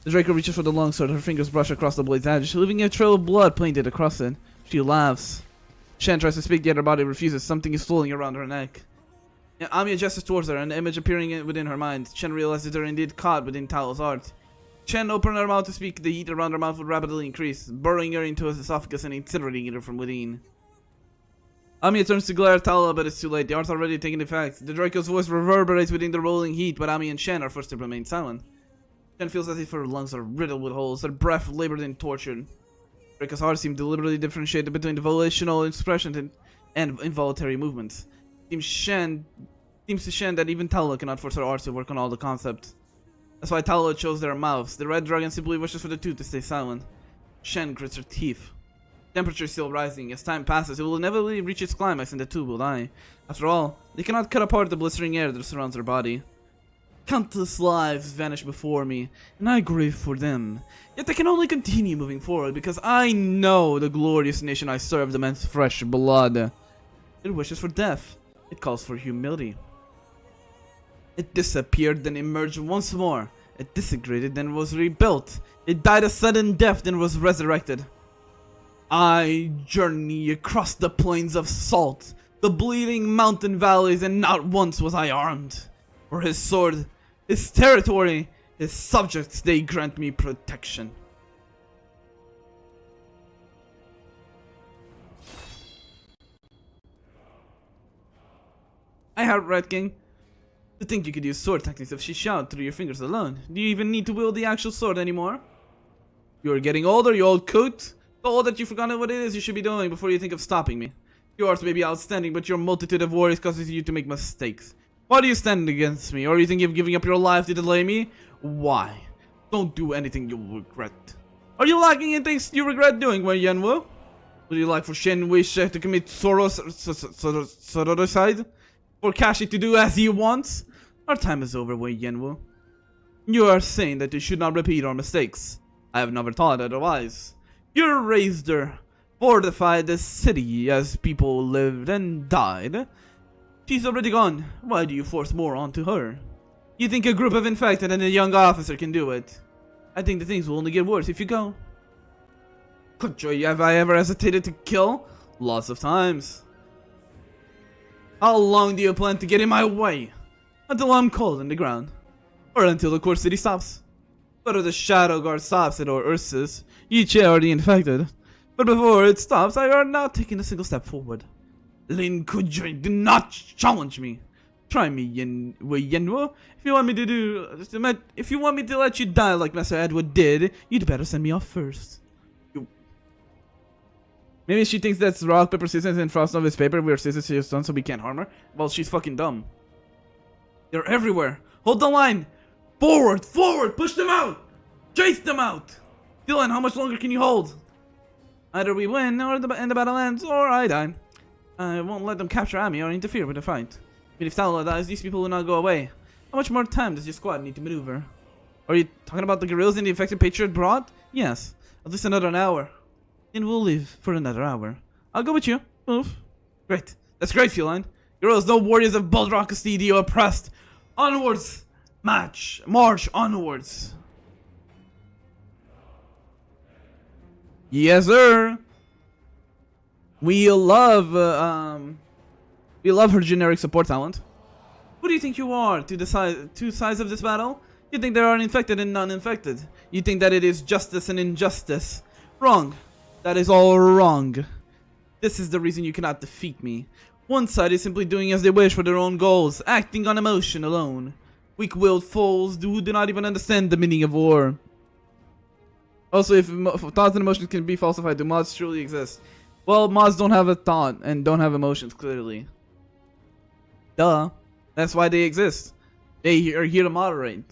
The Draco reaches for the longsword, her fingers brush across the blade's edge, leaving a trail of blood painted across it. She laughs. Shen tries to speak, yet her body refuses. Something is flowing around her neck. Amiya gestures towards her, an image appearing within her mind. Shen realizes they're indeed caught within Talo's art. Shen opened her mouth to speak. The heat around her mouth would rapidly increase, burrowing her into his esophagus and incinerating her from within. Amiya turns to glare at Talo, but it's too late. The art's already taken effect. The Draco's voice reverberates within the rolling heat, but Amiya and Shen are forced to remain silent. Shen feels as if her lungs are riddled with holes, her breath labored and tortured. Draco's heart seems deliberately differentiated between the volitional expression and involuntary movements. It seems to Shen that even Talo cannot force her art to work on all the concepts. That's why Talo chose their mouths. The red dragon simply wishes for the two to stay silent. Shen grits her teeth. Temperature is still rising. As time passes, it will inevitably reach its climax and the two will die. After all, they cannot cut apart the blistering air that surrounds their body. Countless lives vanish before me, and I grieve for them. Yet I can only continue moving forward because I know the glorious nation I serve demands fresh blood. It wishes for death. It calls for humility. It disappeared, then emerged once more. It disintegrated, then was rebuilt. It died a sudden death, then was resurrected. I journey across the plains of salt, the bleeding mountain valleys, and not once was I armed. For his sword, his territory, his subjects, they grant me protection. I heard Red King. To think you could use sword techniques of Shishout through your fingers alone. Do you even need to wield the actual sword anymore? You're getting older, you old coot. So old that you've forgotten what it is you should be doing before you think of stopping me. Your art may be outstanding, but your multitude of worries causes you to make mistakes. Why do you stand against me? Or you think of giving up your life to delay me? Why? Don't do anything you'll regret. Are you lacking in things you regret doing, Wei Yanwu? Would you like for Shen Weishe to commit sororicide? For Kashi to do as he wants? Our time is over, Wei Yanwu. You are saying that you should not repeat our mistakes. I have never thought otherwise. You raised her, fortified the city as people lived and died. She's already gone. Why do you force more onto her? You think a group of infected and a young officer can do it? I think the things will only get worse if you go. Kutjoy, have I ever hesitated to kill? Lots of times. How long do you plan to get in my way? Until I'm cold in the ground. Or until the core city stops. Whether the Shadow Guard stops it or Ursus, each already infected. But before it stops, I are not taking a single step forward. Lin Kujoi, do not challenge me. Try me, Wei Yanwu. If you want me to let you die like Master Edward did, you'd better send me off first. Maybe she thinks that's rock, paper, scissors, and frost Nova's paper. We're scissors, she's done, so we can't harm her. Well, she's fucking dumb. They're everywhere. Hold the line. Forward, forward, push them out. Chase them out. Dylan, how much longer can you hold? Either we win, or the battle ends, or I die. I won't let them capture Ami or interfere with the fight. But if Talo dies, these people will not go away. How much more time does your squad need to maneuver? Are you talking about the guerrillas in the infected Patriot brought? Yes, at least another hour. And we'll live for another hour. I'll go with you. Move. Great. That's great, Feline. Guerrillas, no warriors of Baldrock Stedio oppressed. Onwards. March onwards. Yes, sir. We love her generic support talent. Who do you think you are to decide two sides of this battle? You think there are infected and non-infected. You think that it is justice and injustice. Wrong. That is all wrong. This is the reason you cannot defeat me. One side is simply doing as they wish for their own goals, acting on emotion alone. Weak-willed fools who do not even understand the meaning of war. Also, if thoughts and emotions can be falsified, do mods truly exist? Well, mods don't have a thought and don't have emotions, clearly. Duh. That's why they exist. They are here to moderate.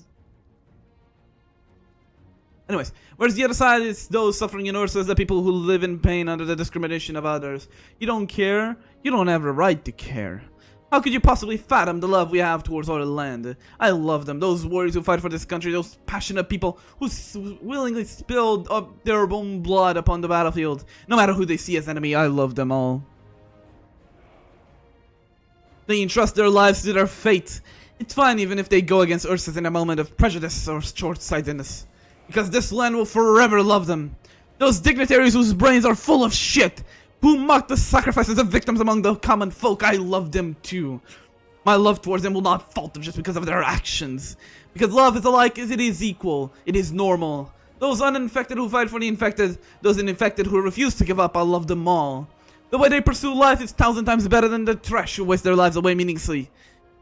Anyways, whereas the other side is those suffering in Ursus, the people who live in pain under the discrimination of others. You don't care. You don't have a right to care. How could you possibly fathom the love we have towards our land? I love them, those warriors who fight for this country, those passionate people who willingly spilled their own blood upon the battlefield. No matter who they see as enemy, I love them all. They entrust their lives to their fate. It's fine even if they go against Ursus in a moment of prejudice or short-sightedness, because this land will forever love them. Those dignitaries whose brains are full of shit, who mock the sacrifices of victims among the common folk, I love them too. My love towards them will not falter just because of their actions. Because love is alike as it is equal, it is normal. Those uninfected who fight for the infected, those infected who refuse to give up, I love them all. The way they pursue life is 1,000 times better than the trash who waste their lives away meaninglessly.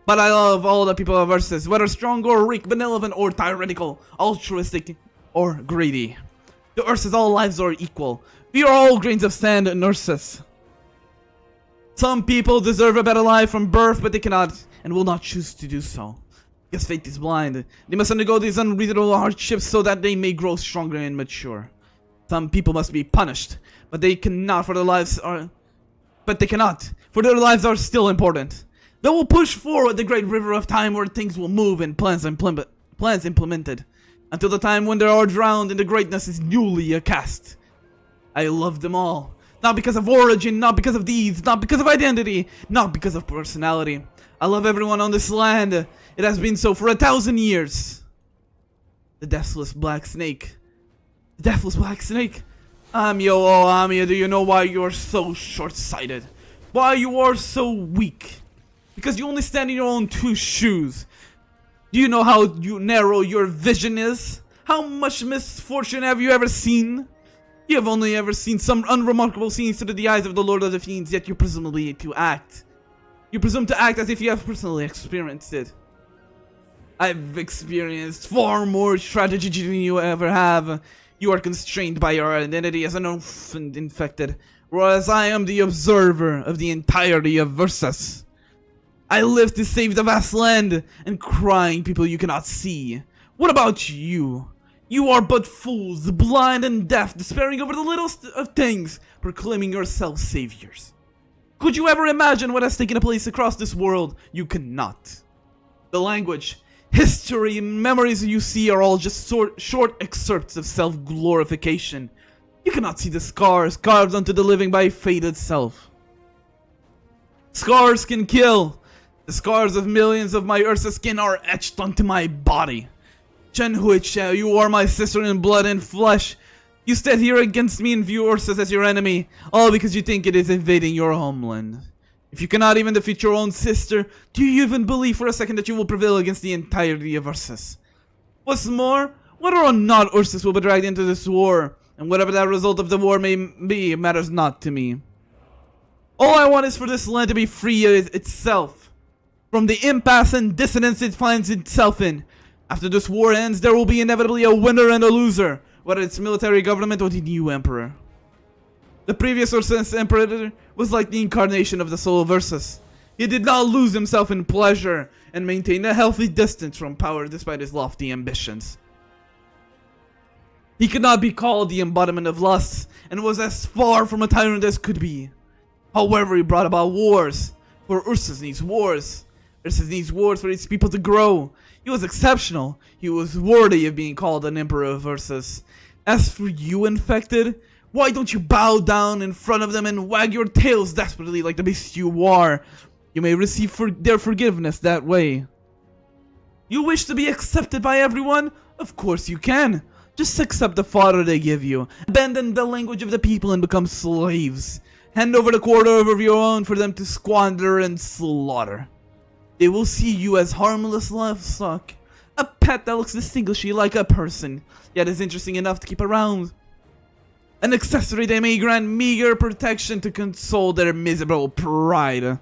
But I love all the people of Ursus, whether strong or weak, benevolent or tyrannical, altruistic or greedy. To Ursus, all lives are equal. We are all grains of sand in Ursus. Some people deserve a better life from birth, but they cannot and will not choose to do so. Because fate is blind. They must undergo these unreasonable hardships so that they may grow stronger and mature. Some people must be punished, but they cannot, for their lives are still important. They will push forward the great river of time where things will move and plans implemented, until the time when they are drowned and the greatness is newly cast. I love them all. Not because of origin, not because of deeds, not because of identity, not because of personality. I love everyone on this land. It has been so for 1,000 years. The deathless black snake. The deathless black snake. Amio, oh Amio, do you know why you are so short-sighted? Why you are so weak? Because you only stand in your own 2 shoes. Do you know how narrow your vision is? How much misfortune have you ever seen? You have only ever seen some unremarkable scenes through the eyes of the Lord of the Fiends, yet you presume to act. You presume to act as if you have personally experienced it. I've experienced far more tragedy than you ever have. You are constrained by your identity as an orphan infected, whereas I am the observer of the entirety of Ursus. I live to save the vast land and crying people you cannot see. What about you? You are but fools, blind and deaf, despairing over the littlest of things, proclaiming yourselves saviors. Could you ever imagine what has taken place across this world? You cannot. The language, history, and memories you see are all just short excerpts of self-glorification. You cannot see the scars carved onto the living by fate itself. Scars can kill. The scars of millions of my Ursa skin are etched onto my body. Chen Huiche, you are my sister in blood and flesh. You stand here against me and view Ursus as your enemy, all because you think it is invading your homeland. If you cannot even defeat your own sister, do you even believe for a second that you will prevail against the entirety of Ursus? What's more, whether or not Ursus will be dragged into this war, and whatever that result of the war may be, matters not to me. All I want is for this land to be free itself from the impasse and dissonance it finds itself in. After this war ends, there will be inevitably a winner and a loser, whether it's military government or the new emperor. The previous Ursus emperor was like the incarnation of the soul of Ursus. He did not lose himself in pleasure and maintained a healthy distance from power despite his lofty ambitions. He could not be called the embodiment of lust and was as far from a tyrant as could be. However, he brought about wars, for Ursus needs wars. Ursus needs wars for his people to grow. He was exceptional. He was worthy of being called an emperor of Ursus. As for you, infected, why don't you bow down in front of them and wag your tails desperately like the beast you are? You may receive their forgiveness that way. You wish to be accepted by everyone? Of course you can. Just accept the fodder they give you. Abandon the language of the people and become slaves. Hand over the quarter of your own for them to squander and slaughter. They will see you as harmless livestock. A pet that looks distinguishingly like a person, yet is interesting enough to keep around. An accessory they may grant meager protection to console their miserable pride.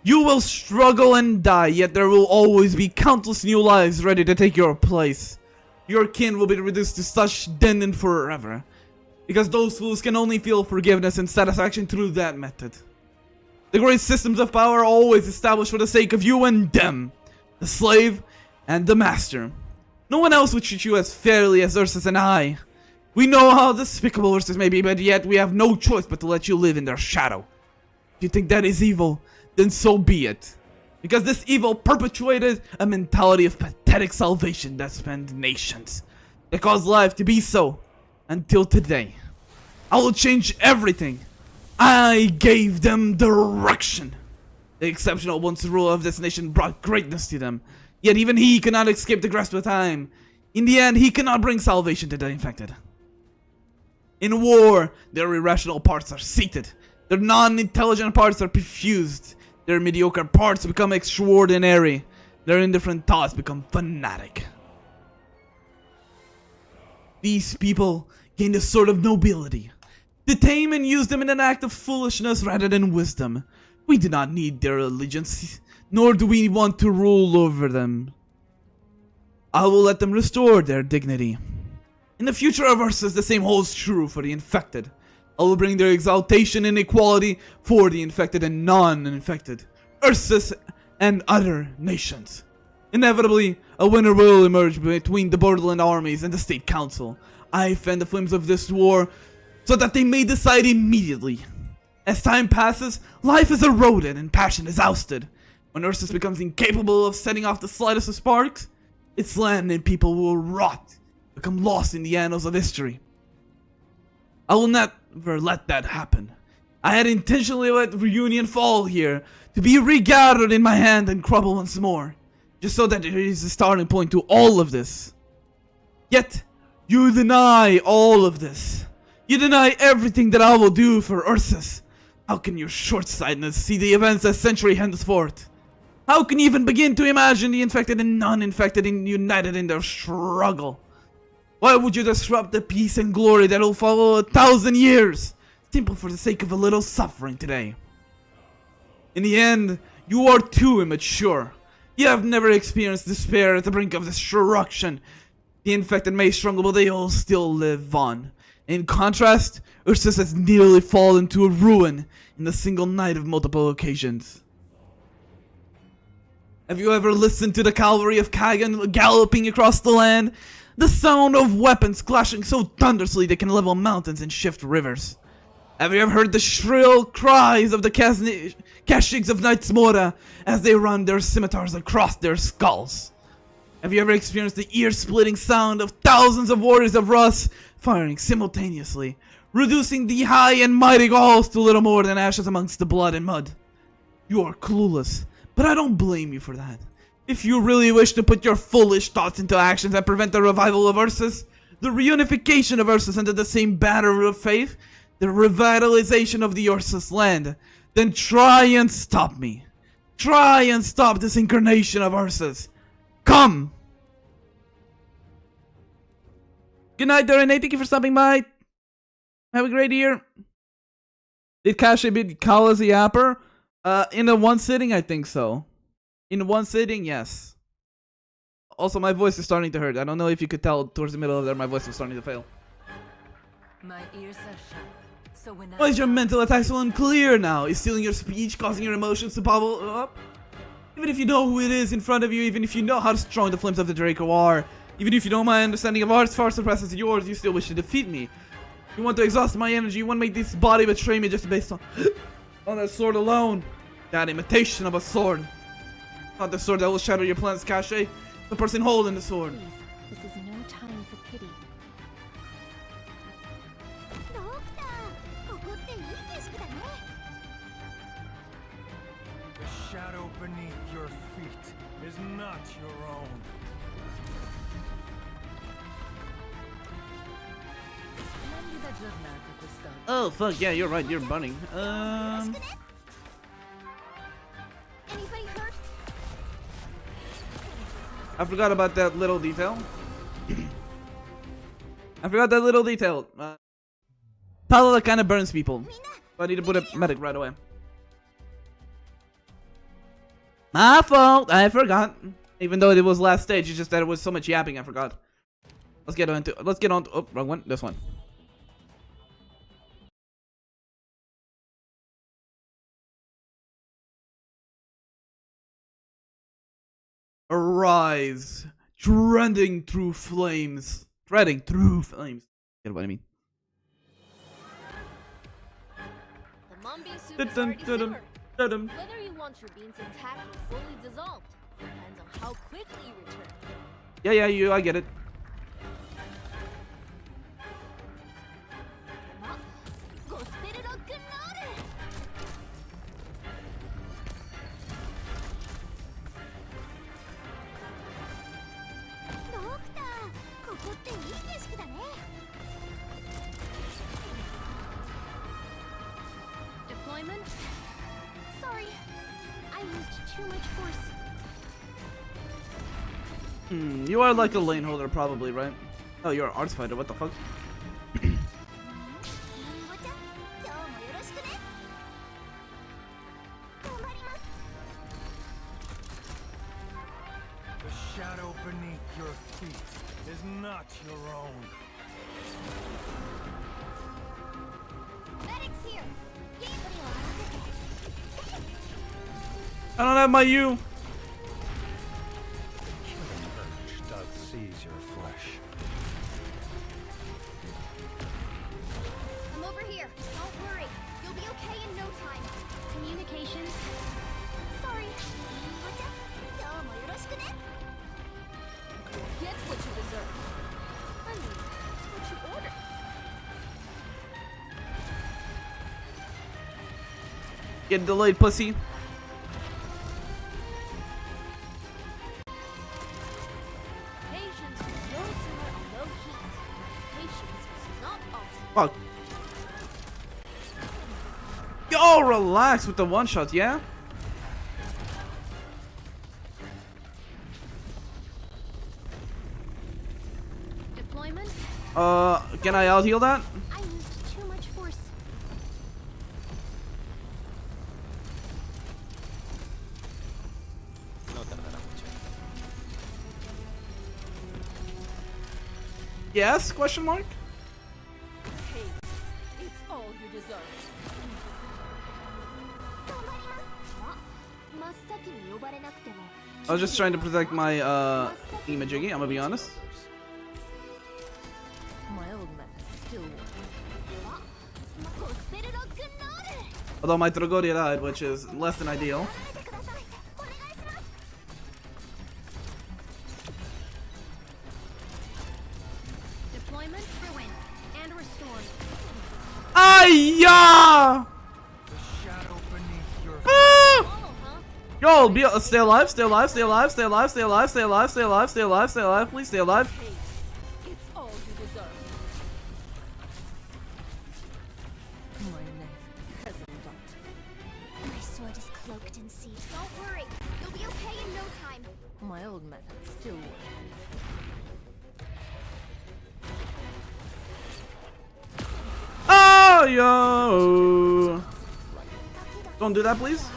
You will struggle and die, yet there will always be countless new lives ready to take your place. Your kin will be reduced to such din and forever, because those fools can only feel forgiveness and satisfaction through that method. The great systems of power are always established for the sake of you and them, the slave and the master. No one else would treat you as fairly as Ursus and I. We know how despicable Ursus may be, but yet we have no choice but to let you live in their shadow. If you think that is evil, then so be it. Because this evil perpetuated a mentality of pathetic salvation that spanned nations. It caused life to be so, until today. I will change everything. I gave them direction. The exceptional one's rule of this nation brought greatness to them. Yet even he cannot escape the grasp of time. In the end, he cannot bring salvation to the infected. In war, their irrational parts are seated. Their non-intelligent parts are perfused. Their mediocre parts become extraordinary. Their indifferent thoughts become fanatic. These people gained a sort of nobility. To tame and use them in an act of foolishness rather than wisdom. We do not need their allegiance, nor do we want to rule over them. I will let them restore their dignity. In the future of Ursus, the same holds true for the infected. I will bring their exaltation and equality for the infected and non-infected, Ursus and other nations. Inevitably, a winner will emerge between the borderland armies and the state council. I fan the flames of this war so that they may decide immediately. As time passes, life is eroded and passion is ousted. When Ursus becomes incapable of setting off the slightest of sparks, its land and people will rot, become lost in the annals of history. I will never let that happen. I had intentionally let Reunion fall here, to be regathered in my hand and crumble once more, just so that it is a starting point to all of this. Yet, you deny all of this. You deny everything that I will do for Ursus. How can your short-sightedness see the events a century henceforth? How can you even begin to imagine the infected and non-infected united in their struggle? Why would you disrupt the peace and glory that will follow 1,000 years, simply for the sake of a little suffering today? In the end, you are too immature. You have never experienced despair at the brink of destruction. The infected may struggle, but they all still live on. In contrast, Ursus has nearly fallen to a ruin in the single night of multiple occasions. Have you ever listened to the cavalry of Kagan galloping across the land? The sound of weapons clashing so thunderously they can level mountains and shift rivers. Have you ever heard the shrill cries of the Kashiks of Knights Mora as they run their scimitars across their skulls? Have you ever experienced the ear-splitting sound of thousands of warriors of Rus firing simultaneously, reducing the high and mighty Gauls to little more than ashes amongst the blood and mud? You are clueless, but I don't blame you for that. If you really wish to put your foolish thoughts into actions that prevent the revival of Ursus, the reunification of Ursus under the same banner of faith, the revitalization of the Ursus land, then try and stop me. Try and stop this incarnation of Ursus. Come! Good night, Darren. Thank you for stopping by. Have a great year. Did Kasha beat Kala the Yapper? In a one sitting, I think so. In one sitting, yes. Also, my voice is starting to hurt. I don't know if you could tell towards the middle of there, my voice was starting to fail. My ears are shut. So when Why is your mental attack so unclear now? Is stealing your speech causing your emotions to bubble up? Even if you know who it is in front of you, even if you know how strong the flames of the Draco are, even if you know my understanding of arts far surpasses yours, you still wish to defeat me. You want to exhaust my energy, you want to make this body betray me just based on that sword alone. That imitation of a sword. Not the sword that will shatter your plans, Cache. The person holding the sword. Please, this is no time for pity. The shadow beneath your feet is not your own. Oh fuck yeah, you're right, you're burning. Anybody hurt? I forgot about that little detail. I forgot that little detail. Talala kind of burns people. So I need to put a medic right away. My fault, I forgot. Even though it was last stage, it's just that it was so much yapping, I forgot. Let's get on to, oh, wrong one, this one. Arise, treading through flames. Treading through flames. Get what I mean? The mumby soup is already simmered. Whether you want your beans intact or fully dissolved depends on how quickly you return. Yeah, I get it. っていい景色だね。Deployment? Sorry, I used too much force. You are like a lane holder, probably, right? Oh, you're an arts fighter. What the fuck? The shadow beneath your feet is not your own. Medics here. I don't have my U. Killing urge does seize your flesh. I'm over here. Don't worry. You'll be okay in no time. Communications? Sorry. Get what you deserve. I mean, it's what you ordered. Get delayed, pussy. Patience was no sooner on low heat. Patience was not optional. Fuck. Yo, relax with the one shot, yeah? Deployment? Can I out heal that? I used too much force. No tardará mucho. Yes? Question mark? Hey, it's all you deserve. I was just trying to protect my imaging, I'm gonna be honest. My old man still Although my Tragoria died, which is less than ideal. Deployment, ruin, and restored. Ayya! The shadow beneath your Ah! Follow, huh? Yo, be stay alive, stay alive, stay alive, stay alive, stay alive, stay alive, stay alive, stay alive, stay alive, please stay alive. Hey, it's all you deserve. My knife has a dot. My sword is cloaked in seed. Don't worry, you'll be okay in no time. My old man still works. Oh, yo! Don't do that, please.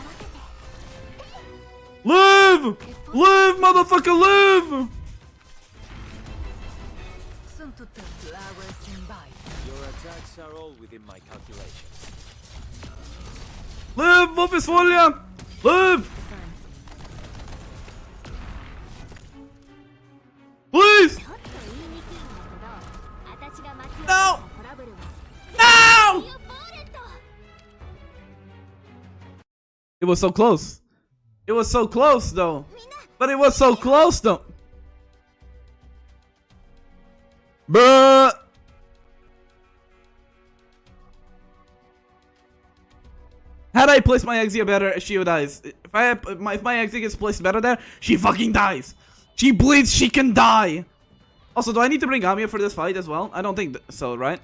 Live! Live, motherfucker, live! Soon to the flowers and bite. Your attacks are all within my calculations. Live, Wolfis Folia! Live! Please! No! No! It was so close. It was so close, though. But it was so close, though. Bruh! Had I placed my Exia better, she dies. If my Exia gets placed better there, she fucking dies. She bleeds, she can die. Also, do I need to bring Amiya for this fight as well? I don't think so, right?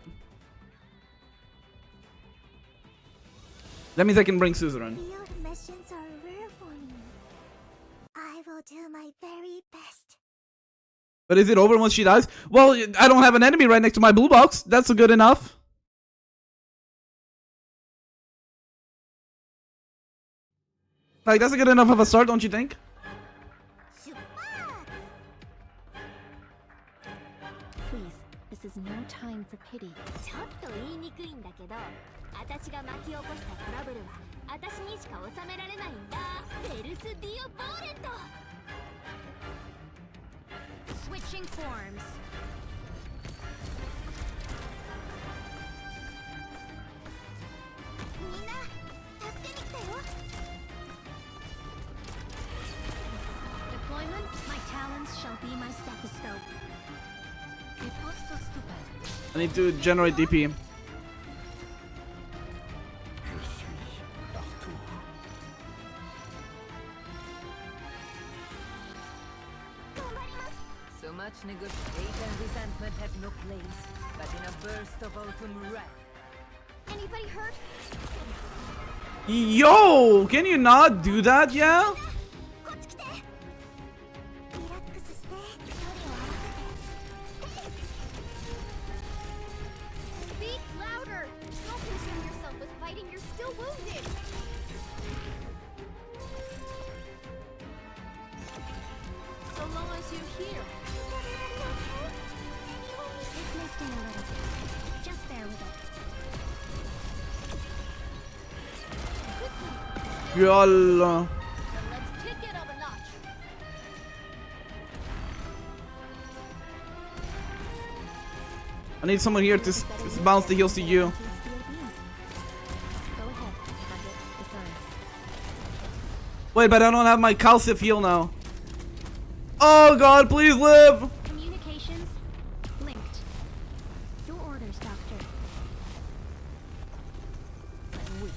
That means I can bring Suzerain. Field missions are rare for me. I will do my very best. But is it over once she dies? Well, I don't have an enemy right next to my blue box. That's good enough. Like, that's a good enough of a start, don't you think? Please, this is no time for pity. ちょっと言いにくいんだけど、私が巻き起こしたトラブルは私にしか収められないんだ。ベルス・ディオ・ボーレット。Switching forms. みんな、助けに来たよ。Deployment. My talents shall be my stethoscope. I need to generate DP. Je suis partout. much negotiate and resentment have no place, but in a burst of autumn wrath. Anybody hurt? Yo, can you not do that, yeah? こっち来て。リラックスして距離を合わせて。Speak louder. Don't consume yourself with fighting. You're still wounded. So long as you're here. This may sting a little. Just bear with it. Yalla. Then let's kick it up a notch. I need someone here to bounce the heals to you. Go ahead, target disarm. Wait, but I don't have my calcium heal now. Oh god, please live! Communications linked. Your orders, Doctor. I'm weak.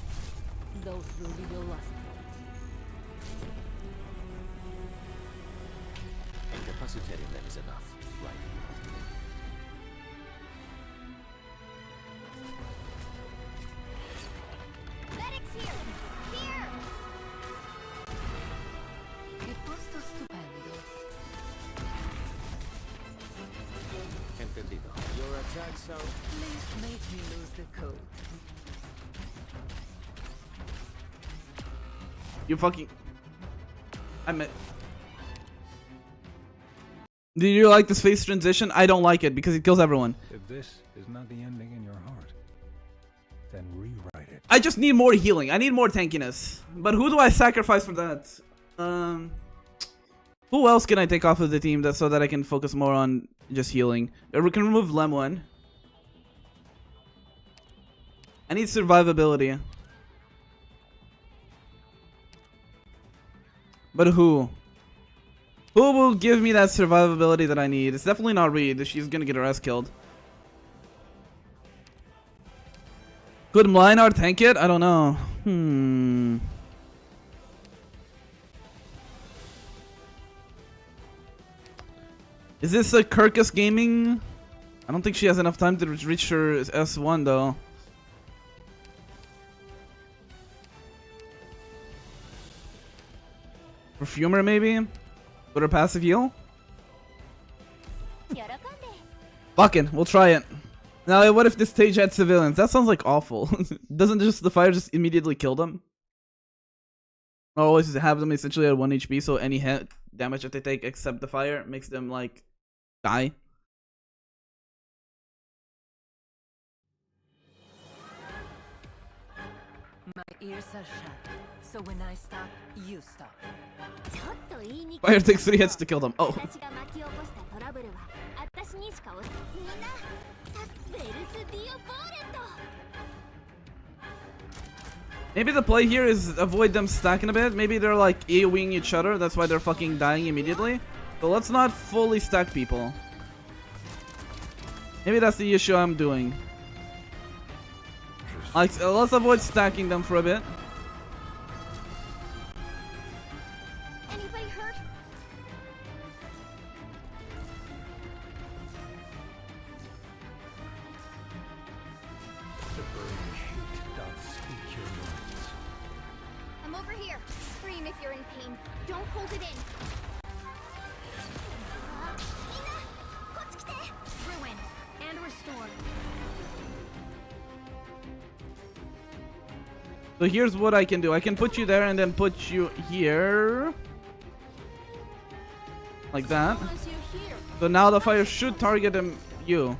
Those will be the last. Incapacitating them is enough, right? Medics here! Here! Che posto stupendo. Entendido. Your attacks are... Please make me lose the code. You fucking... I meant... Do you like this face transition? I don't like it because it kills everyone. If this is not the ending in your heart, then rewrite it. I just need more healing. I need more tankiness. But who do I sacrifice for that? Who else can I take off of the team so that I can focus more on just healing? Or we can remove Lemon. I need survivability. But who? Who will give me that survivability that I need? It's definitely not Reed. She's gonna get her ass killed. Could Mlinar tank it? I don't know. Is this a Kirkus Gaming? I don't think she has enough time to reach her S1 though. Perfumer maybe? With her passive heal? Fucking, we'll try it. Now, what if this stage had civilians? That sounds like awful. Doesn't just the fire just immediately kill them? Or always have them essentially at 1 HP, so any hit damage that they take except the fire makes them like die. My ears are shut, so when I stop, you stop. Fire takes 3 hits to kill them. Oh. 私が巻き起こしたトラブルは私にしかみんなベルス・ディオ・ボーレット Maybe the play here is avoid them stacking a bit. Maybe they're like AoEing each other. That's why they're fucking dying immediately. But let's not fully stack people. Maybe that's the issue I'm doing. Like, let's avoid stacking them for a bit. Anybody hurt? The burning hate doth speak your words. I'm over here. Scream if you're in pain. Don't hold it in. Ruin and restore. So here's what I can do. I can put you there and then put you here. Like that. As you're here. So now the fire should target you.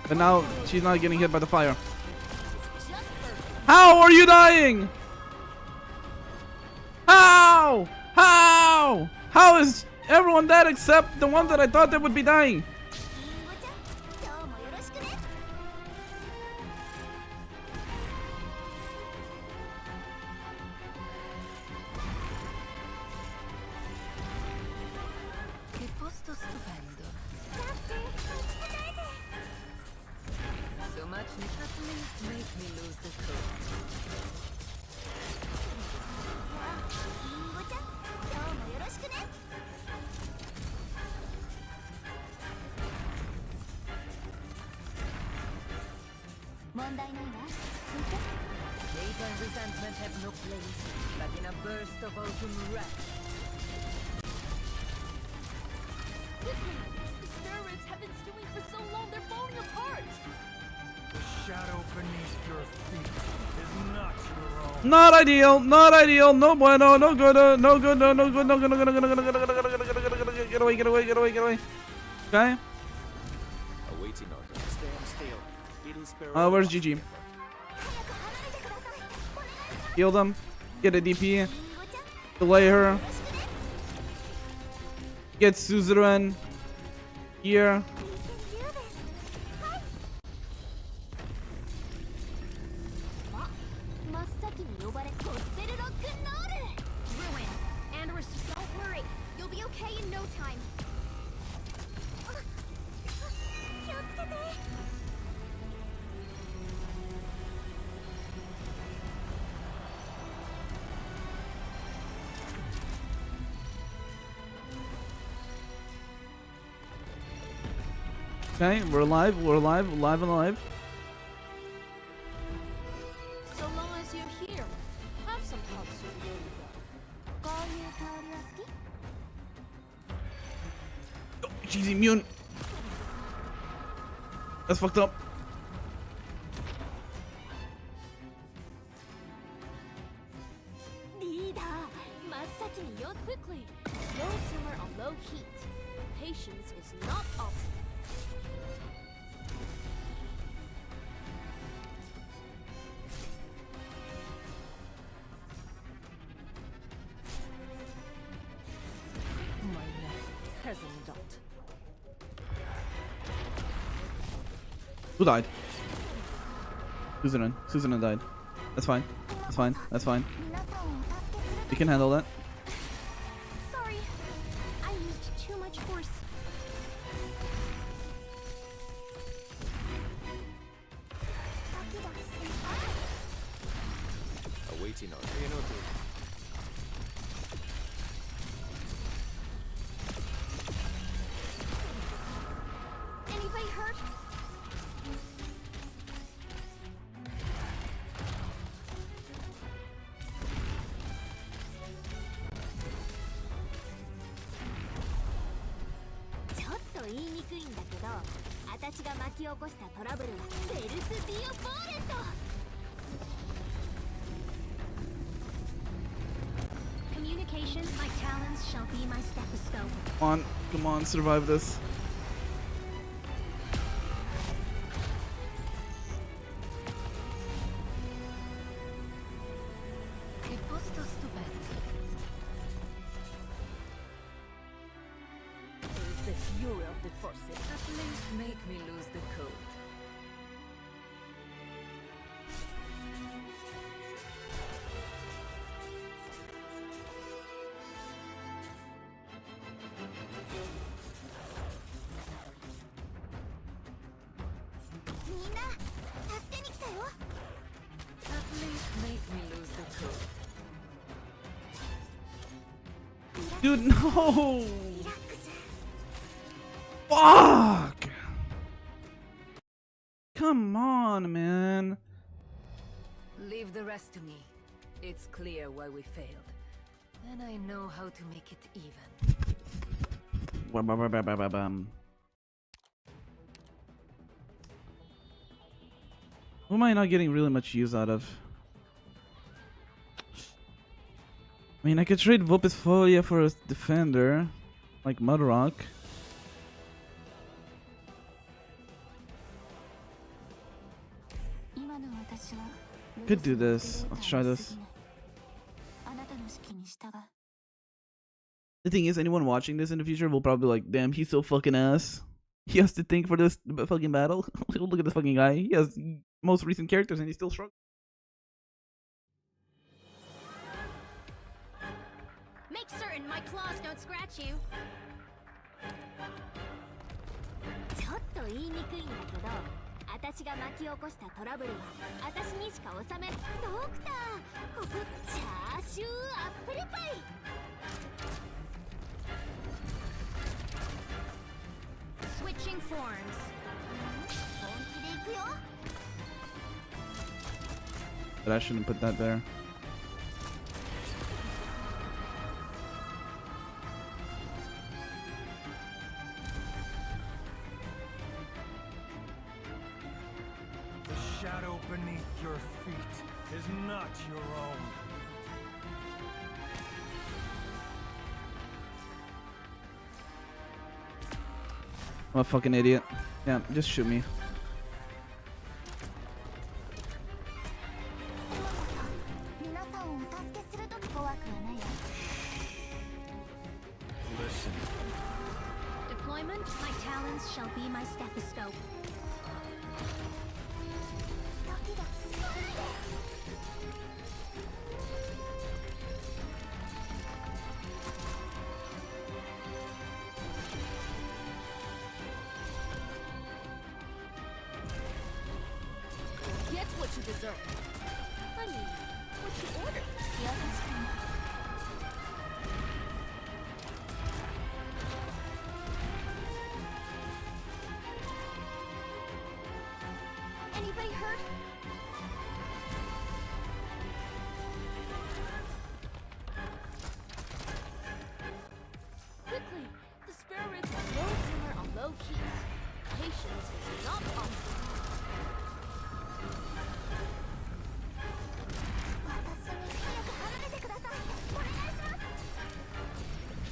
But now she's not getting hit by the fire. How are you dying? How? How? How is everyone dead except the one that I thought that would be dying? Che posto stupendo. So much at least make me lose the code. 問題ないわ。続いて。 Hate and resentment have no place, but in a burst of autumn wrath. The experiments have been stewing for so long, they're falling apart! The shadow beneath your feet is not your own. Not ideal. Not ideal. No bueno. No good. No good. No good. No good. No good. No good. No good. No good. No good. No good. Get away. Get away. Get away. Get away. Okay. Awaiting order. Stand still. Little sparrow. Where's GG? Heal them. Get a DP. Delay her. Get Suzerain. Here. Don't worry, you'll be okay in no time. Okay, we're alive. We're alive. Alive and alive. So long as you're here, have some Katsu. Oh, she's immune. That's fucked up. Quickly, slow simmer on low heat. Patience is not optional. My neck hasn't dot. Who died? Suzerain. Suzerain died. That's fine. That's fine. That's fine. We can handle that. Sorry, I used too much force. Awaiting order. Anybody hurt? Communication, my talents shall be my stethoscope. Come on. Come on. Survive this. Que posto stupendo. There is the fury of the forces. At least make me lose the code. At least make me lose the code. Dude, no! Fuck! Come on, man. Leave the rest to me. It's clear why we failed. And I know how to make it even. Who am I not getting really much use out of? I mean, I could trade Homophobia for a defender, like Mudrock. Could do this. Let's try this. The thing is, anyone watching this in the future will probably be like, damn, he's so fucking ass. He has to think for this fucking battle. Look at this fucking guy. He has most recent characters and he's still struggling. Make certain my claws don't scratch you. ちょっと言いにくいんだけど、私が巻き起こしたトラブルは私にしか収め。ドクター、ここチャーシューアップルパイ。Switching forms. 本気で行くよ。But I shouldn't put that there. The shadow beneath your feet is not your own. I'm a fucking idiot. Yeah, just shoot me. Listen. Deployment, my talons shall be my stethoscope. Get what you deserve. I mean, what you ordered? The oven's coming. Anybody hurt? Quickly! The spare ribs are low simmer on low heat. Patience is not possible.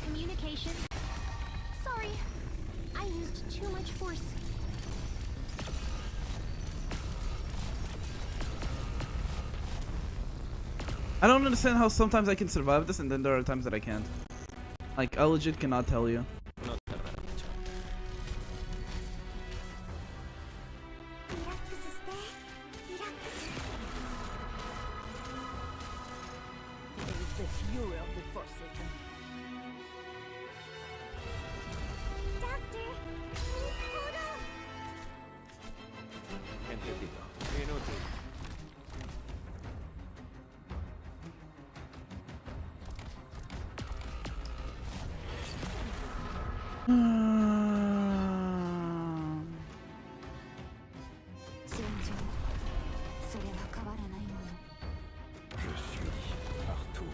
Communication. Sorry, I used too much force. I don't understand how sometimes I can survive this and then there are times that I can't. Like, I legit cannot tell you. It is the fury of the Forsaken. Doctor, please hold on. Entendido. Inútil. Je suis partout.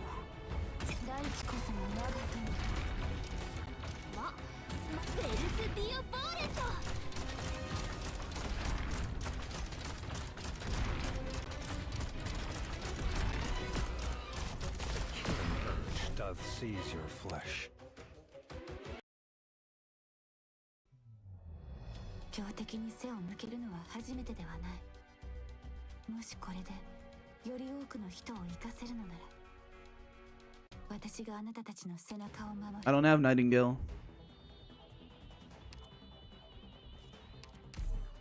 Urge doth seize your flesh. 強敵に背を向けるのは初めてではない。もしこれでより多くの人を生かせるのなら、私があなたたちの背中を守る。 I don't have Nightingale.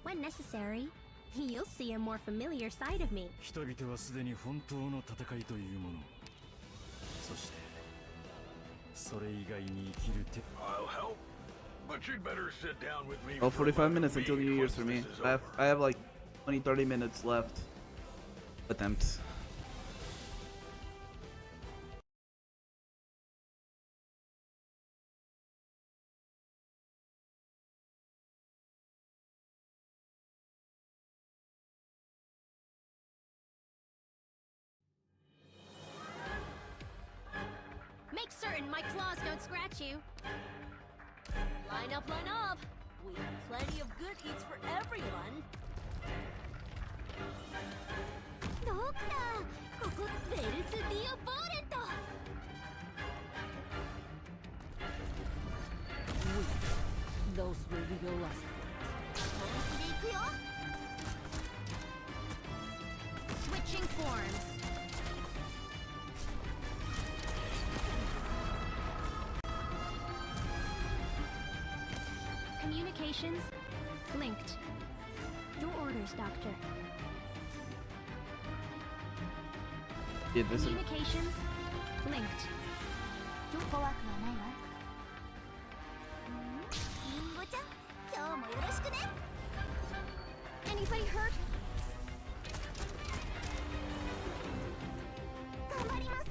When necessary, you'll see a more familiar side of me. 人々はすでに本当の戦いというものを、そしてそれ以外に生きる手。 I'll help, but you'd better sit down with me. Oh, 45 minutes until New Year's for me. I have like 20-30 minutes left. Attempts. Make certain my claws don't scratch you. Line up, line up! We have plenty of good eats for everyone. Doctor, ここベルスディオボーレント。Those will be your last. 本気で行くよ。Switching forms. Communications linked. Your orders, Doctor. Yeah, this is. Communications linked. 怖くはないわ。リンゴちゃん、今日もよろしくね。Anybody hurt? 頑張ります。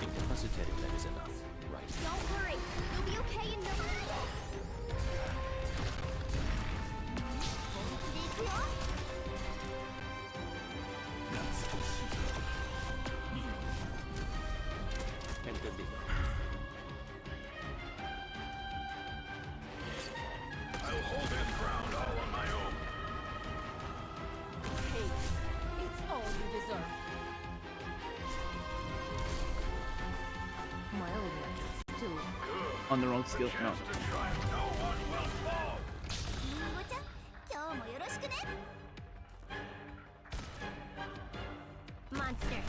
Incapacitated, that is enough. Right. Don't worry, you'll be okay in no on the wrong skill. No. りんごちゃん今日もよろしくね Monster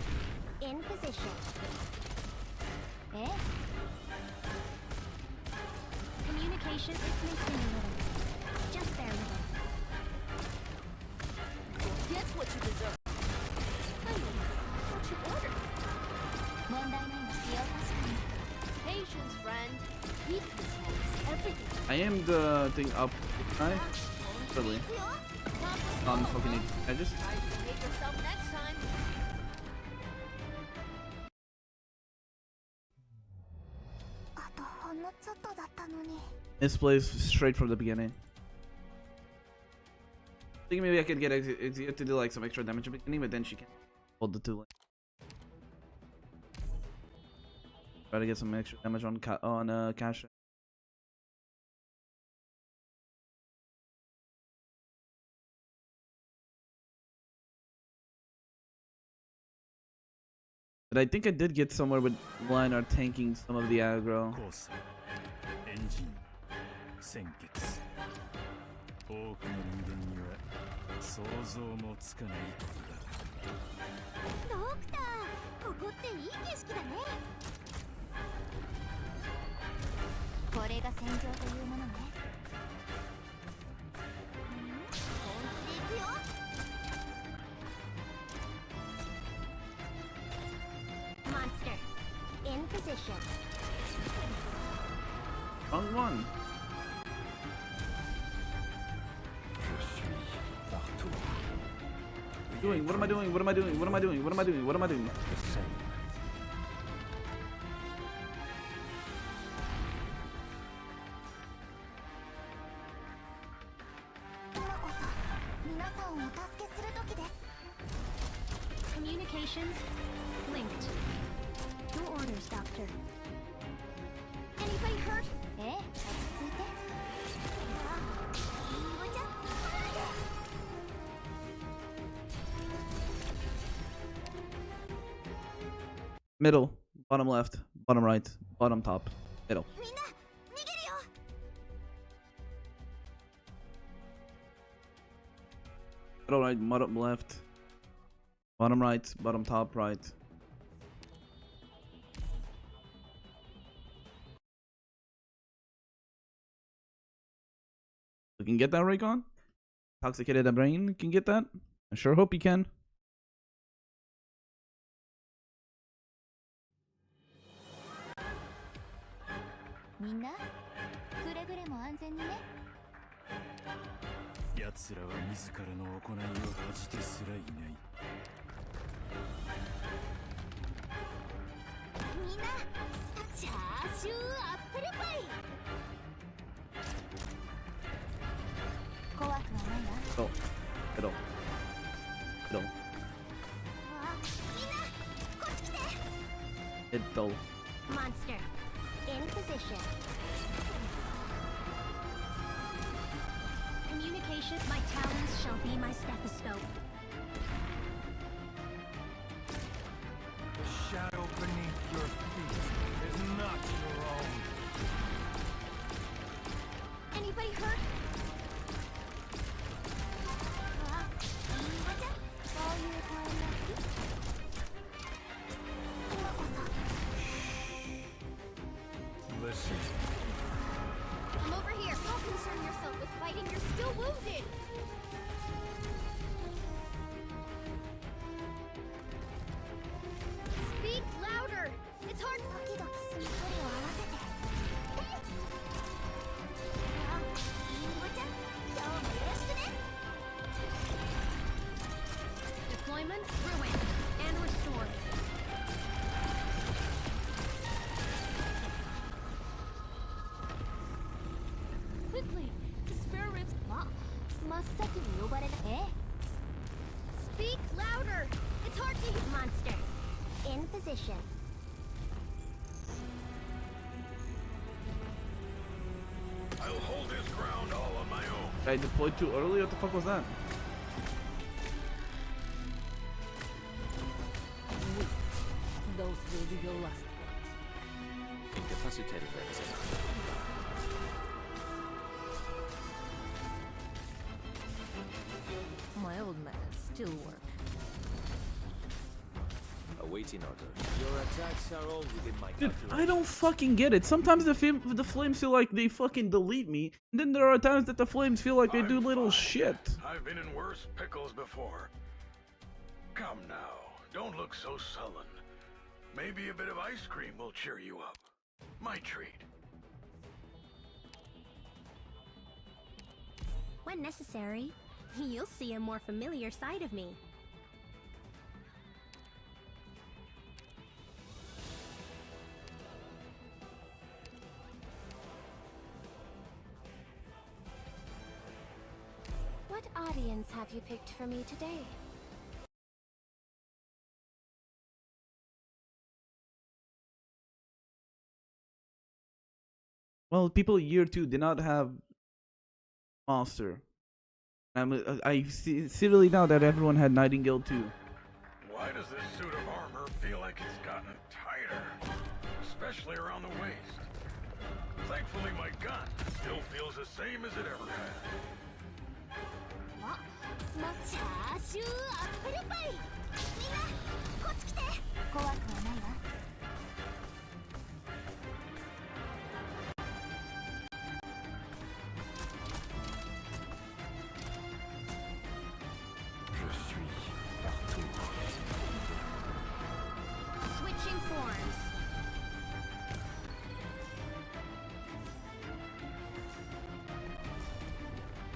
in position え Communication is missing a little Just bear with it Get what you deserve. What you ordered? 問題ないわよ確かに Patience, friend. Weakness has everything. I am the thing up. Right? Really? On fucking edges. Try to behave yourself next time. Misplays straight from the beginning. Thinking maybe I could get Exia to do like some extra damage at the beginning, but then she can hold the two. Try to get some extra damage on Gacha. But I think I did get somewhere with Lion tanking some of the aggro. コースエンジン鮮血多くの人間には想像もつかないことだドクターここっていい景色だねこれが戦場というものね本気で行くよ Monster in position Wrong one. Doing? What am I doing? What am I doing? What am I doing? What am I doing? What am I doing? Communications linked. Your orders, Doctor. Anybody hurt? Eh? 落ち着いて。りんごちゃん。 Middle, bottom left, bottom right, bottom top, middle. みんな逃げるよ。 Middle right, bottom left, bottom right, bottom top right. You can get that, Raikon? Toxicated the brain can get that? I sure hope you can. Minna, くれぐれも安全にね。奴らは自らの行いを恥じてすらいない。みんな、チャーシューアップルパイ。怖くはないわ。Middle, middle, middle, あ、みんな、こっち来て。 middle. Monster in position. Communication. My talents shall be my stethoscope. The shadow beneath your feet is not your own. Anybody hurt? あ、りんごちゃん、そういう顔が好き。今こそ。 Listen. I'm over here. Don't concern yourself with fighting. You're still wounded. Speak louder. It's hard. ドキドキする距離を合わせて。あ、りんごちゃん、今日もよろしくね。Deployment ruined and restored. Quickly, the spare ribs. あ、真っ先に呼ばれた。え Speak louder. It's hard to hear. Monster in position. I'll hold this ground all on my own. I deployed too early? What the fuck was that? Those will be your last words. Incapacitated, ladies and gentlemen. waiting order. Your attacks are all within my Dude, calculations. I don't fucking get it. Sometimes the flames feel like they fucking delete me, and then there are times that the flames feel like they do little shit. I've been in worse pickles before. Come now, don't look so sullen. Maybe a bit of ice cream will cheer you up. My treat. When necessary, you'll see a more familiar side of me. What audience have you picked for me today? Well, people year 2 did not have Monster. I see really now that everyone had Nightingale too. Why does this suit of armor feel like it's gotten tighter? Especially around the waist. Thankfully, my gun still feels the same as it ever has. もうチャーシューアップルパイ。みんなこっち来て。怖くはないわ。Switching forms.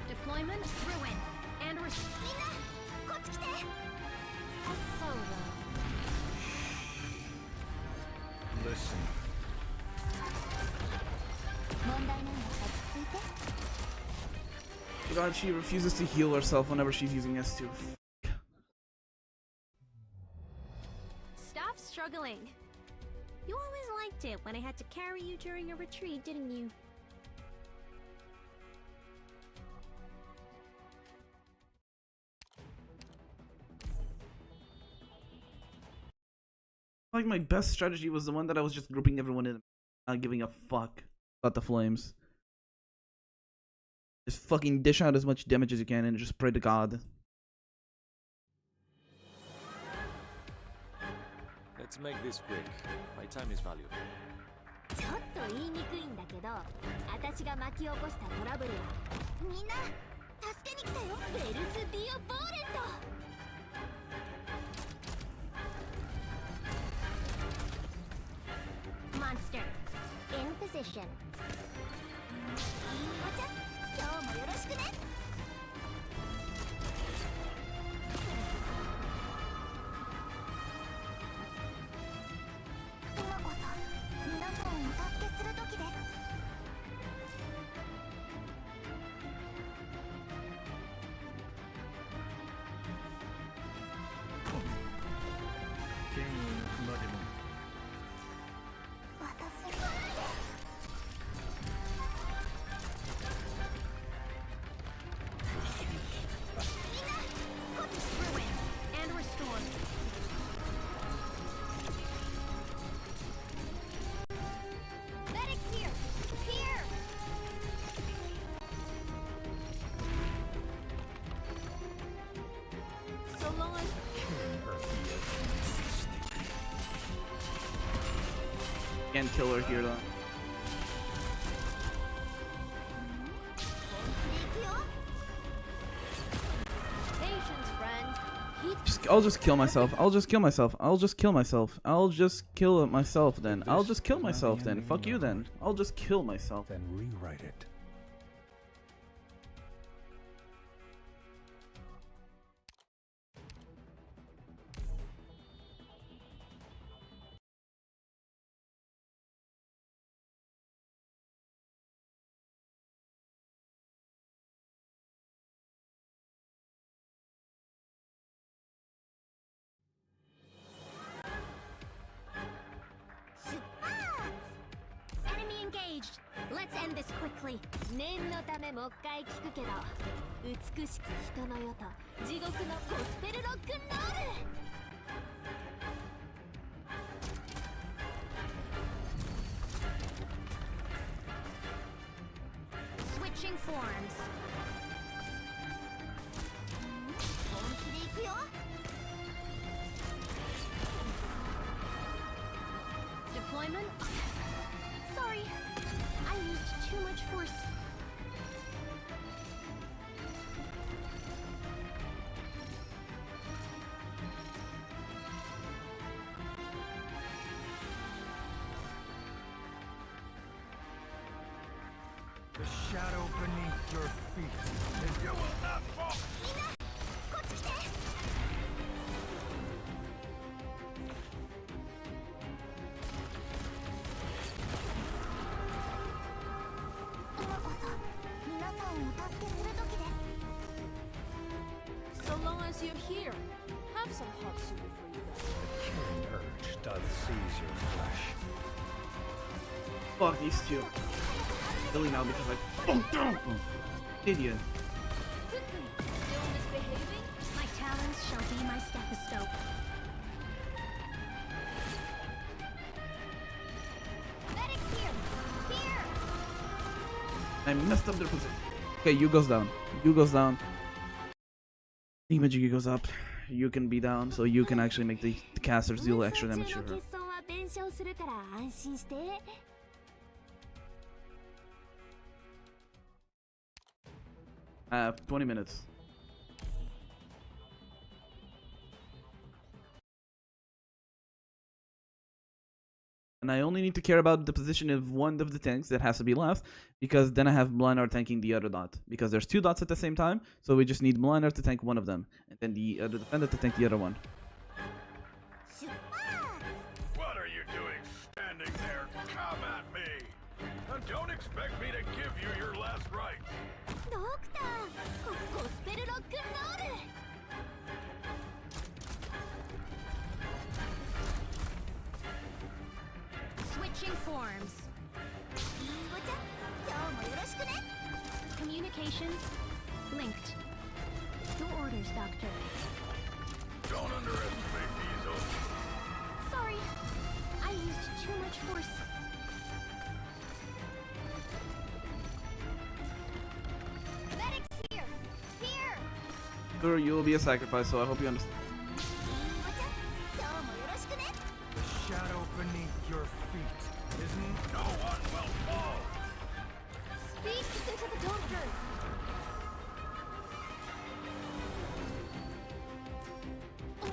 Deployment ruin. And we're... みんなこっち来て。Listen. 問題ないわ。落ち着いて。 God, she refuses to heal herself whenever she's using S2. Stop struggling. You always liked it when I had to carry you during a retreat, didn't you? Like my best strategy was the one that I was just grouping everyone in, not giving a fuck about the flames. Just fucking dish out as much damage as you can and just pray to God. Let's make this quick. My time is valuable. ちょっと言いにくいんだけど、私が巻き起こしたトラブルはみんな助けに来たよ。ベルス・ディオ・ボーレット。Monster in position. お茶、今日もよろしくね。今こそ皆さんをお助けする時です。剣を抜くまでも私来ないで。みんなこっち。Ruin and restore. Medics here. Here. So long. Can't kill her here though. Patience, friend. I'll just kill myself. I'll just kill myself. I'll just kill myself. I'll just kill myself then. I'll just kill myself then. Fuck you then. I'll just kill myself. Then rewrite it. Enemy engaged. Let's end this quickly. 念のためもう一回聞くけど、美しき人の世と地獄のゴスペルロックンロール。Switching forms. 本気で行くよ。Deployment. Sorry, I used too much force. The shadow beneath your feet. And you will not fall. So long as you're here, have some hot soup for you guys. The killing urge doth seize your flesh. Fuck these two. Really now because idiot. Quickly, still misbehaving? My talents shall be my stethoscope. Medics here! Here! I messed up their position. Okay, you goes down. You goes down. Imaging goes up. You can be down, so you can actually make the casters deal extra damage to her. 弁償するから安心して。20 minutes. And I only need to care about the position of one of the tanks that has to be left, because then I have Blinar tanking the other dot. Because there's two dots at the same time, so we just need Blinar to tank one of them, and then the other defender to tank the other one. What are you doing standing there? Come at me! And don't expect me to give you your last rites. ドクター、ゴスペルロックンロール。Switching forms. Communications linked. Your orders, Doctor. Don't underestimate these oaks. Sorry, I used too much force. Medics here! Here! Sure, you will be a sacrifice, so I hope you understand. The shadow beneath your feet isn't. No one will fall. Speak into the doctor! The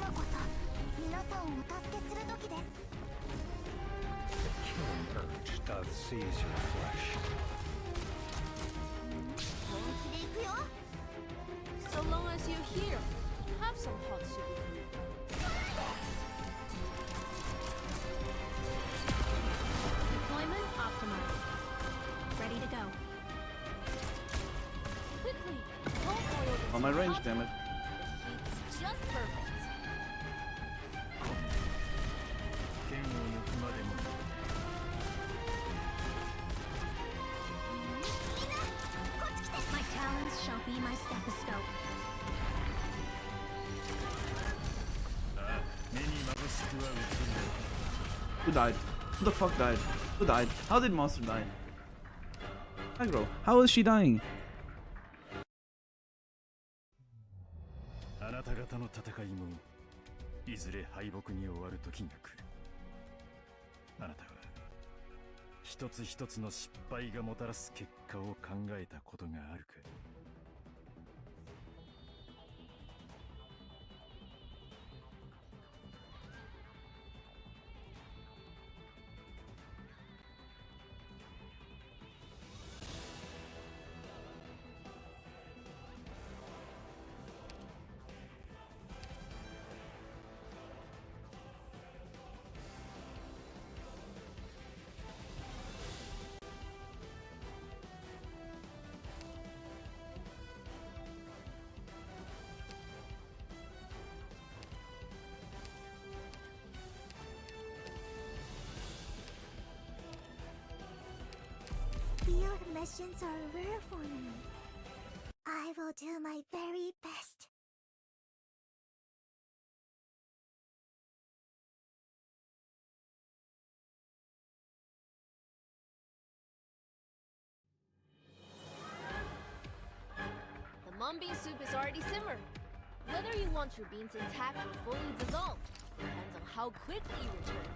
killing urge doth seize your flesh. So long as you're here, have some hot soup for you guys. Deployment optimized. Ready to go. Quickly, don't boil this On my range, hot. damn it. The heat's just perfect. 剣を抜くまでも My talents shall be my stethoscope. ああ目に眩しくは映る Who died? Who the fuck died? Who died? How did Monster die? Aggro, how is she dying? あなた方の戦いもいずれ敗北に終わる時が来る。あなたは一つ一つの失敗がもたらす結果を考えたことがあるか。Field missions are rare for me. I will do my very best. The mung bean soup is already simmered. Whether you want your beans intact or fully dissolved depends on how quickly you return.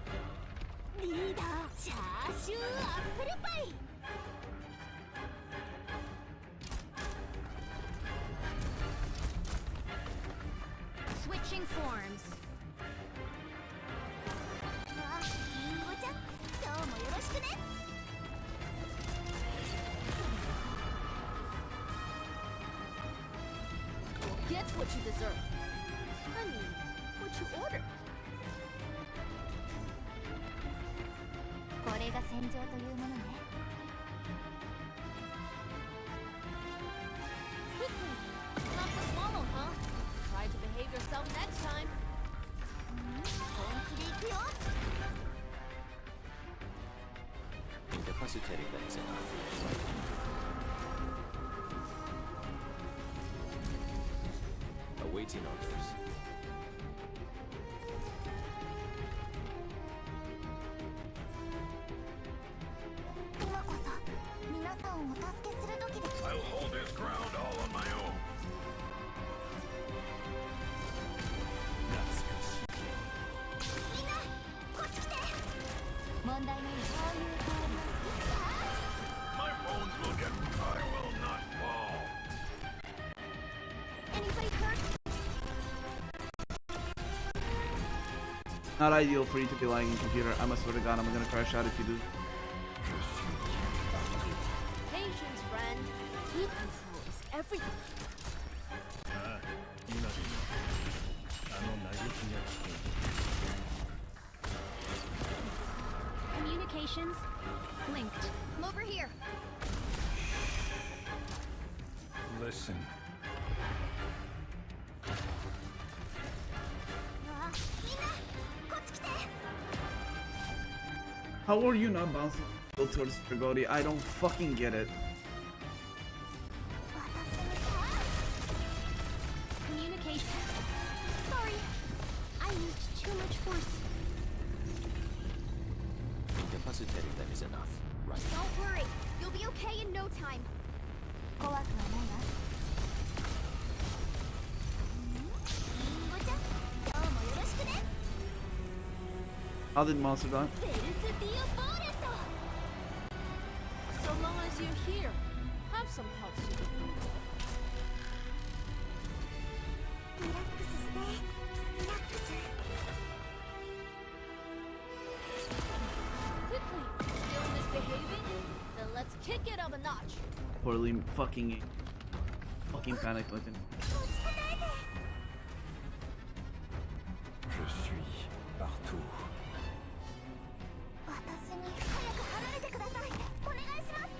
リーダーチャーシューアップルパイ Switching forms わあリンゴちゃんどうもよろしくね Get what you deserve. I mean, what you ordered. これが戦場というものね。Not to swallow, huh? Try to behave yourself next time. 本気で行くよ。 Incapacitating them is enough. Awaiting orders. 今こそ皆さんをお助けする時です。 I'll hold this ground all on my own. みんなこっち来て。問題ない。そういう顔も。 My bones will get. I will not fall. Anybody hurt? Not ideal for you to be lagging, computer. I swear to God, I'm gonna crash out if you do. Patience, friend. He controls everything. ああ、今でもあの嘆きが聞ける。 Communications linked. Come over here. Listen. How are you not bouncing towards Dragodi? I don't fucking get it. Communication. Sorry, I used too much force. Incapacitating them is enough, right? Don't worry, you'll be okay in no time. 怖くはないわ。リンゴちゃん、どうもよろしくね。 How did Monster die? ベルスディオボーレット。 So long as you're here, have some pulse to the food. リラックスしてリラックス。 Quickly, still misbehaving? Then let's kick it up a notch. Poorly fucking panicked looking. Je suis partout. 私に早く離れてください。お願いします。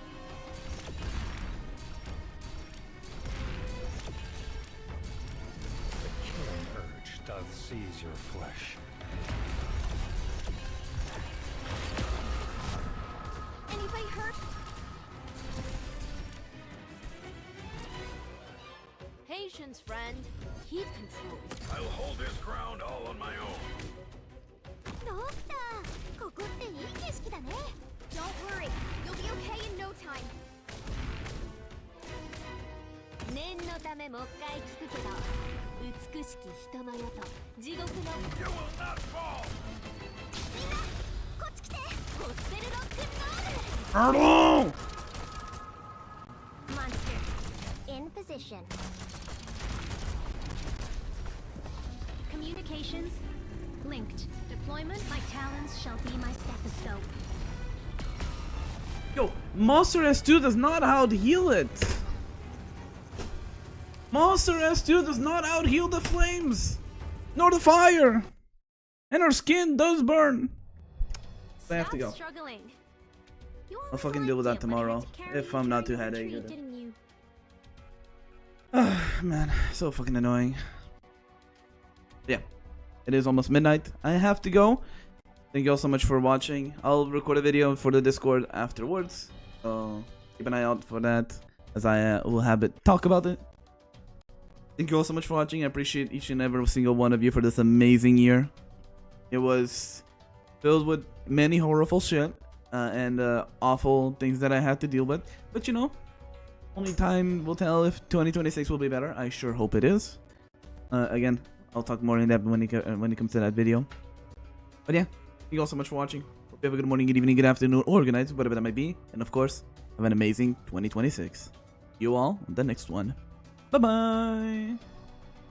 The killing urge doth seize your flesh. Anybody hurt? Patience, friend. Heat control. I'll hold this ground all on my own. ドクター、ここっていい景色だね。Don't worry, you'll be okay in no time. 念のためもう一回聞くけど、美しき人の世と地獄の You will not fall. みんなこっち来て。ゴスペルロックンロール。 Turtle! Monster in position. Communications linked. Deployment. My talons shall be my stethoscope. Yo, Monster S2 does not out heal it. Monster S2 does not out heal the flames, nor the fire, and her skin does burn. I have to go. Struggling. I'll fucking deal with that tomorrow if I'm not too headache. Man, so fucking annoying. Yeah, it is almost midnight. I have to go. Thank you all so much for watching. I'll record a video for the Discord afterwards, so keep an eye out for that, as I will have it talk about it. Thank you all so much for watching. I appreciate each and every single one of you for this amazing year. It was filled with many horrible shit and awful things that I had to deal with. But you know, only time will tell if 2026 will be better. I sure hope it is. Again, I'll talk more in depth when it comes to that video. But yeah, thank you all so much for watching. you have a good morning, good evening, good afternoon, or good night, whatever that might be. And of course, have an amazing 2026. See you all on the next one. Bye-bye.